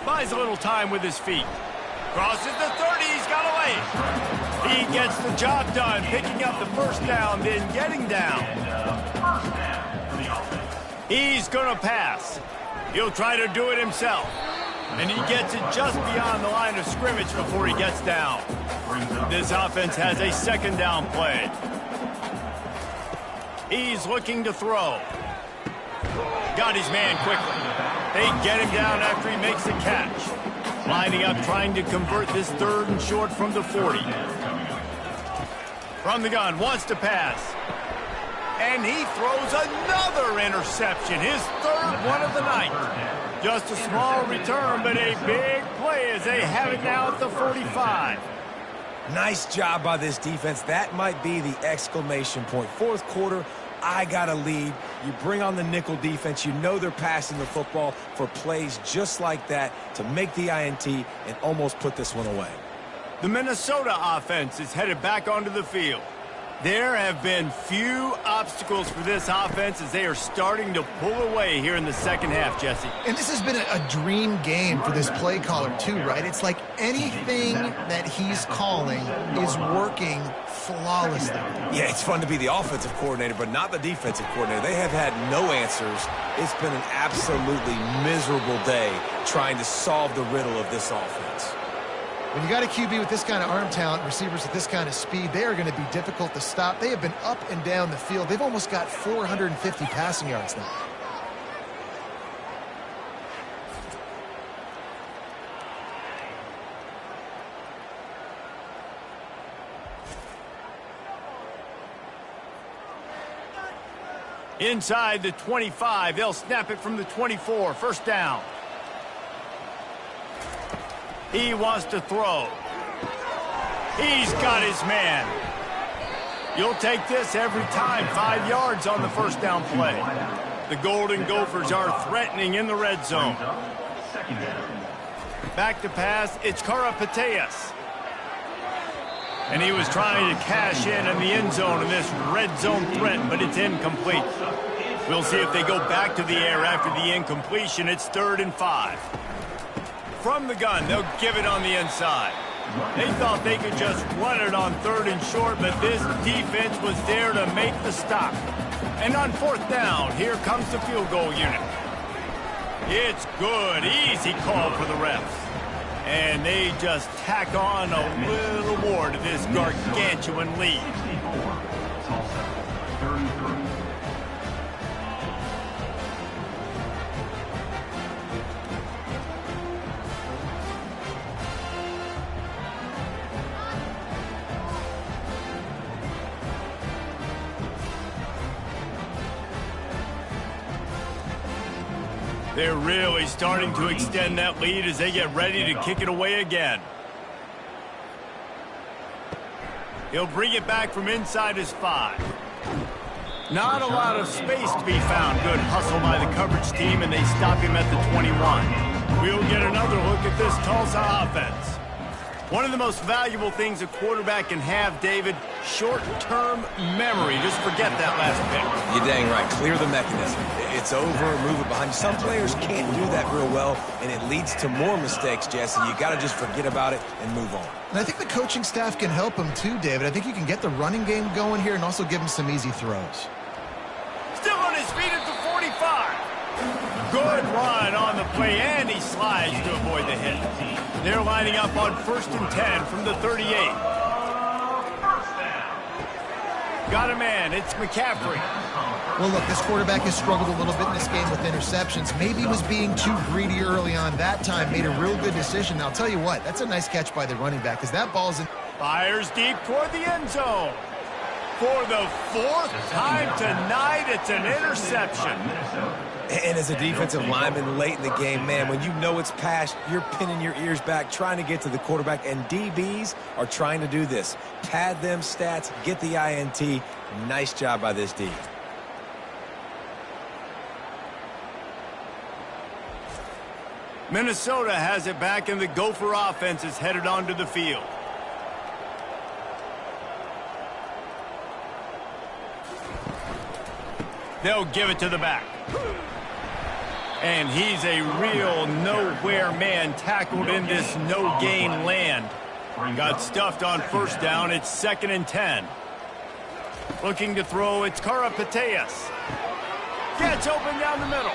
Buys a little time with his feet. Crosses the 30, he's got away. He gets the job done, picking up the 1st down, then getting down. He's going to pass. He'll try to do it himself. And he gets it just beyond the line of scrimmage before he gets down. This offense has a 2nd down play. He's looking to throw. Got his man quickly. They get him down after he makes the catch. Lining up, trying to convert this 3rd and short from the 40. From the gun, wants to pass. And he throws another interception, his 3rd one of the night. Just a small return, but a big play as they have it now at the 45. Nice job by this defense. That might be the exclamation point. 4th quarter, I got a lead. You bring on the nickel defense. You know they're passing the football for plays just like that to make the INT and almost put this one away. The Minnesota offense is headed back onto the field. There have been few obstacles for this offense as they are starting to pull away here in the 2nd half, Jesse. And this has been a dream game for this play caller too, right? It's like anything that he's calling is working flawlessly. Yeah, it's fun to be the offensive coordinator, but not the defensive coordinator. They have had no answers. It's been an absolutely miserable day trying to solve the riddle of this offense. When you got a QB with this kind of arm talent, receivers with this kind of speed, they are going to be difficult to stop. They have been up and down the field. They've almost got 450 passing yards now. Inside the 25, they'll snap it from the 24. 1st down. He wants to throw. He's got his man. You'll take this every time. 5 yards on the first down play. The Golden Gophers are threatening in the red zone. Back to pass, it's Karapateas. And he was trying to cash in the end zone in this red zone threat, but it's incomplete. We'll see if they go back to the air after the incompletion. It's 3rd and 5. From the gun, they'll give it on the inside. They thought they could just run it on 3rd and short, but this defense was there to make the stop. And on 4th down, here comes the field goal unit. It's good. Easy call for the refs. And they just tack on a little more to this gargantuan lead. They're really starting to extend that lead as they get ready to kick it away again. He'll bring it back from inside his 5. Not a lot of space to be found. Good hustle by the coverage team, and they stop him at the 21. We'll get another look at this Tulsa offense. One of the most valuable things a quarterback can have, David, short-term memory. Just forget that last pick. You're dang right. Clear the mechanism. It's over, move it behind you. Some players can't do that real well, and it leads to more mistakes, Jesse. You got to just forget about it and move on. And I think the coaching staff can help him too, David. I think you can get the running game going here and also give him some easy throws. Still on his feet at the 45. Good run on the play, and he slides to avoid the hit. They're lining up on 1st and 10 from the 38. Got a man. It's McCaffrey. Well, look, this quarterback has struggled a little bit in this game with interceptions. Maybe he was being too greedy early on that time. Made a real good decision. Now, I'll tell you what, that's a nice catch by the running back because that ball's in. Fires deep toward the end zone. For the 4th time tonight, it's an interception. And as a defensive lineman late in the game, man, when you know it's past, you're pinning your ears back, trying to get to the quarterback, and DBs are trying to do this. Pad them stats, get the INT. Nice job by this D. Minnesota has it back, and the Gopher offense is headed onto the field. They'll give it to the back. And he's a real nowhere man tackled in this no-gain land. Got stuffed on 1st down. It's 2nd and 10. Looking to throw, it's Karapateas. Gets open down the middle.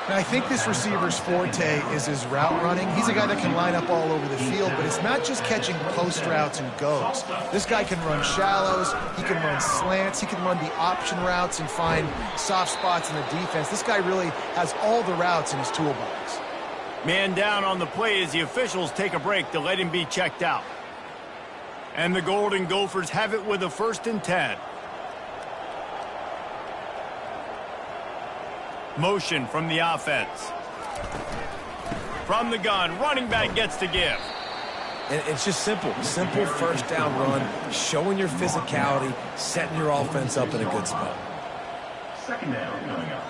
And I think this receiver's forte is his route running. He's a guy that can line up all over the field, but it's not just catching post routes and goes. This guy can run shallows, he can run slants, he can run the option routes and find soft spots in the defense. This guy really has all the routes in his toolbox. Man down on the play as the officials take a break to let him be checked out. And the Golden Gophers have it with a 1st and 10. Motion from the offense. From the gun, running back gets to give. And it's just simple. Simple 1st down run, showing your physicality, setting your offense up in a good spot. 2nd down coming up.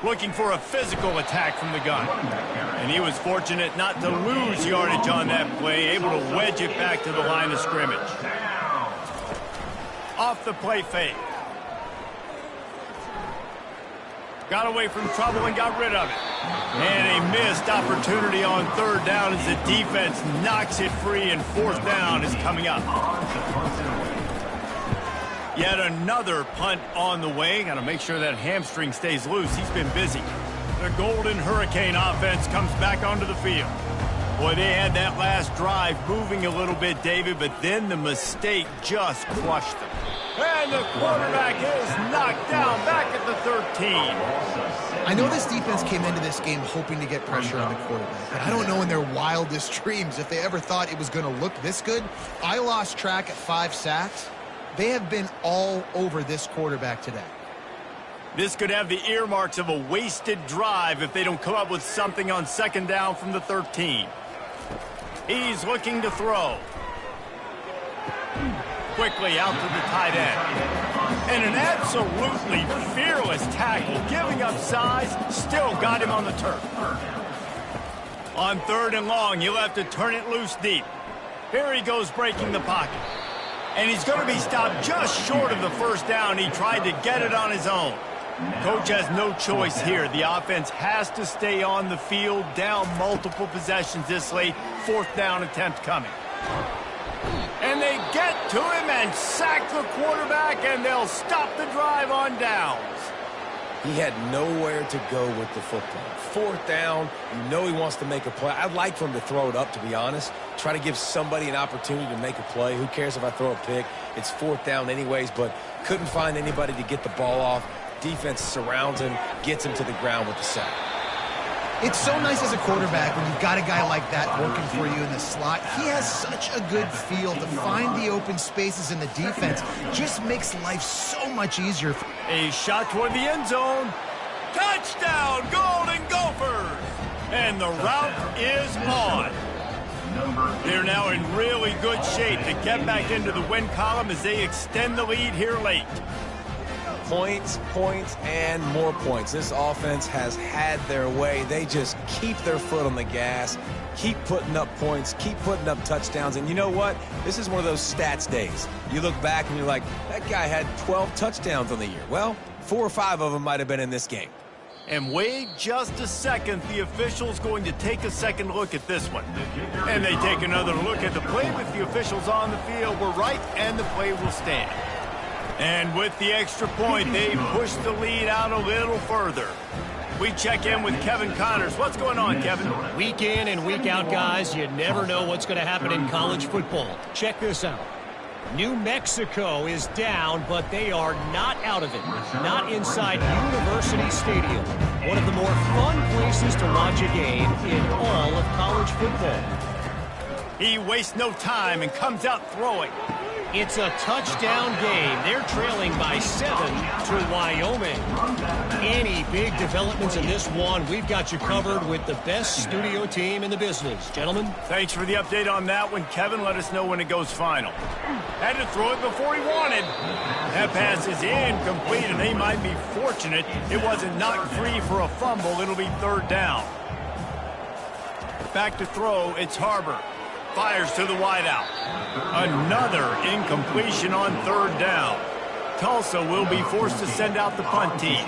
Looking for a physical attack from the gun. And he was fortunate not to lose yardage on that play, able to wedge it back to the line of scrimmage. Off the play fake. Got away from trouble and got rid of it. And a missed opportunity on 3rd down as the defense knocks it free, and 4th down is coming up. Yet another punt on the way. Got to make sure that hamstring stays loose. He's been busy. The Golden Hurricane offense comes back onto the field. Boy, they had that last drive moving a little bit, David, but then the mistake just crushed them. And the quarterback is knocked down back at the 13. I know this defense came into this game hoping to get pressure on the quarterback, but I don't know in their wildest dreams if they ever thought it was going to look this good. I lost track at 5 sacks. They have been all over this quarterback today. This could have the earmarks of a wasted drive if they don't come up with something on 2nd down from the 13. He's looking to throw. Quickly out to the tight end. And an absolutely fearless tackle, giving up size, still got him on the turf. On 3rd and long, he'll have to turn it loose deep. Here he goes breaking the pocket. And he's going to be stopped just short of the first down. He tried to get it on his own. Coach has no choice here. The offense has to stay on the field, down multiple possessions this late. 4th down attempt coming. And they get to him and sack the quarterback, and they'll stop the drive on downs. He had nowhere to go with the football. 4th down, you know he wants to make a play. I'd like for him to throw it up, to be honest. Try to give somebody an opportunity to make a play. Who cares if I throw a pick? It's 4th down anyways, but couldn't find anybody to get the ball off. Defense surrounds him, gets him to the ground with the sack. It's so nice as a quarterback when you've got a guy like that working for you in the slot. He has such a good feel to find the open spaces in the defense. Just makes life so much easier. A shot toward the end zone. Touchdown, Golden Gophers! And the route is on. They're now in really good shape to get back into the win column as they extend the lead here late. Points, points, and more points. This offense has had their way. They just keep their foot on the gas, keep putting up points, keep putting up touchdowns. And you know what? This is one of those stats days. You look back and you're like, that guy had 12 touchdowns on the year. Well, 4 or 5 of them might have been in this game. And wait just a second. The official's going to take a second look at this one. And they take another look at the play with the officials on the field. We're right, and the play will stand. And with the extra point, they push the lead out a little further. We check in with Kevin Connors. What's going on, Kevin? Week in and week out, guys, you never know what's going to happen in college football. Check this out. New Mexico is down, but they are not out of it. Not inside University Stadium, one of the more fun places to watch a game in all of college football. He wastes no time and comes out throwing. It's a touchdown game. They're trailing by 7 to Wyoming. Any big developments in this one, we've got you covered with the best studio team in the business. Gentlemen. Thanks for the update on that one, Kevin. Let us know when it goes final. Had to throw it before he wanted. That pass is incomplete, and they might be fortunate it wasn't knocked free for a fumble. It'll be 3rd down. Back to throw, it's Harbor. Fires to the wideout. Another incompletion on 3rd down. Tulsa will be forced to send out the punt team.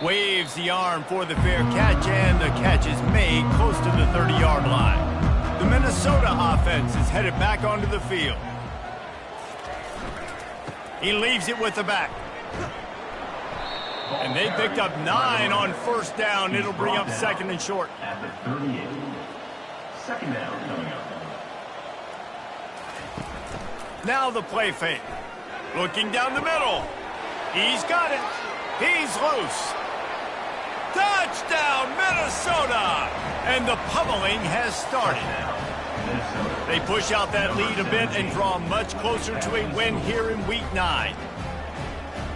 Waves the arm for the fair catch, and the catch is made close to the 30-yard line. The Minnesota offense is headed back onto the field. He leaves it with the back. And they picked up 9 on 1st down. It'll bring up 2nd and short. At the 38. 2nd down coming up. Now the play fake. Looking down the middle. He's got it. He's loose. Touchdown, Minnesota! And the pummeling has started. They push out that lead a bit and draw much closer to a win here in Week 9.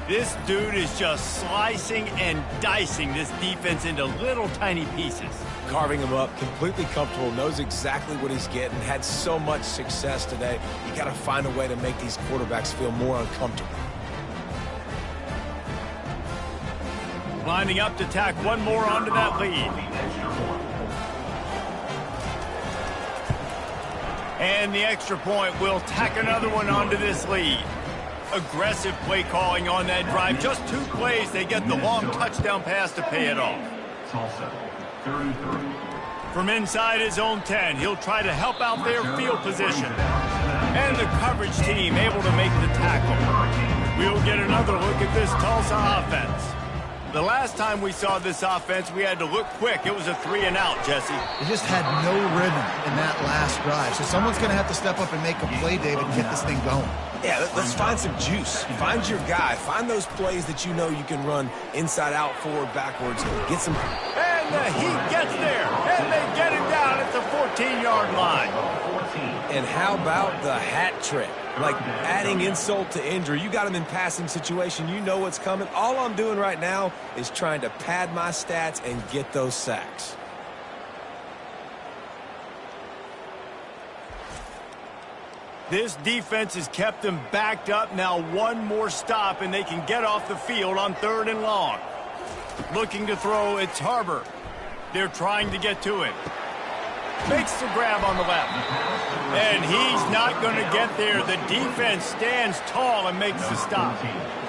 This dude is just slicing and dicing this defense into little tiny pieces. Carving him up, completely comfortable, knows exactly what he's getting, had so much success today. You got to find a way to make these quarterbacks feel more uncomfortable. Lining up to tack one more onto that lead. And the extra point will tack another one onto this lead. Aggressive play calling on that drive. Just 2 plays, they get the long touchdown pass to pay it off. Tulsa, 33. From inside his own 10, he'll try to help out their field position. And the coverage team able to make the tackle. We'll get another look at this Tulsa offense. The last time we saw this offense, we had to look quick. It was a 3-and-out, Jesse. They just had no rhythm in that last drive. So someone's going to have to step up and make a play, David, and get this thing going. Yeah, let's find some juice. Find your guy. Find those plays that you know you can run inside out, forward, backwards. Get some. And the Heat gets there. And they get him down at at the 14-yard line. And how about the hat trick? Like adding insult to injury. You got him in passing situation. You know what's coming. All I'm doing right now is trying to pad my stats and get those sacks. This defense has kept them backed up. Now one more stop, and they can get off the field on 3rd and long. Looking to throw, it's Harbor. They're trying to get to him. Makes the grab on the left. And he's not going to get there. The defense stands tall and makes the stop.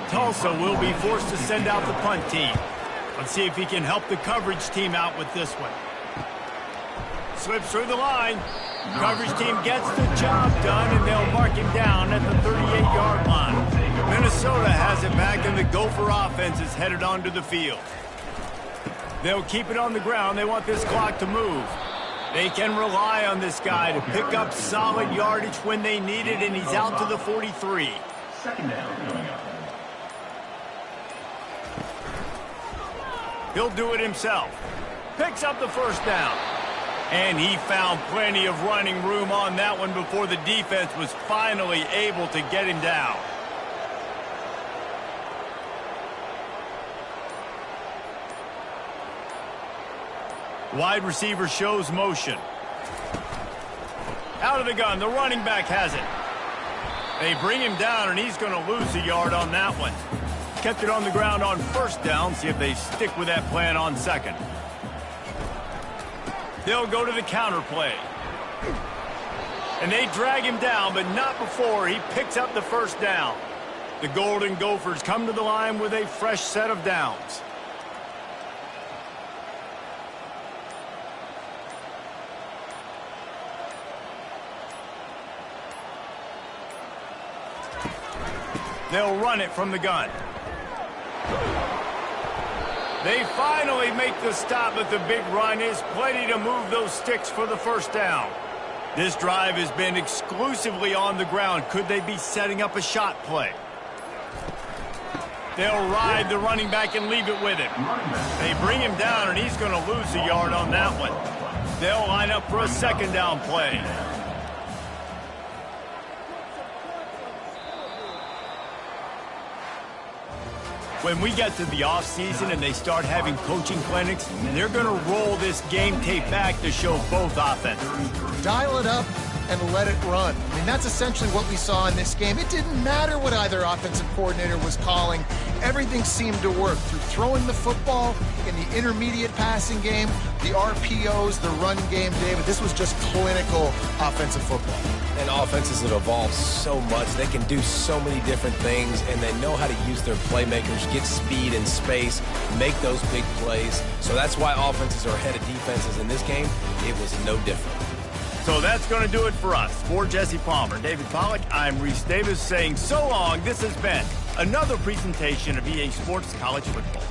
Tulsa will be forced to send out the punt team. Let's see if he can help the coverage team out with this one. Slips through the line. Coverage team gets the job done, and they'll mark him down at the 38-yard line. Minnesota has it back, and the Gopher offense is headed onto the field. They'll keep it on the ground. They want this clock to move. They can rely on this guy to pick up solid yardage when they need it, and he's out to the 43. Second down coming up. He'll do it himself. Picks up the first down. And he found plenty of running room on that one before the defense was finally able to get him down. Wide receiver shows motion. Out of the gun, the running back has it. They bring him down, and he's going to lose a yard on that one. Kept it on the ground on 1st down. See if they stick with that plan on 2nd. They'll go to the counter play. And they drag him down, but not before he picks up the 1st down. The Golden Gophers come to the line with a fresh set of downs. They'll run it from the gun. They finally make the stop, but the big run is plenty to move those sticks for the 1st down. This drive has been exclusively on the ground. Could they be setting up a shot play? They'll ride the running back and leave it with him. They bring him down, and he's going to lose a yard on that one. They'll line up for a 2nd down play. When we get to the offseason and they start having coaching clinics, they're going to roll this game tape back to show both offenses. Dial it up and let it run. I mean, that's essentially what we saw in this game. It didn't matter what either offensive coordinator was calling. Everything seemed to work through throwing the football in the intermediate passing game, the RPOs, the run game, David. This was just clinical offensive football. And offenses have evolved so much. They can do so many different things, and they know how to use their playmakers, get speed and space, make those big plays. So that's why offenses are ahead of defenses in this game. It was no different. So that's going to do it for us. For Jesse Palmer, David Pollack, I'm Reese Davis saying so long. This has been another presentation of EA Sports College Football.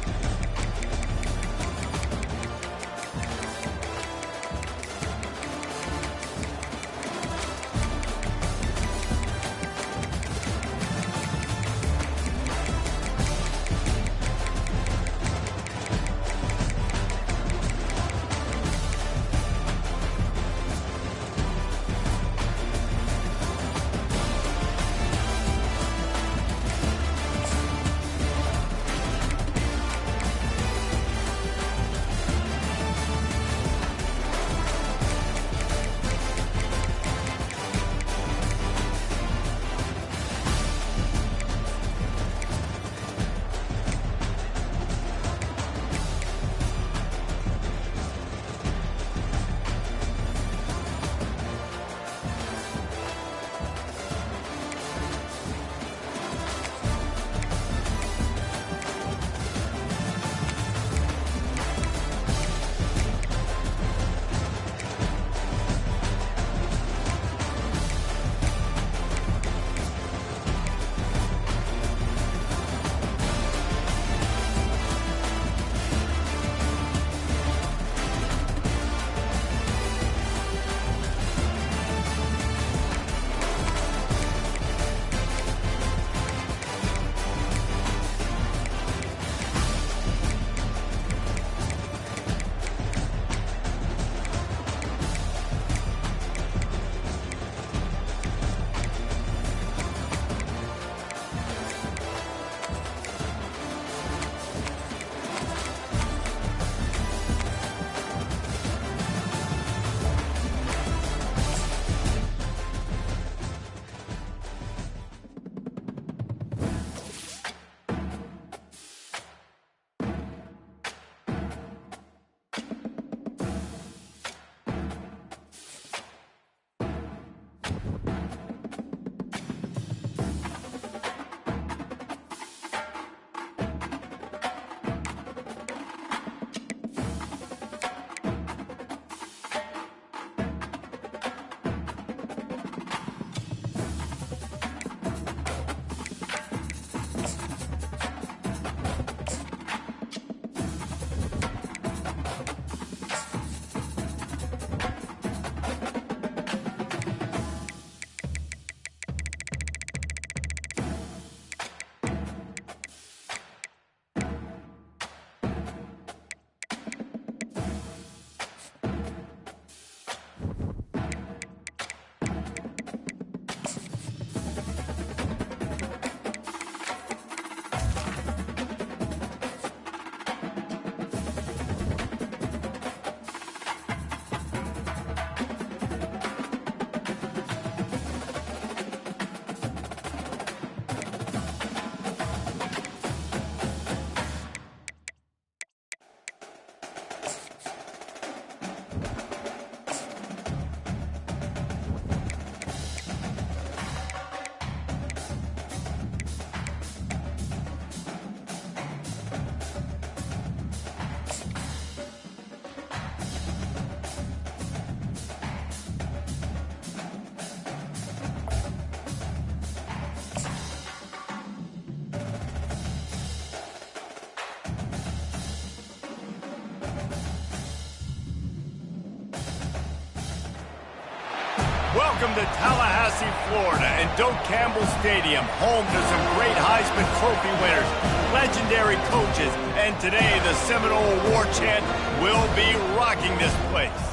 Welcome to Tallahassee, Florida, and Doak Campbell Stadium, home to some great Heisman Trophy winners, legendary coaches, and today the Seminole War Chant will be rocking this place.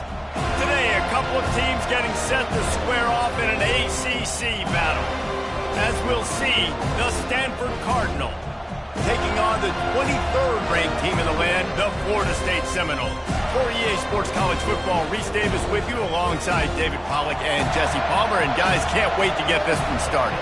Today, a couple of teams getting set to square off in an ACC battle. As we'll see, the Stanford Cardinal taking on the 23rd ranked team in the land, the Florida State Seminoles. For EA Sports College Football, Reese Davis with you alongside David Pollack and Jesse Palmer. And guys, can't wait to get this one started.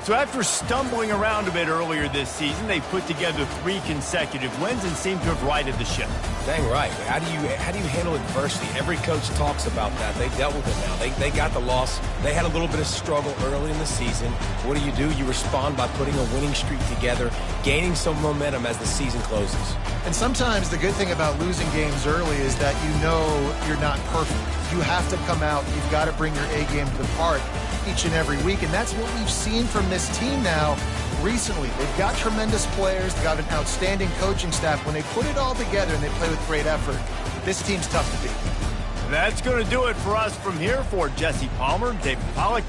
So after stumbling around a bit earlier this season, they put together 3 consecutive wins and seem to have righted the ship. Dang right. How do you handle adversity? Every coach talks about that. They dealt with it now. They got the loss. They had a little bit of struggle early in the season. What do? You respond by putting a winning streak together, gaining some momentum as the season closes. And sometimes the good thing about losing games early is that you know you're not perfect. You have to come out. You've got to bring your A game to the part each and every week, and that's what we've seen from this team now recently. They've got tremendous players, they've got an outstanding coaching staff. When they put it all together and they play with great effort, this team's tough to beat. That's going to do it for us from here. For Jesse Palmer, David Pollack.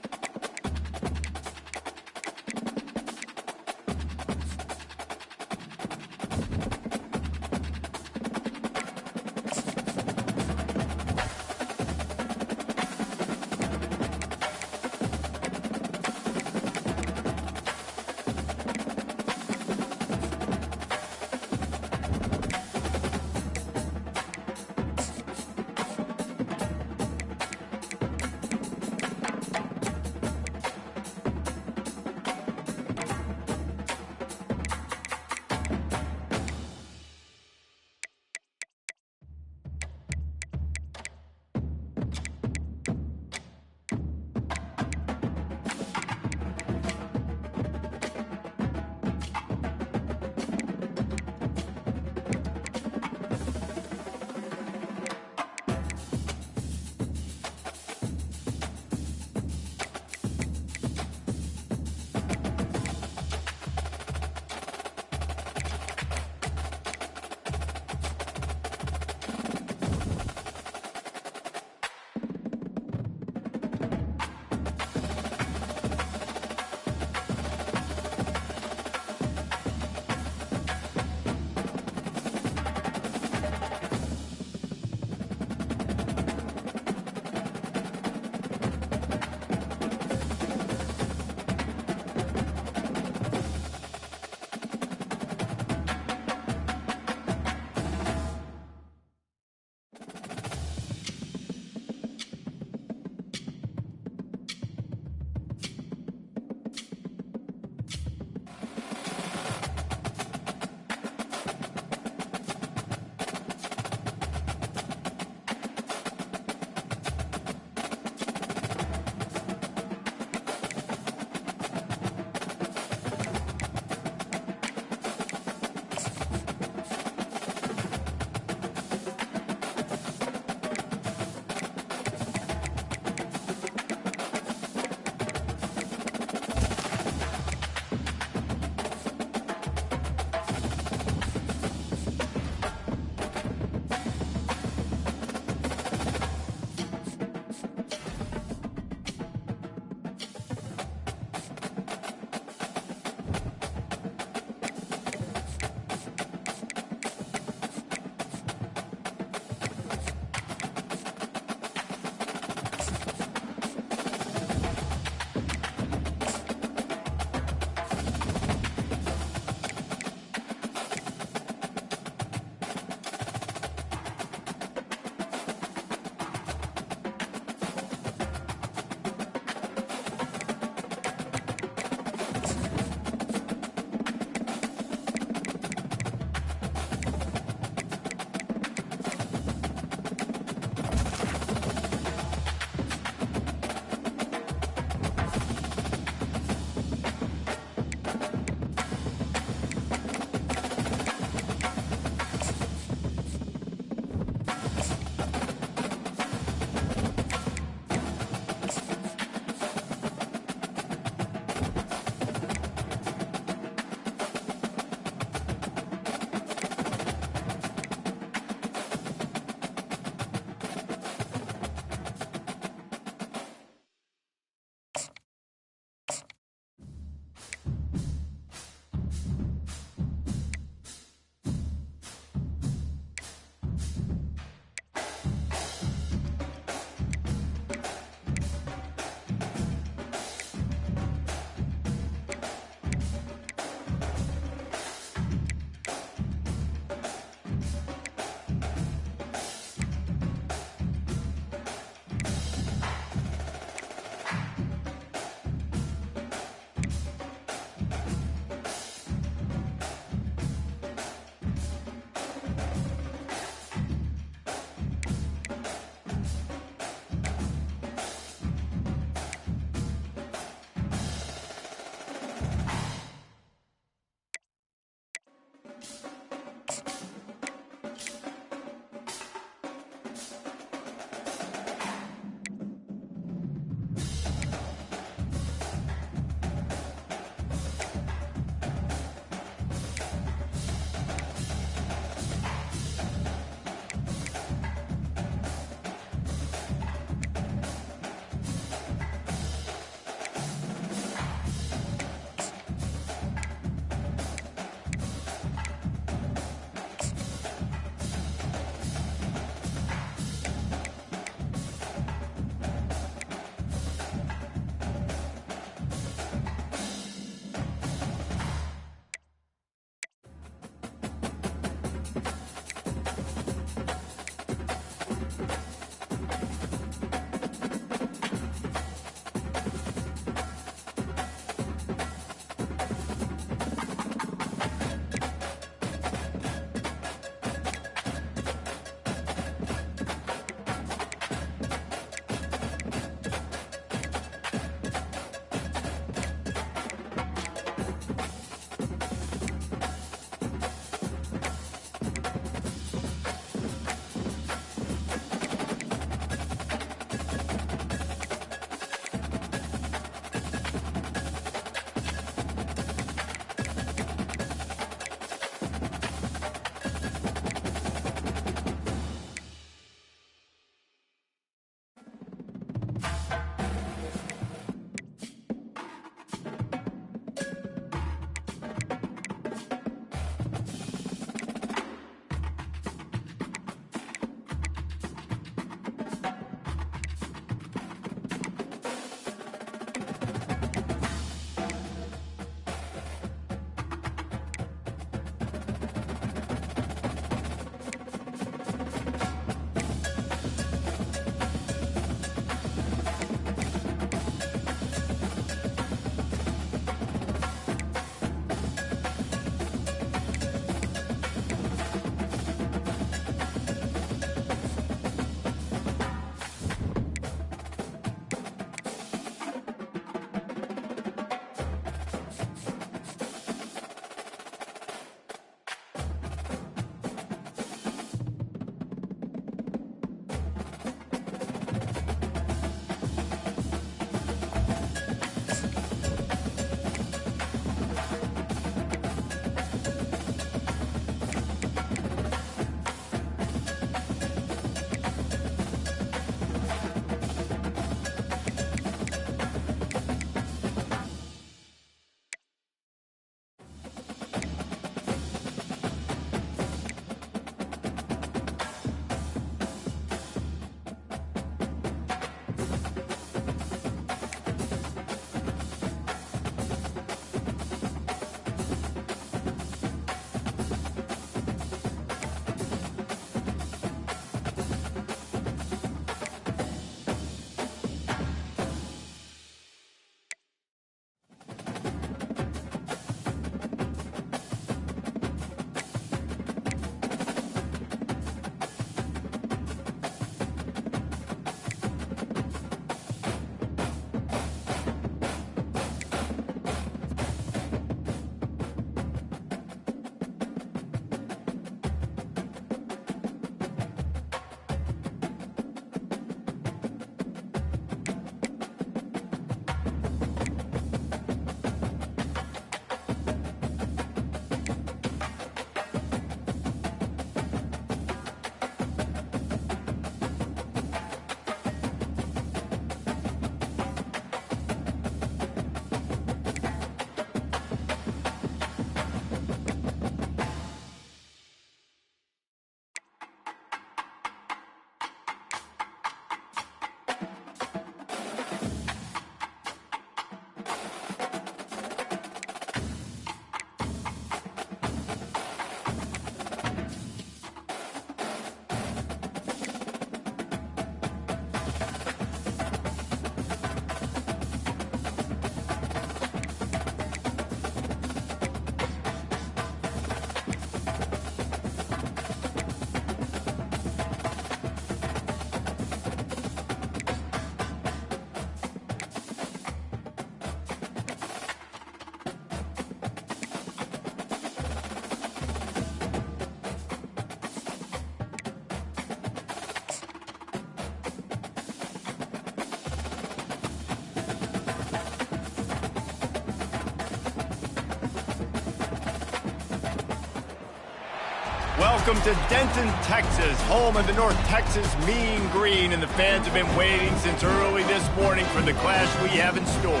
Welcome to Denton, Texas, home of the North Texas Mean Green, and the fans have been waiting since early this morning for the clash we have in store.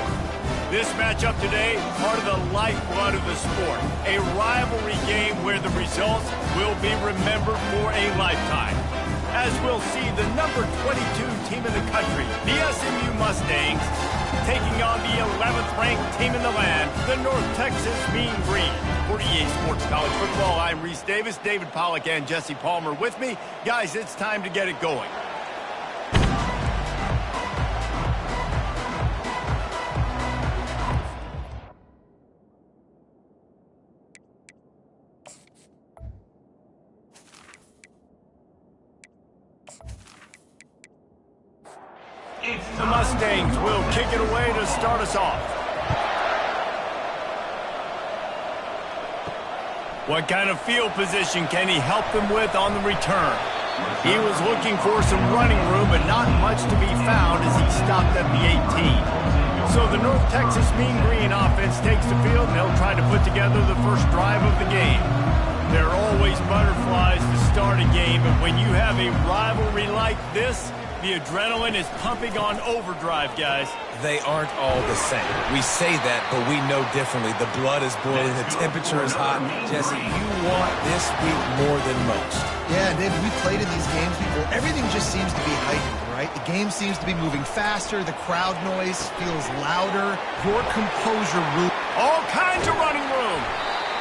This matchup today, part of the lifeblood of the sport, a rivalry game where the results will be remembered for a lifetime. As we'll see, the number 22 team in the country, the SMU Mustangs, taking on the 11th ranked team in the land, the North Texas Mean Green. For EA Sports College Football, I'm Reese Davis, David Pollack, and Jesse Palmer with me. Guys, it's time to get it going. The Mustangs will kick it away to start us off. What kind of field position can he help them with on the return? He was looking for some running room, but not much to be found as he stopped at the 18. So the North Texas Mean Green offense takes the field, and they'll try to put together the first drive of the game. There are always butterflies to start a game, but when you have a rivalry like this, the adrenaline is pumping on overdrive, guys. They aren't all the same. We say that, but we know differently. The blood is boiling. The temperature is hot. Jesse, you want this week more than most. Yeah, David, we played in these games before. Everything just seems to be heightened, right? The game seems to be moving faster. The crowd noise feels louder. Your composure, all kinds of running room.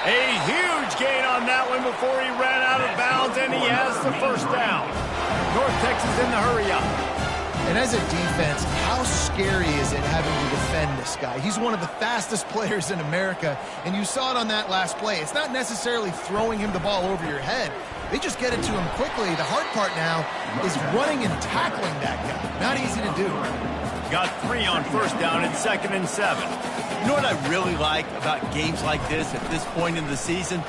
A huge gain on that one before he ran out of bounds, and he has the first down. North Texas in the hurry up. And as a defense, how scary is it having to defend this guy? He's one of the fastest players in America, and you saw it on that last play. It's not necessarily throwing him the ball over your head. They just get it to him quickly. The hard part now is running and tackling that guy. Not easy to do. Got 3 on first down and 2nd and 7. You know what I really like about games like this at this point in the season?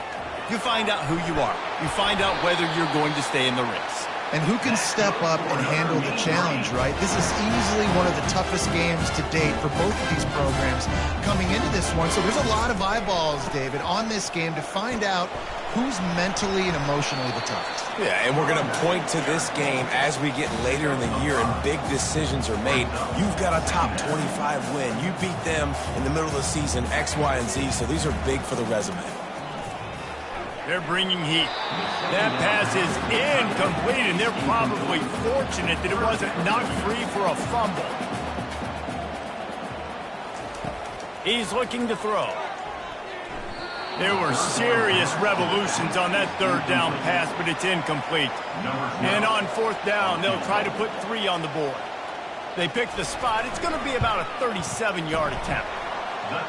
You find out who you are. You find out whether you're going to stay in the race. And who can step up and handle the challenge, right? This is easily one of the toughest games to date for both of these programs coming into this one. So there's a lot of eyeballs, David, on this game to find out who's mentally and emotionally the toughest. Yeah, and we're going to point to this game as we get later in the year and big decisions are made. You've got a top 25 win. You beat them in the middle of the season, X, Y, and Z, so these are big for the resume. They're bringing heat. That pass is incomplete, and they're probably fortunate that it wasn't knocked free for a fumble. He's looking to throw. There were serious revolutions on that third down pass, but it's incomplete. And on fourth down, they'll try to put 3 on the board. They pick the spot. It's going to be about a 37-yard attempt.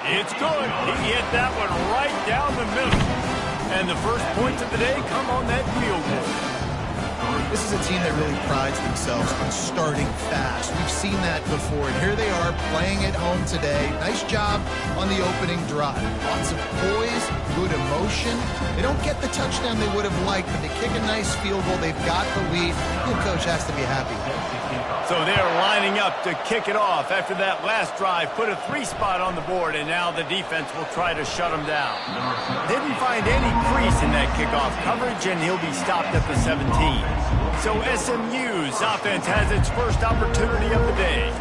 It's good. He hit that one right down the middle. And the first points of the day come on that field goal. This is a team that really prides themselves on starting fast. We've seen that before, and here they are playing at home today. Nice job on the opening drive. Lots of poise, good emotion. They don't get the touchdown they would have liked, but they kick a nice field goal. They've got the lead. The coach has to be happy. So they're lining up to kick it off after that last drive. Put a 3 spot on the board, and now the defense will try to shut them down. Didn't find any crease in that kickoff coverage, and he'll be stopped at the 17. So SMU's offense has its first opportunity of the day.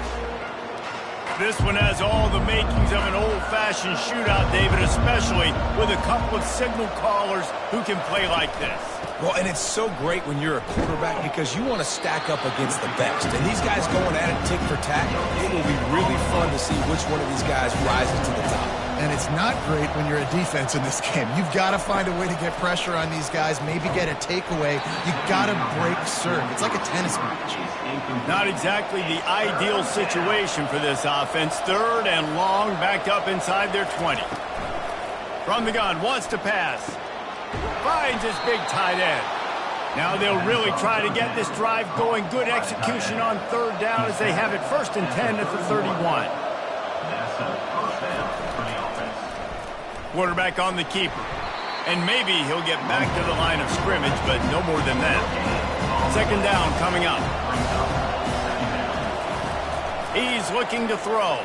This one has all the makings of an old-fashioned shootout, David, especially with a couple of signal callers who can play like this. Well, and it's so great when you're a quarterback because you want to stack up against the best. And these guys going at it tick for tack, it will be really fun to see which one of these guys rises to the top. And it's not great when you're a defense in this game. You've got to find a way to get pressure on these guys, maybe get a takeaway. You've got to break serve. It's like a tennis match. Not exactly the ideal situation for this offense. 3rd and long, back up inside their 20. From the gun, wants to pass. Finds his big tight end. Now they'll really try to get this drive going. Good execution on 3rd down as they have it 1st and 10 at the 31. Quarterback on the keeper. And maybe he'll get back to the line of scrimmage, but no more than that. 2nd down coming up. He's looking to throw.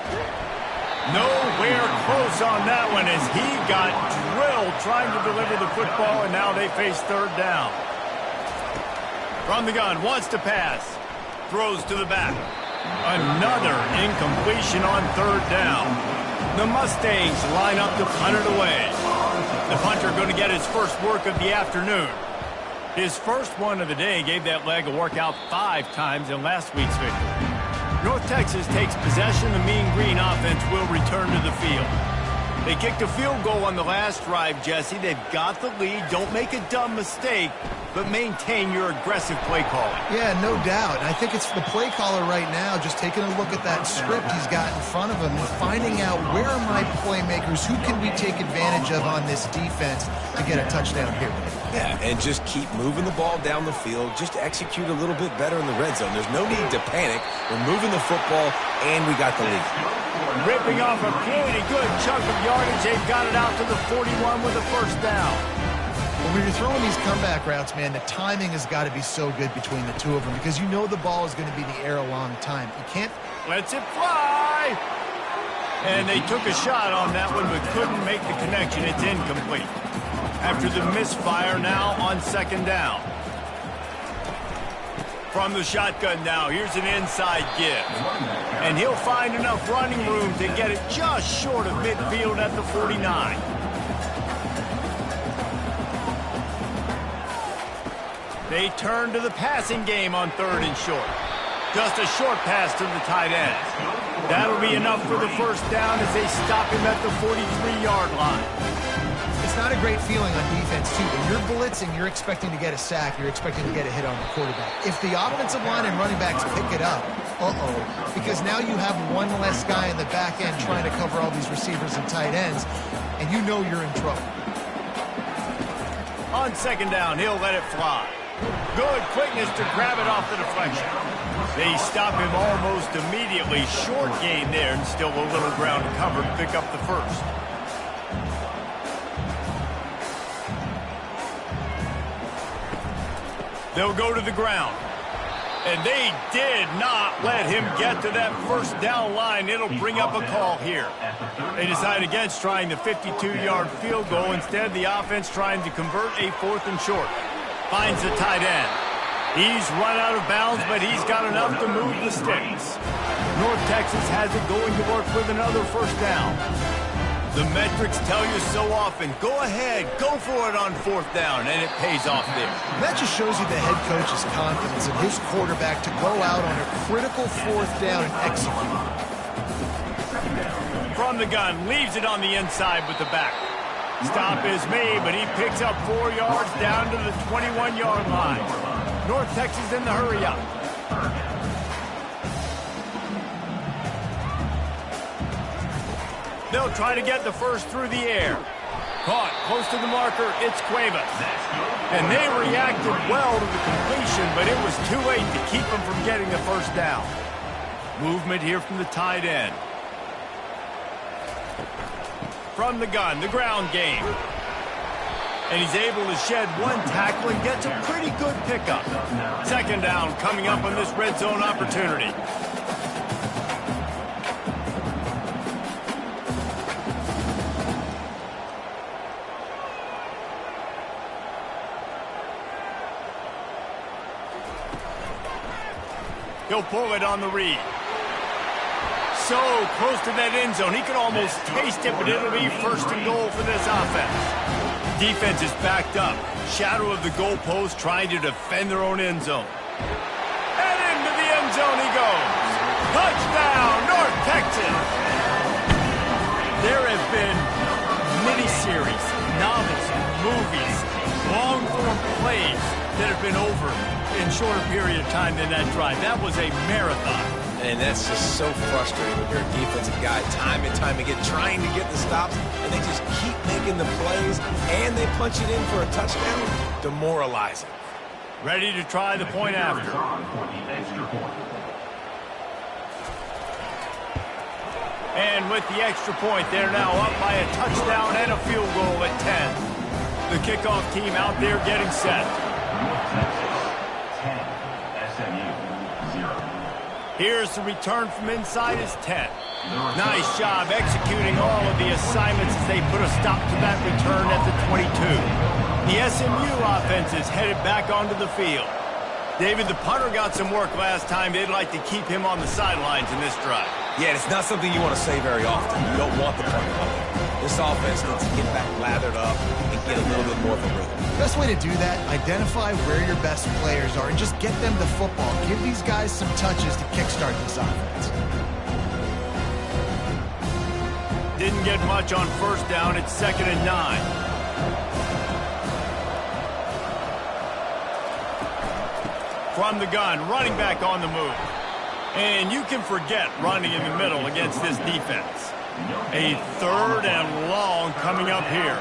Nowhere close on that one as he got drilled trying to deliver the football, and now they face third down. From the gun, wants to pass. Throws to the back. Another incompletion on third down. The Mustangs line up to punt it away. The punter going to get his first work of the afternoon. His first one of the day gave that leg a workout 5 times in last week's victory. North Texas takes possession. The Mean Green offense will return to the field. They kicked a field goal on the last drive, Jesse. They've got the lead. Don't make a dumb mistake, but maintain your aggressive play calling. Yeah, no doubt. I think it's the play caller right now just taking a look at that script he's got in front of him and finding out where are my playmakers, who can we take advantage of on this defense to get a touchdown here. Yeah, and just keep moving the ball down the field. Just execute a little bit better in the red zone. There's no need to panic. We're moving the football, and we got the lead. Ripping off a pretty good chunk of yardage. They've got it out to the 41 with a first down. Well, when you're throwing these comeback routes, man, the timing has got to be so good between the two of them because you know the ball is going to be in the air a long time. You can't... Lets it fly. And they took a shot on that one but couldn't make the connection. It's incomplete. After the misfire now on second down. From the shotgun now, here's an inside give. And he'll find enough running room to get it just short of midfield at the 49. They turn to the passing game on third and short. Just a short pass to the tight end. That'll be enough for the first down as they stop him at the 43-yard line. It's not a great feeling on defense, too. When you're blitzing, you're expecting to get a sack. You're expecting to get a hit on the quarterback. If the offensive line and running backs pick it up, because now you have one less guy in the back end trying to cover all these receivers and tight ends, and you know you're in trouble. On second down, he'll let it fly. Good quickness to grab it off the deflection. They stop him almost immediately. Short gain there, and still a little ground to cover to pick up the first. They'll go to the ground. And they did not let him get to that first down line. It'll bring up a call here. They decide against trying the 52-yard field goal. Instead, the offense trying to convert a 4th and short. Finds the tight end. He's run out of bounds, but he's got enough to move the sticks. North Texas has it going to work with another first down. The metrics tell you so often, go ahead, go for it on 4th down, and it pays off there. That just shows you the head coach's confidence in his quarterback to go out on a critical 4th down and execute. From the gun, leaves it on the inside with the back. Stop is made, but he picks up 4 yards down to the 21-yard line. North Texas in the hurry-up. They'll try to get the first through the air. Caught close to the marker, it's Cuevas. And they reacted well to the completion, but it was too late to keep them from getting the first down. Movement here from the tight end. From the gun, the ground game. And he's able to shed one tackle and gets a pretty good pickup. Second down coming up on this red zone opportunity. He'll pull it on the read. So close to that end zone. He can almost taste it, but it'll be first and goal for this offense. Defense is backed up. Shadow of the goalpost trying to defend their own end zone. And into the end zone he goes. Touchdown, North Texas. There have been miniseries, novels, movies, long-form plays that have been over in shorter period of time than that drive. That was a marathon. And that's just so frustrating when you're a defensive guy time and time again trying to get the stops, and they just keep making the plays, and they punch it in for a touchdown. Demoralizing. Ready to try the point after. And with the extra point, they're now up by a touchdown and a field goal at 10. The kickoff team out there getting set. Here's the return from inside his 10. Nice job executing all of the assignments as they put a stop to that return at the 22. The SMU offense is headed back onto the field. David, the punter got some work last time. They'd like to keep him on the sidelines in this drive. Yeah, it's not something you want to say very often. You don't want the punter out there. This offense needs to get back lathered up and get a little bit more of a rhythm. Best way to do that, identify where your best players are and just get them the football. Give these guys some touches to kickstart this offense. Didn't get much on first down. It's 2nd and 9. From the gun, running back on the move. And you can forget running in the middle against this defense. A 3rd and long coming up here.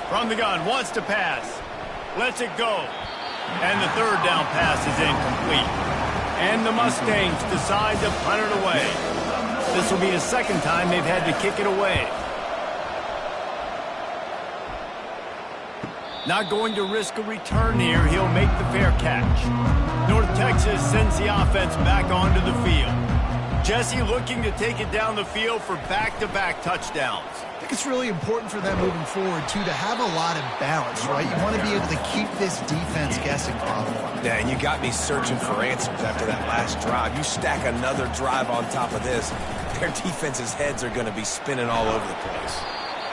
From the gun, wants to pass. Lets it go. And the 3rd down pass is incomplete. And the Mustangs decide to punt it away. This will be the 2nd time they've had to kick it away. Not going to risk a return here. He'll make the fair catch. North Texas sends the offense back onto the field. Jesse looking to take it down the field for back-to-back touchdowns. I think it's really important for them moving forward, too, to have a lot of balance, right? You want to be able to keep this defense guessing, probably. Yeah, and you got me searching for answers after that last drive. You stack another drive on top of this, their defense's heads are going to be spinning all over the place.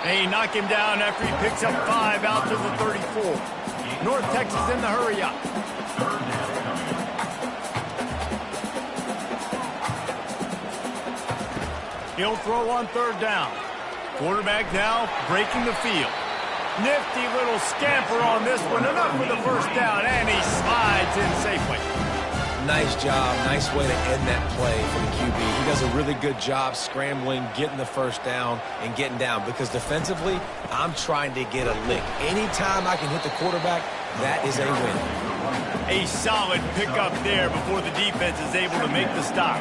They knock him down after he picks up 5 out to the 34. North Texas in the hurry up. He'll throw on 3rd down. Quarterback now breaking the field. Nifty little scamper on this one. Enough for the 1st down, and he slides in safely. Nice job. Nice way to end that play for the QB. He does a really good job scrambling, getting the 1st down, and getting down. Because defensively, I'm trying to get a lick. Anytime I can hit the quarterback, that is a win. A solid pickup there before the defense is able to make the stop.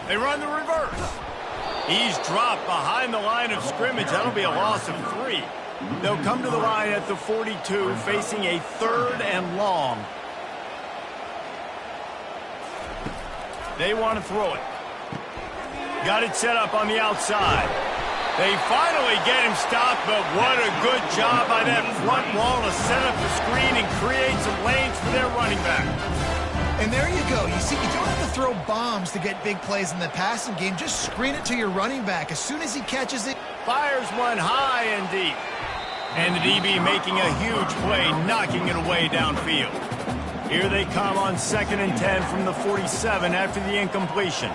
They run the reverse. He's dropped behind the line of scrimmage. That'll be a loss of 3. They'll come to the line at the 42, facing a 3rd and long. They want to throw it. Got it set up on the outside. They finally get him stopped, but what a good job by that front wall to set up the screen and create some lanes for their running back. And there you go. You see, you don't have to throw bombs to get big plays in the passing game. Just screen it to your running back. As soon as he catches it, fires one high and deep. And the DB making a huge play, knocking it away downfield. Here they come on 2nd and 10 from the 47 after the incompletion.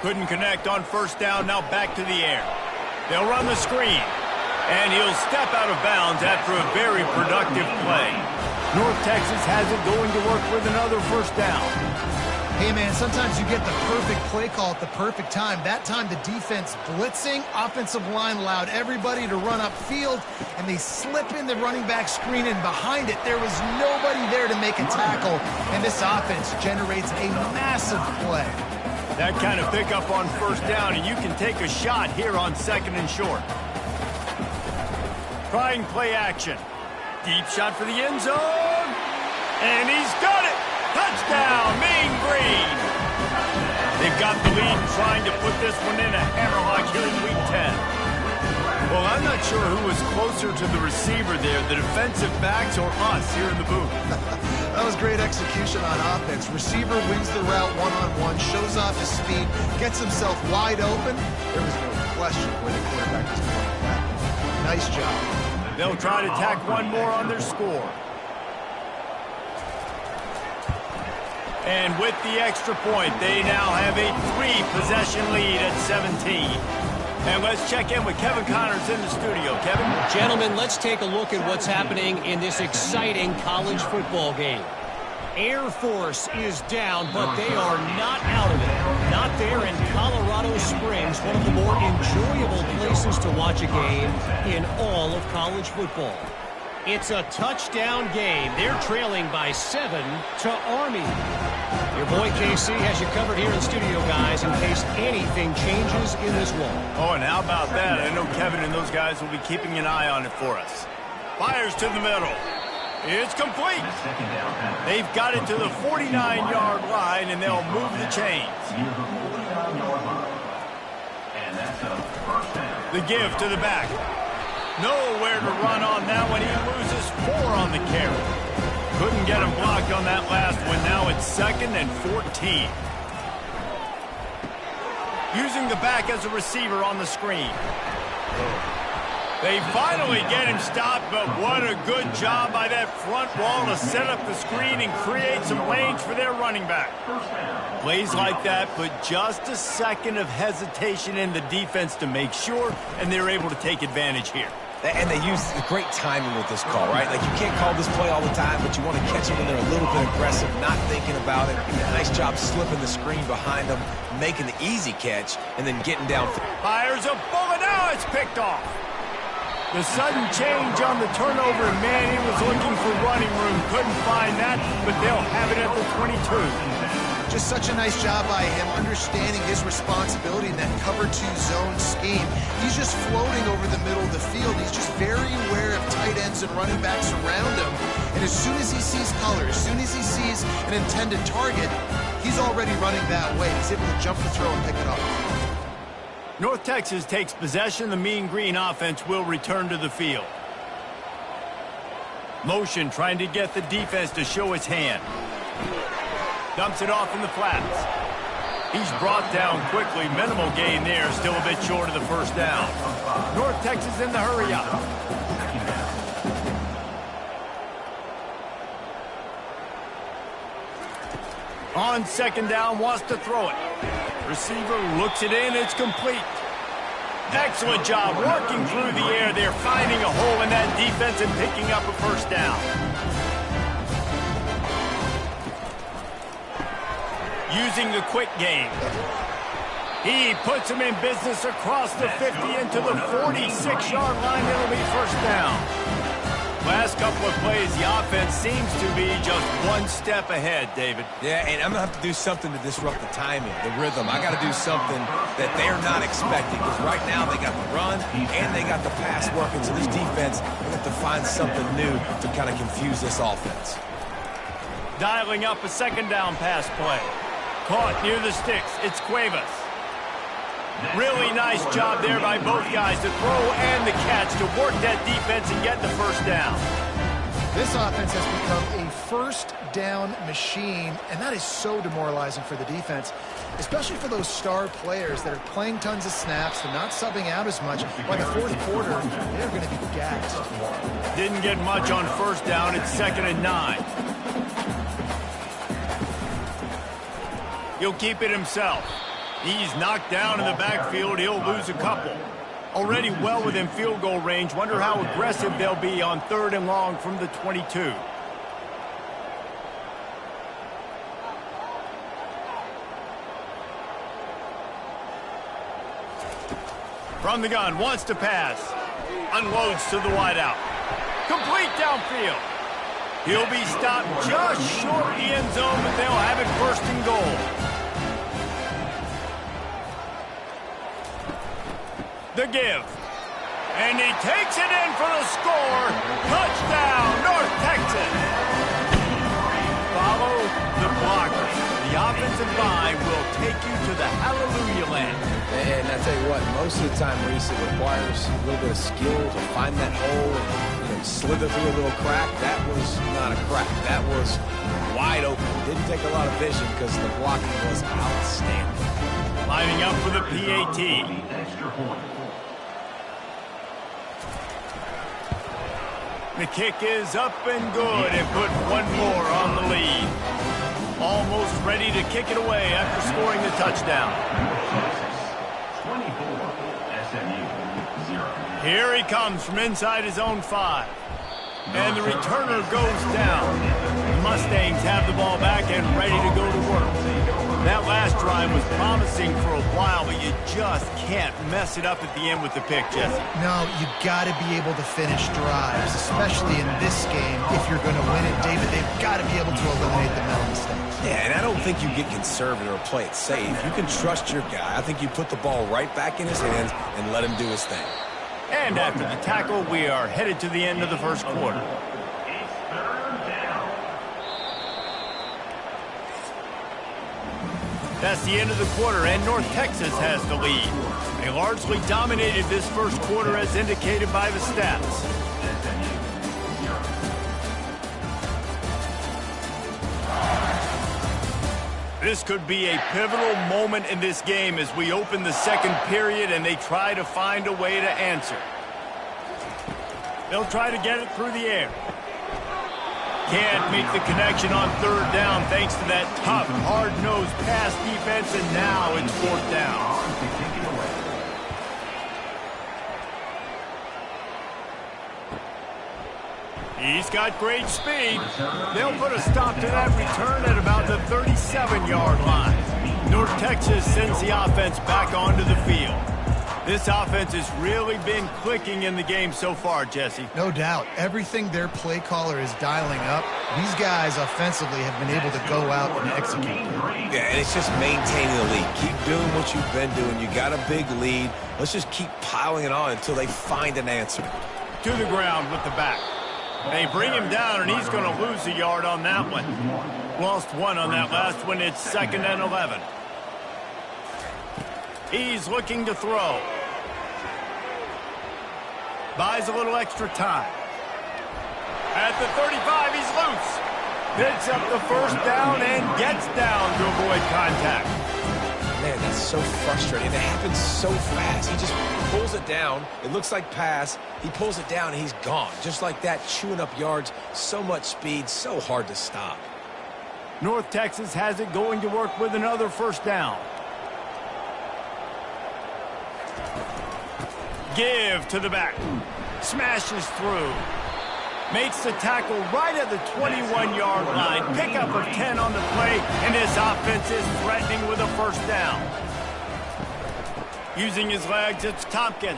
Couldn't connect on 1st down, now back to the air. They'll run the screen. And he'll step out of bounds after a very productive play. North Texas has it going to work with another 1st down. Hey, man, sometimes you get the perfect play call at the perfect time. That time the defense blitzing, offensive line allowed everybody to run upfield, and they slip in the running back screen, and behind it there was nobody there to make a tackle, and this offense generates a massive play. That kind of pickup on 1st down, and you can take a shot here on 2nd and short. Trying play action. Deep shot for the end zone. And he's got it. Touchdown, Mean Green. They've got the lead trying to put this one in a hammerlock here in Week 10. Well, I'm not sure who was closer to the receiver there, the defensive backs or us here in the booth. That was great execution on offense. Receiver wins the route one-on-one, shows off his speed, gets himself wide open. There was no question where the quarterback was going with that. Nice job. They'll try to tack one more on their score. And with the extra point, they now have a 3-possession lead at 17. And let's check in with Kevin Connors in the studio. Kevin? Gentlemen, let's take a look at what's happening in this exciting college football game. Air Force is down, but they are not out of it. Not there in Colorado Springs, one of the more enjoyable places to watch a game in all of college football. It's a touchdown game. They're trailing by 7 to Army. Your boy KC has you covered here in studio, guys, in case anything changes in this one. Oh, and how about that? I know Kevin and those guys will be keeping an eye on it for us. Fires to the middle. It's complete. They've got it to the 49-yard line, and they'll move the chains. The give to the back. Nowhere to run on that one. He loses 4 on the carry. Couldn't get him blocked on that last one. Now it's 2nd and 14. Using the back as a receiver on the screen. They finally get him stopped, but what a good job by that front wall to set up the screen and create some lanes for their running back. Plays like that put just a second of hesitation in the defense to make sure, and they're able to take advantage here. And they use great timing with this call, right? Like, you can't call this play all the time, but you want to catch them when they're a little bit aggressive, not thinking about it. Nice job slipping the screen behind them, making the easy catch, and then getting down. Fires a bullet. Now it's picked off. The sudden change on the turnover, and man, he was looking for running room. Couldn't find that, but they'll have it at the 22. Just such a nice job by him, understanding his responsibility in that cover-2 zone scheme. He's just floating over the middle of the field. He's just very aware of tight ends and running backs around him. And as soon as he sees color, as soon as he sees an intended target, he's already running that way. He's able to jump the throw and pick it up. North Texas takes possession. The Mean Green offense will return to the field. Motion trying to get the defense to show its hand. Dumps it off in the flats. He's brought down quickly. Minimal gain there. Still a bit short of the first down. North Texas in the hurry up. On 2nd down, wants to throw it. Receiver looks it in. It's complete. Excellent job working through the air. They're finding a hole in that defense and picking up a first down. Using the quick game. He puts him in business across the 50 into the 46-yard line. It'll be first down. Last couple of plays, the offense seems to be just one step ahead, David. Yeah, and I'm going to have to do something to disrupt the timing, the rhythm. I got to do something that they're not expecting, because right now they got the run and they got the pass working. So this defense, they have to find something new to kind of confuse this offense. Dialing up a 2nd down pass play. Caught near the sticks. It's Cuevas. Really nice job there by both guys to throw and the catch to work that defense and get the first down. This offense has become a first down machine, and that is so demoralizing for the defense, especially for those star players that are playing tons of snaps. They're not subbing out as much. By the 4th quarter, they're going to be gassed. Didn't get much on first down. It's 2nd and 9. He'll keep it himself. He's knocked down in the backfield. He'll lose a couple. Already well within field goal range. Wonder how aggressive they'll be on 3rd and long from the 22. From the gun, wants to pass. Unloads to the wideout. Complete downfield. He'll be stopped just short the end zone, but they'll have it 1st and goal. The give. And he takes it in for the score. Touchdown, North Texas. Follow the blocker. The offensive line will take you to the hallelujah land. And I tell you what, most of the time, Reese, it requires a little bit of skill to find that hole and slither through a little crack. That was not a crack. That was wide open. Didn't take a lot of vision because the blocking was outstanding. Lining up for the PAT. The kick is up and good and put one more on the lead. Almost ready to kick it away after scoring the touchdown. 24, SMU 0. Here he comes from inside his own 5. And the returner goes down. The Mustangs have the ball back and ready to go to work. That last drive was promising for a while, but you just can't mess it up at the end with the pick, Jesse. No, you got to be able to finish drives, especially in this game. If you're going to win it, David, they've got to be able to eliminate the mental mistakes. Yeah, and I don't think you get conservative or play it safe. You can trust your guy. I think you put the ball right back in his hands and let him do his thing. And after the tackle, we are headed to the end of the 1st quarter. That's the end of the quarter, and North Texas has the lead. They largely dominated this first quarter as indicated by the stats. This could be a pivotal moment in this game as we open the second period and they try to find a way to answer. They'll try to get it through the air. Can't make the connection on third down thanks to that tough, hard-nosed pass defense, and now it's fourth down. He's got great speed. They'll put a stop to that return at about the 37-yard line. North Texas sends the offense back onto the field. This offense has really been clicking in the game so far, Jesse. No doubt. Everything their play caller is dialing up, these guys offensively have been able to go out and execute. Yeah, and it's just maintaining the lead. Keep doing what you've been doing. You got a big lead. Let's just keep piling it on until they find an answer. To the ground with the back. They bring him down, and he's going to lose a yard on that one. Lost one on that last one. It's 2nd and 11. He's looking to throw. Buys a little extra time. At the 35, he's loose. Picks up the first down and gets down to avoid contact. Man, that's so frustrating. It happens so fast. He just pulls it down. It looks like pass. He pulls it down, and he's gone. Just like that, chewing up yards. So much speed, so hard to stop. North Texas has it going to work with another first down. Give to the back. Smashes through. Makes the tackle right at the 21-yard line. Pickup of 10 on the play, and this offense is threatening with a first down. Using his legs, it's Tompkins.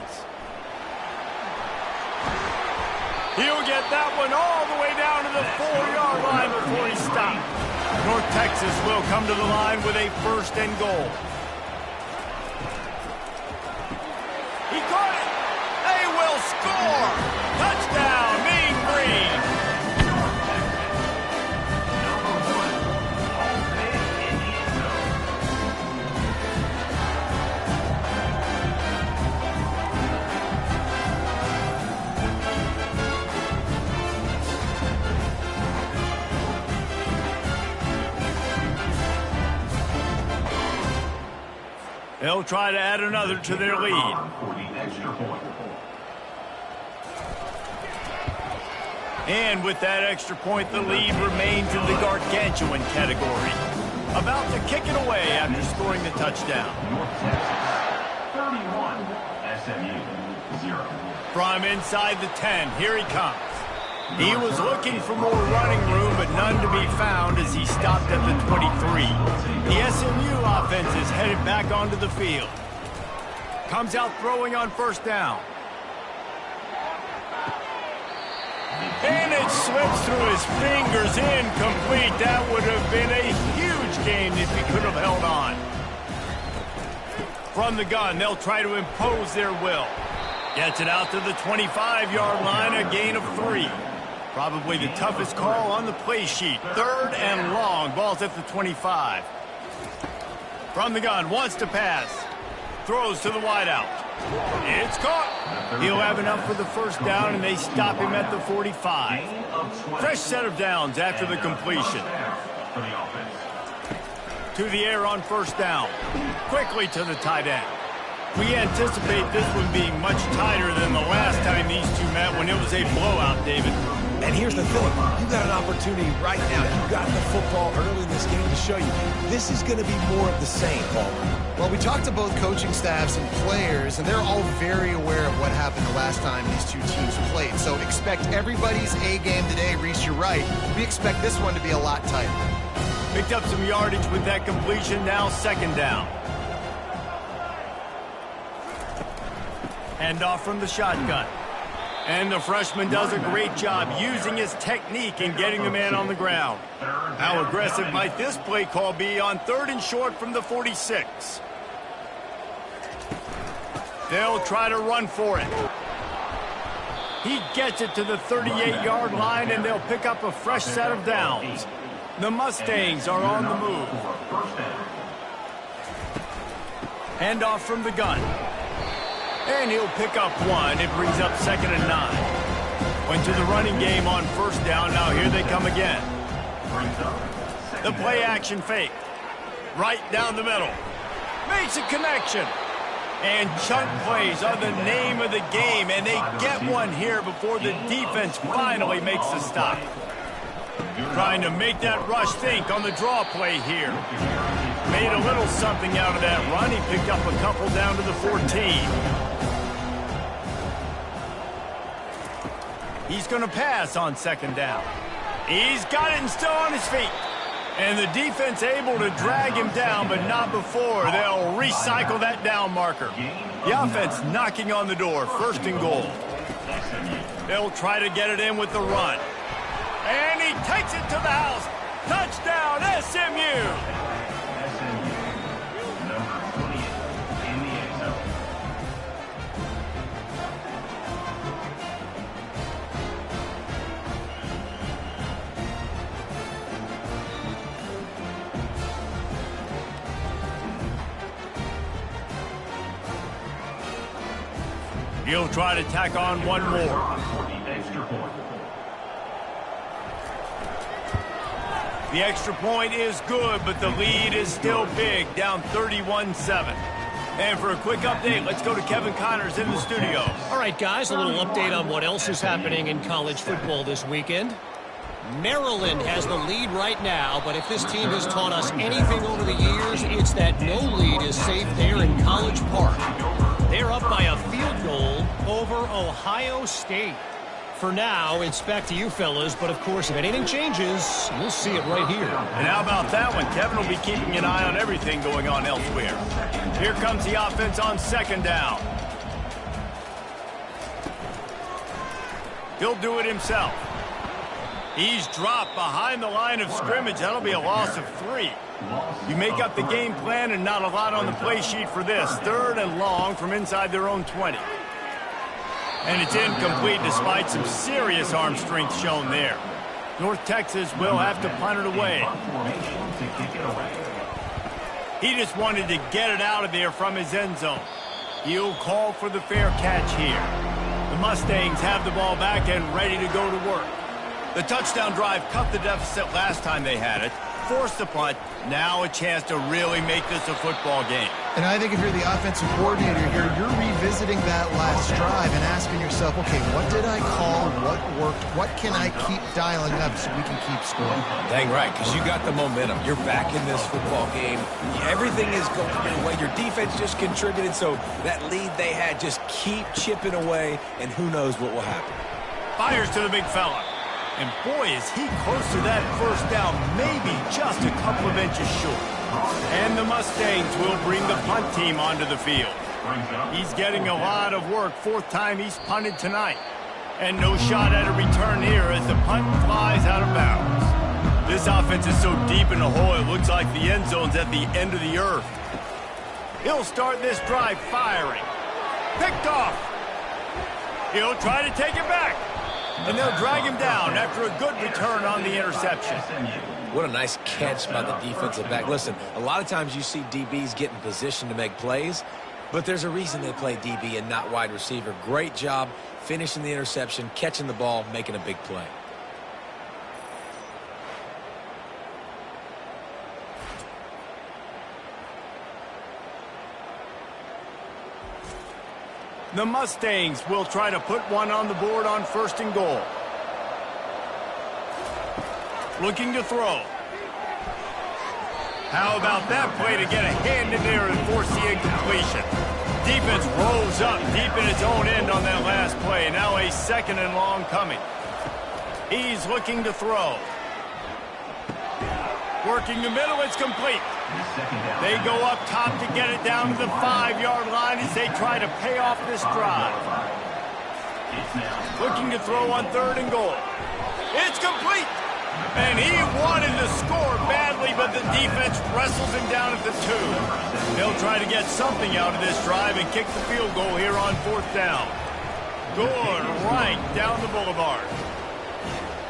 He'll get that one all the way down to the 4-yard line before he stopped. North Texas will come to the line with a 1st and goal. He caught it. They will score. Touchdown, Mean Green. They'll try to add another to their lead. And with that extra point, the lead remains in the gargantuan category. About to kick it away after scoring the touchdown. 31, SMU 0. From inside the 10, here he comes. He was looking for more running room, but none to be found as he stopped at the 23. The SMU offense is headed back onto the field. Comes out throwing on first down. And it slips through his fingers, incomplete. That would have been a huge gain if he could have held on. From the gun, they'll try to impose their will. Gets it out to the 25-yard line, a gain of 3. Probably the toughest call on the play sheet. 3rd and long, ball's at the 25. From the gun, wants to pass. Throws to the wideout. It's caught. He'll have enough for the first down, and they stop him at the 45. Fresh set of downs after the completion. To the air on first down. Quickly to the tight end. We anticipate this one being much tighter than the last time these two met when it was a blowout, David. And here's the thing. You got an opportunity right now. You got the football early in this game to show you. This is going to be more of the same, Palmer. Well, we talked to both coaching staffs and players, and they're all very aware of what happened the last time these two teams played. So expect everybody's A game today. Reese, you're right. We expect this one to be a lot tighter. Picked up some yardage with that completion. Now 2nd down. Handoff from the shotgun. And the freshman does a great job using his technique and getting the man on the ground. How aggressive might this play call be on 3rd and short from the 46? They'll try to run for it. He gets it to the 38-yard line, and they'll pick up a fresh set of downs. The Mustangs are on the move. Handoff from the gun. And he'll pick up one. It brings up 2nd and 9. Went to the running game on 1st down. Now here they come again. The play action fake. Right down the middle. Makes a connection. And chunk plays are the name of the game, and they get one here before the defense finally makes the stop. Trying to make that rush think on the draw play here. Made a little something out of that run. He picked up a couple down to the 14. He's going to pass on 2nd down. He's got it and still on his feet. And the defense able to drag him down, but not before. They'll recycle that down marker. The offense knocking on the door, 1st and goal. They'll try to get it in with the run. And he takes it to the house. Touchdown, SMU! He'll try to tack on one more. The extra point is good, but the lead is still big, down 31-7. And for a quick update, let's go to Kevin Connors in the studio. All right, guys, a little update on what else is happening in college football this weekend. Maryland has the lead right now, but if this team has taught us anything over the years, it's that no lead is safe there in College Park. They're up by a field goal over Ohio State. For now, it's back to you fellas, but of course, if anything changes, you'll see it right here. And how about that one? Kevin will be keeping an eye on everything going on elsewhere. Here comes the offense on 2nd down. He'll do it himself. He's dropped behind the line of scrimmage. That'll be a loss of 3. You make up the game plan and not a lot on the play sheet for this. 3rd and long from inside their own 20. And it's incomplete despite some serious arm strength shown there. North Texas will have to punt it away. He just wanted to get it out of there from his end zone. He'll call for the fair catch here. The Mustangs have the ball back and ready to go to work. The touchdown drive cut the deficit last time they had it. Forced the punt. Now a chance to really make this a football game. And I think if you're the offensive coordinator here, you're revisiting that last drive and asking yourself, okay, what did I call? What worked? What can I keep dialing up so we can keep scoring? Dang right, because you got the momentum. You're back in this football game. Everything is going your way. Your defense just contributed, so that lead they had, just keep chipping away, and who knows what will happen. Fires to the big fella. And boy, is he close to that 1st down, maybe just a couple of inches short. And the Mustangs will bring the punt team onto the field. He's getting a lot of work. 4th time he's punted tonight. And no shot at a return here as the punt flies out of bounds. This offense is so deep in the hole, it looks like the end zone's at the end of the earth. He'll start this drive firing. Picked off. He'll try to take it back. And they'll drag him down after a good return on the interception. What a nice catch by the defensive back. Listen, a lot of times you see DBs get in position to make plays, but there's a reason they play DB and not wide receiver. Great job finishing the interception, catching the ball, making a big play. The Mustangs will try to put one on the board on 1st and goal. Looking to throw. How about that play to get a hand in there and force the incompletion? Defense rolls up deep in its own end on that last play. Now a 2nd and long coming. He's looking to throw. Working the middle, it's complete. They go up top to get it down to the 5-yard line as they try to pay off this drive. Looking to throw on 3rd and goal. It's complete. And he wanted to score badly, but the defense wrestles him down at the 2. They'll try to get something out of this drive and kick the field goal here on 4th down. Good right down the boulevard.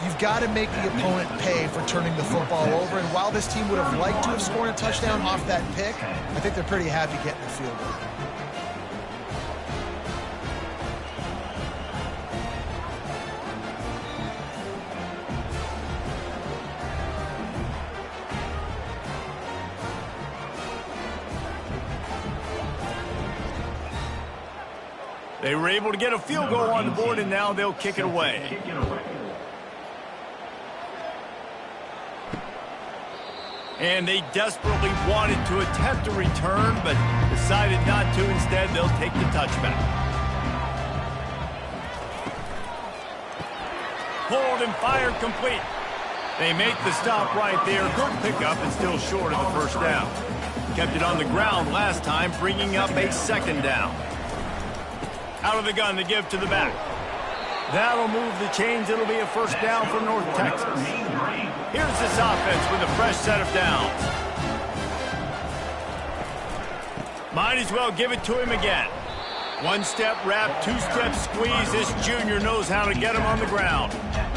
You've got to make the opponent pay for turning the football over. And while this team would have liked to have scored a touchdown off that pick, I think they're pretty happy getting the field goal. They were able to get a field goal on the board, and now they'll kick it away. And they desperately wanted to attempt a return, but decided not to. Instead, they'll take the touchback. Pulled and fired complete. They make the stop right there. Good pickup and still short of the first down. Kept it on the ground last time, bringing up a second down. Out of the gun to give to the back. That'll move the chains. It'll be a first down for North Texas. Here's this offense with a fresh set of downs. Might as well give it to him again. One-step wrap, two-step squeeze. This junior knows how to get him on the ground.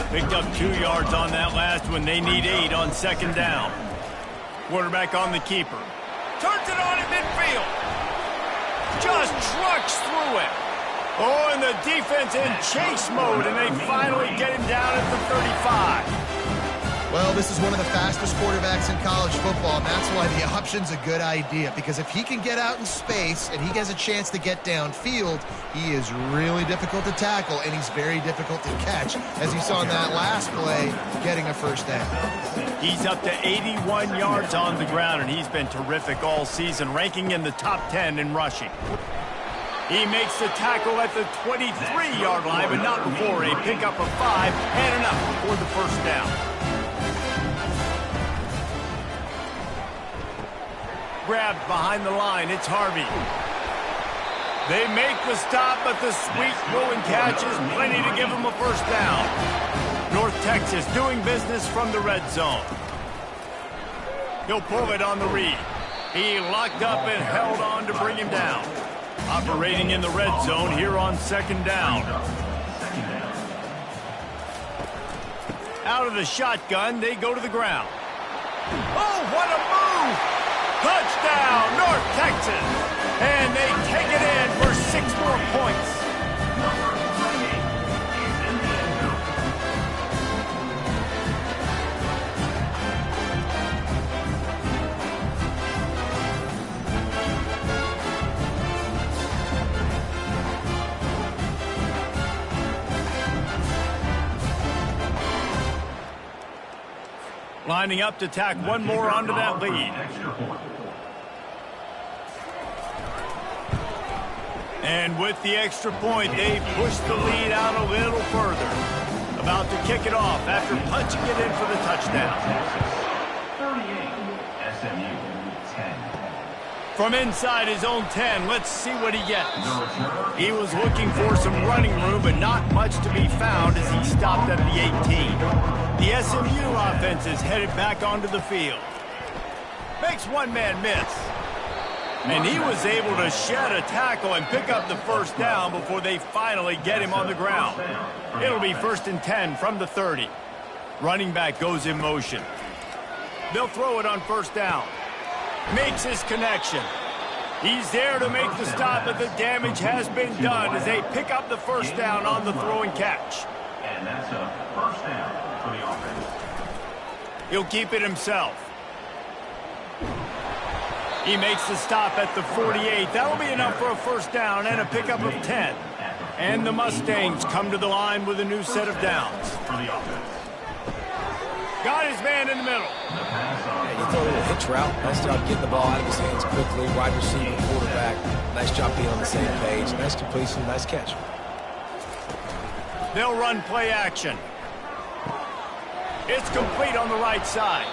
Picked up 2 yards on that last one. They need 8 on second down. Quarterback on the keeper. Turns it on in midfield. Just trucks through it. Oh, and the defense in chase mode, and they finally get him down at the 35. Well, this is one of the fastest quarterbacks in college football, and that's why the option's a good idea, because if he can get out in space and he has a chance to get downfield, he is really difficult to tackle, and he's very difficult to catch, as you saw in that last play, getting a first down. He's up to 81 yards on the ground, and he's been terrific all season, ranking in the top 10 in rushing. He makes the tackle at the 23-yard line, but not before a pickup of 5 and enough for the first down. Grabbed behind the line, it's Harvey. They make the stop, but the sweet throwing catch is plenty to give him a first down. North Texas doing business from the red zone. He'll pull it on the read. He locked up and held on to bring him down. Operating in the red zone here on second down. Out of the shotgun, they go to the ground. Oh, what a move! Touchdown, North Texas! And they take it in for 6 more points. Lining up to tack one more onto that lead. And with the extra point, they push the lead out a little further. About to kick it off after punching it in for the touchdown. 38, SMU 10. From inside his own 10, let's see what he gets. He was looking for some running room, but not much to be found as he stopped at the 18. The SMU offense is headed back onto the field. Makes one man miss. And he was able to shed a tackle and pick up the first down before they finally get him on the ground. It'll be 1st and 10 from the 30. Running back goes in motion. They'll throw it on first down. Makes his connection. He's there to make the stop, but the damage has been done as they pick up the first down on the throwing catch. And that's a first down for the offense. He'll keep it himself. He makes the stop at the 48. That'll be enough for a first down and a pickup of 10. And the Mustangs come to the line with a new set of downs. Got his man in the middle. And he threw a little hitch route. Nice job getting the ball out of his hands quickly. Wide receiver, quarterback. Nice job being on the same page. Nice completion, nice catch. They'll run play action. It's complete on the right side.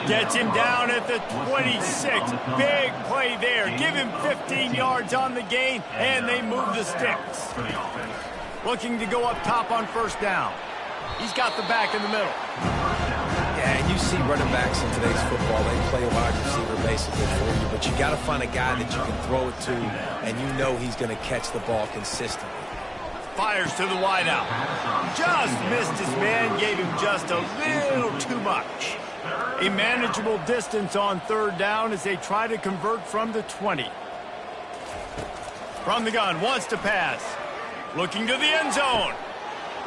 Gets him down at the 26. Big play there. Give him 15 yards on the gain, and they move the sticks. Looking to go up top on first down. He's got the back in the middle. Yeah, and you see running backs in today's football, they play wide receiver basically for you, but you got to find a guy that you can throw it to, and you know he's going to catch the ball consistently. fires to the wideout. Just missed his man, gave him just a little too much. A manageable distance on third down as they try to convert from the 20. From the gun, wants to pass. Looking to the end zone.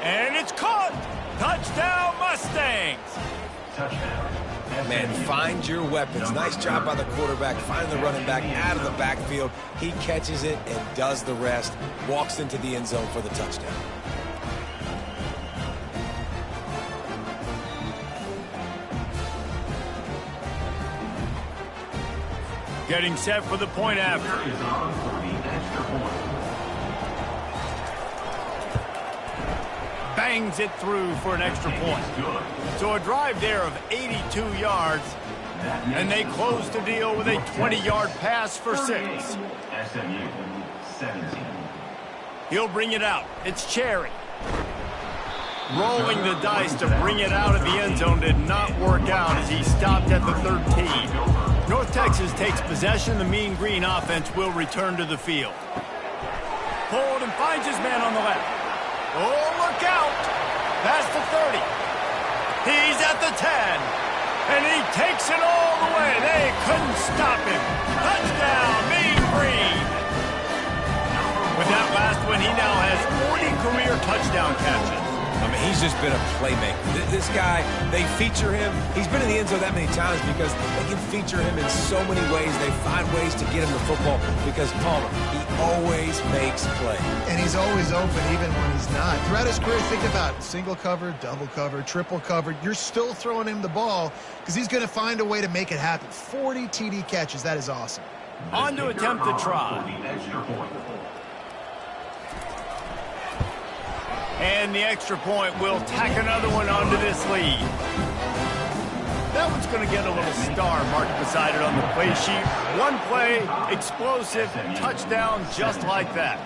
And it's caught. Touchdown, Mustangs. Man, find your weapons. Nice job by the quarterback, finding the running back out of the backfield. He catches it and does the rest. Walks into the end zone for the touchdown. Getting set for the point after. Bangs it through for an extra point. So a drive there of 82 yards, and they close the deal with a 20-yard pass for 6. SMU 17. He'll bring it out. It's Cherry. Rolling the dice to bring it out of the end zone did not work out as he stopped at the 13. North Texas takes possession. The Mean Green offense will return to the field. Pulled and finds his man on the left. Oh, look out! Past the 30. He's at the 10. And he takes it all the way. They couldn't stop him. Touchdown, Mean Green. With that last one, he now has 40 career touchdown catches. I mean, he's just been a playmaker. This guy, they feature him. He's been in the end zone that many times because they can feature him in so many ways. They find ways to get him the football because Palmer, he always makes plays. And he's always open even when he's not. Throughout his career, think about single cover, double cover, triple cover. You're still throwing him the ball because he's going to find a way to make it happen. 40 TD catches. That is awesome. On to attempt the try. And the extra point will tack another one onto this lead. That one's going to get a little star marked beside it on the play sheet. One play, explosive, touchdown just like that.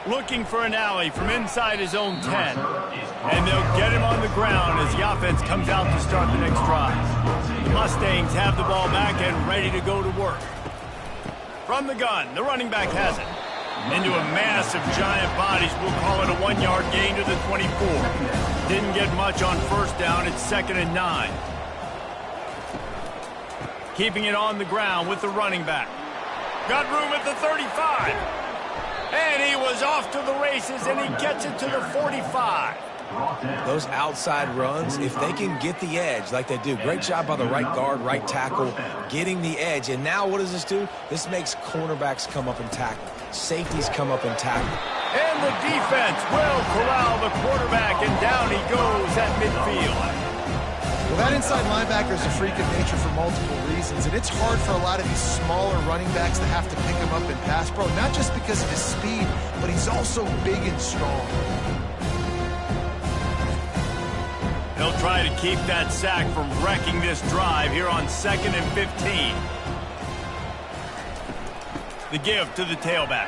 Looking for an alley from inside his own 10. And they'll get him on the ground as the offense comes out to start the next drive. The Mustangs have the ball back and ready to go to work. From the gun, the running back has it. Into a mass of giant bodies. We'll call it a 1-yard gain to the 24. Didn't get much on first down. It's 2nd and 9. Keeping it on the ground with the running back. Got room at the 35. And he was off to the races, and he gets it to the 45. Those outside runs, if they can get the edge like they do, great job by the right guard, right tackle, getting the edge. And now what does this do? This makes cornerbacks come up and tackle. Safeties come up and tackle. And the defense will corral the quarterback, and down he goes at midfield. Well, that inside linebacker is a freak of nature for multiple reasons, and it's hard for a lot of these smaller running backs to have to pick him up in pass pro, not just because of his speed, but he's also big and strong. They'll try to keep that sack from wrecking this drive here on 2nd and 15. The give to the tailback.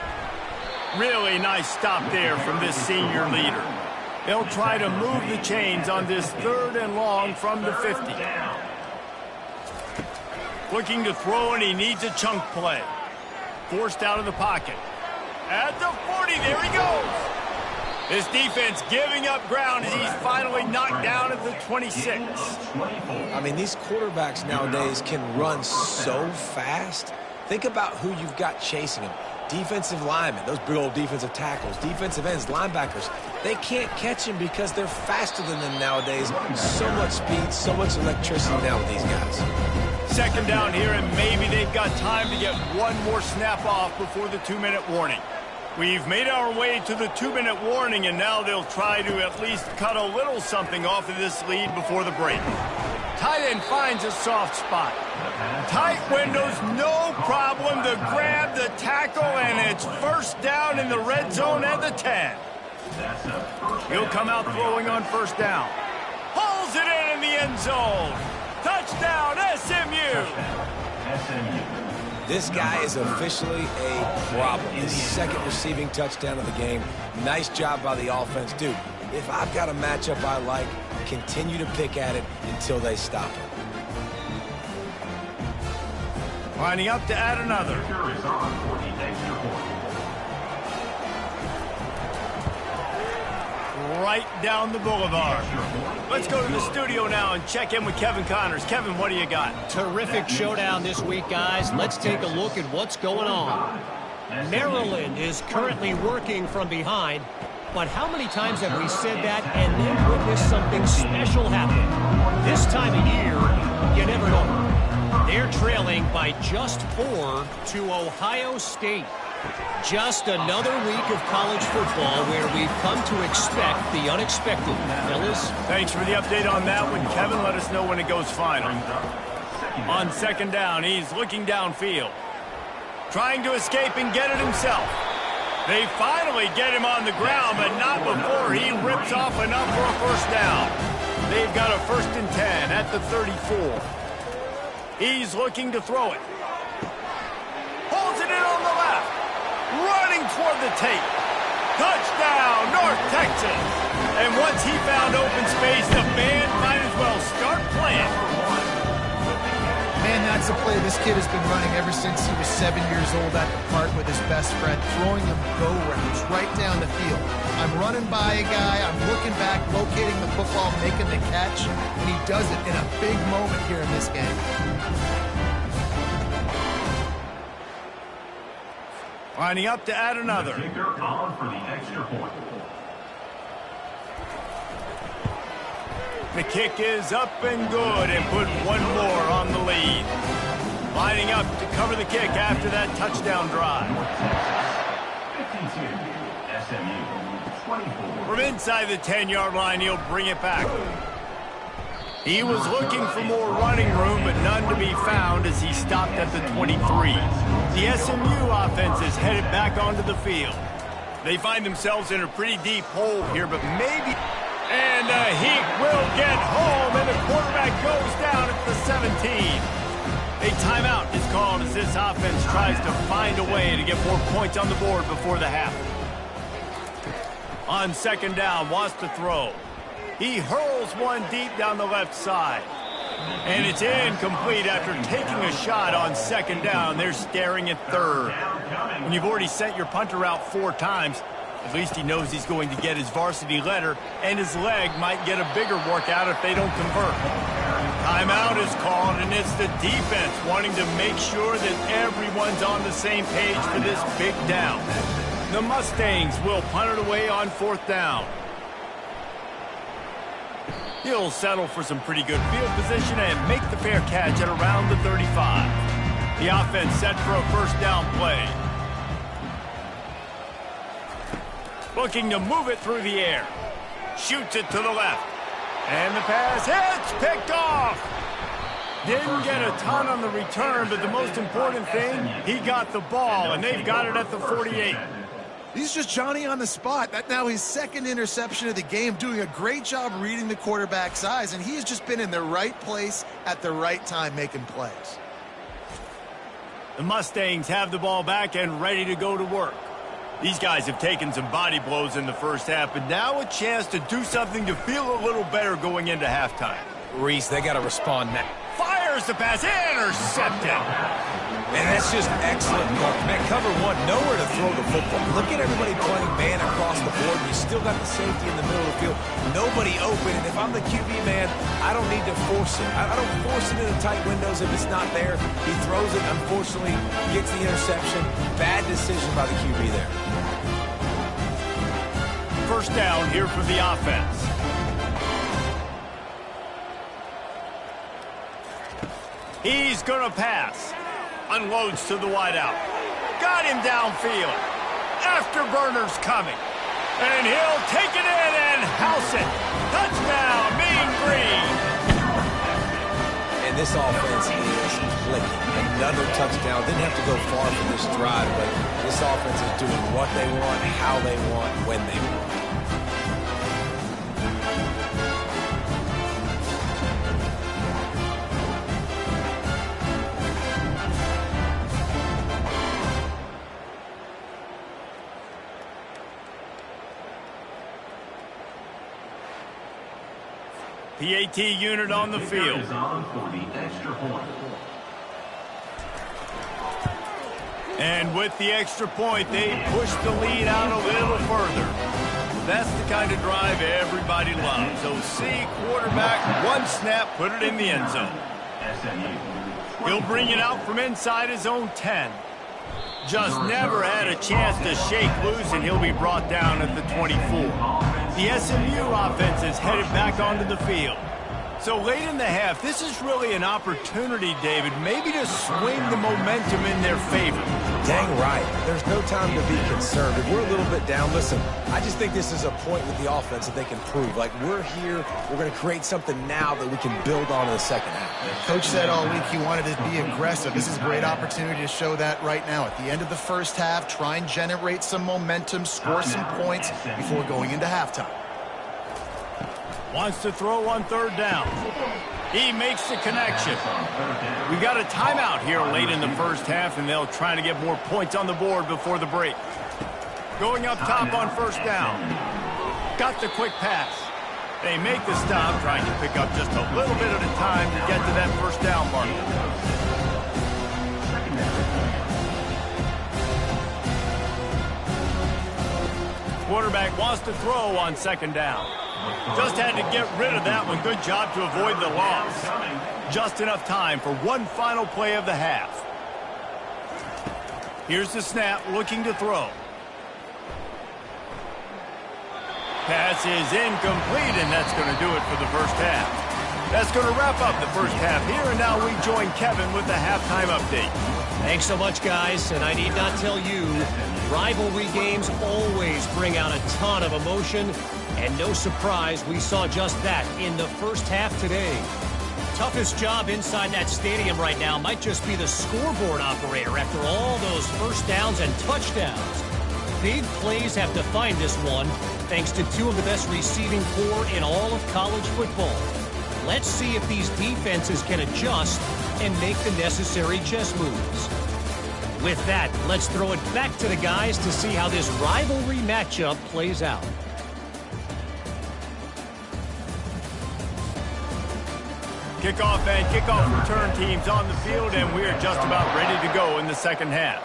Really nice stop there from this senior leader. They'll try to move the chains on this 3rd and long from the 50. Looking to throw, and he needs a chunk play. Forced out of the pocket. At the 40, there he goes. This defense giving up ground as he's finally knocked down at the 26. I mean, these quarterbacks nowadays can run so fast. Think about who you've got chasing him. Defensive linemen, those big old defensive tackles, defensive ends, linebackers. They can't catch him because they're faster than them nowadays. So much speed, so much electricity now with these guys. 2nd down here, and maybe they've got time to get one more snap off before the 2-minute warning. We've made our way to the 2-minute warning, and now they'll try to at least cut a little something off of this lead before the break. Tight end finds a soft spot. Tight windows, no problem to grab the tackle, and it's 1st down in the red zone at the 10. He'll come out throwing on 1st down. Pulls it in the end zone. Touchdown, SMU. This guy is officially a problem. His 2nd receiving touchdown of the game. Nice job by the offense. Dude, if I've got a matchup I like, continue to pick at it until they stop it. Lining up to add another. right down the boulevard. Let's go to the studio now and check in with Kevin Connors. Kevin, what do you got? Terrific showdown this week, guys. Let's take a look at what's going on. Maryland is currently working from behind, but how many times have we said that and then witnessed something special happen? This time of year, you never know. They're trailing by just 4 to Ohio State. Just another week of college football where we've come to expect the unexpected. Fellas? Thanks for the update on that one, Kevin. Let us know when it goes final. On second down, he's looking downfield. Trying to escape and get it himself. They finally get him on the ground, but not before he rips off enough for a first down. They've got a 1st and 10 at the 34. He's looking to throw it. Holds it in on the left. Running toward the tape. Touchdown, North Texas. And once he found open space, the band might as well start playing. Man, that's a play this kid has been running ever since he was 7 years old at the park with his best friend, throwing him go routes right down the field. I'm running by a guy, I'm looking back, locating the football, making the catch, and he does it in a big moment here in this game. Lining up to add another. The kicker on for the extra point. The kick is up and good and put one more on the lead. Lining up to cover the kick after that touchdown drive. 52, SMU, 24. From inside the 10-yard line, he'll bring it back. He was looking for more running room, but none to be found as he stopped at the 23. The SMU offense is headed back onto the field. They find themselves in a pretty deep hole here, but maybe... And he will get home, and the quarterback goes down at the 17. A timeout is called as this offense tries to find a way to get more points on the board before the half. On second down, wants to throw. He hurls one deep down the left side. And it's incomplete after taking a shot on second down. They're staring at third. When you've already sent your punter out 4 times, at least he knows he's going to get his varsity letter, and his leg might get a bigger workout if they don't convert. Timeout is called, and it's the defense wanting to make sure that everyone's on the same page for this big down. The Mustangs will punt it away on 4th down. He'll settle for some pretty good field position and make the fair catch at around the 35. The offense set for a first down play. Looking to move it through the air. Shoots it to the left. And the pass hits, picked off. Didn't get a ton on the return, but the most important thing, he got the ball, and they've got it at the 48. He's just Johnny on the spot. That now his 2nd interception of the game, doing a great job reading the quarterback's eyes, and he has just been in the right place at the right time making plays. The Mustangs have the ball back and ready to go to work. These guys have taken some body blows in the first half, but now a chance to do something to feel a little better going into halftime. Reese, they got to respond now. Fires the pass, intercepted. Man, that's just excellent. Man, cover 1, nowhere to throw the football. Look at everybody playing man across the board. You still got the safety in the middle of the field. Nobody open, and if I'm the QB, man, I don't need to force it. I don't force it into tight windows if it's not there. He throws it, unfortunately, gets the interception. Bad decision by the QB there. First down here for the offense. He's going to pass. Unloads to the wideout. Got him downfield. Afterburner's coming. And he'll take it in and house it. Touchdown, Mean Green. And this offense is clicking. Another touchdown. Didn't have to go far for this drive, but this offense is doing what they want, how they want, when they want. PAT unit on the field. And with the extra point, they push the lead out a little further. That's the kind of drive everybody loves. So see quarterback, one snap, put it in the end zone. He'll bring it out from inside his own 10. Just never had a chance to shake loose, and he'll be brought down at the 24. The SMU offense is headed back onto the field. So late in the half, this is really an opportunity, David, maybe to swing the momentum in their favor. Dang right. There's no time to be concerned. If we're a little bit down, listen, I just think this is a point with the offense that they can prove. Like, we're here, we're going to create something now that we can build on in the second half. Coach said all week he wanted to be aggressive. This is a great opportunity to show that right now. At the end of the first half, try and generate some momentum, score some points before going into halftime. Wants to throw on third down. He makes the connection. We got a timeout here late in the first half, and they'll try to get more points on the board before the break. Going up top on first down. Got the quick pass. They make the stop, trying to pick up just a little bit at a time to get to that first down mark. Quarterback wants to throw on second down. Just had to get rid of that one. Good job to avoid the loss. Just enough time for one final play of the half. Here's the snap, looking to throw. Pass is incomplete, and that's going to do it for the first half. That's going to wrap up the first half here, and now we join Kevin with the halftime update. Thanks so much, guys, and I need not tell you, rivalry games always bring out a ton of emotion, and no surprise, we saw just that in the first half today. Toughest job inside that stadium right now might just be the scoreboard operator after all those first downs and touchdowns. Big plays have defined this one, thanks to two of the best receiving corps in all of college football. Let's see if these defenses can adjust and make the necessary chess moves. With that, let's throw it back to the guys to see how this rivalry matchup plays out. Kickoff and kickoff return teams on the field, and we're just about ready to go in the second half.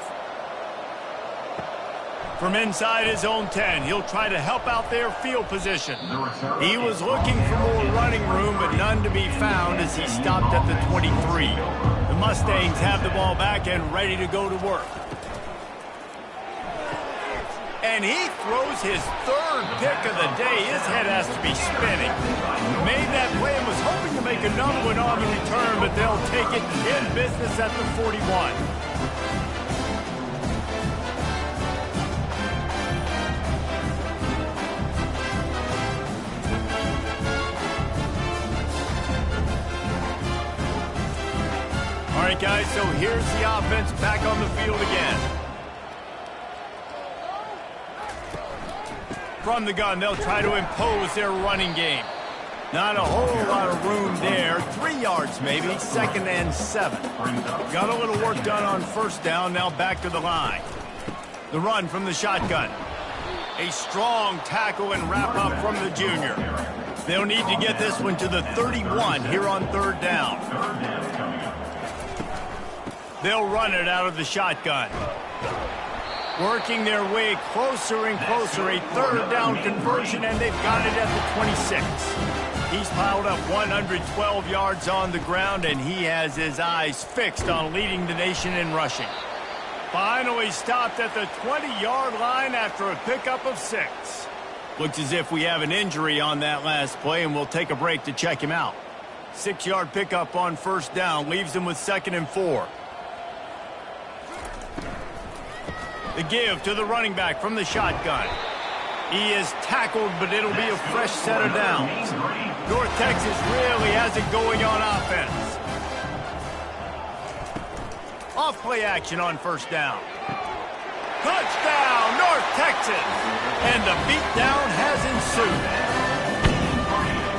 From inside his own 10, he'll try to help out their field position. He was looking for more running room, but none to be found as he stopped at the 23. The Mustangs have the ball back and ready to go to work. And he throws his third pick of the day. His head has to be spinning. Made that play and was hoping to make another one on the return, but they'll take it in business at the 41. All right, guys, so here's the offense back on the field again. From the gun, they'll try to impose their running game. Not a whole lot of room there. 3 yards maybe, 2nd and 7. Got a little work done on first down, now back to the line. The run from the shotgun. A strong tackle and wrap up from the junior. They'll need to get this one to the 31 here on third down. They'll run it out of the shotgun. Working their way closer and closer, a third down conversion, and they've got it at the 26. He's piled up 112 yards on the ground, and he has his eyes fixed on leading the nation in rushing. Finally stopped at the 20-yard line after a pickup of 6. Looks as if we have an injury on that last play, and we'll take a break to check him out. 6-yard pickup on first down leaves him with 2nd and 4. The give to the running back from the shotgun. He is tackled, but it'll be a fresh set of downs. North Texas really has it going on offense. Off play action on first down. Touchdown, North Texas! And the beatdown has ensued.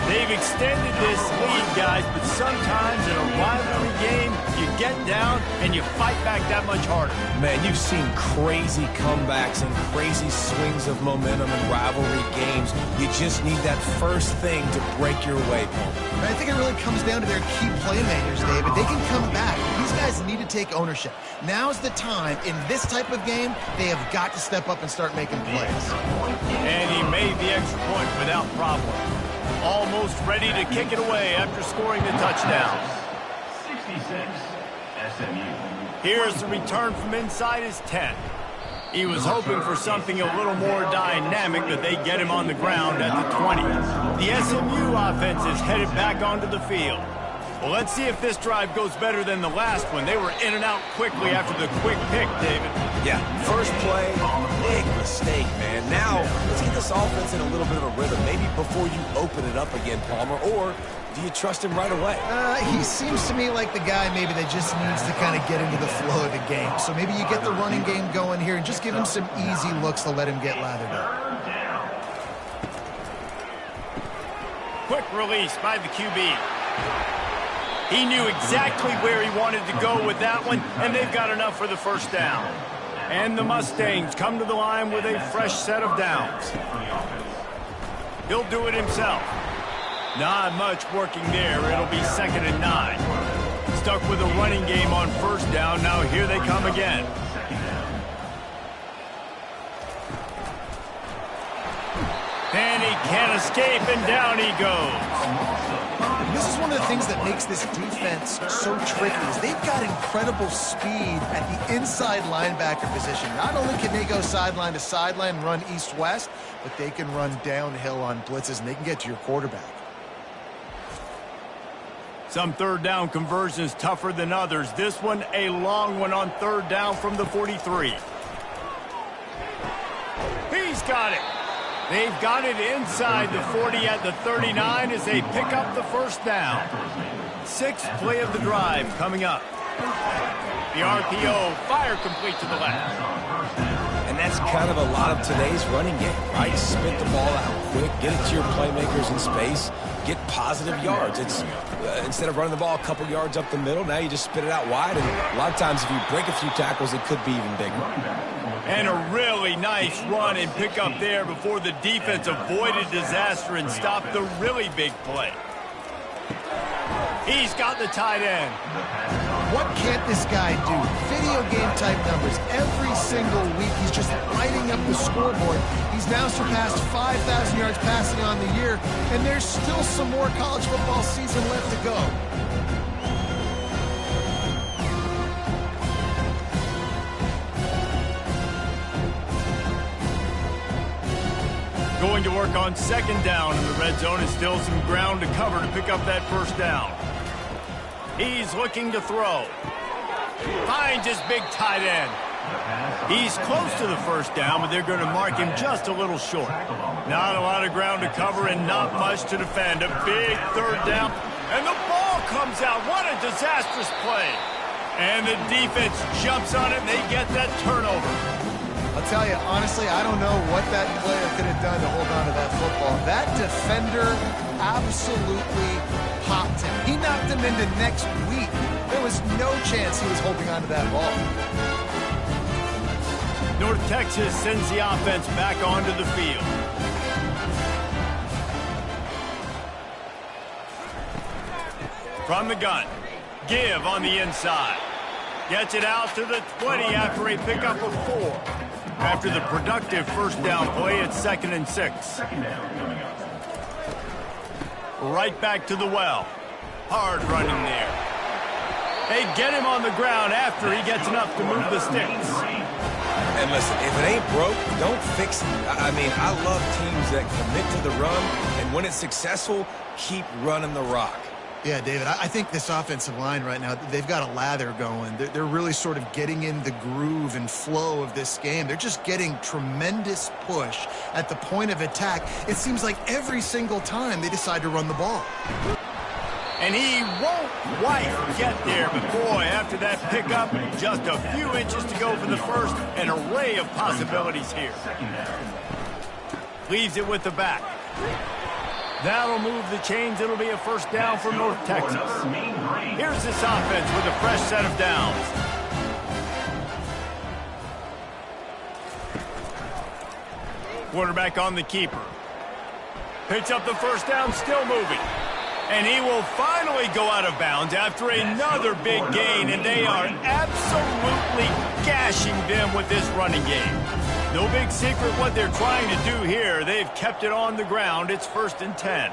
They've extended this lead, guys, but sometimes in a rivalry game, you get down and you fight back that much harder. Man, you've seen crazy comebacks and crazy swings of momentum in rivalry games. You just need that first thing to break your way, Paul. I think it really comes down to their key playmakers, David. They can come back. These guys needed to take ownership. Now's the time. In this type of game, they have got to step up and start making plays. And he made the extra point without problem. Almost ready to kick it away after scoring the touchdown. 66, SMU. Here's the return from inside his 10. He was hoping for something a little more dynamic, but they get him on the ground at the 20. The SMU offense is headed back onto the field. Well, let's see if this drive goes better than the last one. They were in and out quickly after the quick pick, David. Yeah, first play, big mistake, man. Now, let's get this offense in a little bit of a rhythm. Maybe before you open it up again, Palmer, or do you trust him right away? He seems to me like the guy maybe that just needs to kind of get into the flow of the game. So maybe you get the running game going here and just give him some easy looks to let him get lathered up. Quick release by the QB. He knew exactly where he wanted to go with that one, and they've got enough for the first down. And the Mustangs come to the line with a fresh set of downs. He'll do it himself. Not much working there. It'll be 2nd and 9. Stuck with a running game on first down. Now here they come again. And he can't escape, and down he goes. This is one of the things that makes this defense so tricky is they've got incredible speed at the inside linebacker position. Not only can they go sideline to sideline and run east-west, but they can run downhill on blitzes, and they can get to your quarterback. Some third down conversions tougher than others. This one, a long one on third down from the 43. He's got it. They've got it inside the 40 at the 39 as they pick up the first down. 6th play of the drive coming up. The RPO, fire complete to the left. And that's kind of a lot of today's running game, right? Spit the ball out quick, get it to your playmakers in space, get positive yards. It's instead of running the ball a couple yards up the middle, now you just spit it out wide, and a lot of times if you break a few tackles, it could be even bigger. And a really nice run and pick up there before the defense avoided disaster and stopped the really big play. He's got the tight end. What can't this guy do? Video game type numbers. Every single week, he's just lighting up the scoreboard. He's now surpassed 5,000 yards passing on the year, and there's still some more college football season left to go. Going to work on 2nd down in the red zone and still some ground to cover to pick up that first down. He's looking to throw. Finds his big tight end. He's close to the first down, but they're going to mark him just a little short. Not a lot of ground to cover and not much to defend. A big third down, and the ball comes out. What a disastrous play. And the defense jumps on it, and they get that turnover. I'll tell you, honestly, I don't know what that player could have done to hold on to that football. That defender absolutely popped him. He knocked him into next week. There was no chance he was holding on to that ball. North Texas sends the offense back onto the field. From the gun, give on the inside. Gets it out to the 20 after a pickup of 4. After the productive first down play, it's 2nd and 6. Right back to the well. Hard running there. They get him on the ground after he gets enough to move the sticks. And listen, if it ain't broke, don't fix it. I mean, I love teams that commit to the run, and when it's successful, keep running the rock. Yeah, David, I think this offensive line right now, they've got a lather going. They're really sort of getting in the groove and flow of this game. They're just getting tremendous push at the point of attack. It seems like every single time they decide to run the ball. And he won't quite get there, but boy, after that pickup, just a few inches to go for the first, an array of possibilities here. Leaves it with the back. That'll move the chains. It'll be a first down for North Texas. Here's this offense with a fresh set of downs. Quarterback on the keeper. Picks up the first down, still moving. And he will finally go out of bounds after another big gain, and they are absolutely gashing them with this running game. No big secret what they're trying to do here. They've kept it on the ground. It's 1st and 10.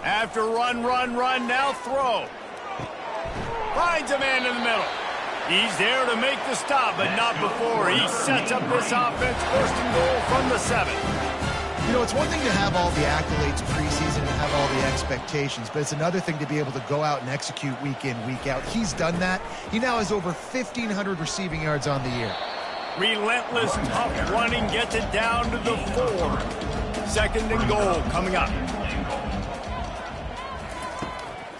After run, now throw. Finds a man in the middle. He's there to make the stop, but not before. He sets up this offense, 1st and goal from the 7. You know, it's one thing to have all the accolades preseason and have all the expectations, but it's another thing to be able to go out and execute week in, week out. He's done that. He now has over 1,500 receiving yards on the year. Relentless, tough running gets it down to the 4. 2nd and goal coming up.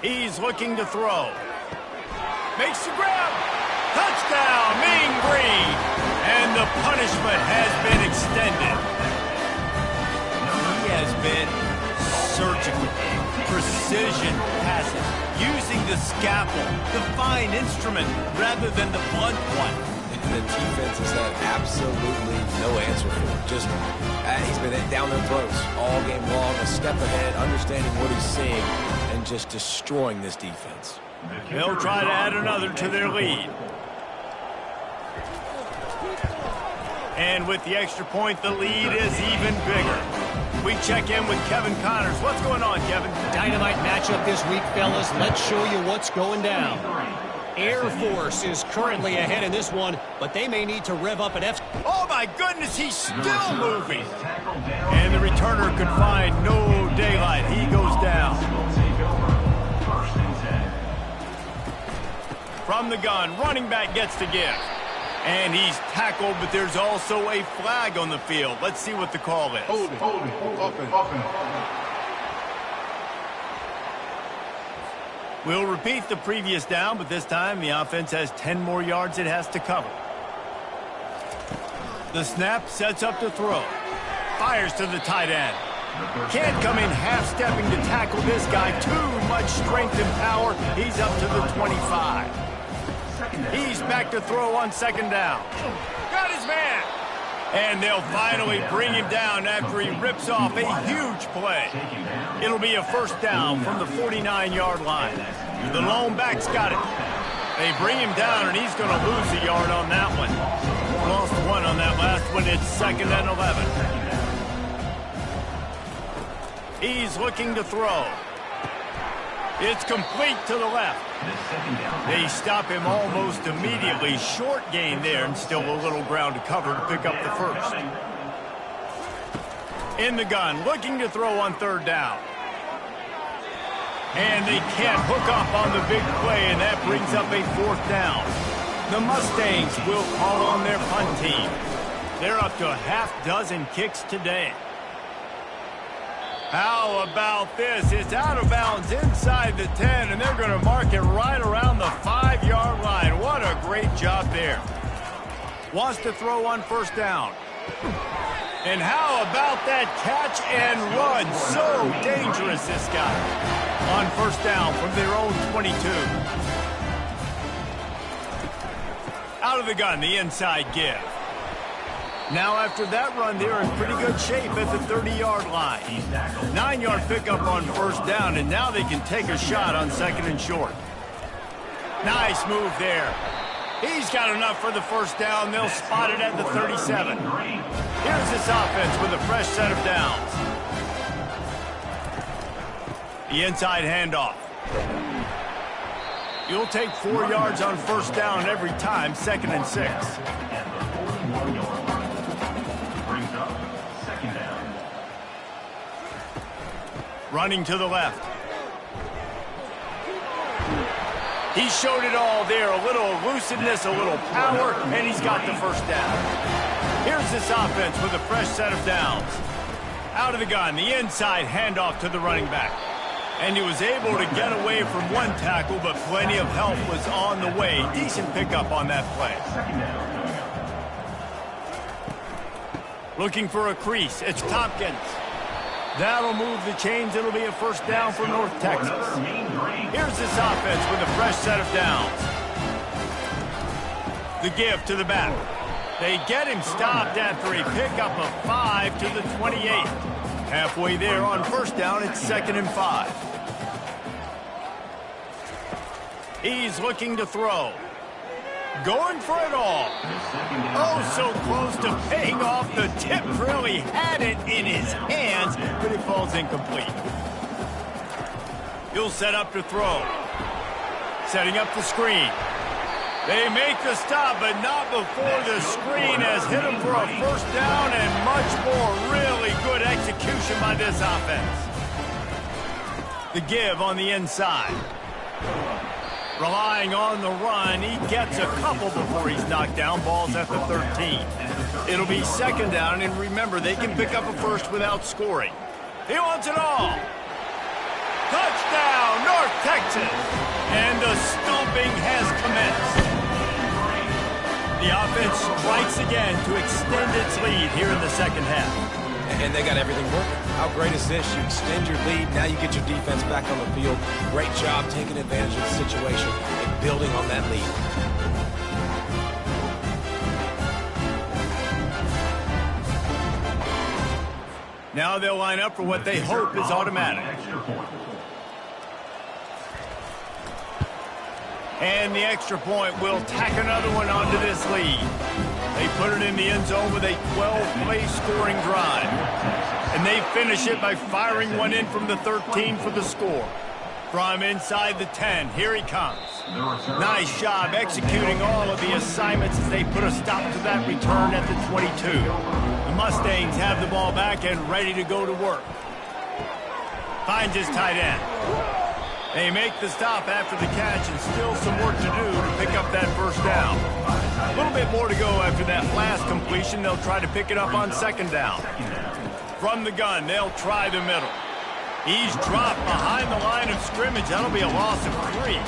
He's looking to throw. Makes the grab. Touchdown, Mean Green. And the punishment has been extended. He has been surgical, precision passes, using the scalpel, the fine instrument, rather than the blunt one. The defense has had absolutely no answer for him. Just, he's been down their throats all game long, a step ahead, understanding what he's seeing, and just destroying this defense. They'll try to add another to their lead. And with the extra point, the lead is even bigger. We check in with Kevin Connors. What's going on, Kevin? Dynamite matchup this week, fellas. Let's show you what's going down. Air Force is currently ahead in this one, but they may need to rev up an F. Oh, my goodness, he's still moving. And the returner could find no daylight. He goes down. From the gun, running back gets the give. And he's tackled, but there's also a flag on the field. Let's see what the call is. Hold it. Offense. We'll repeat the previous down, but this time the offense has 10 more yards it has to cover. The snap sets up to throw. Fires to the tight end. Can't come in half-stepping to tackle this guy. Too much strength and power. He's up to the 25. He's back to throw on 2nd down. Got his man. And they'll finally bring him down after he rips off a huge play. It'll be a 1st down from the 49-yard line. The lone back's got it. They bring him down, and he's going to lose a yard on that one. Lost 1 on that last one. It's 2nd and 11. He's looking to throw. It's complete to the left. They stop him almost immediately. Short gain there, and still a little ground to cover to pick up the 1st. In the gun, looking to throw on 3rd down. And they can't hook up on the big play, and that brings up a 4th down. The Mustangs will call on their punt team. They're up to a half-dozen kicks today. How about this? It's out of bounds inside the 10, and they're going to mark it right around the 5-yard line. What a great job there. Wants to throw on 1st down. And how about that catch and run? So dangerous, this guy. On 1st down from their own 22. Out of the gun, the inside give. Now after that run, they're in pretty good shape at the 30-yard line. 9-yard pickup on 1st down, and now they can take a shot on 2nd and short. Nice move there. He's got enough for the 1st down. They'll spot it at the 37. Here's this offense with a fresh set of downs. The inside handoff. You'll take 4 yards on 1st down every time, 2nd and 6. Running to the left. He showed it all there. A little elusiveness, a little power, and he's got the 1st down. Here's this offense with a fresh set of downs. Out of the gun, the inside handoff to the running back. And he was able to get away from one tackle, but plenty of help was on the way. Decent pickup on that play. Looking for a crease. It's Tompkins. That'll move the chains. It'll be a 1st down for North Texas. Here's this offense with a fresh set of downs. The give to the back. They get him stopped after a pickup of 5 to the 28. Halfway there on first down, it's 2nd and 5. He's looking to throw. Going for it all. Oh, so close to paying off. The tip really had it in his hands, but it falls incomplete. He'll set up to throw. Setting up the screen. They make the stop, but not before the screen has hit him for a first down and much more. Really good execution by this offense. The give on the inside. Relying on the run, he gets a couple before he's knocked down. Ball's at the 13. It'll be 2nd down, and remember, they can pick up a first without scoring. He wants it all. Touchdown, North Texas. And the stomping has commenced. The offense strikes again to extend its lead here in the second half. And they got everything working. How great is this? You extend your lead. Now you get your defense back on the field. Great job taking advantage of the situation and building on that lead. Now they'll line up for what they hope is automatic. And the extra point will tack another one onto this lead. They put it in the end zone with a 12-play scoring drive. And they finish it by firing one in from the 13 for the score. From inside the 10, here he comes. Nice job executing all of the assignments as they put a stop to that return at the 22. The Mustangs have the ball back and ready to go to work. Finds his tight end. They make the stop after the catch and still some work to do to pick up that first down. A little bit more to go after that last completion. They'll try to pick it up on 2nd down. From the gun, they'll try the middle. He's dropped behind the line of scrimmage. That'll be a loss of 3.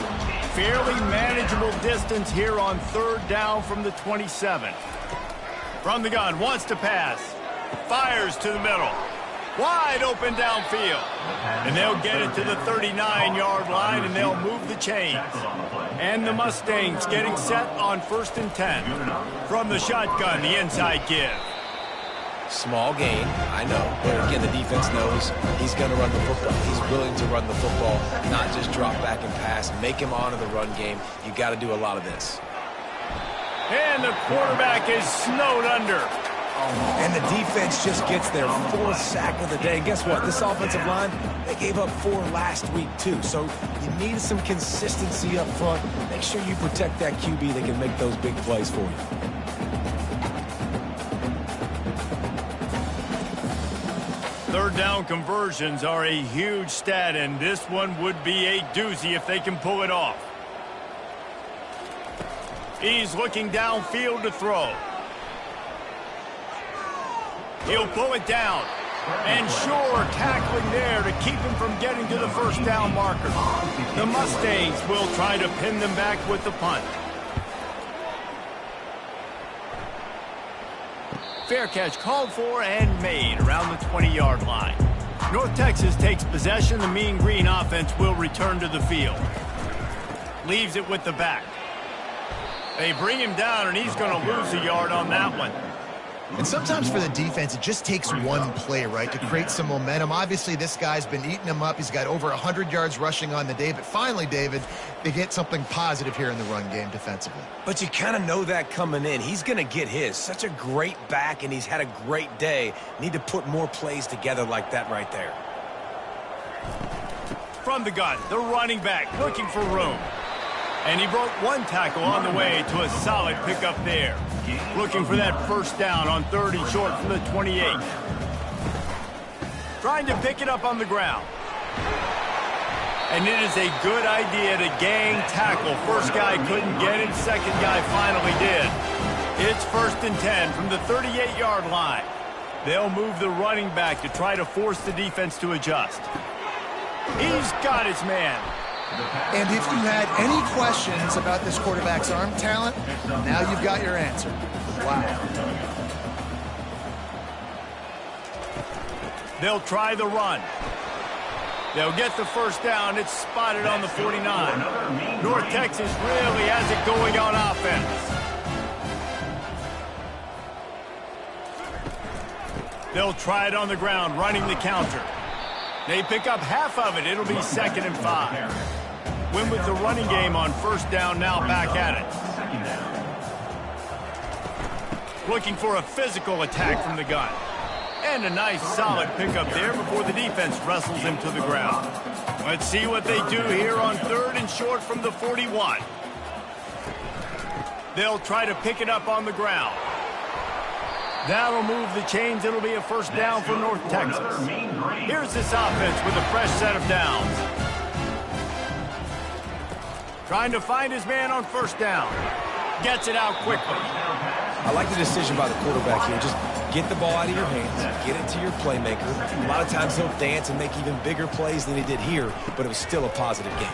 Fairly manageable distance here on 3rd down from the 27. From the gun, wants to pass. Fires to the middle. Wide open downfield. And they'll get it to the 39-yard line, and they'll move the chains. And the Mustangs getting set on 1st and 10. From the shotgun, the inside give. Small gain, I know. But again, the defense knows he's going to run the football. He's willing to run the football, not just drop back and pass. Make him honor the run game. You got to do a lot of this. And the quarterback is snowed under. And the defense just gets their 4th sack of the day. And guess what? This offensive line, they gave up 4 last week, too. So you need some consistency up front. Make sure you protect that QB that can make those big plays for you. Third down conversions are a huge stat, and this one would be a doozy if they can pull it off. He's looking downfield to throw. He'll pull it down. And sure, tackling there to keep him from getting to the first down marker. The Mustangs will try to pin them back with the punt. Fair catch called for and made around the 20-yard line. North Texas takes possession. The Mean Green offense will return to the field. Leaves it with the back. They bring him down, and he's going to lose a yard on that one. And sometimes for the defense, it just takes one play, right, to create some momentum. Obviously, this guy's been eating him up. He's got over 100 yards rushing on the day. But finally, David, they get something positive here in the run game defensively. But you kind of know that coming in. He's going to get his. Such a great back, and he's had a great day. Need to put more plays together like that right there. From the gun, the running back looking for room. And he broke one tackle on the way to a solid pickup there. Looking for that first down on 3rd and short from the 28. Trying to pick it up on the ground. And it is a good idea to gang tackle. First guy couldn't get it, second guy finally did. It's 1st and 10 from the 38-yard line. They'll move the running back to try to force the defense to adjust. He's got his man. And if you had any questions about this quarterback's arm talent, now you've got your answer. Wow. They'll try the run. They'll get the first down. It's spotted on the 49. North Texas really has it going on offense. They'll try it on the ground, running the counter. They pick up half of it. It'll be 2nd and 5. Win with the running game on 1st down, now back at it. Looking for a physical attack from the gun. And a nice solid pickup there before the defense wrestles him to the ground. Let's see what they do here on 3rd and short from the 41. They'll try to pick it up on the ground. That'll move the chains. It'll be a 1st down for North Texas. Here's this offense with a fresh set of downs. Trying to find his man on 1st down. Gets it out quickly. I like the decision by the quarterback here. Just get the ball out of your hands, get it to your playmaker. A lot of times he'll dance and make even bigger plays than he did here, but it was still a positive game.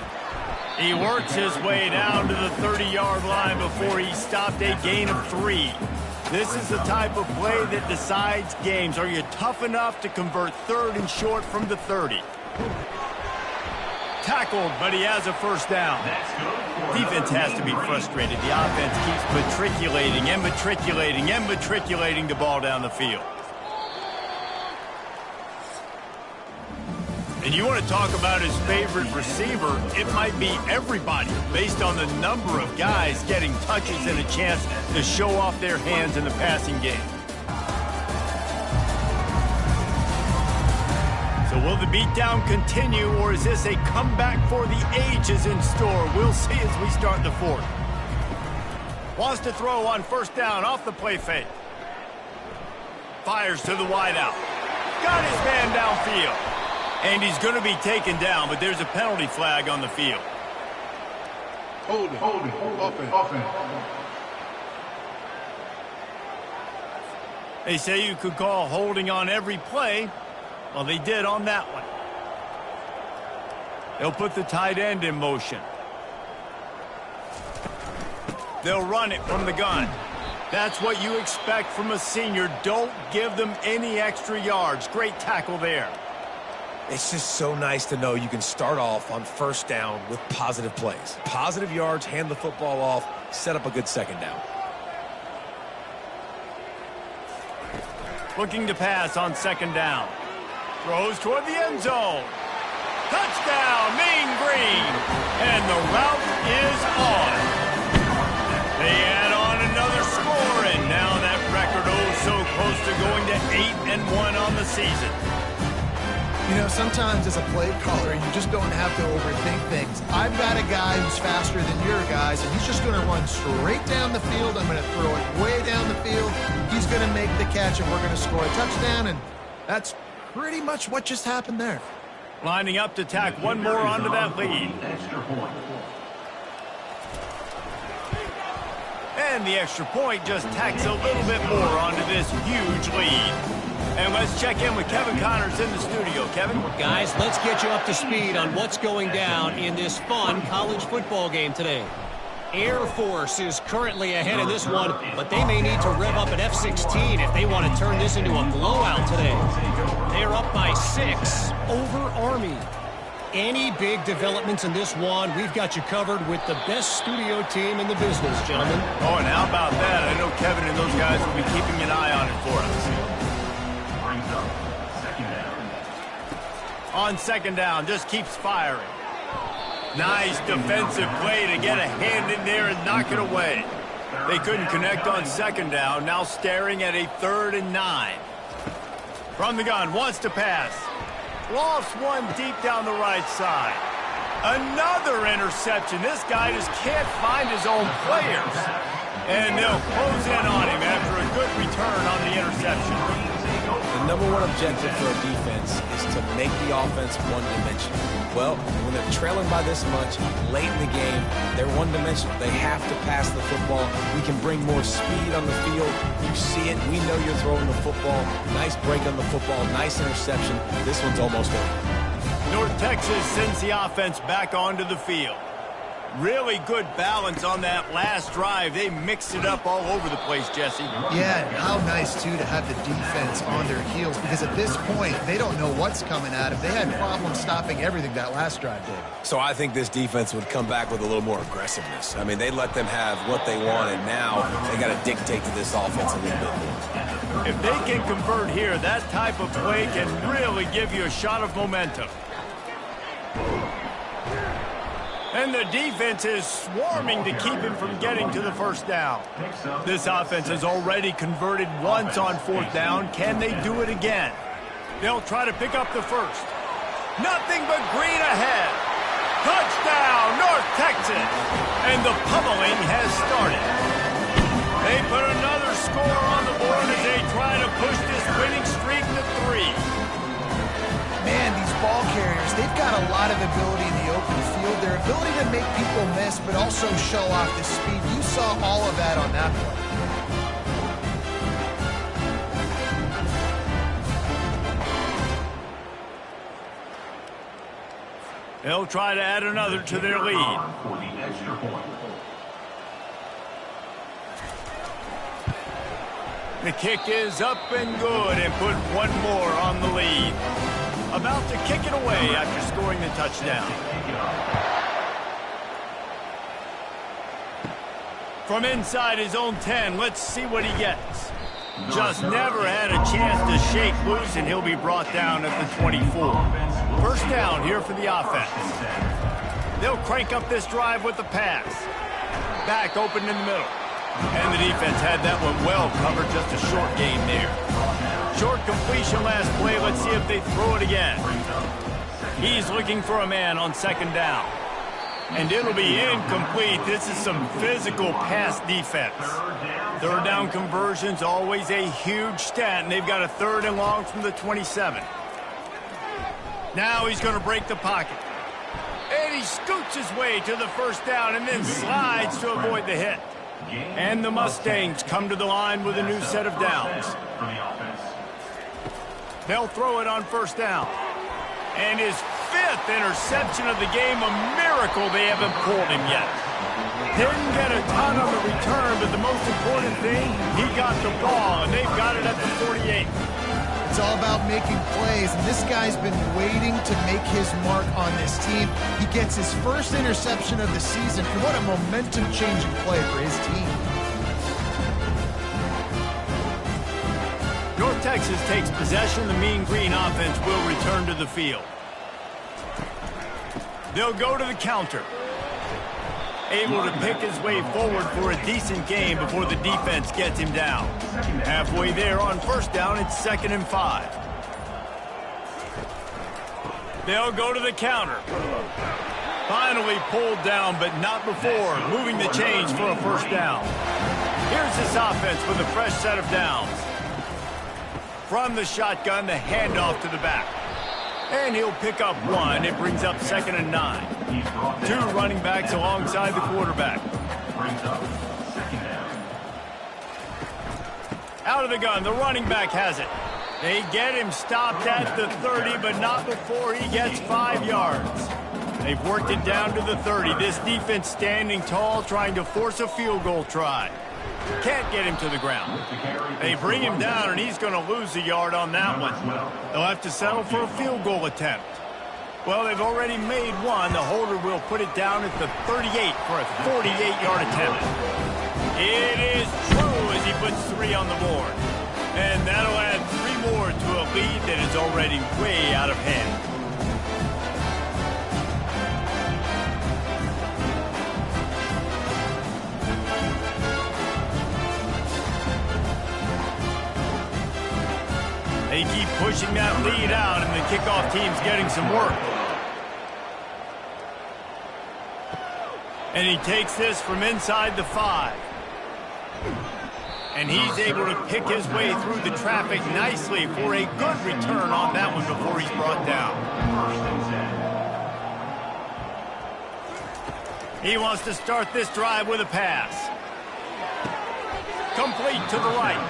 He works his way down to the 30-yard line before he stopped a gain of 3. This is the type of play that decides games. Are you tough enough to convert 3rd and short from the 30? Tackled, but he has a 1st down. Defense has to be frustrated. The offense keeps matriculating and matriculating and matriculating the ball down the field. And you want to talk about his favorite receiver, it might be everybody based on the number of guys getting touches and a chance to show off their hands in the passing game. So will the beatdown continue, or is this a comeback for the ages in store? We'll see as we start the 4th. Wants to throw on 1st down off the play fake. Fires to the wideout. Got his man downfield. And he's going to be taken down, but there's a penalty flag on the field. Hold it, offense. They say you could call holding on every play. Well, they did on that one. They'll put the tight end in motion. They'll run it from the gun. That's what you expect from a senior. Don't give them any extra yards. Great tackle there. It's just so nice to know you can start off on 1st down with positive plays. Positive yards, hand the football off, set up a good 2nd down. Looking to pass on 2nd down. Throws toward the end zone. Touchdown, Mean Green. And the route is on. They add on another score, and now that record so close to going to 8-1 on the season. You know, sometimes as a play caller, you just don't have to overthink things. I've got a guy who's faster than your guys, and he's just going to run straight down the field. I'm going to throw it way down the field. He's going to make the catch, and we're going to score a touchdown, and that's pretty much what just happened there. Lining up to tack one more onto that lead. And the extra point just tacks a little bit more onto this huge lead. And let's check in with Kevin Connors in the studio. Kevin? Guys, let's get you up to speed on what's going down in this fun college football game today. Air Force is currently ahead in this one, but they may need to rev up an F-16 if they want to turn this into a blowout today. They're up by 6 over Army. Any big developments in this one, we've got you covered with the best studio team in the business, gentlemen. Oh, and how about that? I know Kevin and those guys will be keeping an eye on it for us. On 2nd down, just keeps firing. Nice defensive play to get a hand in there and knock it away. They couldn't connect on 2nd down, now staring at a 3rd and 9. From the gun, wants to pass. Lofts one deep down the right side. Another interception. This guy just can't find his own players. And they'll close in on him after a good return on the interception. The #1 objective for a defense is to make the offense one-dimensional. Well, when they're trailing by this much, late in the game, they're one-dimensional. They have to pass the football. We can bring more speed on the field. You see it. We know you're throwing the football. Nice break on the football. Nice interception. This one's almost over. North Texas sends the offense back onto the field. Really good balance on that last drive. They mixed it up all over the place, Jesse. Yeah, and how nice, too, to have the defense on their heels, because at this point, they don't know what's coming at them. They had problems stopping everything that last drive did. So I think this defense would come back with a little more aggressiveness. I mean, they let them have what they want, and now they got to dictate to this offense a little bit more. If they can convert here, that type of play can really give you a shot of momentum. And the defense is swarming to keep him from getting to the first down. This offense has already converted once on fourth down. Can they do it again? They'll try to pick up the first. Nothing but green ahead. Touchdown, North Texas. And the pummeling has started. They put another score on the board as they try to push this winning streak to 3. Man, these ball carriers, they've got a lot of ability in the open field. Their ability to make people miss, but also show off the speed. You saw all of that on that play. They'll try to add another to their lead. For the extra point. The kick is up and good and put one more on the lead. About to kick it away after scoring the touchdown. From inside his own 10, let's see what he gets. Just never had a chance to shake loose, and he'll be brought down at the 24. First down here for the offense. They'll crank up this drive with the pass. Back open in the middle. And the defense had that one well covered, just a short gain there. Short completion last play. Let's see if they throw it again. He's looking for a man on second down. And it'll be incomplete. This is some physical pass defense. Third down conversion's always a huge stat, and they've got a third and long from the 27. Now he's going to break the pocket. And he scoots his way to the first down and then slides to avoid the hit. And the Mustangs come to the line with a new set of downs. They'll throw it on first down. And his 5th interception of the game, a miracle they haven't pulled him yet. Didn't get a ton on the return, but the most important thing, he got the ball, and they've got it at the 48. It's all about making plays, and this guy's been waiting to make his mark on this team. He gets his first interception of the season, and what a momentum-changing play for his team. North Texas takes possession. The Mean Green offense will return to the field. They'll go to the counter. Able to pick his way forward for a decent game before the defense gets him down. Halfway there on first down, it's 2nd and 5. They'll go to the counter. Finally pulled down, but not before. Moving the chains for a first down. Here's this offense with a fresh set of downs. From the shotgun, the handoff to the back. And he'll pick up one. It brings up 2nd and 9. 2 running backs alongside the quarterback. Out of the gun, the running back has it. They get him stopped at the 30, but not before he gets 5 yards. They've worked it down to the 30. This defense standing tall, trying to force a field goal try. Can't get him to the ground. They bring him down, and he's going to lose a yard on that one. They'll have to settle for a field goal attempt. Well, they've already made one. The holder will put it down at the 38 for a 48-yard attempt. It is true as he puts 3 on the board. And that'll add 3 more to a lead that is already way out of hand. They keep pushing that lead out, and the kickoff team's getting some work. And he takes this from inside the 5. And he's able to pick his way through the traffic nicely for a good return on that one before he's brought down. He wants to start this drive with a pass. Complete to the right.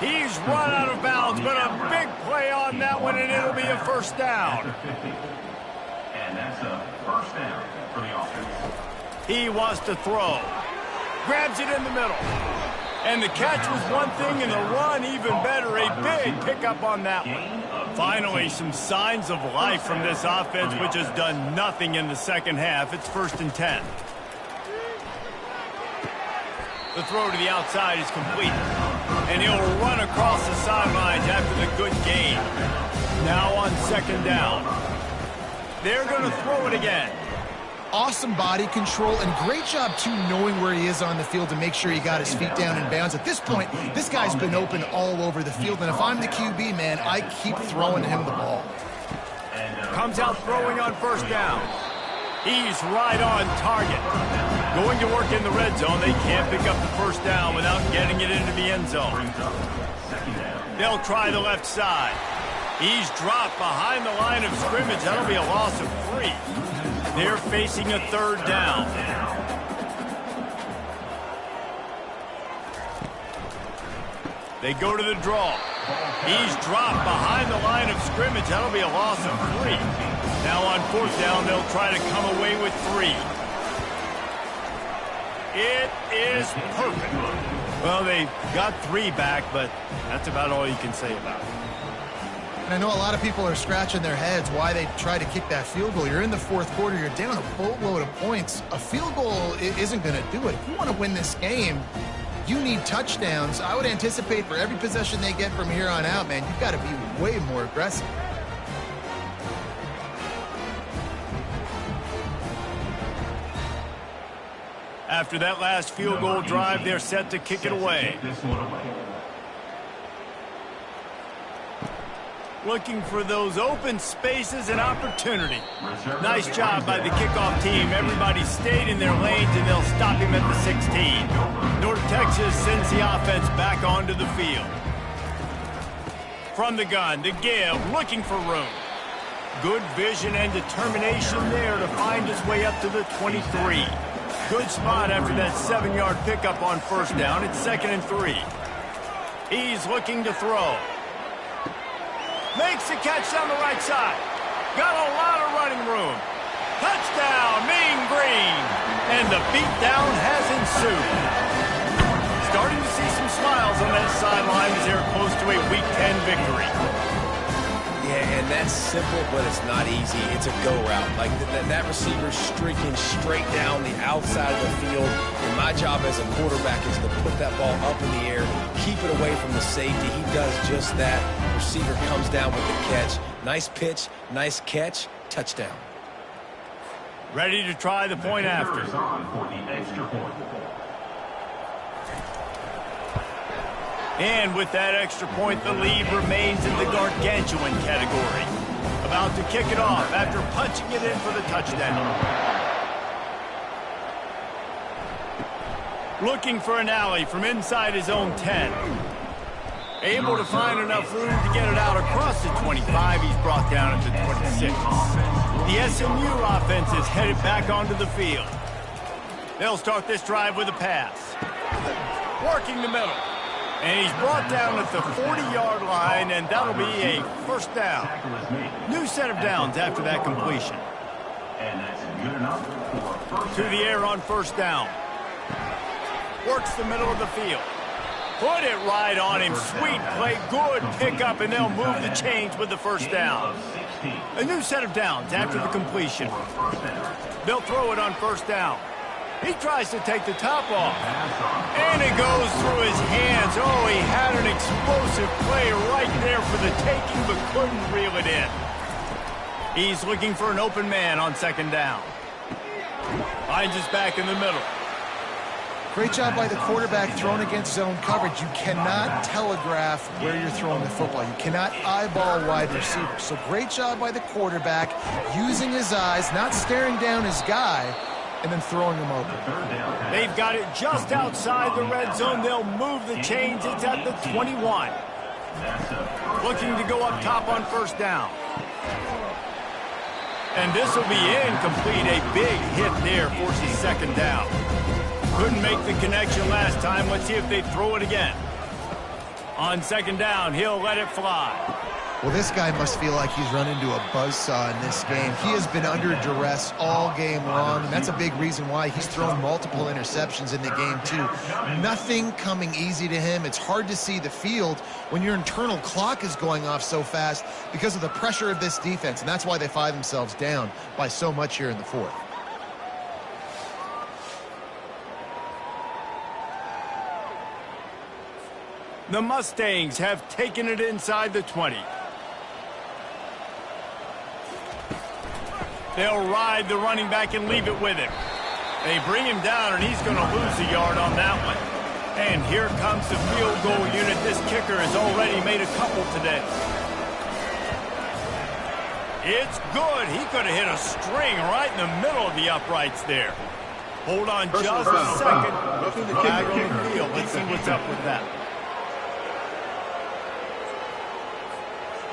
He's run out of bounds, but a big play on that one, and it'll be a first down. And that's a first down for the offense. He wants to throw. Grabs it in the middle. And the catch was one thing, and the run even better. A big pickup on that one. Finally, some signs of life from this offense, which has done nothing in the second half. It's 1st and 10. The throw to the outside is complete. And he'll run across the sidelines after the good gain. Now on 2nd down. They're going to throw it again. Awesome body control and great job, too, knowing where he is on the field to make sure he got his feet down in bounds. At this point, this guy's been open all over the field, and if I'm the QB, man, I keep throwing him the ball. Comes out throwing on 1st down. He's right on target. Going to work in the red zone. They can't pick up the 1st down without getting it into the end zone. They'll try the left side. He's dropped behind the line of scrimmage. That'll be a loss of 3. They're facing a 3rd down. They go to the draw. He's dropped behind the line of scrimmage. That'll be a loss of 3. Now on 4th down, they'll try to come away with 3. It is perfect. Well, they got 3 back, but that's about all you can say about it. And I know a lot of people are scratching their heads why they try to kick that field goal. You're in the 4th quarter. You're down a boatload of points. A field goal isn't going to do it. If you want to win this game, you need touchdowns. I would anticipate for every possession they get from here on out, man, you've got to be way more aggressive. After that last field goal drive, they're set to kick it away. Looking for those open spaces and opportunity. Nice job by the kickoff team. Everybody stayed in their lanes, and they'll stop him at the 16. North Texas sends the offense back onto the field. From the gun to give, looking for room. Good vision and determination there to find his way up to the 23. Good spot after that 7-yard pickup on 1st down. It's 2nd and 3. He's looking to throw. Makes the catch down the right side. Got a lot of running room. Touchdown, Mean Green. And the beatdown has ensued. Starting to see some smiles on that sideline as they're close to a Week 10 victory. Yeah, and that's simple, but it's not easy. It's a go route. Like that receiver's streaking straight down the outside of the field. And my job as a quarterback is to put that ball up in the air, keep it away from the safety. He does just that. Receiver comes down with the catch. Nice pitch, nice catch, touchdown. Ready to try the point after. And with that extra point, the lead remains in the gargantuan category. About to kick it off after punching it in for the touchdown. Looking for an alley from inside his own 10. Able to find enough room to get it out across the 25. He's brought down at the 26. The SMU offense is headed back onto the field. They'll start this drive with a pass. Working the middle. And he's brought down at the 40-yard line, and that'll be a 1st down. New set of downs after that completion. To the air on 1st down. Works the middle of the field. Put it right on him. Sweet play. Good pickup, and they'll move the chains with the 1st down. A new set of downs after the completion. They'll throw it on 1st down. He tries to take the top off. And it goes through his hands. Oh, he had an explosive play right there for the taking, but couldn't reel it in. He's looking for an open man on 2nd down. Finds his back in the middle. Great job by the quarterback throwing against zone coverage. You cannot telegraph where you're throwing the football. You cannot eyeball wide receivers. So great job by the quarterback using his eyes, not staring down his guy, and then throwing him open. They've got it just outside the red zone. They'll move the chains. It's at the 21. Looking to go up top on 1st down. And this will be incomplete. A big hit there forces 2nd down. Couldn't make the connection last time. Let's see if they throw it again. On 2nd down, he'll let it fly. Well, this guy must feel like he's run into a buzzsaw in this game. He has been under duress all game long, and that's a big reason why he's thrown multiple interceptions in the game, too. Nothing coming easy to him. It's hard to see the field when your internal clock is going off so fast because of the pressure of this defense, and that's why they find themselves down by so much here in the fourth. The Mustangs have taken it inside the 20. They'll ride the running back and leave it with him. They bring him down, and he's going to lose a yard on that one. And here comes the field goal unit. This kicker has already made a couple today. It's good. He could have hit a string right in the middle of the uprights there. Hold on just a second. Flag on the field. Let's see what's up with that.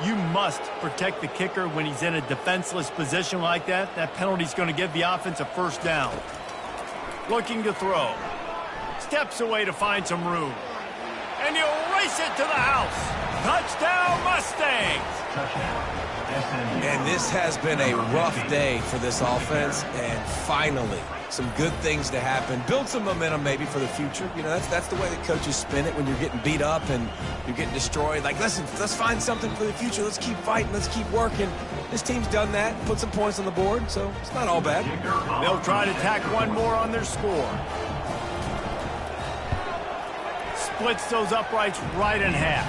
You must protect the kicker when he's in a defenseless position like that. That penalty's going to give the offense a first down. Looking to throw. Steps away to find some room. And he'll race it to the house. Touchdown, Mustangs! And this has been a rough day for this offense, and finally, some good things to happen. Build some momentum maybe for the future. You know, that's the way that coaches spin it when you're getting beat up and you're getting destroyed. Like, listen, let's find something for the future. Let's keep fighting. Let's keep working. This team's done that, put some points on the board, so it's not all bad. They'll try to tack one more on their score. Splits those uprights right in half.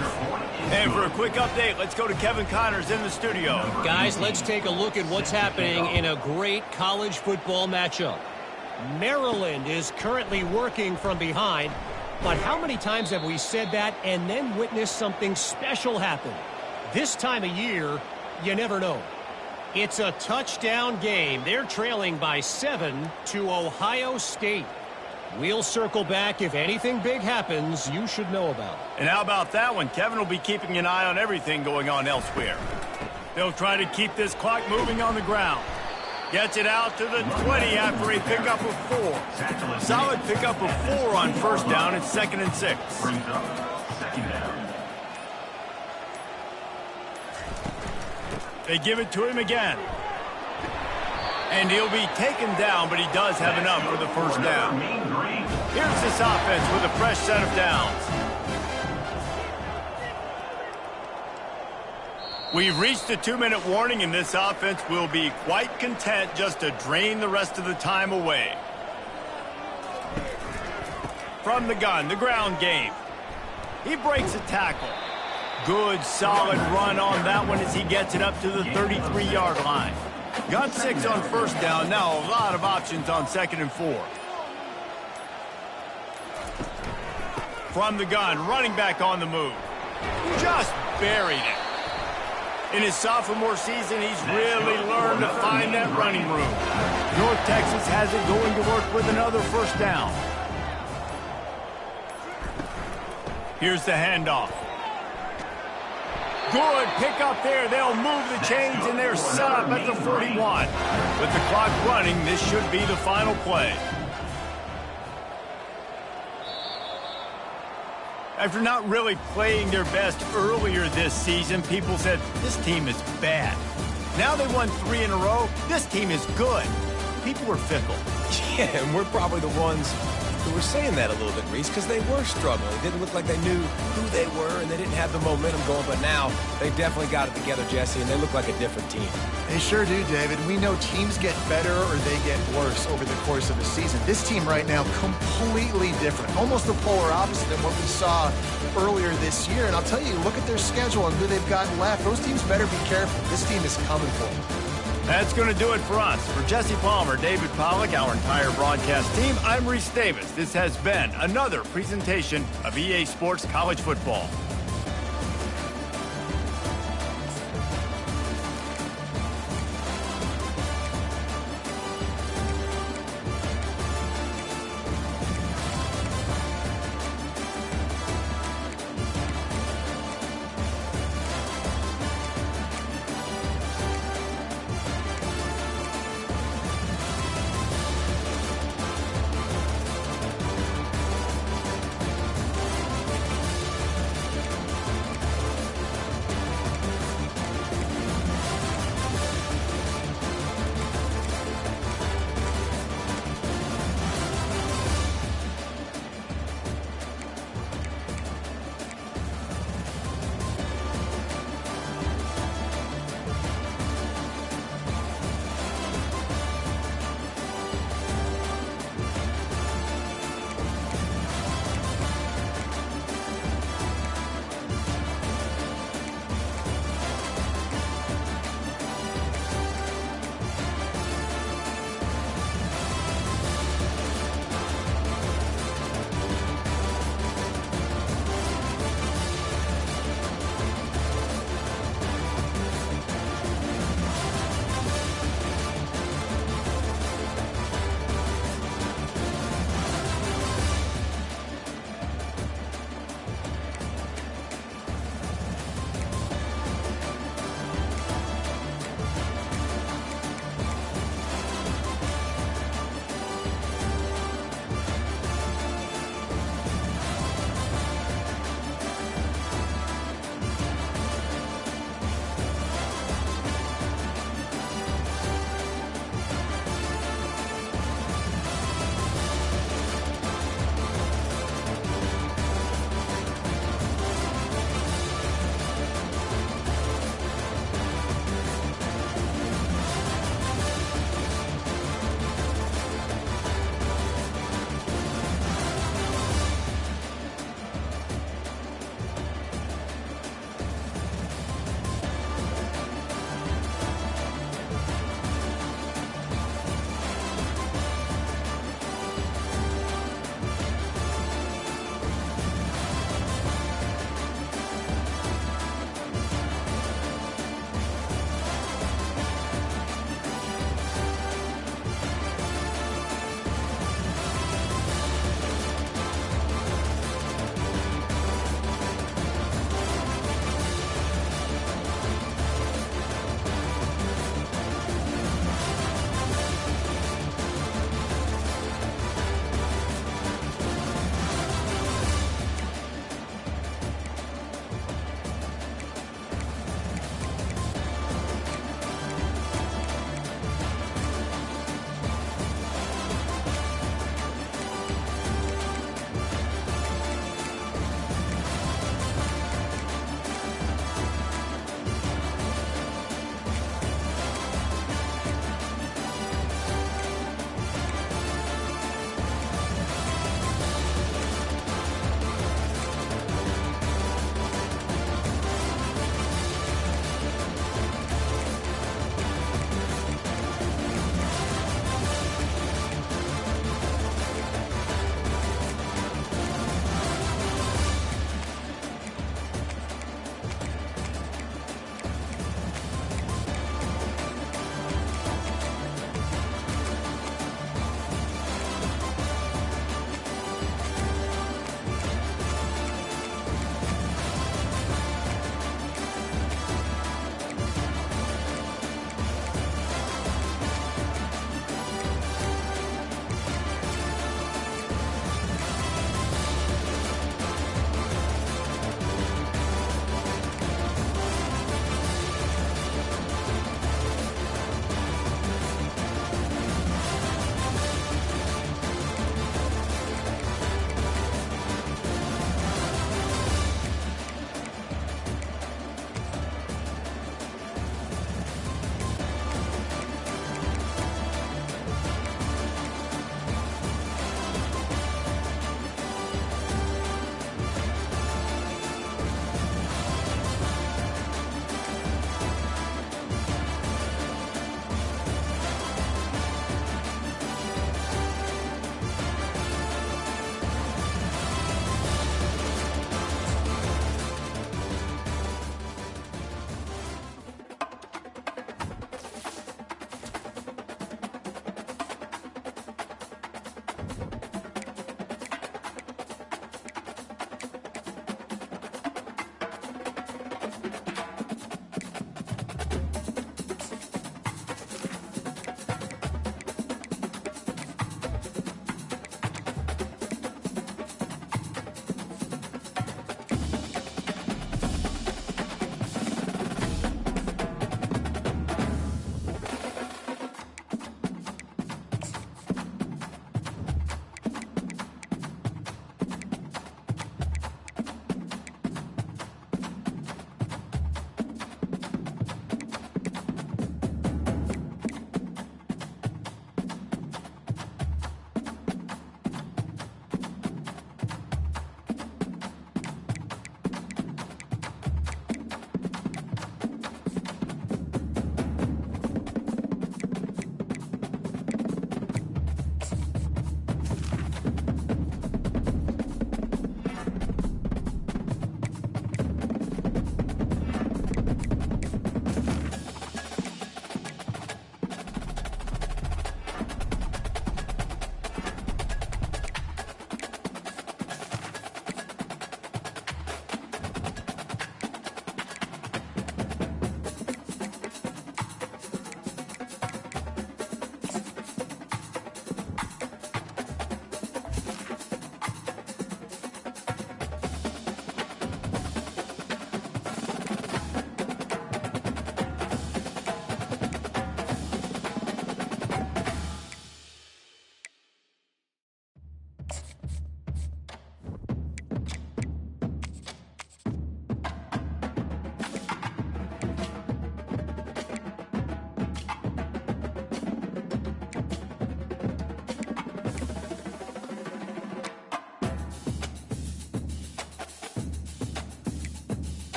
And for a quick update, let's go to Kevin Connors in the studio. Guys, let's take a look at what's happening in a great college football matchup. Maryland is currently working from behind, but how many times have we said that and then witnessed something special happen? This time of year, you never know. It's a touchdown game. They're trailing by 7 to Ohio State. We'll circle back if anything big happens you should know about. And how about that one? Kevin will be keeping an eye on everything going on elsewhere. They'll try to keep this clock moving on the ground. Gets it out to the 20 after a pickup of 4. Solid pickup of 4 on first down. It's 2nd and 6. They give it to him again. And he'll be taken down, but he does have enough for the first down. Here's this offense with a fresh set of downs. We've reached a 2-minute warning, and this offense will be quite content just to drain the rest of the time away. From the gun, the ground game. He breaks a tackle. Good, solid run on that one as he gets it up to the 33-yard line. Got 6 on first down. Now a lot of options on 2nd and 4. From the gun, running back on the move. Just buried it. In his sophomore season, he's really learned to find that running room. North Texas has it going to work with another first down. Here's the handoff. Good pick up there. They'll move the chains, and they're set up at the 41. With the clock running, this should be the final play. After not really playing their best earlier this season, people said, this team is bad. Now they won 3 in a row. This team is good. People were fickle. Yeah, and we're probably the ones who were saying that a little bit, Reese, because they were struggling. It didn't look like they knew who they were, and they didn't have the momentum going. But now they definitely got it together, Jesse, and they look like a different team. They sure do, David. We know teams get better or they get worse over the course of a season. This team right now, completely different. Almost the polar opposite than what we saw earlier this year. And I'll tell you, look at their schedule and who they've got left. Those teams better be careful. This team is coming for them. That's going to do it for us. For Jesse Palmer, David Pollack, our entire broadcast team, I'm Reese Davis. This has been another presentation of EA Sports College Football.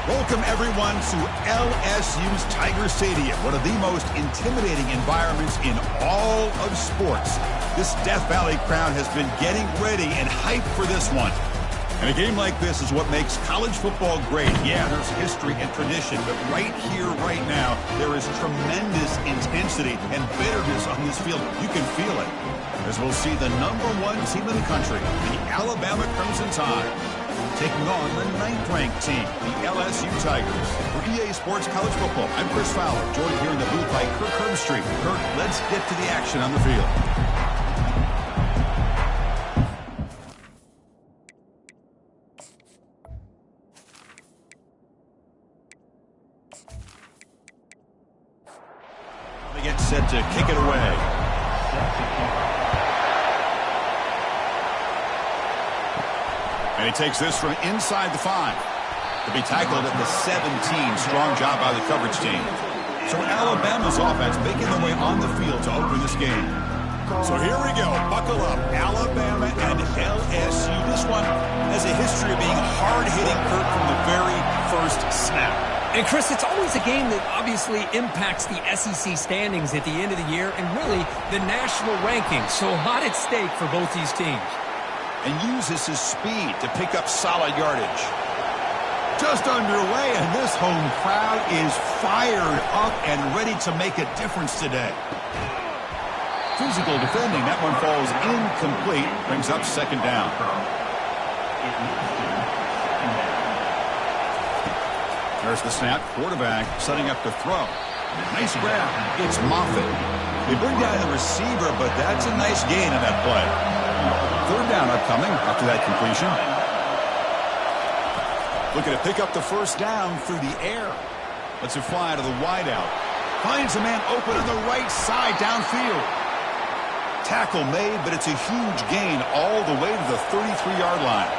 Welcome, everyone, to LSU's Tiger Stadium, one of the most intimidating environments in all of sports. This Death Valley crowd has been getting ready and hyped for this one. And a game like this is what makes college football great. Yeah, there's history and tradition, but right here, right now, there is tremendous intensity and bitterness on this field. You can feel it, as we'll see the #1 team in the country, the Alabama Crimson Tide, taking on the 9th-ranked team, the LSU Tigers. For EA Sports College Football, I'm Chris Fowler, joined here in the booth by Kirk Herbstreit. Kirk, let's get to the action on the field. They get set to kick it away. And he takes this from inside the 5. To be tackled at the 17. Strong job by the coverage team. So Alabama's offense making their way on the field to open this game. So here we go. Buckle up. Alabama and LSU. This one has a history of being hard-hitting, Kirk, from the very first snap. And, Chris, it's always a game that obviously impacts the SEC standings at the end of the year and really the national rankings. So a lot at stake for both these teams. And uses his speed to pick up solid yardage. Just underway, and this home crowd is fired up and ready to make a difference today. Physical defending. That one falls incomplete. Brings up second down. There's the snap. Quarterback setting up to throw. Nice grab. It's Moffitt. They bring down the receiver, but that's a nice gain on that play. Third down upcoming after that completion. Looking to pick up the first down through the air. Lets it fly to the wideout. Finds a man open on the right side downfield. Tackle made, but it's a huge gain all the way to the 33-yard line.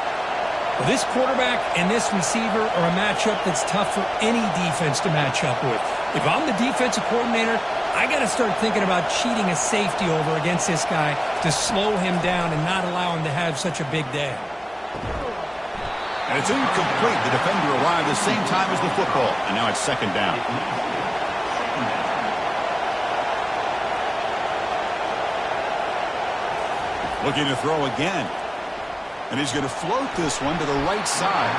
Well, this quarterback and this receiver are a matchup that's tough for any defense to match up with. If I'm the defensive coordinator, I got to start thinking about cheating a safety over against this guy to slow him down and not allow him to have such a big day. And it's incomplete. The defender arrived at the same time as the football, and now it's second down. Looking to throw again. And he's going to float this one to the right side.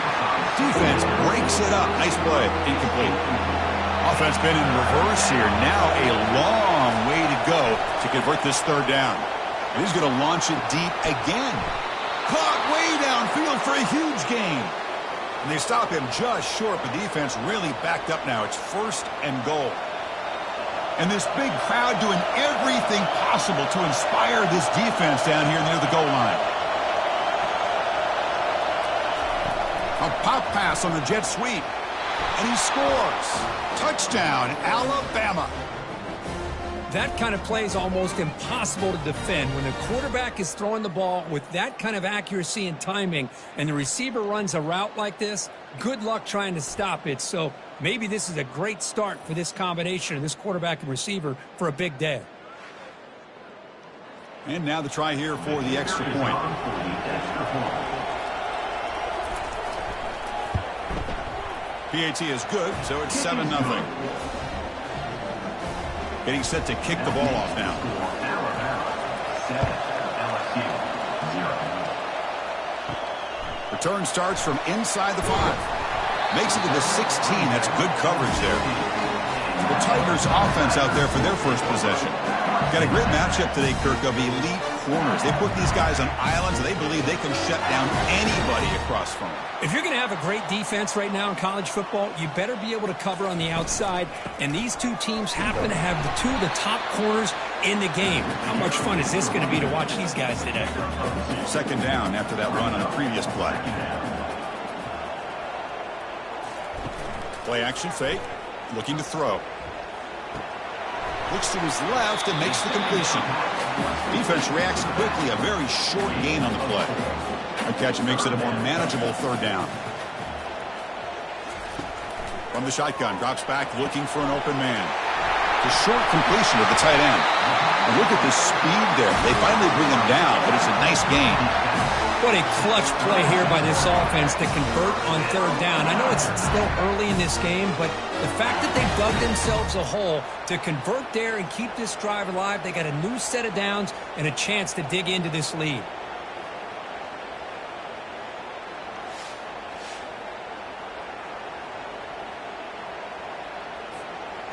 Defense breaks it up. Nice play. Incomplete. Offense been in reverse here. Now a long way to go to convert this third down. And he's going to launch it deep again. Caught way downfield for a huge gain. And they stop him just short, but defense really backed up now. It's first and goal. And this big crowd doing everything possible to inspire this defense down here near the goal line. A pop pass on the jet sweep. And he scores. Touchdown, Alabama. That kind of play is almost impossible to defend. When the quarterback is throwing the ball with that kind of accuracy and timing, and the receiver runs a route like this, good luck trying to stop it. So maybe this is a great start for this combination of this quarterback and receiver for a big day. And now the try here for the extra point. PAT is good, so it's 7-0. Getting set to kick the ball off now. Return starts from inside the 5. Makes it to the 16. That's good coverage there. The Tigers offense out there for their first possession. Got a great matchup today, Kirk, of elite corners. They put these guys on islands, and they believe they can shut down anybody across from them. If you're going to have a great defense right now in college football, you better be able to cover on the outside. And these two teams happen to have two of the top corners in the game. How much fun is this going to be to watch these guys today? Second down after that run on a previous play. Play action fake. Looking to throw. Looks to his left and makes the completion. Defense reacts quickly, a very short gain on the play. A catch makes it a more manageable third down. From the shotgun, drops back looking for an open man. The short completion of the tight end. And look at the speed there. They finally bring him down, but it's a nice gain. What a clutch play here by this offense to convert on third down. I know it's still early in this game, but the fact that they've dug themselves a hole to convert there and keep this drive alive, they got a new set of downs and a chance to dig into this lead.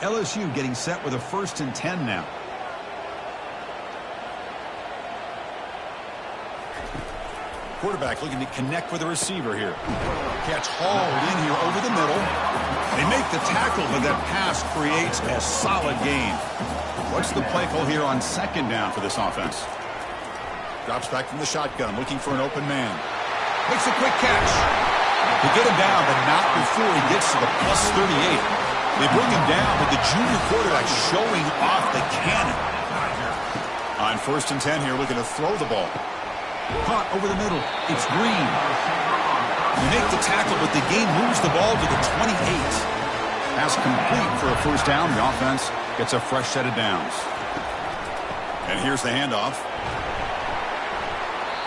LSU getting set with a 1st and 10 now. Quarterback looking to connect with the receiver here. Catch hauled in here over the middle. They make the tackle, but that pass creates a solid gain. What's the play call here on 2nd down for this offense? Drops back from the shotgun, looking for an open man. Makes a quick catch. They get him down, but not before he gets to the +38. They bring him down, but the junior quarterback showing off the cannon. On 1st and 10 here, looking to throw the ball. Caught over the middle. It's Green. They make the tackle, but the gain moves the ball to the 28. Pass complete for a 1st down. The offense gets a fresh set of downs. And here's the handoff.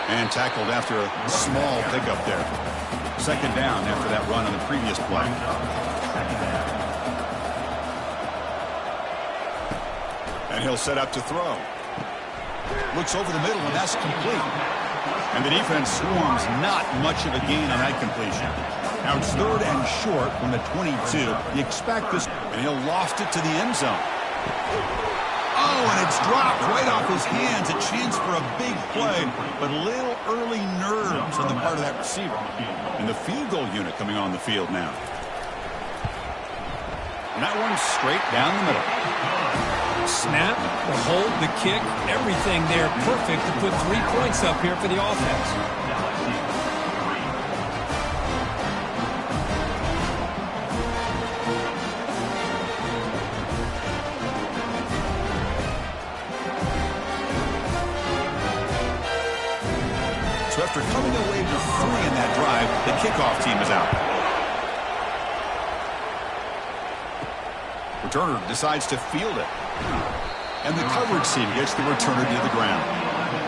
And tackled after a small pickup there. 2nd down after that run on the previous play. And he'll set up to throw. Looks over the middle, and that's complete. And the defense swarms not much of a gain on that completion. Now it's 3rd and short from the 22. You expect this, and he'll loft it to the end zone. Oh, and it's dropped right off his hands. A chance for a big play, but little early nerves on the part of that receiver. And the field goal unit coming on the field now. And that one's straight down the middle. Snap, the hold, the kick, everything there perfect to put 3 points up here for the offense. So after coming away with 3 in that drive, the kickoff team is out. Returner decides to field it. And the coverage team gets the returner to the ground.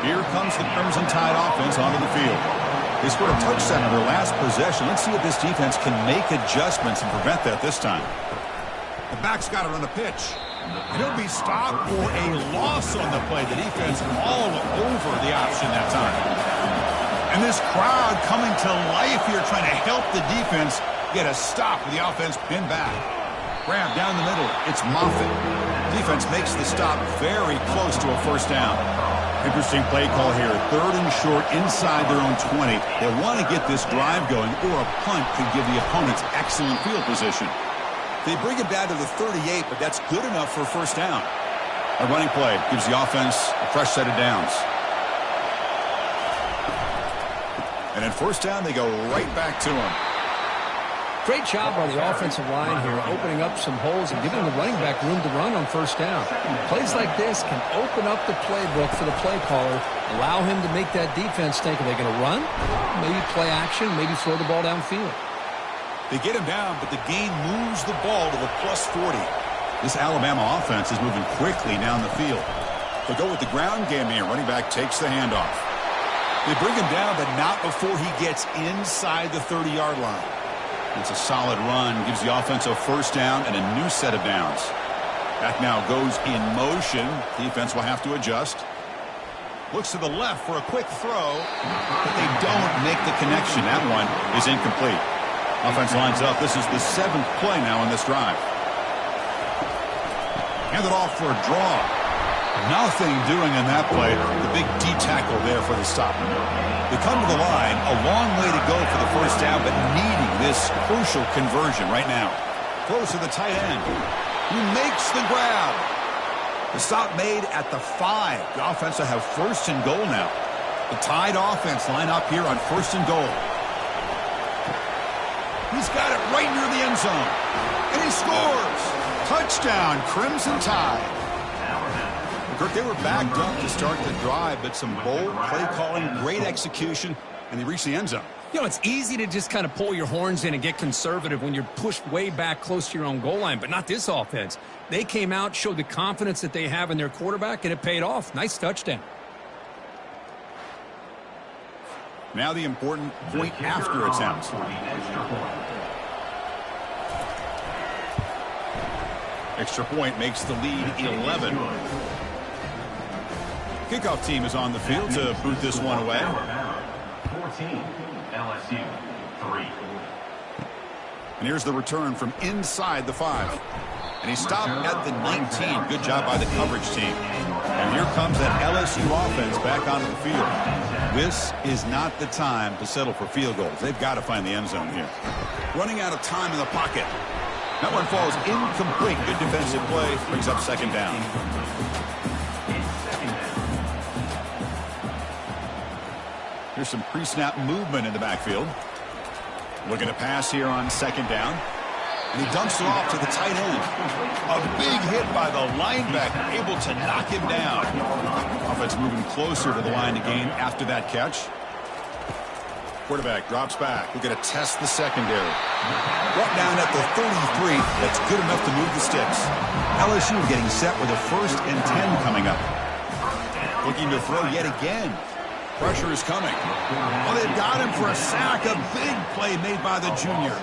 Here comes the Crimson Tide offense onto the field. They scored a touchdown on their last possession. Let's see if this defense can make adjustments and prevent that this time. The back's got it on the pitch. And he'll be stopped for a loss on the play. The defense all over the option that time. And this crowd coming to life here trying to help the defense get a stop with the offense pinned back. Grab down the middle. It's Moffitt. Defense makes the stop very close to a 1st down. Interesting play call here. 3rd and short inside their own 20. They want to get this drive going, or a punt could give the opponents excellent field position. They bring it down to the 38, but that's good enough for a 1st down. A running play gives the offense a fresh set of downs. And at 1st down, they go right back to him. Great job by the offensive line here, opening up some holes and giving the running back room to run on 1st down. Plays like this can open up the playbook for the play caller, allow him to make that defense think, are they going to run? Maybe play action, maybe throw the ball downfield. They get him down, but the gain moves the ball to the +40. This Alabama offense is moving quickly down the field. They go with the ground game here. Running back takes the handoff. They bring him down, but not before he gets inside the 30-yard line. It's a solid run, gives the offense a 1st down and a new set of downs. Back now goes in motion. Defense will have to adjust. Looks to the left for a quick throw, but they don't make the connection. That one is incomplete. Offense lines up. This is the 7th play now in this drive. Hand it off for a draw. Nothing doing in that play. The big D tackle there for the stop. They come to the line, a long way to go for the 1st down, but needing this crucial conversion right now. Close to the tight end, who makes the grab. The stop made at the 5. The offense will have 1st and goal now. The Tide offense line up here on 1st and goal. He's got it right near the end zone. And he scores. Touchdown, Crimson Tide. Kirk, they were backed up to start the drive, but some bold play calling, great execution, and they reached the end zone. You know, it's easy to just kind of pull your horns in and get conservative when you're pushed way back close to your own goal line, but not this offense. They came out, showed the confidence that they have in their quarterback, and it paid off. Nice touchdown. Now the important point after attempt. Extra point makes the lead 11. Kickoff team is on the field to boot this one away. 14, LSU, 3. And here's the return from inside the 5. And he stopped at the 19. Good job by the coverage team. And here comes that LSU offense back onto the field. This is not the time to settle for field goals. They've got to find the end zone here. Running out of time in the pocket. That one falls incomplete. Good defensive play. Brings up second down. Here's some pre-snap movement in the backfield. Looking to pass here on second down. And he dumps it off to the tight end. A big hit by the linebacker, able to knock him down. Offense moving closer to the line to gain after that catch. Quarterback drops back. We're going to test the secondary. Brought down at the 33. That's good enough to move the sticks. LSU getting set with a 1st and 10 coming up. Looking to throw yet again. Pressure is coming. Well, they've got him for a sack. A big play made by the junior.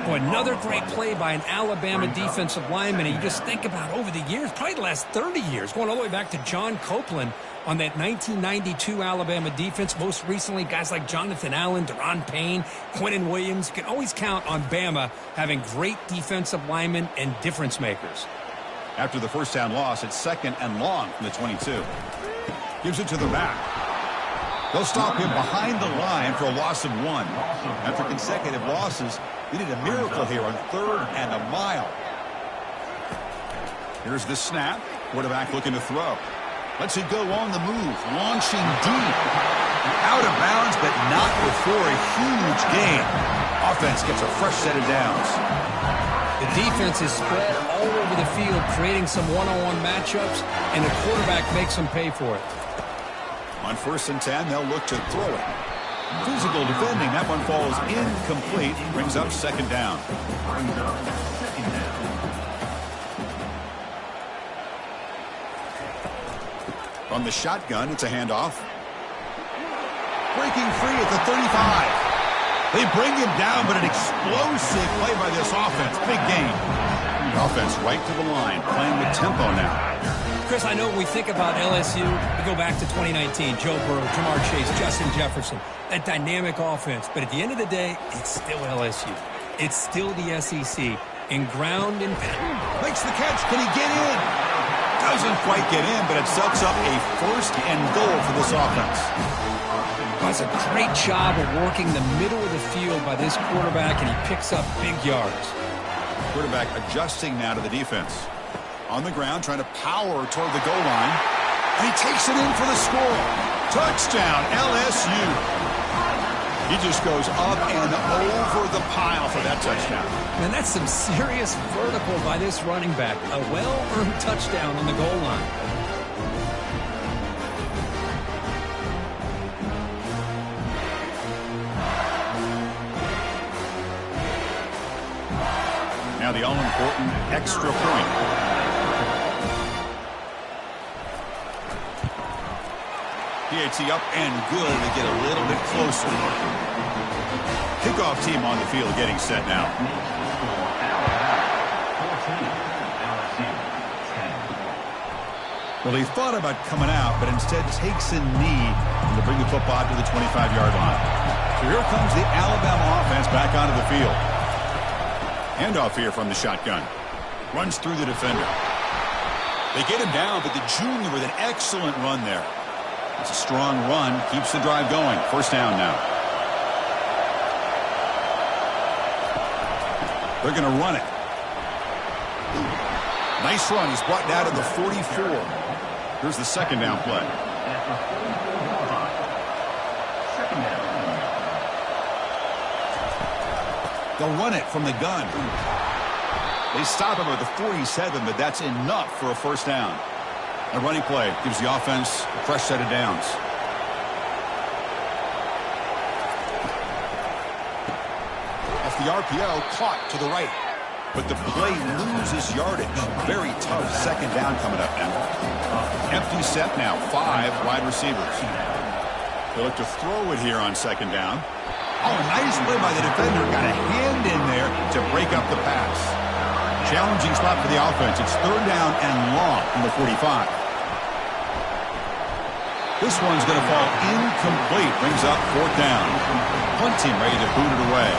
Boy, another great play by an Alabama defensive lineman. And you just think about over the years, probably the last 30 years, going all the way back to John Copeland on that 1992 Alabama defense. Most recently, guys like Jonathan Allen, Deron Payne, Quentin Williams. You can always count on Bama having great defensive linemen and difference makers. After the first down loss, it's 2nd and long from the 22. Gives it to the back. They'll stop him behind the line for a loss of 1. After consecutive losses, they need a miracle here on 3rd and a mile. Here's the snap. Quarterback looking to throw. Lets it go on the move. Launching deep. Out of bounds, but not before a huge gain. Offense gets a fresh set of downs. The defense is spread all over the field, creating some one-on-one matchups, and the quarterback makes them pay for it. On 1st and 10, they'll look to throw it. Physical defending. That one falls incomplete. Brings up second down. From the shotgun, it's a handoff. Breaking free at the 35. They bring him down, but an explosive play by this offense. Big gain. Offense right to the line, playing with tempo now. Chris, I know when we think about LSU, we go back to 2019, Joe Burrow, Jamar Chase, Justin Jefferson, that dynamic offense. But at the end of the day, it's still LSU. It's still the SEC. In ground and pound. Makes the catch. Can he get in? Doesn't quite get in, but it sets up a 1st and goal for this offense. Does a great job of working the middle of the field by this quarterback, and he picks up big yards. Quarterback adjusting now to the defense. On the ground, trying to power toward the goal line. And he takes it in for the score. Touchdown, LSU. He just goes up and over the pile for that touchdown. And that's some serious vertical by this running back. A well-earned touchdown on the goal line. Now the all-important extra point. PAT up and good to get a little bit closer. Kickoff team on the field getting set now. Well, he thought about coming out, but instead takes a knee to bring the football to the 25-yard line. So here comes the Alabama offense back onto the field. Handoff here from the shotgun. Runs through the defender. They get him down, but the junior with an excellent run there. It's a strong run, keeps the drive going. 1st down now. They're going to run it. Nice run. He's brought down to the 44. Here's the 2nd down play. They'll run it from the gun. They stop him at the 47, but that's enough for a 1st down. A running play gives the offense a fresh set of downs. Off the RPO, caught to the right. But the play loses yardage. Very tough second down coming up now. Empty set now, 5 wide receivers. They look to throw it here on second down. Oh, nice play by the defender. Got a hand in there to break up the pass. Challenging spot for the offense. It's third down and long from the 45. This one's going to fall incomplete. Brings up fourth down. Punt team ready to boot it away.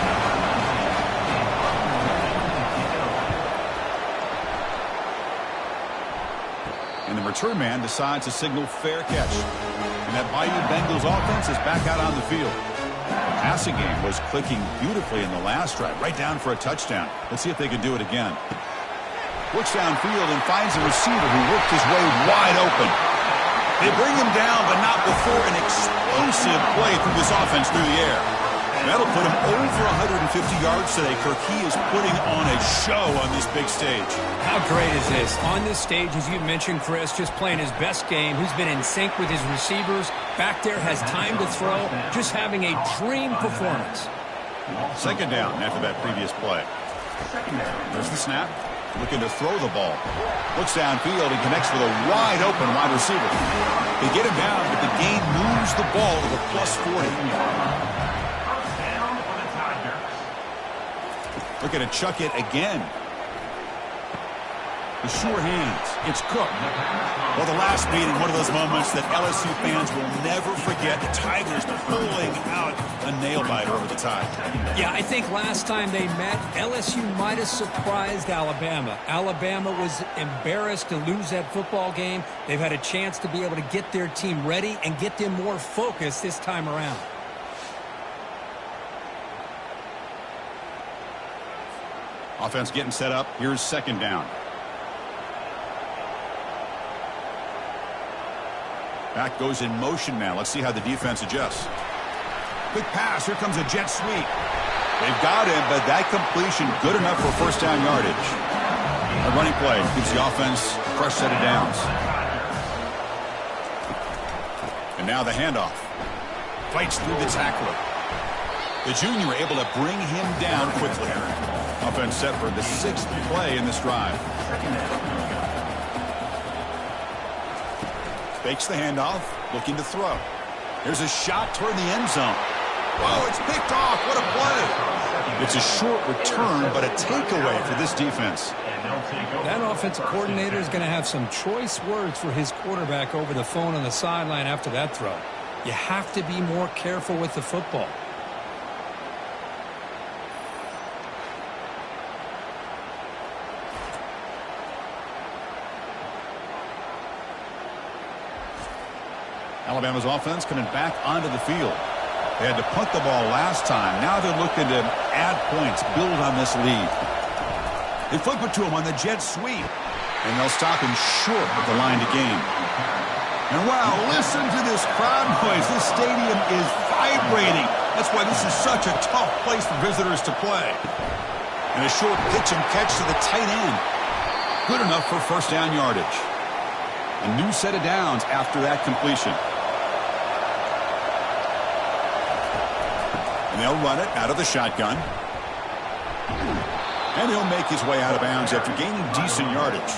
And the return man decides to signal fair catch. And that Bayou Bengals offense is back out on the field. The passing game was clicking beautifully in the last drive, right down for a touchdown. Let's see if they can do it again. Looks downfield and finds a receiver who worked his way wide open. They bring him down, but not before an explosive play through this offense through the air. That'll put him over 150 yards today, Kirk. He is putting on a show on this big stage. How great is this? On this stage, as you mentioned, Chris, just playing his best game. He's been in sync with his receivers. Back there, has time to throw. Just having a dream performance. Second down after that previous play. There's the snap. Looking to throw the ball. Looks downfield and connects with a wide open wide receiver. They get him down, but the gain moves the ball to the plus 40. Looking to chuck it again. The sure hands. It's Cook. Well, the last meeting, one of those moments that LSU fans will never forget. The Tigers pulling out a nail-biter over the tie. Yeah, I think last time they met, LSU might have surprised Alabama. Alabama was embarrassed to lose that football game. They've had a chance to be able to get their team ready and get them more focused this time around. Offense getting set up. Here's second down. Back goes in motion now. Let's see how the defense adjusts. Quick pass. Here comes a jet sweep. They've got him, but that completion good enough for first down yardage. A running play gives the offense a fresh set of downs. And now the handoff. Fights through the tackler. The junior able to bring him down quickly. Offense set for the 6th play in this drive. Fakes the handoff, looking to throw. There's a shot toward the end zone. Whoa, it's picked off. What a play. It's a short return, but a takeaway for this defense. That offensive coordinator is going to have some choice words for his quarterback over the phone on the sideline after that throw. You have to be more careful with the football. Alabama's offense coming back onto the field. They had to punt the ball last time. Now they're looking to add points, build on this lead. They flip it to him on the jet sweep. And they'll stop him short at the line to gain. And wow, listen to this crowd noise. This stadium is vibrating. That's why this is such a tough place for visitors to play. And a short pitch and catch to the tight end. Good enough for first down yardage. A new set of downs after that completion. And they'll run it out of the shotgun. And he'll make his way out of bounds after gaining decent yardage.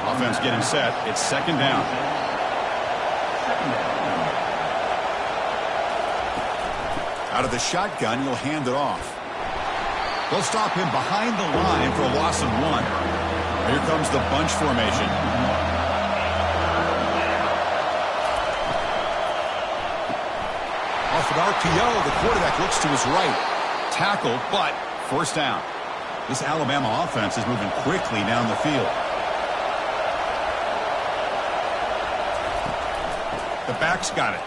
Offense getting set. It's second down. Out of the shotgun, he'll hand it off. They'll stop him behind the line for a loss of 1. Here comes the bunch formation. Off an RPO, the quarterback looks to his right. Tackle, but first down. This Alabama offense is moving quickly down the field. The back's got it.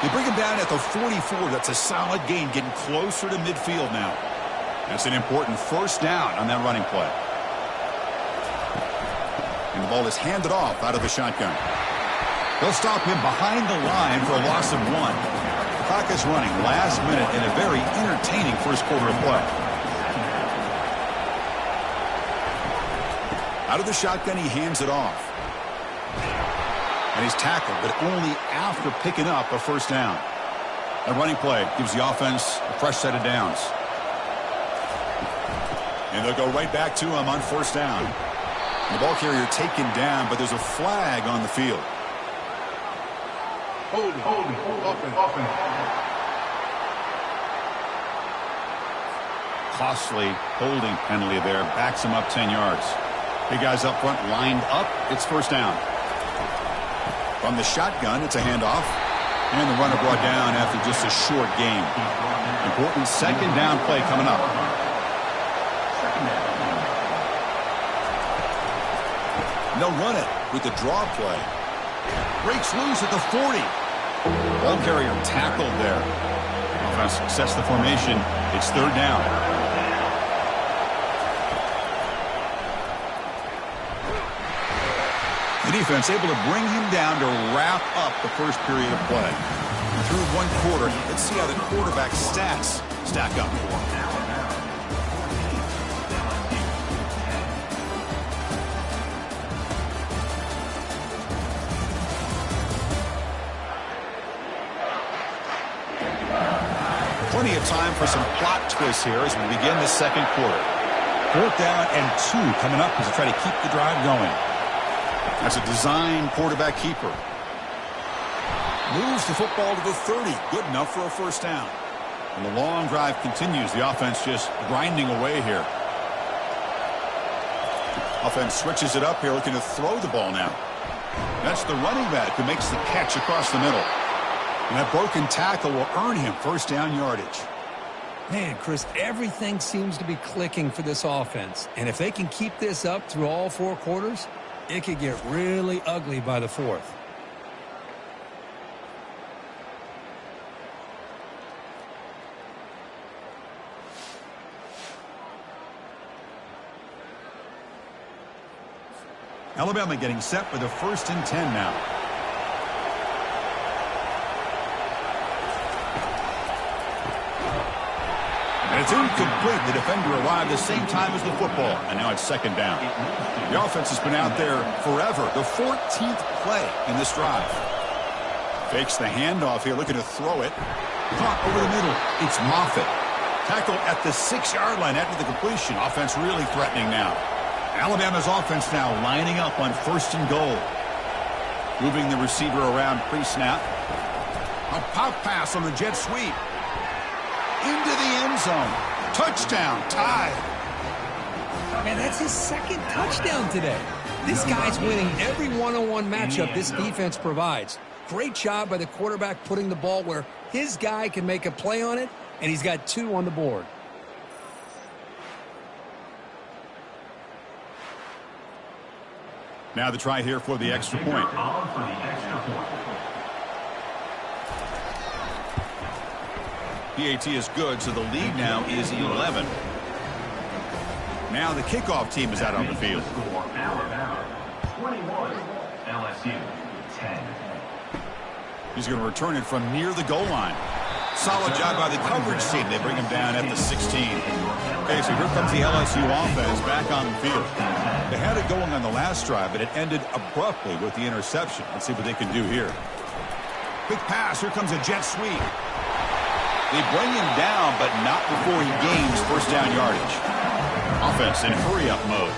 They bring him down at the 44. That's a solid gain, getting closer to midfield now. That's an important first down on that running play. And the ball is handed off out of the shotgun. They'll stop him behind the line for a loss of 1. The clock is running last minute in a very entertaining first quarter of play. Out of the shotgun, he hands it off. And he's tackled, but only after picking up a first down. A running play gives the offense a fresh set of downs. And they'll go right back to him on first down. The ball carrier taken down, but there's a flag on the field. Holding, offense. Costly holding penalty there. Backs him up 10 yards. Big guys up front lined up. It's first down. From the shotgun, it's a handoff. And the runner brought down after just a short gain. Important second down play coming up. And they'll run it with the draw play. Breaks loose at the 40. Ball carrier tackled there. Offense sets the formation. It's third down. The defense able to bring him down to wrap up the first period of play. And through one quarter, let's see how the quarterback stats stack up. Plenty of time for some plot twists here as we begin the second quarter. 4th down and 2 coming up as they try to keep the drive going. That's a design quarterback keeper. Moves the football to the 30. Good enough for a first down. And the long drive continues. The offense just grinding away here. Offense switches it up here, looking to throw the ball now. That's the running back who makes the catch across the middle. And that broken tackle will earn him first down yardage. Man, Chris, everything seems to be clicking for this offense. And if they can keep this up through all 4 quarters, it could get really ugly by the 4th. Alabama getting set for the 1st and 10 now. And it's incomplete. The defender arrived the same time as the football. And now it's second down. The offense has been out there forever. The 14th play in this drive. Fakes the handoff here, looking to throw it. Caught over the middle. It's Moffitt. Tackle at the 6-yard line after the completion. Offense really threatening now. Alabama's offense now lining up on 1st and goal. Moving the receiver around pre-snap. A pop pass on the jet sweep. Into the end zone. Touchdown. Tied. Man, that's his 2nd touchdown today. This guy's winning every one-on-one matchup this defense provides. Great job by the quarterback putting the ball where his guy can make a play on it, and he's got 2 on the board. Now the try here for the extra point. PAT is good, so the lead now is 11. Now the kickoff team is out on the field. Alabama 21, LSU 10. He's going to return it from near the goal line. Solid job by the coverage team. They bring him down at the 16. Okay, so here comes the LSU offense back on the field. They had it going on the last drive, but it ended abruptly with the interception. Let's see what they can do here. Quick pass. Here comes a jet sweep. They bring him down, but not before he gains first down yardage. Offense in hurry-up mode.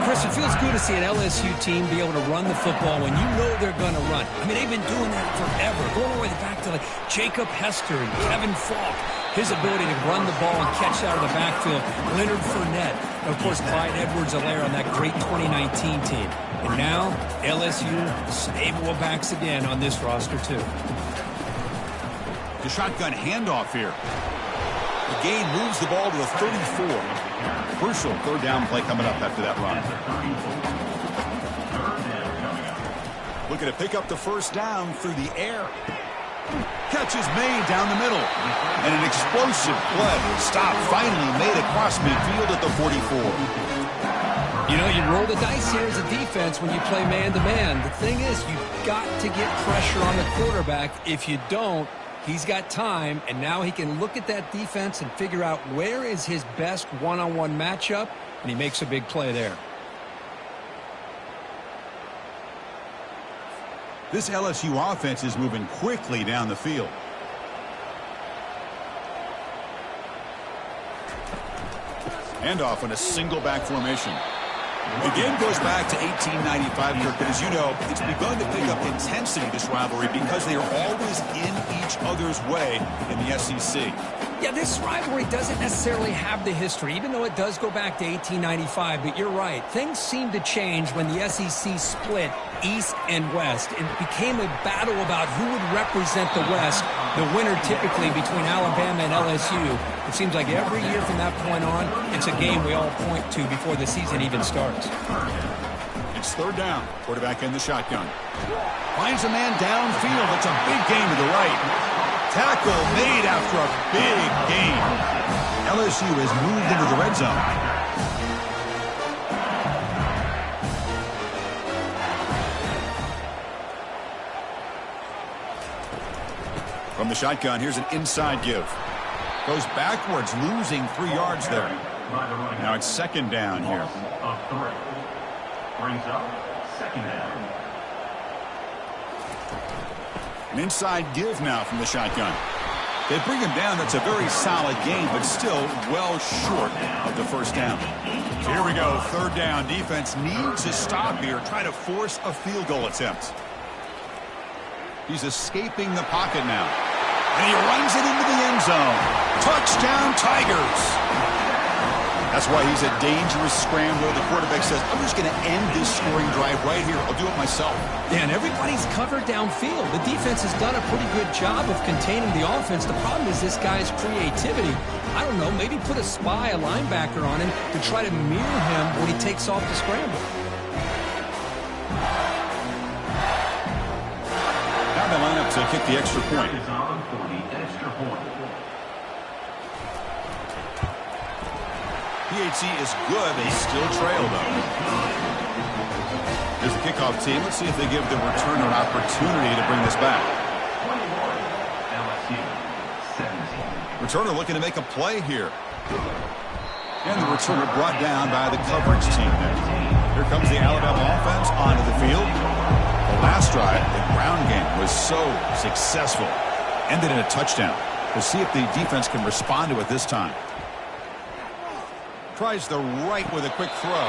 Chris, it feels good to see an LSU team be able to run the football when you know they're going to run. I mean, they've been doing that forever. Going all the way back to like Jacob Hester and Kevin Falk. His ability to run the ball and catch out of the backfield. Leonard Fournette. And, of course, Clyde Edwards-Helaire on that great 2019 team. And now, LSU, stable of backs again on this roster, too. The shotgun handoff here. The gain moves the ball to the 34. Crucial 3rd down play coming up after that run. Looking to pick up the first down through the air. Catch is made down the middle. And an explosive play. Stop finally made across midfield at the 44. You know, you roll the dice here as a defense when you play man-to-man. The thing is, you've got to get pressure on the quarterback. If you don't, he's got time, and now he can look at that defense and figure out where is his best one-on-one matchup, and he makes a big play there. This LSU offense is moving quickly down the field. Handoff in a single back formation. The game goes back to 1895, Kirk, but as you know, it's begun to pick up intensity, this rivalry, because they are always in each other's way in the SEC. Yeah, this rivalry doesn't necessarily have the history, even though it does go back to 1895. But you're right. Things seem to change when the SEC split East and West. It became a battle about who would represent the West, the winner typically between Alabama and LSU. It seems like every year from that point on, it's a game we all point to before the season even starts. It's third down. Quarterback in the shotgun. Finds a man downfield. It's a big gain to the right. Tackle made after a big gain. LSU has moved into the red zone. From the shotgun, here's an inside give. Goes backwards, losing 3 yards there. Now it's second down here. Brings up second down. An inside give now from the shotgun. They bring him down. That's a very solid gain, but still well short of the first down. So here we go, third down. Defense needs to stop here, try to force a field goal attempt. He's escaping the pocket now. And he runs it into the end zone. Touchdown, Tigers. That's why he's a dangerous scrambler. The quarterback says, I'm just going to end this scoring drive right here. I'll do it myself. Yeah, and everybody's covered downfield. The defense has done a pretty good job of containing the offense. The problem is this guy's creativity. I don't know, maybe put a spy, a linebacker on him to try to mirror him when he takes off the scramble. Now they line up to kick the extra point. PHC is good. They still trail, though. Here's the kickoff team. Let's see if they give the returner an opportunity to bring this back. Returner looking to make a play here. And the returner brought down by the coverage team there. Here comes the Alabama offense onto the field. The last drive, the ground game was so successful. Ended in a touchdown. We'll see if the defense can respond to it this time. Tries the right with a quick throw.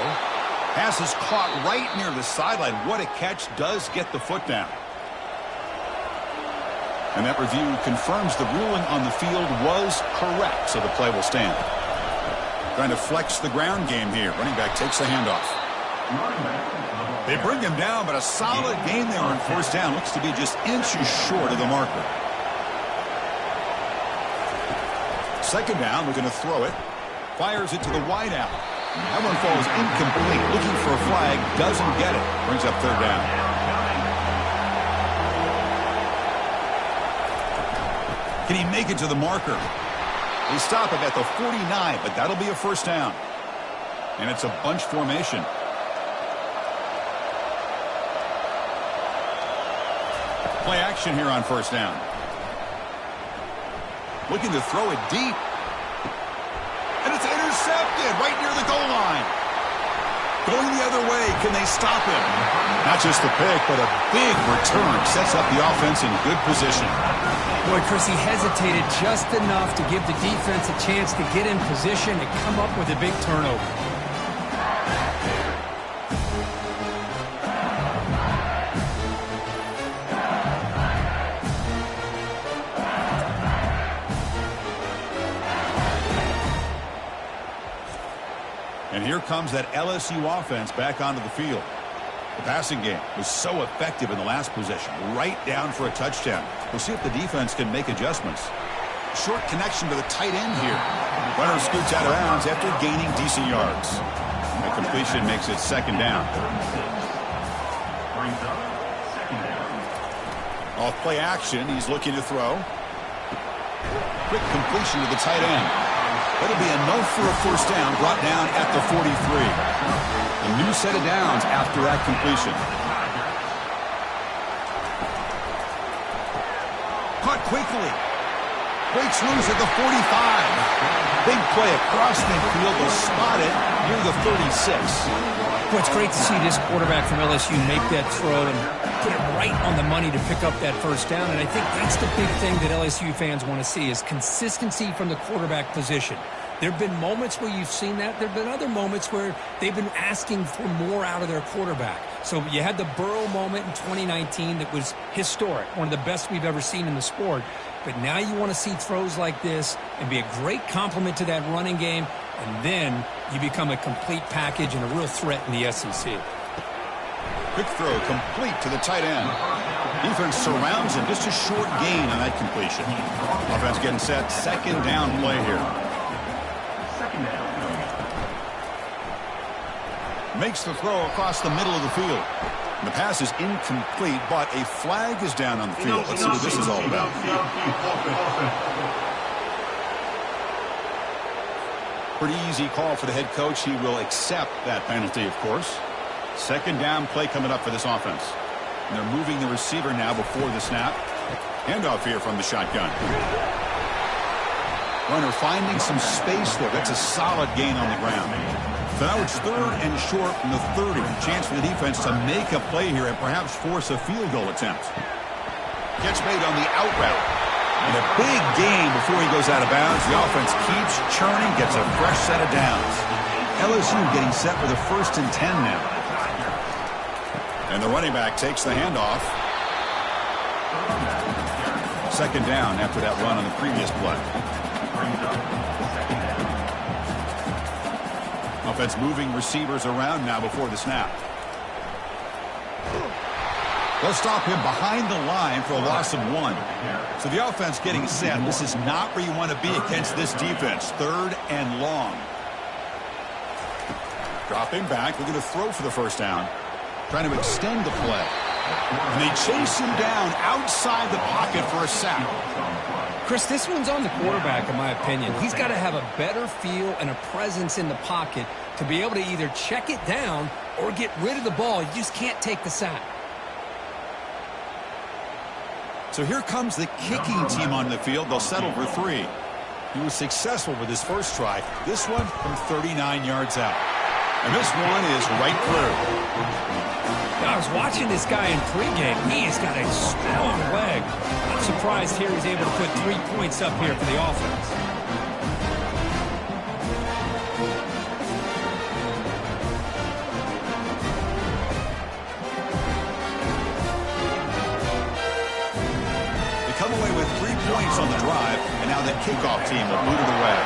Pass is caught right near the sideline. What a catch. Does get the foot down. And that review confirms the ruling on the field was correct, so the play will stand. Trying to flex the ground game here. Running back takes the handoff. They bring him down, but a solid gain there on first down. Looks to be just inches short of the marker. Second down, we're going to throw it. Fires it to the wideout. That one falls incomplete. Looking for a flag. Doesn't get it. Brings up third down. Can he make it to the marker? They stop him at the 49, but that'll be a first down. And it's a bunch formation. Play action here on first down. Looking to throw it deep. And it's intercepted right near the goal line. Going the other way. Can they stop him? Not just the pick, but a big return. Sets up the offense in good position. Boy, Chris, he hesitated just enough to give the defense a chance to get in position and come up with a big turnover. And here comes that LSU offense back onto the field. The passing game was so effective in the last possession. Right down for a touchdown. We'll see if the defense can make adjustments. Short connection to the tight end here. Runner scoots out of bounds after gaining decent yards. That completion makes it second down. Off play action, he's looking to throw. Quick completion to the tight end. That'll be enough for a first down, brought down at the 43. A new set of downs after that completion. Caught quickly. Breaks loose at the 45. Big play across midfield was spotted near the 36. Well, it's great to see this quarterback from LSU make that throw, and put it right on the money to pick up that first down, and I think that's the big thing that LSU fans want to see is consistency from the quarterback position. There have been moments where you've seen that. There have been other moments where they've been asking for more out of their quarterback. So you had the Burrow moment in 2019 that was historic, one of the best we've ever seen in the sport. But now you want to see throws like this and be a great complement to that running game, and then you become a complete package and a real threat in the SEC. Quick throw complete to the tight end. Defense surrounds him. Just a short gain on that completion. Offense getting set. Second down play here. Makes the throw across the middle of the field. And the pass is incomplete, but a flag is down on the field. Let's see what this is all about. Pretty easy call for the head coach. He will accept that penalty, of course. Second down play coming up for this offense. And they're moving the receiver now before the snap. Handoff here from the shotgun. Runner finding some space there. That's a solid gain on the ground. So now it's third and short from the 30. Chance for the defense to make a play here and perhaps force a field goal attempt. Catch made on the out route. And a big gain before he goes out of bounds. The offense keeps churning, gets a fresh set of downs. LSU getting set for the 1st and 10 now. And the running back takes the handoff. Second down after that run on the previous play. Offense moving receivers around now before the snap. They'll stop him behind the line for a loss of 1. So the offense getting set. This is not where you want to be against this defense. Third and long. Dropping back. Looking to throw for the first down. Trying to extend the play. And they chase him down outside the pocket for a sack. Chris, this one's on the quarterback, in my opinion. He's got to have a better feel and a presence in the pocket to be able to either check it down or get rid of the ball. You just can't take the sack. So here comes the kicking team on the field. They'll settle for 3. He was successful with his first try. This one from 39 yards out. And this one is right through. I was watching this guy in pregame. He has got a strong leg. I'm surprised here he's able to put 3 points up here for the offense. They come away with 3 points on the drive, and now the kickoff team will boot it away.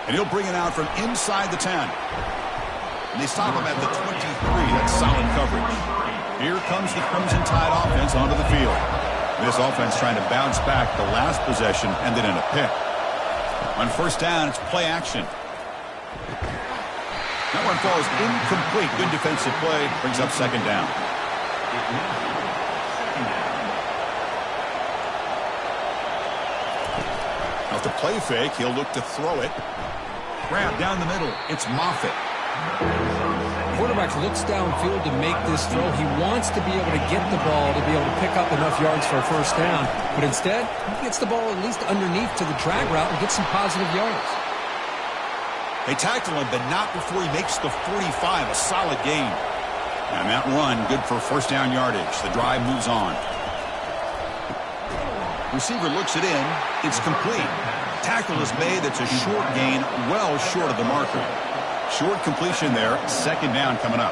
And he'll bring it out from inside the 10. And they stop him at the 23. That's solid coverage. Here comes the Crimson Tide offense onto the field. This offense trying to bounce back. The last possession ended in a pick. On first down, it's play action. That one falls incomplete. Good defensive play. Brings up second down. Off the play fake, he'll look to throw it. Grab down the middle. It's Moffitt. Quarterback looks downfield to make this throw. He wants to be able to get the ball to be able to pick up enough yards for a first down. But instead, he gets the ball at least underneath to the drag route and gets some positive yards. They tackle him, but not before he makes the 45. A solid gain. And that run, good for first down yardage. The drive moves on. Receiver looks it in. It's complete. Tackle is made. That's a short gain, well short of the marker. Short completion there. Second down coming up.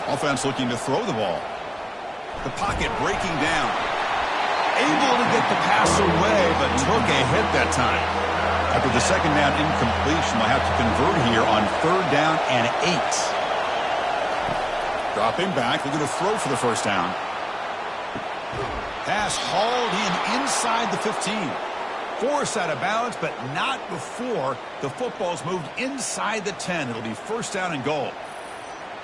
Offense looking to throw the ball. The pocket breaking down. Able to get the pass away, but took a hit that time. After the second down incompletion, they'll have to convert here on third down and 8. Dropping back. They're going to throw for the first down. Pass hauled in inside the 15. Forced out of bounds, but not before the football's moved inside the 10. It'll be first down and goal.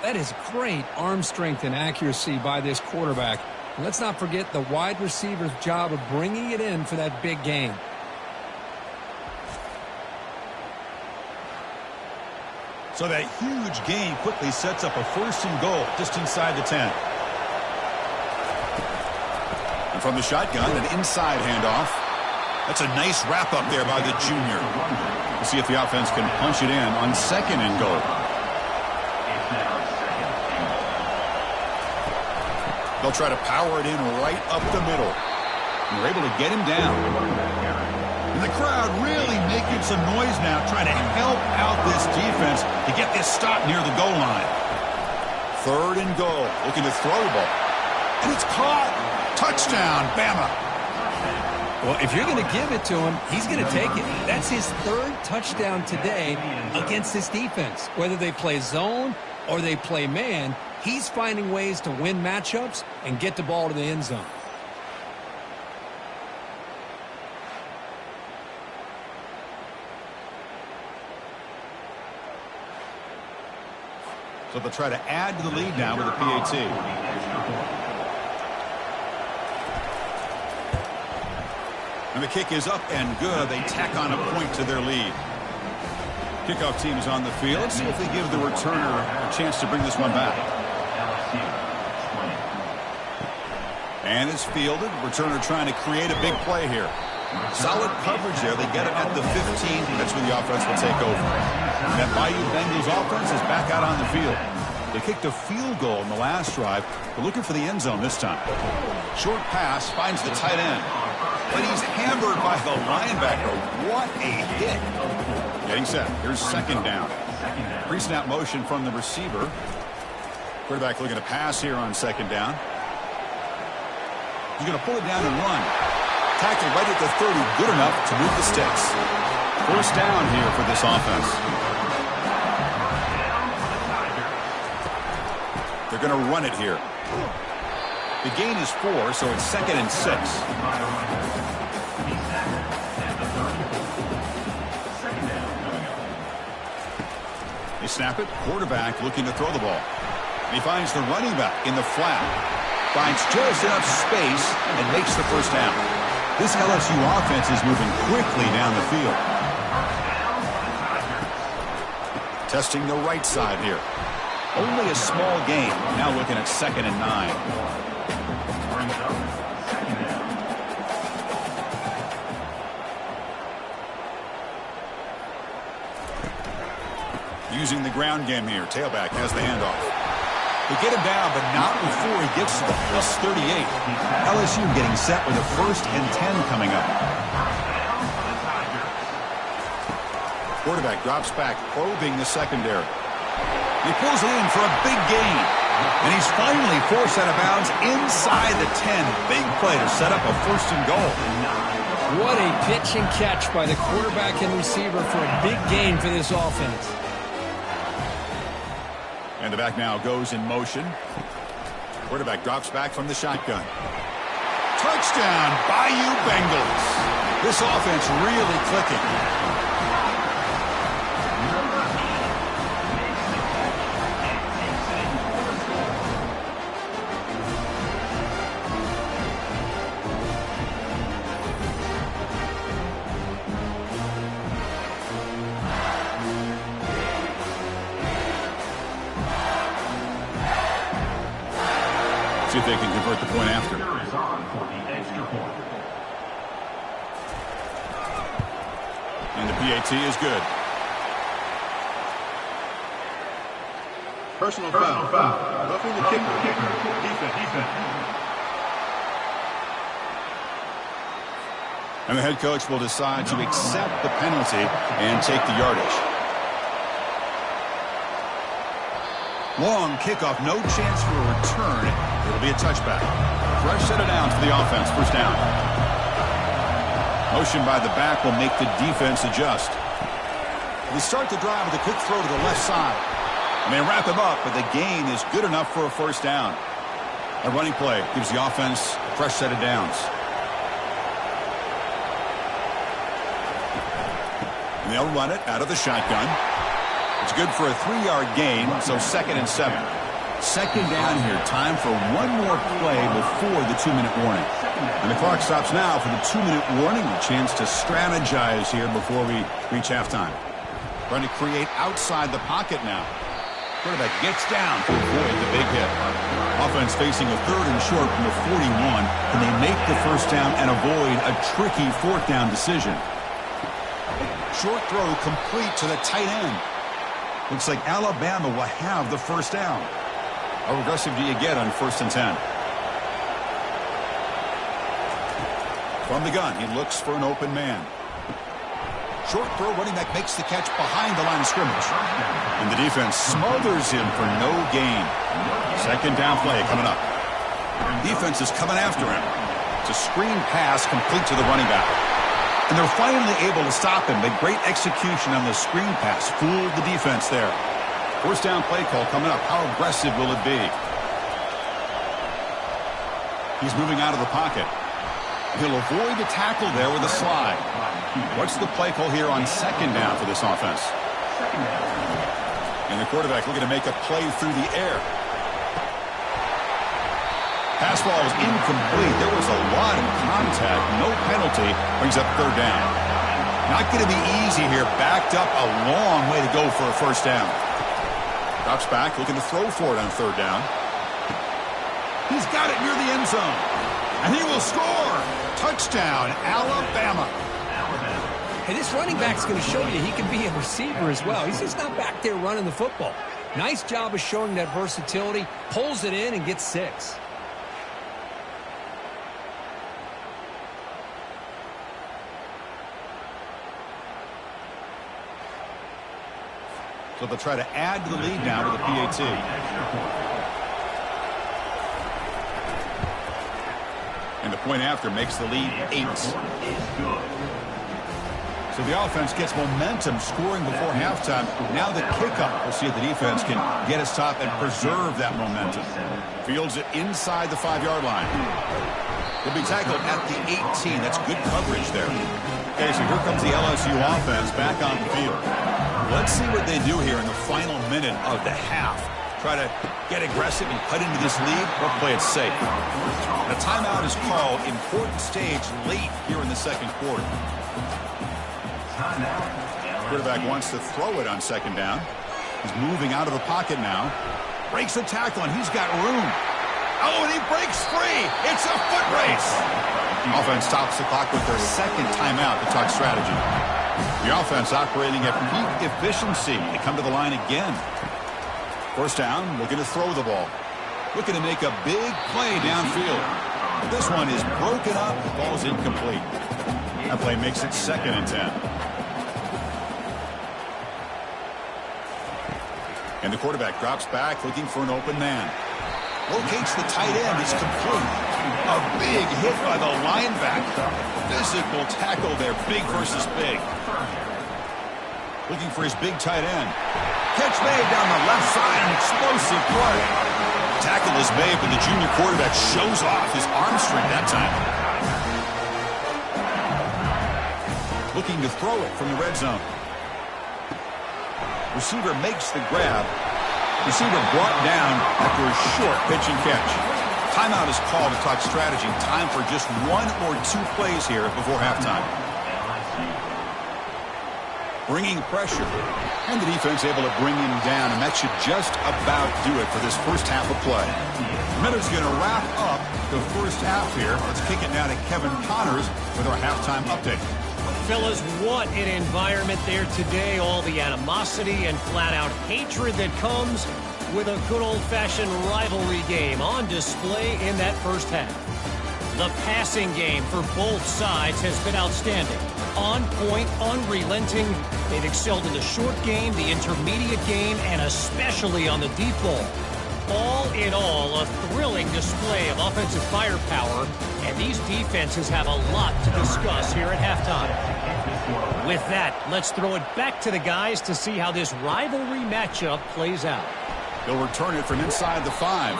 That is great arm strength and accuracy by this quarterback. And let's not forget the wide receiver's job of bringing it in for that big gain. So that huge gain quickly sets up a first and goal just inside the 10. And from the shotgun, an inside handoff. That's a nice wrap up there by the junior. We'll see if the offense can punch it in on second and goal. They'll try to power it in right up the middle. And they're able to get him down. And the crowd really making some noise now, trying to help out this defense to get this stop near the goal line. 3rd and goal, looking to throw the ball. And it's caught. Touchdown, Bama. Well, if you're going to give it to him, he's going to take it. That's his 3rd touchdown today against this defense. Whether they play zone or they play man, he's finding ways to win matchups and get the ball to the end zone. So they'll try to add to the lead now with a PAT. And the kick is up and good. They tack on a point to their lead. Kickoff team is on the field. Let's see if they give the returner a chance to bring this one back. And it's fielded. Returner trying to create a big play here. Solid coverage there. They get it at the 15. That's where the offense will take over. That Bayou Bengals offense is back out on the field. They kicked a field goal in the last drive. They're looking for the end zone this time. Short pass finds the tight end. But he's hammered by the linebacker. What a hit. Getting set. Here's 2nd down. Pre-snap motion from the receiver. Quarterback looking to pass here on 2nd down. He's going to pull it down and run. Tackled right at the 30. Good enough to move the sticks. 1st down here for this offense. They're going to run it here. The gain is 4, so it's 2nd and 6. They snap it. Quarterback looking to throw the ball. And he finds the running back in the flat. Finds just enough space and makes the 1st down. This LSU offense is moving quickly down the field. Testing the right side here. Only a small gain. Now looking at 2nd and 9. Using the ground game here. Tailback has the handoff. They get him down, but not before he gets to the plus 38. LSU getting set with a 1st and 10 coming up. Quarterback drops back, probing the secondary. He pulls it in for a big gain. And he's finally forced out of bounds inside the 10. Big play to set up a 1st and goal. What a pitch and catch by the quarterback and receiver for a big gain for this offense. And the back now goes in motion. Quarterback drops back from the shotgun. Touchdown, Bayou Bengals. This offense really clicking. See if they can convert the point after. And the PAT is good. Personal foul. Roughing the kicker. Defense. And the head coach will decide to accept the penalty and take the yardage. Long kickoff, no chance for a return. It'll be a touchback. Fresh set of downs for the offense, 1st down. Motion by the back will make the defense adjust. They start the drive with a quick throw to the left side. And they wrap him up, but the gain is good enough for a 1st down. A running play gives the offense a fresh set of downs. And they'll run it out of the shotgun. It's good for a 3-yard gain, so 2nd and 7. 2nd down here. Time for one more play before the 2-minute warning. And the clock stops now for the 2-minute warning. A chance to strategize here before we reach halftime. Trying to create outside the pocket now. Quarterback gets down to avoid the big hit. Offense facing a 3rd and short from the 41. Can they make the 1st down and avoid a tricky 4th down decision? Short throw complete to the tight end. Looks like Alabama will have the 1st down. How aggressive do you get on 1st and 10? From the gun, he looks for an open man. Short throw, running back makes the catch behind the line of scrimmage. And the defense smothers him for no gain. Second down play coming up. Defense is coming after him. It's a screen pass complete to the running back. And they're finally able to stop him. The great execution on the screen pass fooled the defense there. First down play call coming up. How aggressive will it be? He's moving out of the pocket. He'll avoid the tackle there with a slide. What's the play call here on second down for this offense? And the quarterback looking to make a play through the air. Pass ball was incomplete. There was a lot of contact. No penalty. Brings up third down. Not going to be easy here. Backed up a long way to go for a first down. Drops back, looking to throw for it on third down. He's got it near the end zone. And he will score. Touchdown, Alabama. Hey, this running back's going to show you he can be a receiver as well. He's just not back there running the football. Nice job of showing that versatility. Pulls it in and gets 6. So they'll try to add to the lead now with the PAT. And the point after makes the lead 8. So the offense gets momentum scoring before halftime. Now the kickoff. We'll see if the defense can get a stop and preserve that momentum. Fields it inside the 5-yard line. He'll be tackled at the 18. That's good coverage there. Okay, so here comes the LSU offense back on the field. Let's see what they do here in the final minute of the half. Try to get aggressive and cut into this lead or play it safe. The timeout is called. Important stage late here in the second quarter. Quarterback wants to throw it on second down. He's moving out of the pocket now. Breaks the tackle, and he's got room. Oh, and he breaks free. It's a foot race. Offense stops the clock with their second timeout to talk strategy. The offense operating at peak efficiency. They come to the line again. First down, looking to throw the ball. Looking to make a big play downfield. This one is broken up. The ball's incomplete. That play makes it 2nd and 10. And the quarterback drops back, looking for an open man. Locates the tight end. It's complete. A big hit by the linebacker. Physical tackle there. Big versus big. Looking for his big tight end. Catch made down the left side. An explosive play. Tackle is made, but the junior quarterback shows off his arm strength that time. Looking to throw it from the red zone. Receiver makes the grab. Receiver brought down after a short pitch and catch. Timeout is called to talk strategy. Time for just 1 or 2 plays here before halftime. Bringing pressure. And the defense able to bring him down, and that should just about do it for this first half of play. Miller's going to wrap up the first half here. Let's kick it now to Kevin Connors with our halftime update. Fellas, what an environment there today. All the animosity and flat-out hatred that comes with a good old-fashioned rivalry game on display in that first half. The passing game for both sides has been outstanding. On point, unrelenting. They've excelled in the short game, the intermediate game, and especially on the deep ball. All in all, a thrilling display of offensive firepower, and these defenses have a lot to discuss here at halftime. With that, let's throw it back to the guys to see how this rivalry matchup plays out. They'll return it from inside the 5.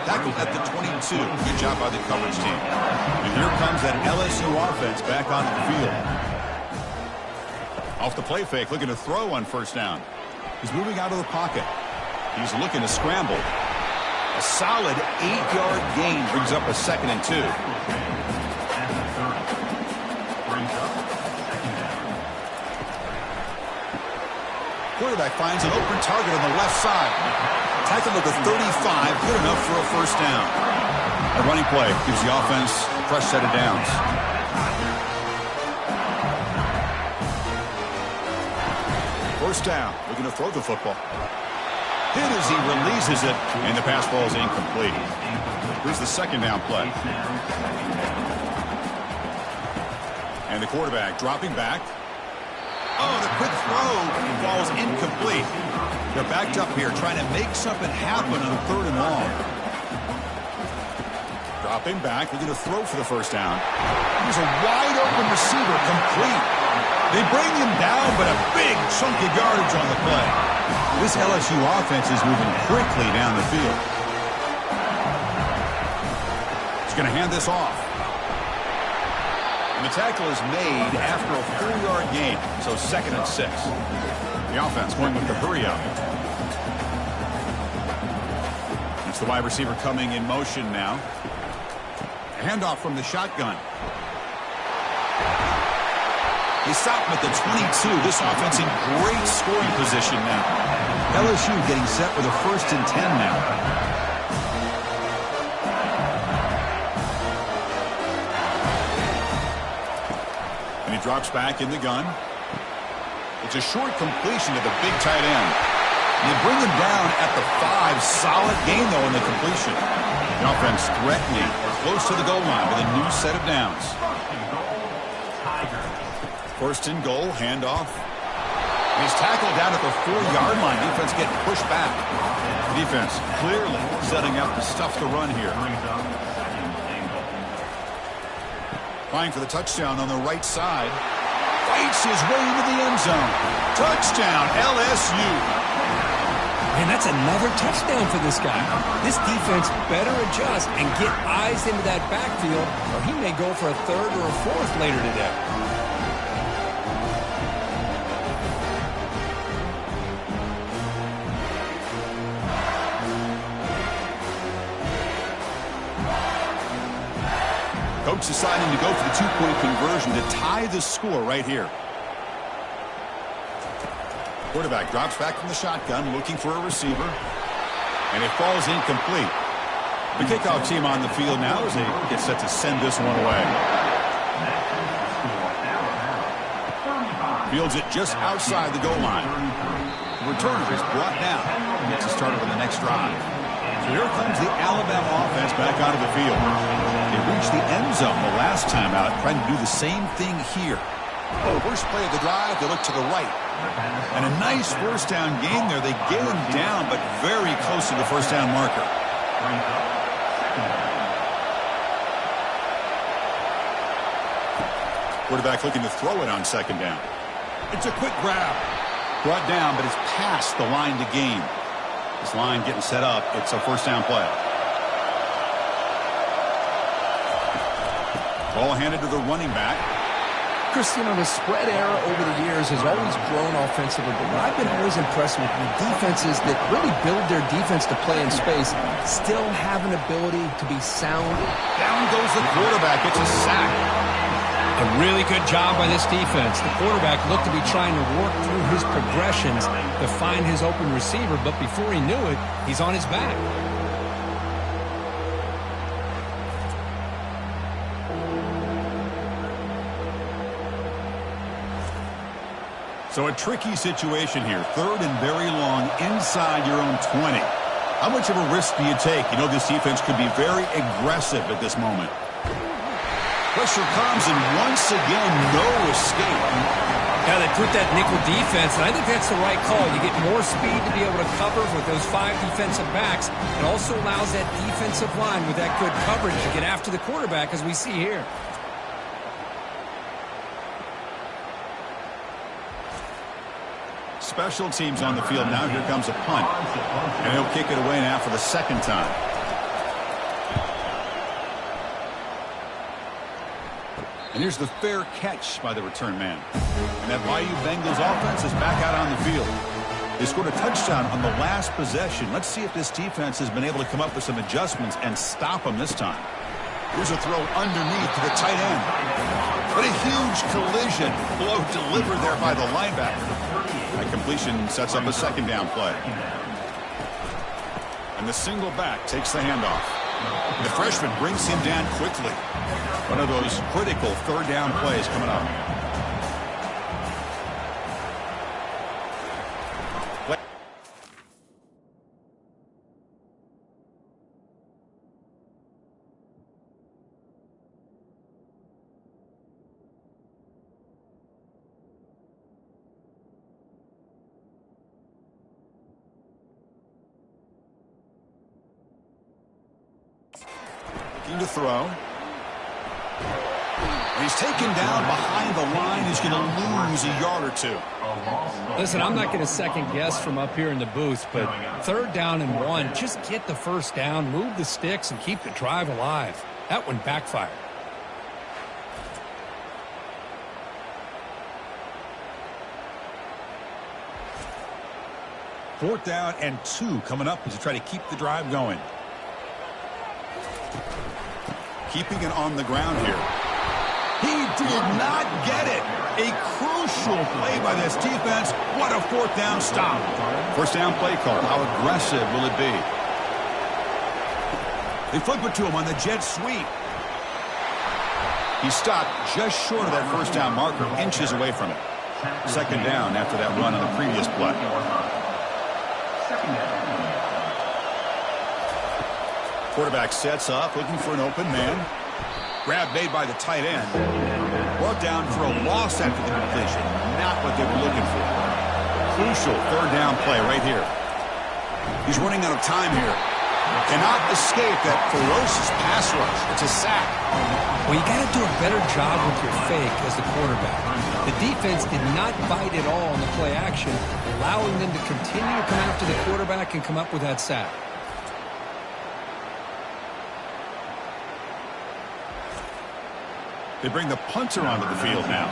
Tackled at the 22. Good job by the coverage team. And here comes that LSU offense back on the field. Off the play fake, looking to throw on first down. He's moving out of the pocket. He's looking to scramble. A solid 8-yard gain brings up a 2nd and 2. Quarterback finds an open target on the left side. Tackled at the 35, good enough for a first down. A running play gives the offense a fresh set of downs. First down, looking to throw the football. Hit as he releases it, and the pass ball is incomplete. Here's the 2nd down play. And the quarterback dropping back. Oh, the quick throw falls incomplete. They're backed up here trying to make something happen on 3rd and long. Dropping back, looking to throw for the first down. Here's a wide open receiver, complete. They bring him down, but a big chunk of yardage on the play. This LSU offense is moving quickly down the field. He's going to hand this off. And the tackle is made after a 4-yard gain, so 2nd and 6. The offense going with the hurry up. It's the wide receiver coming in motion now. A handoff from the shotgun. They stop him at the 22. This offense in great scoring position now. LSU getting set with a 1st and 10 now. And he drops back in the gun. It's a short completion to the big tight end. And they bring him down at the 5. Solid gain, though, in the completion. The offense threatening close to the goal line with a new set of downs. 1st and goal, handoff. And he's tackled down at the 4-yard line. Defense getting pushed back. Defense clearly setting up to stuff the run here. Flying for the touchdown on the right side. Fights his way into the end zone. Touchdown, LSU. And that's another touchdown for this guy. This defense better adjust and get eyes into that backfield, or he may go for a 3rd or a 4th later today. Coach deciding to go for the 2-point conversion to tie the score right here. Quarterback drops back from the shotgun, looking for a receiver. And it falls incomplete. The kickoff team on the field now as they get set to send this one away. Fields it just outside the goal line. The returner is brought down. Gets us started on the next drive. So here comes the Alabama offense back onto the field. They reached the end zone the last time out, trying to do the same thing here. Oh, first play of the drive, they look to the right. And a nice 1st down gain there. They get him down, but very close to the 1st down marker. Quarterback looking to throw it on 2nd down. It's a quick grab. Brought down, but it's past the line to gain. This line getting set up. It's a 1st down play. Ball handed to the running back. Chris, you know, the spread era over the years has always grown offensively, but what I've been always impressed with defenses that really build their defense to play in space still have an ability to be sound. Down goes the quarterback. It's a sack. A really good job by this defense. The quarterback looked to be trying to work through his progressions to find his open receiver, but before he knew it, he's on his back. So a tricky situation here. 3rd and very long inside your own 20. How much of a risk do you take? You know this defense could be very aggressive at this moment. Pressure comes, and once again, no escape. Yeah, they put that nickel defense, and I think that's the right call. You get more speed to be able to cover with those 5 defensive backs. It also allows that defensive line with that good coverage to get after the quarterback, as we see here. Special teams on the field now. Here comes a punt. And he'll kick it away now for the 2nd time. And here's the fair catch by the return man. And that Bayou Bengals offense is back out on the field. They scored a touchdown on the last possession. Let's see if this defense has been able to come up with some adjustments and stop them this time. Here's a throw underneath to the tight end. But a huge collision blow delivered there by the linebacker. That completion sets up a 2nd down play. And the single back takes the handoff. The freshman brings him down quickly. One of those critical 3rd down plays coming up. Looking to throw. He's taken down behind the line. He's going to lose a yard or two. Listen, I'm not going to second guess from up here in the booth, but 3rd down and 1, just get the first down, move the sticks, and keep the drive alive. That one backfired. Fourth down and 2 coming up as you try to keep the drive going. Keeping it on the ground here. He did not get it. A crucial play by this defense. What a 4th down stop. First down play call. How aggressive will it be? They flip it to him on the jet sweep. He stopped just short of that first down marker, inches away from it. 2nd down after that run on the previous play. Quarterback sets up, looking for an open man. Grab made by the tight end. Brought down for a loss after the completion. Not what they were looking for. Crucial 3rd down play right here. He's running out of time here. Cannot escape that ferocious pass rush. It's a sack. Well, you got to do a better job with your fake as the quarterback. The defense did not bite at all on the play action, allowing them to continue to come after the quarterback and come up with that sack. They bring the punter onto the field now.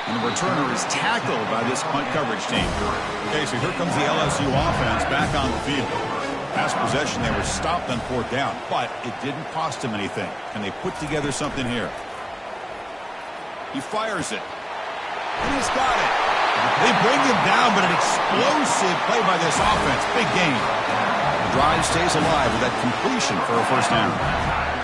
And the returner is tackled by this punt coverage team. Okay, so here comes the LSU offense back on the field. Last possession, they were stopped on 4th down, but it didn't cost them anything. Can they put together something here? He fires it. And he's got it. They bring him down, but an explosive play by this offense. Big game. The drive stays alive with that completion for a first down.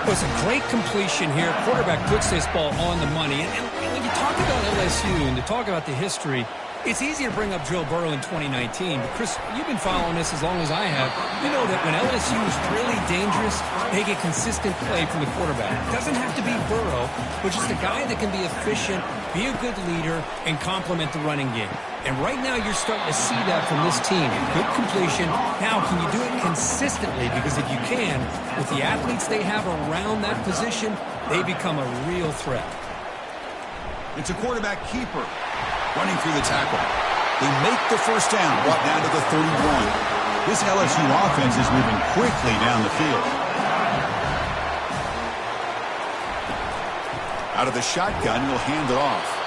It was a great completion here. Quarterback puts this ball on the money. And when you talk about LSU and to talk about the history, it's easy to bring up Joe Burrow in 2019. But, Chris, you've been following this as long as I have. You know that when LSU is really dangerous, they get consistent play from the quarterback. It doesn't have to be Burrow, but just a guy that can be efficient, be a good leader, and complement the running game. And right now you're starting to see that from this team. Good completion. Now, can you do it consistently? Because if you can, with the athletes they have around that position, they become a real threat. It's a quarterback keeper running through the tackle. They make the first down, brought down to the 31. This LSU offense is moving quickly down the field. Out of the shotgun, he'll hand it off.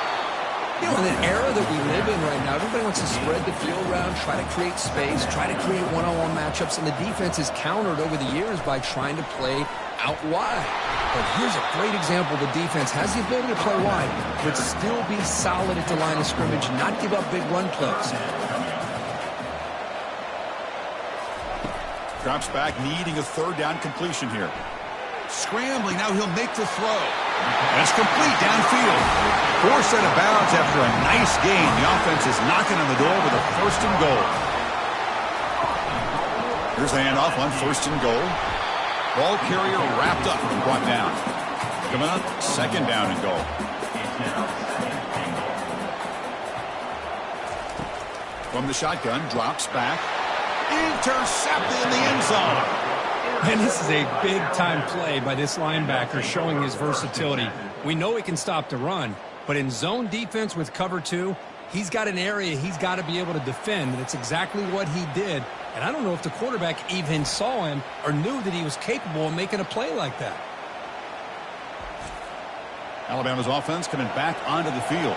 You know, in an era that we live in right now, everybody wants to spread the field around, try to create space, try to create one-on-one matchups, and the defense is countered over the years by trying to play out wide. But here's a great example. The defense has the ability to play wide, but still be solid at the line of scrimmage, not give up big run plays. Drops back, needing a 3rd down completion here. Scrambling, now he'll make the throw. And it's complete downfield. Forced out of bounds after a nice gain. The offense is knocking on the door with a 1st and goal. Here's the handoff on 1st and goal. Ball carrier wrapped up and brought down. Coming up, 2nd down and goal. From the shotgun, drops back. Intercepted in the end zone. And this is a big-time play by this linebacker showing his versatility. We know he can stop the run, but in zone defense with cover 2, he's got an area he's got to be able to defend, and it's exactly what he did. And I don't know if the quarterback even saw him or knew that he was capable of making a play like that. Alabama's offense coming back onto the field.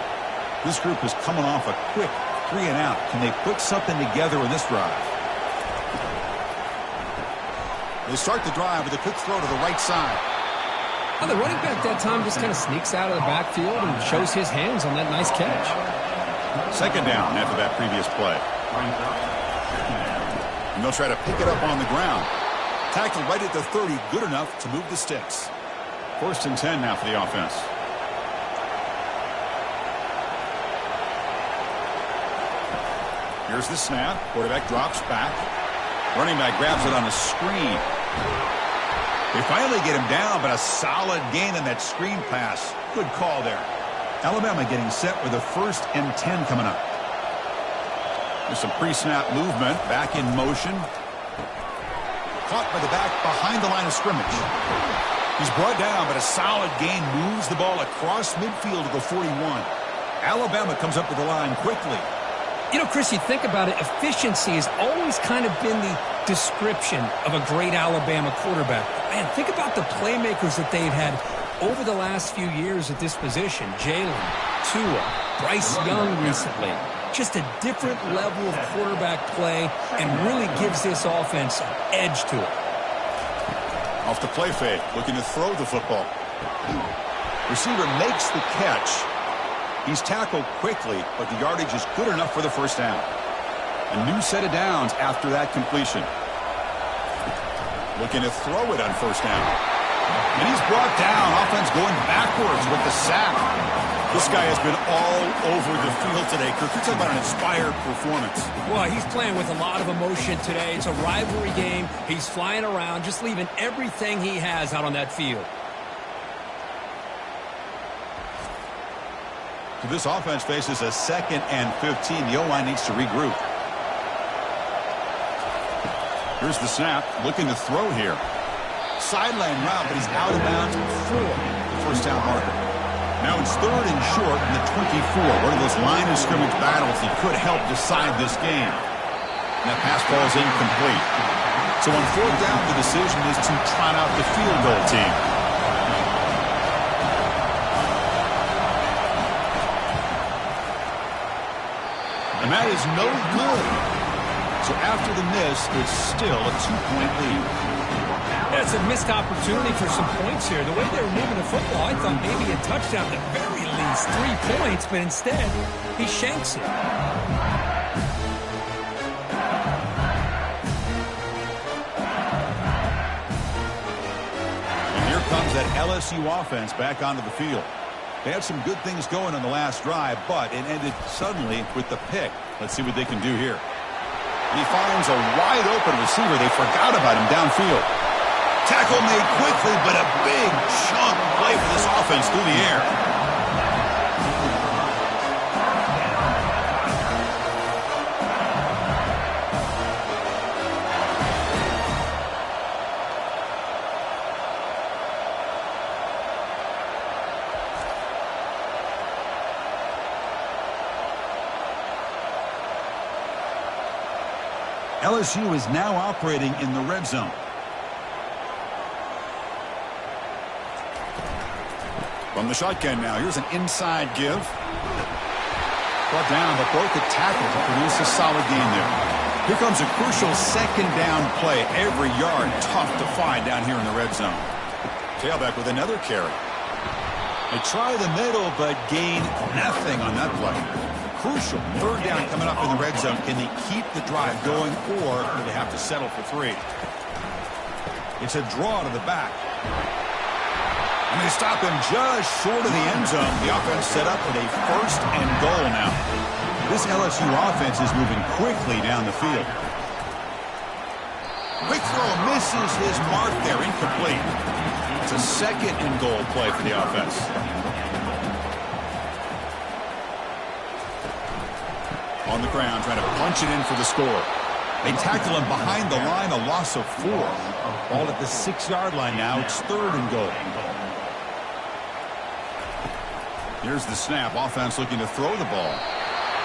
This group is coming off a quick 3-and-out. Can they put something together in this drive? They start the drive with a quick throw to the right side. Well, the running back that time just kind of sneaks out of the backfield and shows his hands on that nice catch. 2nd down after that previous play. And they'll try to pick it up on the ground. Tackled right at the 30, good enough to move the sticks. 1st and 10 now for the offense. Here's the snap. Quarterback drops back. Running back grabs it on a screen. They finally get him down, but a solid gain on that screen pass. Good call there. Alabama getting set with a 1st and 10 coming up. There's some pre-snap movement. Back in motion. Caught by the back behind the line of scrimmage. He's brought down, but a solid gain moves the ball across midfield to the 41. Alabama comes up with the line quickly. You know, Chris, you think about it, efficiency has always kind of been the description of a great Alabama quarterback. Man, think about the playmakers that they've had over the last few years at this position. Jalen, Tua, Bryce Young recently. Just a different level of quarterback play and really gives this offense an edge to it. Off the play fake, looking to throw the football. Receiver makes the catch. He's tackled quickly, but the yardage is good enough for the 1st down. A new set of downs after that completion. Looking to throw it on 1st down. And he's brought down. Offense going backwards with the sack. This guy has been all over the field today. Kirk, you're talking about an inspired performance. Well, he's playing with a lot of emotion today. It's a rivalry game. He's flying around, just leaving everything he has out on that field. So this offense faces a 2nd and 15. The O-line needs to regroup. Here's the snap. Looking to throw here. Sideline route, but he's out of bounds before the 1st down marker. Now it's 3rd and short in the 24. One of those line of scrimmage battles that could help decide this game. And that pass ball is incomplete. So on 4th down, the decision is to trot out the field goal team. And that is no good. So after the miss, it's still a 2-point lead. Yeah, it's a missed opportunity for some points here. The way they were moving the football, I thought maybe a touchdown at the very least, 3 points, but instead, he shanks it. And here comes that LSU offense back onto the field. They had some good things going on the last drive, but it ended suddenly with the pick. Let's see what they can do here. And he finds a wide-open receiver. They forgot about him downfield. Tackle made quickly, but a big chunk play for this offense through the air. LSU is now operating in the red zone. From the shotgun now, here's an inside give. Brought down, but broke the tackle to produce a solid gain there. Here comes a crucial 2nd down play. Every yard tough to find down here in the red zone. Tailback with another carry. They try the middle, but gain nothing on that play. Crucial 3rd down coming up in the red zone. Can they keep the drive going, or do they have to settle for 3? It's a draw to the back. And they stop him just short of the end zone. The offense set up with a 1st and goal now. This LSU offense is moving quickly down the field. Quick throw misses his mark there, incomplete. It's a 2nd and goal play for the offense. On the ground, trying to punch it in for the score. They tackle him behind the line, a loss of 4. Ball at the 6-yard line now. It's 3rd and goal. Here's the snap. Offense looking to throw the ball.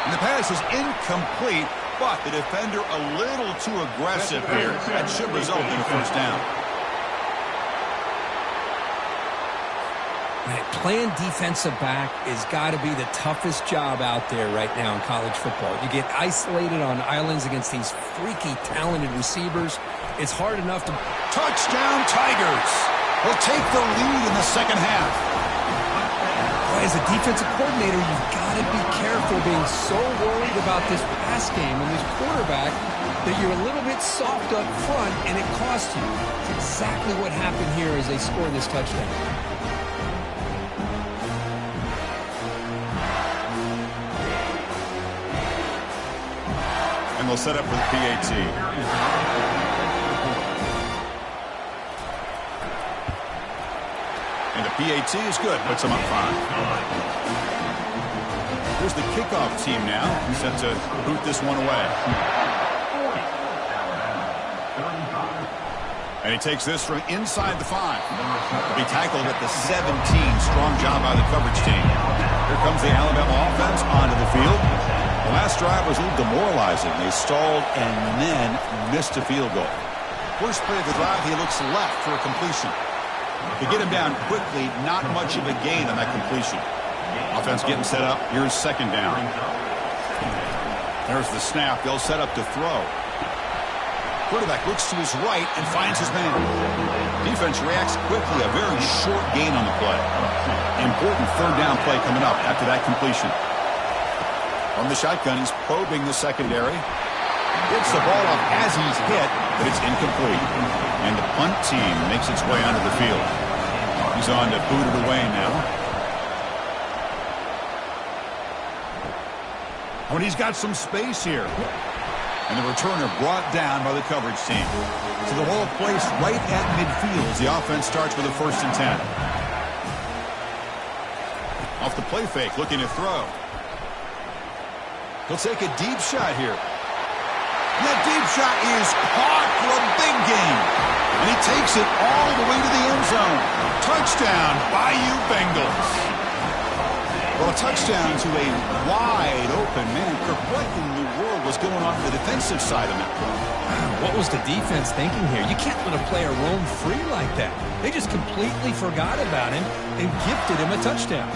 And the pass is incomplete, but the defender a little too aggressive here. That should result in a 1st down. Man, playing defensive back has got to be the toughest job out there right now in college football. You get isolated on islands against these freaky, talented receivers. It's hard enough to... Touchdown, Tigers! Will take the lead in the 2nd half. As a defensive coordinator, you've got to be careful being so worried about this pass game and this quarterback that you're a little bit soft up front, and it costs you. It's exactly what happened here as they scored this touchdown. And they'll set up with PAT. And the PAT is good. Puts them up 5. Here's the kickoff team now, set to boot this one away. And he takes this from inside the 5. He'll be tackled at the 17. Strong job by the coverage team. Here comes the Alabama offense onto the field. The last drive was a little demoralizing. They stalled and then missed a field goal. First play of the drive, he looks left for a completion. To get him down quickly, not much of a gain on that completion. Offense getting set up. Here's second down. There's the snap. They'll set up to throw. Quarterback looks to his right and finds his man. Defense reacts quickly. A very short gain on the play. Important third down play coming up after that completion. From the shotgun, he's probing the secondary. Gets the ball off as he's hit, but it's incomplete. And the punt team makes its way onto the field. He's on to boot it away now. When he's got some space here. And the returner brought down by the coverage team. So the ball placed right at midfield as the offense starts with a 1st and 10. Off the play fake, looking to throw. He'll take a deep shot here. And that deep shot is caught for a big gain. And he takes it all the way to the end zone. Touchdown, Bayou Bengals. Well, a touchdown to a wide open man. Kirk, what in the world was going on the defensive side of that play? What was the defense thinking here? You can't let a player roam free like that. They just completely forgot about him and gifted him a touchdown.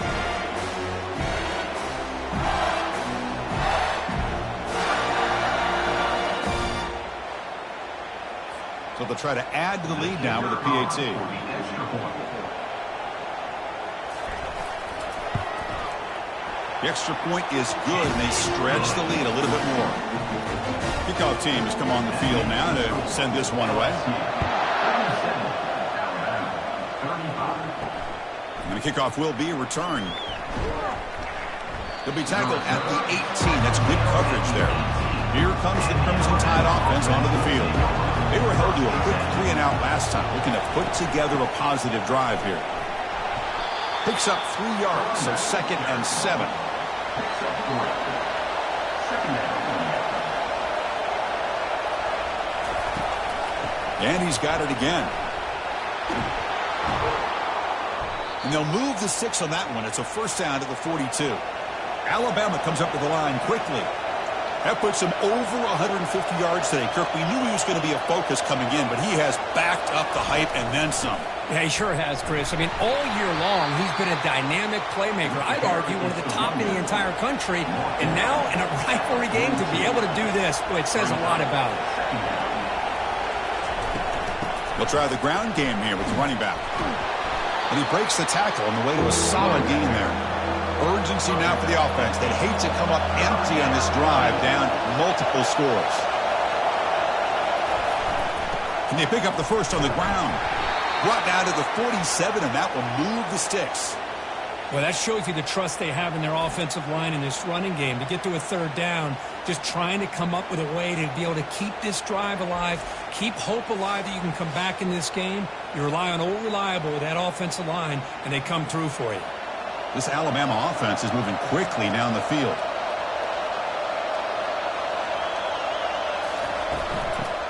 So they'll try to add to the lead now with a PAT. The extra point is good, and they stretch the lead a little bit more. Kickoff team has come on the field now to send this one away. And the kickoff will be returned. He'll be tackled at the 18. That's good coverage there. Here comes the Crimson Tide offense onto the field. They were held to a quick 3-and-out last time, looking to put together a positive drive here. Picks up 3 yards, so 2nd and 7. And he's got it again. And they'll move the 6 on that one. It's a 1st down to the 42. Alabama comes up to the line quickly. That puts him over 150 yards today. Kirk, we knew he was going to be a focus coming in, but he has backed up the hype and then some. Yeah, he sure has, Chris. I mean, all year long, he's been a dynamic playmaker. I'd argue one of the top in the entire country. And now, in a rivalry game, to be able to do this, boy, it says a lot about it. They'll try the ground game here with the running back. And he breaks the tackle on the way to a solid gain there. Urgency now for the offense. They'd hate to come up empty on this drive, down multiple scores. And they pick up the first on the ground. Brought down to the 47, and that will move the sticks. Well, that shows you the trust they have in their offensive line in this running game. To get to a 3rd down, just trying to come up with a way to be able to keep this drive alive, keep hope alive that you can come back in this game. You rely on Old Reliable with that offensive line, and they come through for you. This Alabama offense is moving quickly down the field.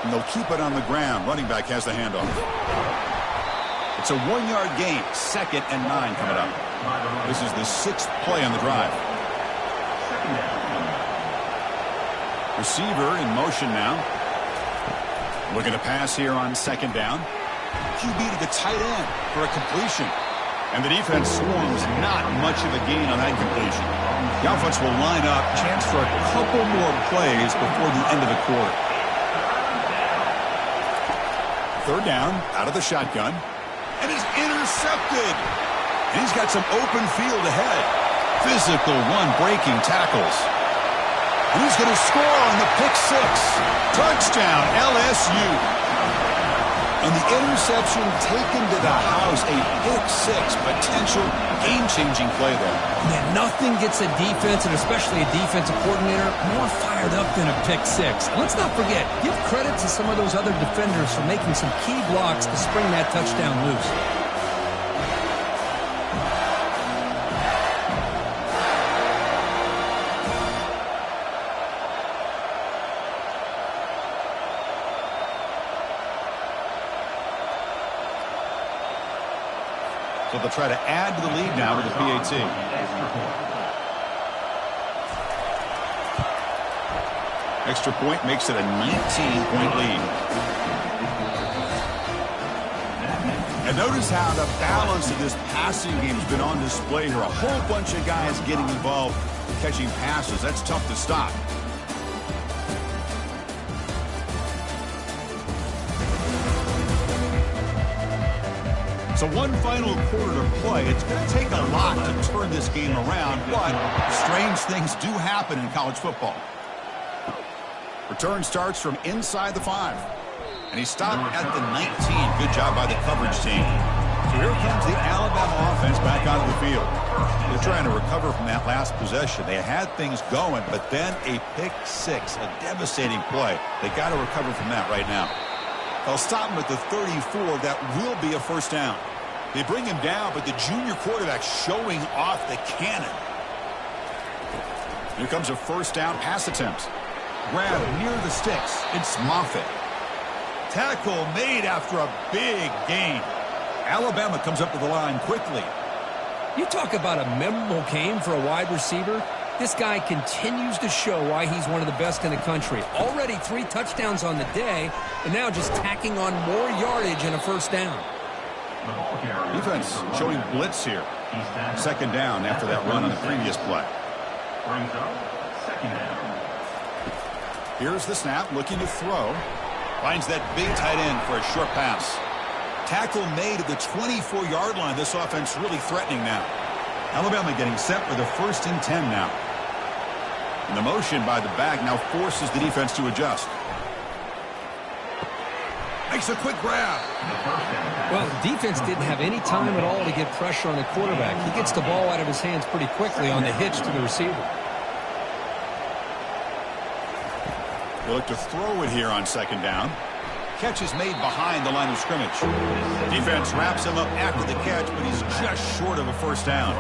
And they'll keep it on the ground. Running back has the handoff. It's a 1-yard gain. 2nd and 9 coming up. This is the 6th play on the drive. Receiver in motion now. Looking to pass here on 2nd down. QB to the tight end for a completion. And the defense swarms, not much of a gain on that completion. The offense will line up, chance for a couple more plays before the end of the quarter. 3rd down, out of the shotgun. And he's intercepted. And he's got some open field ahead. Physical one-breaking tackles. And he's going to score on the pick 6. Touchdown, LSU. And the interception taken to the house, a pick 6, potential game-changing play there. Man, nothing gets a defense, and especially a defensive coordinator, more fired up than a pick 6. Let's not forget, give credit to some of those other defenders for making some key blocks to spring that touchdown loose. So they'll try to add to the lead now with the PAT. Extra point makes it a 19-point lead. And notice how the balance of this passing game has been on display here. A whole bunch of guys getting involved catching passes. That's tough to stop. So one final quarter to play. It's going to take a lot to turn this game around, but strange things do happen in college football. Return starts from inside the 5. And he stopped at the 19. Good job by the coverage team. So here comes the Alabama offense back onto the field. They're trying to recover from that last possession. They had things going, but then a pick 6, a devastating play. They got to recover from that right now. They'll stop him at the 34. That will be a first down. They bring him down, but the junior quarterback showing off the cannon. Here comes a first down pass attempt. Grab near the sticks. It's Moffitt. Tackle made after a big gain. Alabama comes up to the line quickly. You talk about a memorable game for a wide receiver. This guy continues to show why he's one of the best in the country. Already 3 touchdowns on the day, and now just tacking on more yardage and a first down. Defense showing blitz here. Second down after that run on the previous play. Second down. Here's the snap, looking to throw. Finds that big tight end for a short pass. Tackle made at the 24-yard line. This offense really threatening now. Alabama getting set for the 1st and 10 now. And the motion by the back now forces the defense to adjust. Makes a quick grab. Well, the defense didn't have any time at all to get pressure on the quarterback. He gets the ball out of his hands pretty quickly on the hitch to the receiver. They look to throw it here on second down. Catch is made behind the line of scrimmage. Defense wraps him up after the catch, but he's just short of a first down.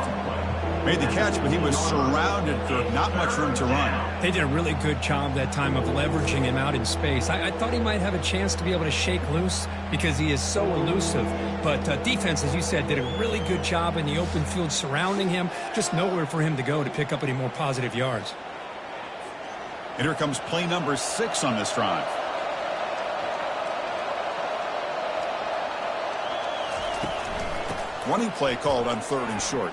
Made the catch, but he was surrounded for not much room to run. They did a really good job that time of leveraging him out in space. I thought he might have a chance to be able to shake loose because he is so elusive. But defense, as you said, did a really good job in the open field surrounding him. Just nowhere for him to go to pick up any more positive yards. And here comes play number 6 on this drive. Running play called on 3rd and short.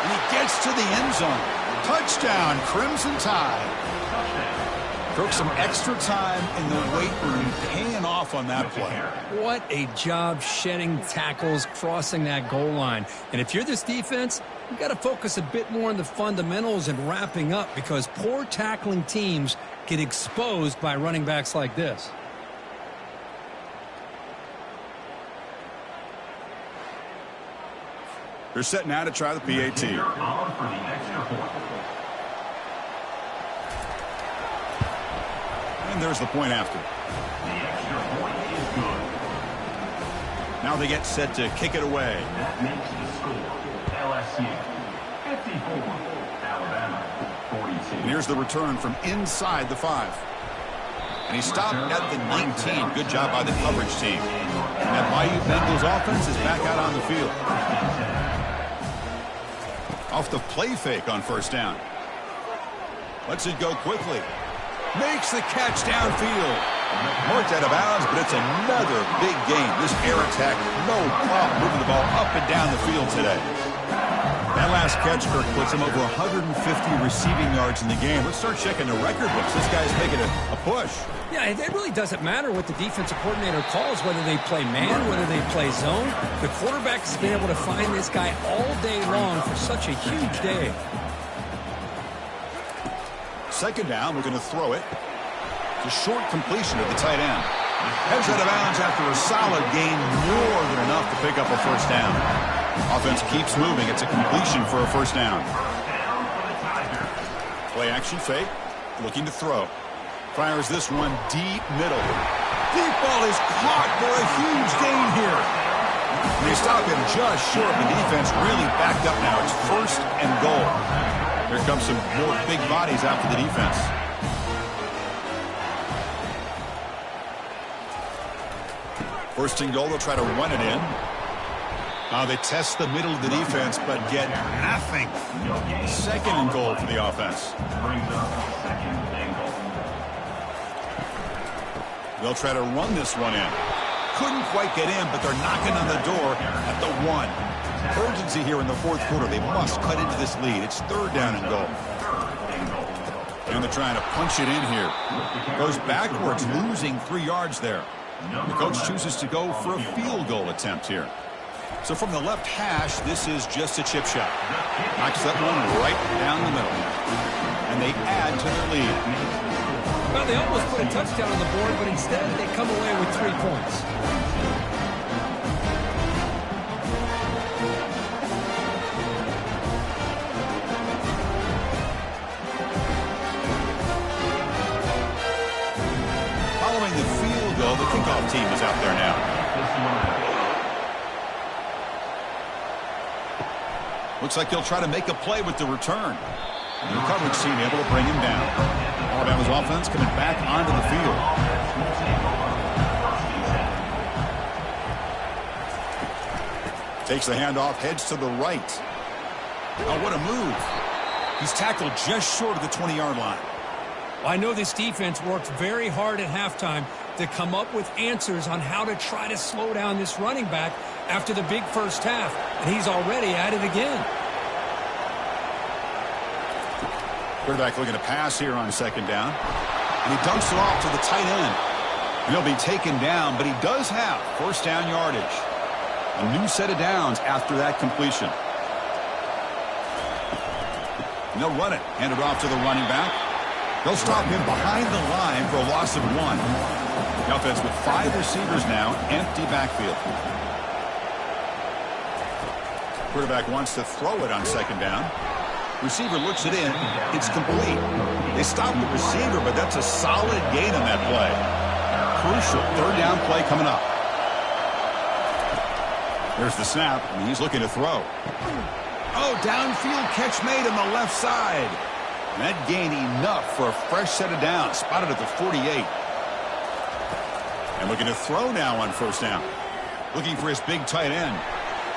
And he gets to the end zone. Touchdown, Crimson Tide. Took some extra time in the weight room, paying off on that play. What a job shedding tackles, crossing that goal line. And if you're this defense, you've got to focus a bit more on the fundamentals and wrapping up because poor tackling teams get exposed by running backs like this. They're setting out to try the PAT. And there's the point after. The extra point is good. Now they get set to kick it away. That makes the score LSU 54, Alabama 42. And here's the return from inside the 5. And he stopped at the 19. Good job by the coverage team. And that Bayou Bengals offense is back out on the field. Off the play fake on first down. Lets it go quickly. Makes the catch downfield. Marked out of bounds, but it's another big game. This air attack, no problem moving the ball up and down the field today. That last catch, Kirk, puts him over 150 receiving yards in the game. Let's start checking the record books. This guy's making a push. Yeah, it really doesn't matter what the defensive coordinator calls, whether they play man, whether they play zone. The quarterback has been able to find this guy all day long for such a huge day. Second down, we're going to throw it. It's a short completion of the tight end. Heads out of bounds after a solid gain, more than enough to pick up a first down. Offense keeps moving. It's a completion for a first down. Play action fake. Looking to throw. Fires this one deep middle. Deep ball is caught for a huge gain here. And they stop him just short. The defense really backed up now. It's 1st and goal. Here comes some more big bodies after the defense. First and goal, they'll try to run it in. They test the middle of the defense, but get nothing. 2nd and goal for the offense. They'll try to run this one in. Couldn't quite get in, but they're knocking on the door at the 1. Urgency here in the 4th quarter. They must cut into this lead. It's 3rd down and goal. And they're trying to punch it in here. Goes backwards, losing 3 yards there. The coach chooses to go for a field goal attempt here. So from the left hash, this is just a chip shot. Knocks that one right down the middle. And they add to their lead. Well, they almost put a touchdown on the board, but instead they come away with 3 points. Following the field goal, the kickoff team is out there now. Looks like he'll try to make a play with the return. And the coverage team able to bring him down. Alabama's offense coming back onto the field. Takes the handoff, heads to the right. Oh, what a move. He's tackled just short of the 20-yard line. I know this defense worked very hard at halftime to come up with answers on how to try to slow down this running back after the big first half, and he's already at it again. Quarterback looking to pass here on 2nd down, and he dumps it off to the tight end. And he'll be taken down, but he does have 1st down yardage. A new set of downs after that completion. And they'll run it, hand it off to the running back. They'll stop him behind the line for a loss of 1. The offense with 5 receivers now, empty backfield. Quarterback wants to throw it on 2nd down. Receiver looks it in. It's complete. They stop the receiver, but that's a solid gain on that play. Crucial 3rd down play coming up. There's the snap, and he's looking to throw. Oh, downfield catch made on the left side. And that gained enough for a fresh set of downs, spotted at the 48. And looking to throw now on 1st down. Looking for his big tight end.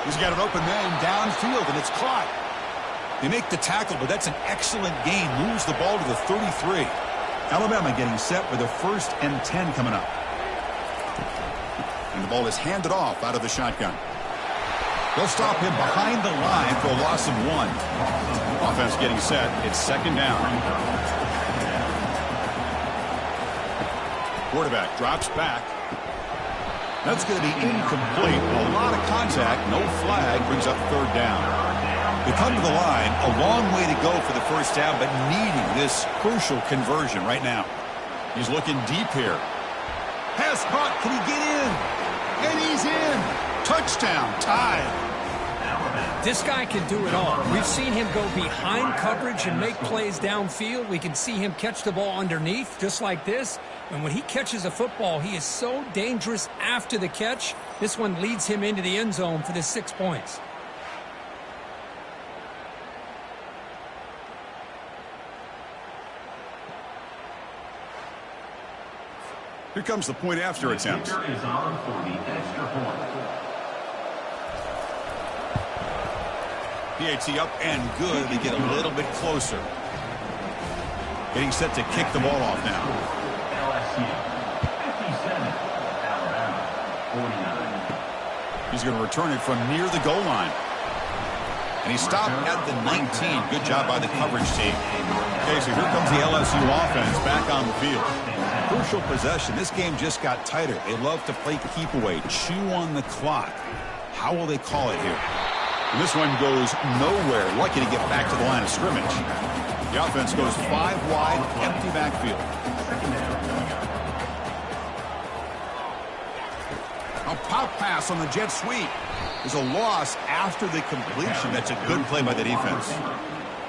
He's got an open man downfield, and it's caught. They make the tackle, but that's an excellent gain. Moves the ball to the 33. Alabama getting set with a 1st and 10 coming up. And the ball is handed off out of the shotgun. They'll stop him behind the line for a loss of 1. Offense getting set. It's 2nd down. Quarterback drops back. That's going to be incomplete. A lot of contact. No flag. Brings up 3rd down. They come to the line. A long way to go for the 1st down, but needing this crucial conversion right now. He's looking deep here. Pass caught. Can he get in? And he's in. Touchdown. Tied. This guy can do it all. We've seen him go behind coverage and make plays downfield. We can see him catch the ball underneath just like this. And when he catches a football, he is so dangerous after the catch. This one leads him into the end zone for the 6 points. Here comes the point after attempt. Is on for the extra point. PAT up and good. They get a little bit closer. Getting set to kick the ball off now. LSU 57, Alabama 49. He's going to return it from near the goal line. And he stopped at the 19. Good job by the coverage team. Okay, so here comes the LSU offense back on the field. Crucial possession. This game just got tighter. They love to play keep away, chew on the clock. How will they call it here? And this one goes nowhere. Lucky to get back to the line of scrimmage. The offense goes 5 wide, empty backfield. A pop pass on the jet sweep. There's a loss after the completion. That's a good play by the defense.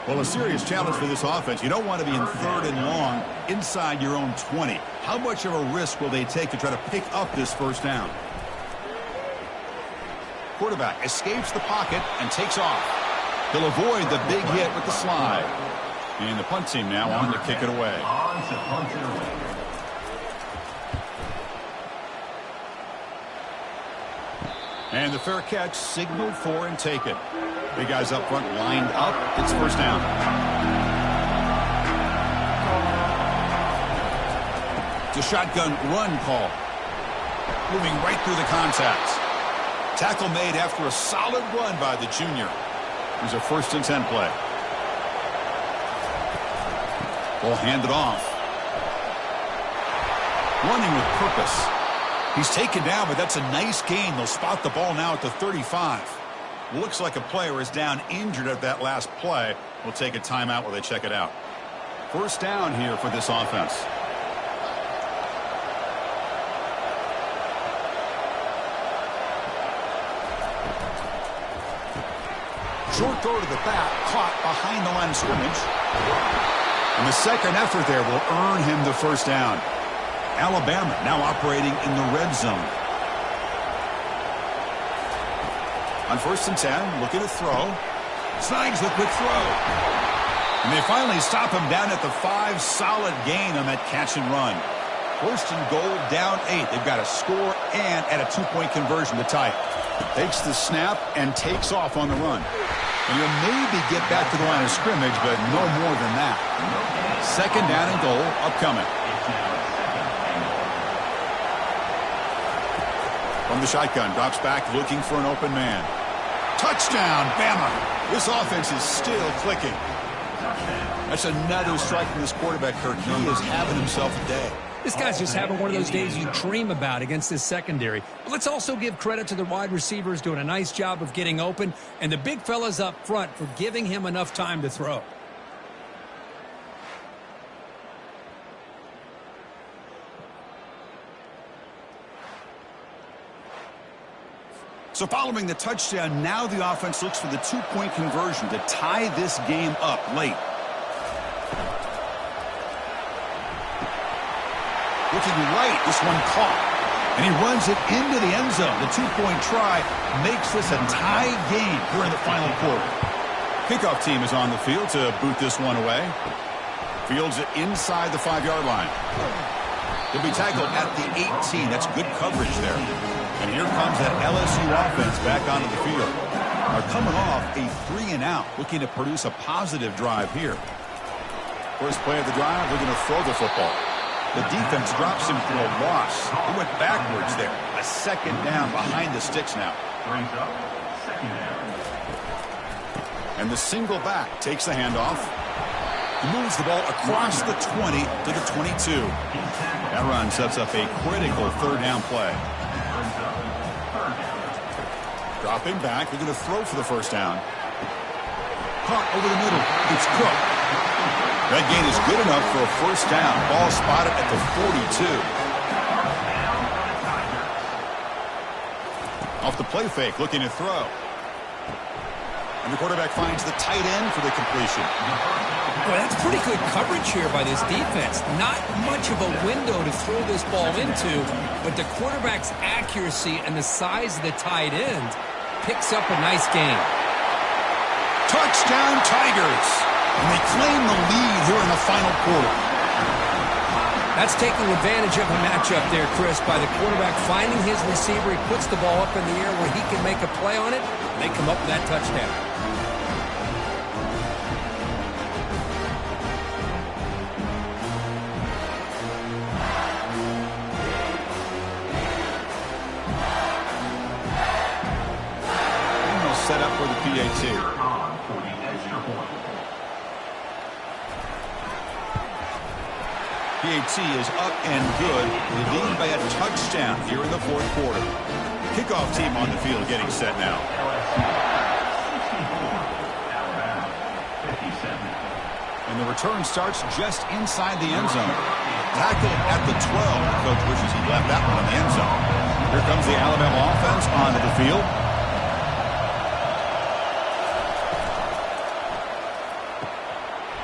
Well, a serious challenge for this offense. You don't want to be in 3rd and long inside your own 20. How much of a risk will they take to try to pick up this 1st down? Quarterback escapes the pocket and takes off. He'll avoid the big hit with the slide. And the punt team now on to kick it away. On to punt it away. And the fair catch signaled for and taken. Big guys up front lined up. It's first down. The shotgun run call. Moving right through the contacts. Tackle made after a solid run by the junior. Here's a 1st and 10 play. Ball handed off. Running with purpose. He's taken down, but that's a nice gain. They'll spot the ball now at the 35. Looks like a player is down injured at that last play. We'll take a timeout while they check it out. First down here for this offense. Short throw to the back, caught behind the line of scrimmage. And the second effort there will earn him the first down. Alabama now operating in the red zone. On 1st and 10, looking to throw. Snags the quick throw. And they finally stop him down at the 5. Solid gain on that catch and run. 1st and goal, down 8. They've got a score and at a 2-point conversion to tie it. Takes the snap and takes off on the run. And he'll maybe get back to the line of scrimmage, but no more than that. 2nd down and goal upcoming. From the shotgun, drops back looking for an open man. Touchdown, Bama. This offense is still clicking. That's another strike from this quarterback, Kirk. He is having himself a day. This guy's just having one of those days you dream about against this secondary. But let's also give credit to the wide receivers doing a nice job of getting open, and the big fellas up front for giving him enough time to throw. So following the touchdown, now the offense looks for the 2-point conversion to tie this game up late. Looking right, this one caught. And he runs it into the end zone. The 2-point try makes this a tie game here in the final quarter. Kickoff team is on the field to boot this one away. Fields it inside the 5-yard line. He'll be tackled at the 18. That's good coverage there. And here comes that LSU offense back onto the field. Are coming off a 3-and-out, looking to produce a positive drive here. First play of the drive, looking to throw the football. The defense drops him for a loss. He went backwards there. A 2nd down behind the sticks now. Brings up 2nd down. And the single back takes the handoff. He moves the ball across the 20 to the 22. That run sets up a critical 3rd down play. Dropping back, they're going to throw for the first down. Caught over the middle. It's Cook. That gain is good enough for a first down. Ball spotted at the 42. Off the play fake, looking to throw. And the quarterback finds the tight end for the completion. Boy, that's pretty good coverage here by this defense. Not much of a window to throw this ball into, but the quarterback's accuracy and the size of the tight end picks up a nice gain. Touchdown, Tigers! And they claim the lead here in the final quarter. That's taking advantage of a matchup there, Chris, by the quarterback finding his receiver. He puts the ball up in the air where he can make a play on it, and they come up with that touchdown. Set up for the PAT. PAT is up and good. They lead by a touchdown here in the 4th quarter. Kickoff team on the field getting set now. And the return starts just inside the end zone. Tackled at the 12. The coach wishes he left that one in the end zone. Here comes the Alabama offense onto the field.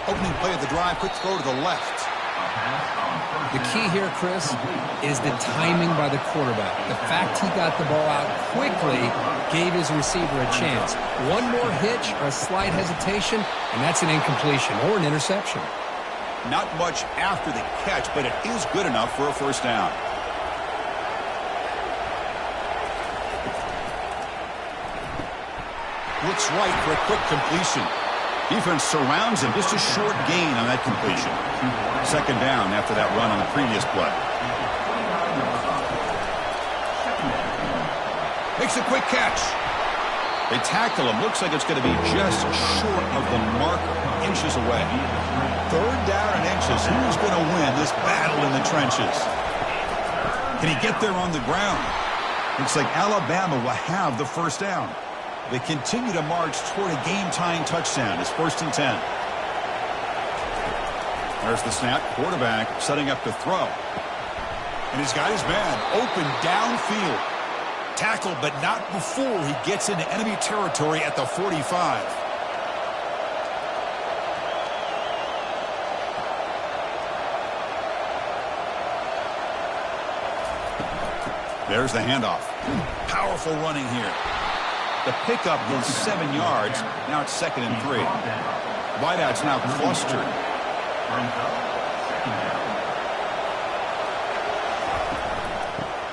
Opening play of the drive, quick throw to the left. The key here, Chris, is the timing by the quarterback. The fact he got the ball out quickly gave his receiver a chance. One more hitch or a slight hesitation, and that's an incompletion or an interception. Not much after the catch, but it is good enough for a first down. looks right for a quick completion. Defense surrounds him. Just a short gain on that completion. Second down after that run on the previous play. Makes a quick catch. They tackle him. Looks like it's going to be just short of the marker. Inches away. Third down and inches. Who's going to win this battle in the trenches? Can he get there on the ground? Looks like Alabama will have the first down. They continue to march toward a game-tying touchdown. It's 1st and 10. There's the snap. Quarterback setting up to throw. And he's got his man open downfield. Tackled, but not before he gets into enemy territory at the 45. There's the handoff. Powerful running here. The pickup is 7 yards. Now it's 2nd and 3. Wideouts now clustered.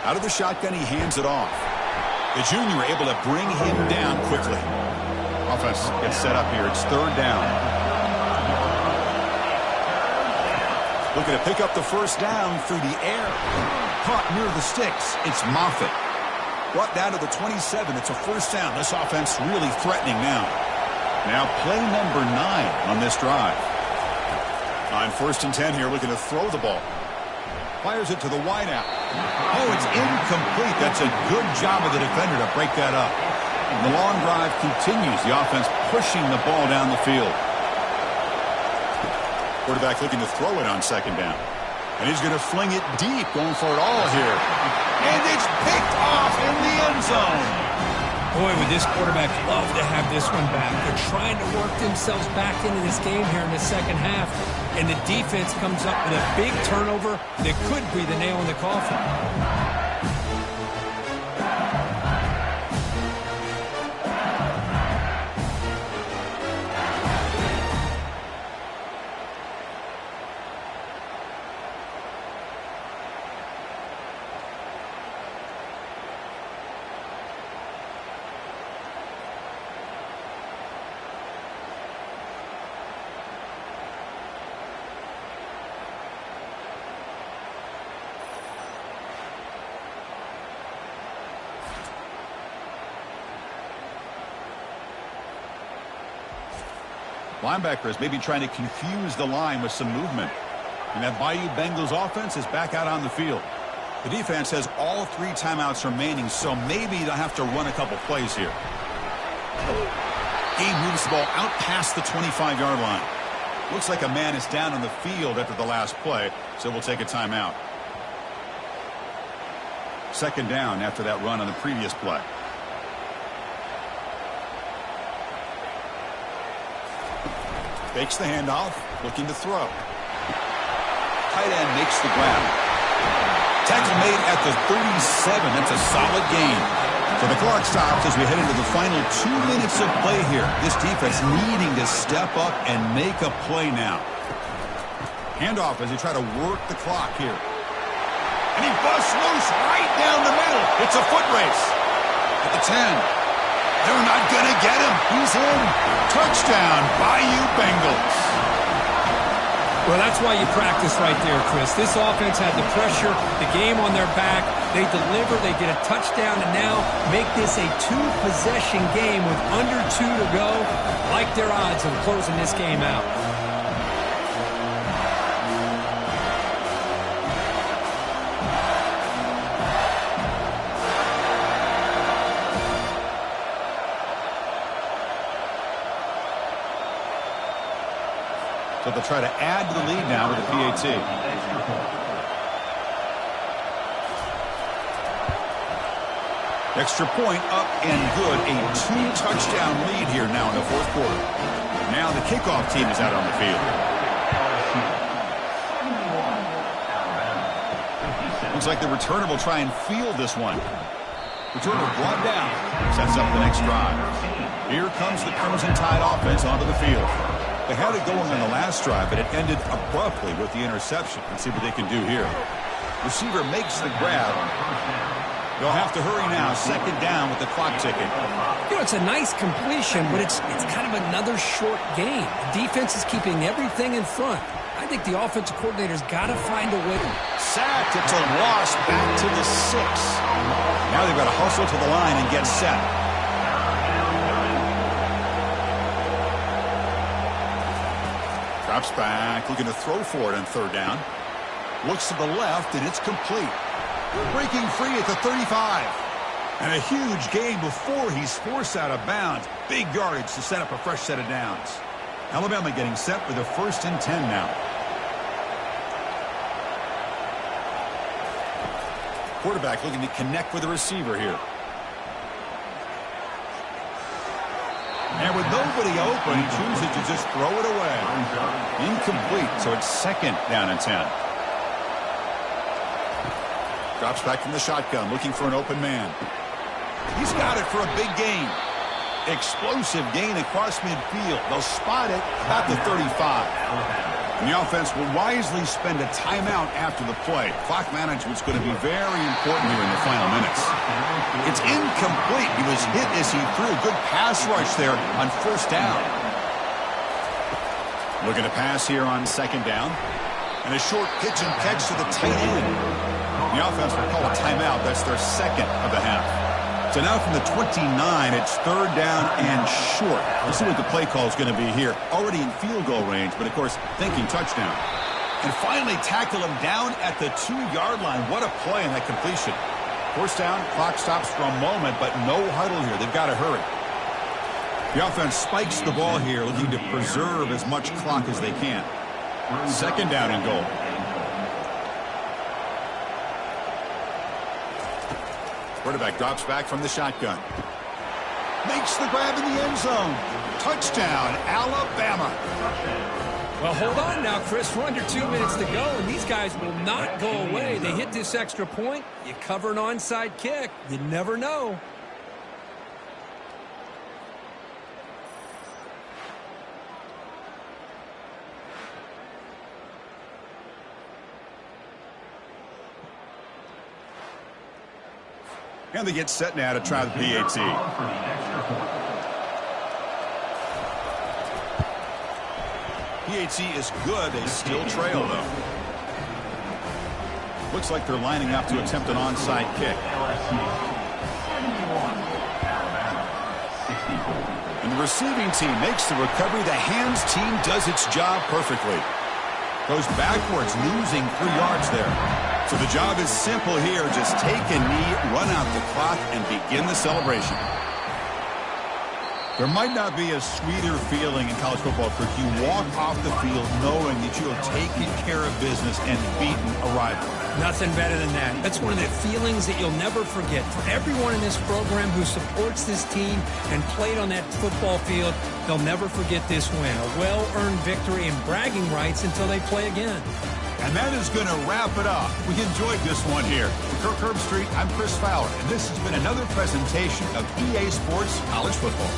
Out of the shotgun, he hands it off. The junior able to bring him down quickly. Offense gets set up here. It's 3rd down. Looking to pick up the first down through the air. Caught near the sticks. It's Moffitt. Brought down to the 27. It's a first down. This offense really threatening now. Now play number 9 on this drive. On 1st and 10 here, looking to throw the ball. Fires it to the wideout. Oh, it's incomplete. That's a good job of the defender to break that up. And the long drive continues. The offense pushing the ball down the field. Quarterback looking to throw it on 2nd down. And he's going to fling it deep, going for it all here. And it's picked off in the end zone. Boy, would this quarterback love to have this one back. They're trying to work themselves back into this game here in the second half. And the defense comes up with a big turnover that could be the nail in the coffin. Linebackers maybe trying to confuse the line with some movement. And that Bayou Bengals offense is back out on the field. The defense has all 3 timeouts remaining, so maybe they'll have to run a couple plays here. Game moves the ball out past the 25-yard line. Looks like a man is down on the field after the last play, so we'll take a timeout. 2nd down after that run on the previous play. Fakes the handoff, looking to throw. Tight end makes the grab. Tackle made at the 37. That's a solid gain. So the clock stops as we head into the final 2 minutes of play here. This defense needing to step up and make a play now. Handoff as they try to work the clock here. And he busts loose right down the middle. It's a foot race. At the 10. They're not going to get him. He's in. Touchdown, Bayou Bengals. Well, that's why you practice right there, Chris. This offense had the pressure, the game on their back. They deliver, they get a touchdown, and now make this a 2-possession game with under 2 to go. Like their odds of closing this game out. So they'll try to add to the lead now with a PAT. Extra point up and good. A 2-touchdown lead here now in the 4th quarter. Now the kickoff team is out on the field. Looks like the returner will try and field this one. Returner brought down. Sets up the next drive. Here comes the Crimson Tide offense onto the field. They had it going on the last drive, but it ended abruptly with the interception. Let's see what they can do here. Receiver makes the grab. They'll have to hurry now. Second down with the clock ticking. You know, it's a nice completion, but it's kind of another short game. The defense is keeping everything in front. I think the offensive coordinator's got to find a way. Sacked. It's a loss back to the 6. Now they've got to hustle to the line and get set. Drops back, looking to throw for it on third down. Looks to the left, and it's complete. Breaking free at the 35. And a huge gain before he's forced out of bounds. Big yardage to set up a fresh set of downs. Alabama getting set for the 1st and 10 now. Quarterback looking to connect with the receiver here. And with nobody open, he chooses to just throw it away. Incomplete, so it's 2nd down and 10. Drops back from the shotgun, looking for an open man. He's got it for a big gain. Explosive gain across midfield. They'll spot it about the 35. And the offense will wisely spend a timeout after the play. Clock management's going to be very important here in the final minutes. It's incomplete. He was hit as he threw. Good pass rush there on 1st down. Looking to pass here on 2nd down. And a short pitch and catch to the tight end. The offense will call a timeout. That's their 2nd of the half. So now from the 29, it's 3rd down and short. We'll see what the play call is going to be here. Already in field goal range, but of course, thinking touchdown. And finally tackle him down at the 2-yard line. What a play in that completion. 1st down, clock stops for a moment, but no huddle here. They've got to hurry. The offense spikes the ball here, looking to preserve as much clock as they can. 2nd down and goal. Quarterback drops back from the shotgun. Makes the grab in the end zone. Touchdown, Alabama. Well, hold on now, Chris. We're under 2 minutes to go, and these guys will not go away. They hit this extra point. You cover an onside kick. You never know. And they get set now to try the PAT. PAT is good. They still trail, though. Looks like they're lining up to attempt an onside kick. And the receiving team makes the recovery. The hands team does its job perfectly. Goes backwards, losing 3 yards there. So the job is simple here. Just take a knee, run out the clock, and begin the celebration. There might not be a sweeter feeling in college football if you walk off the field knowing that you have taken care of business and beaten a rival. Nothing better than that. That's one of the feelings that you'll never forget. For everyone in this program who supports this team and played on that football field, they'll never forget this win. A well-earned victory and bragging rights until they play again. And that is going to wrap it up. We enjoyed this one here. For Kirk Herbstreit, I'm Chris Fowler, and this has been another presentation of EA Sports College Football.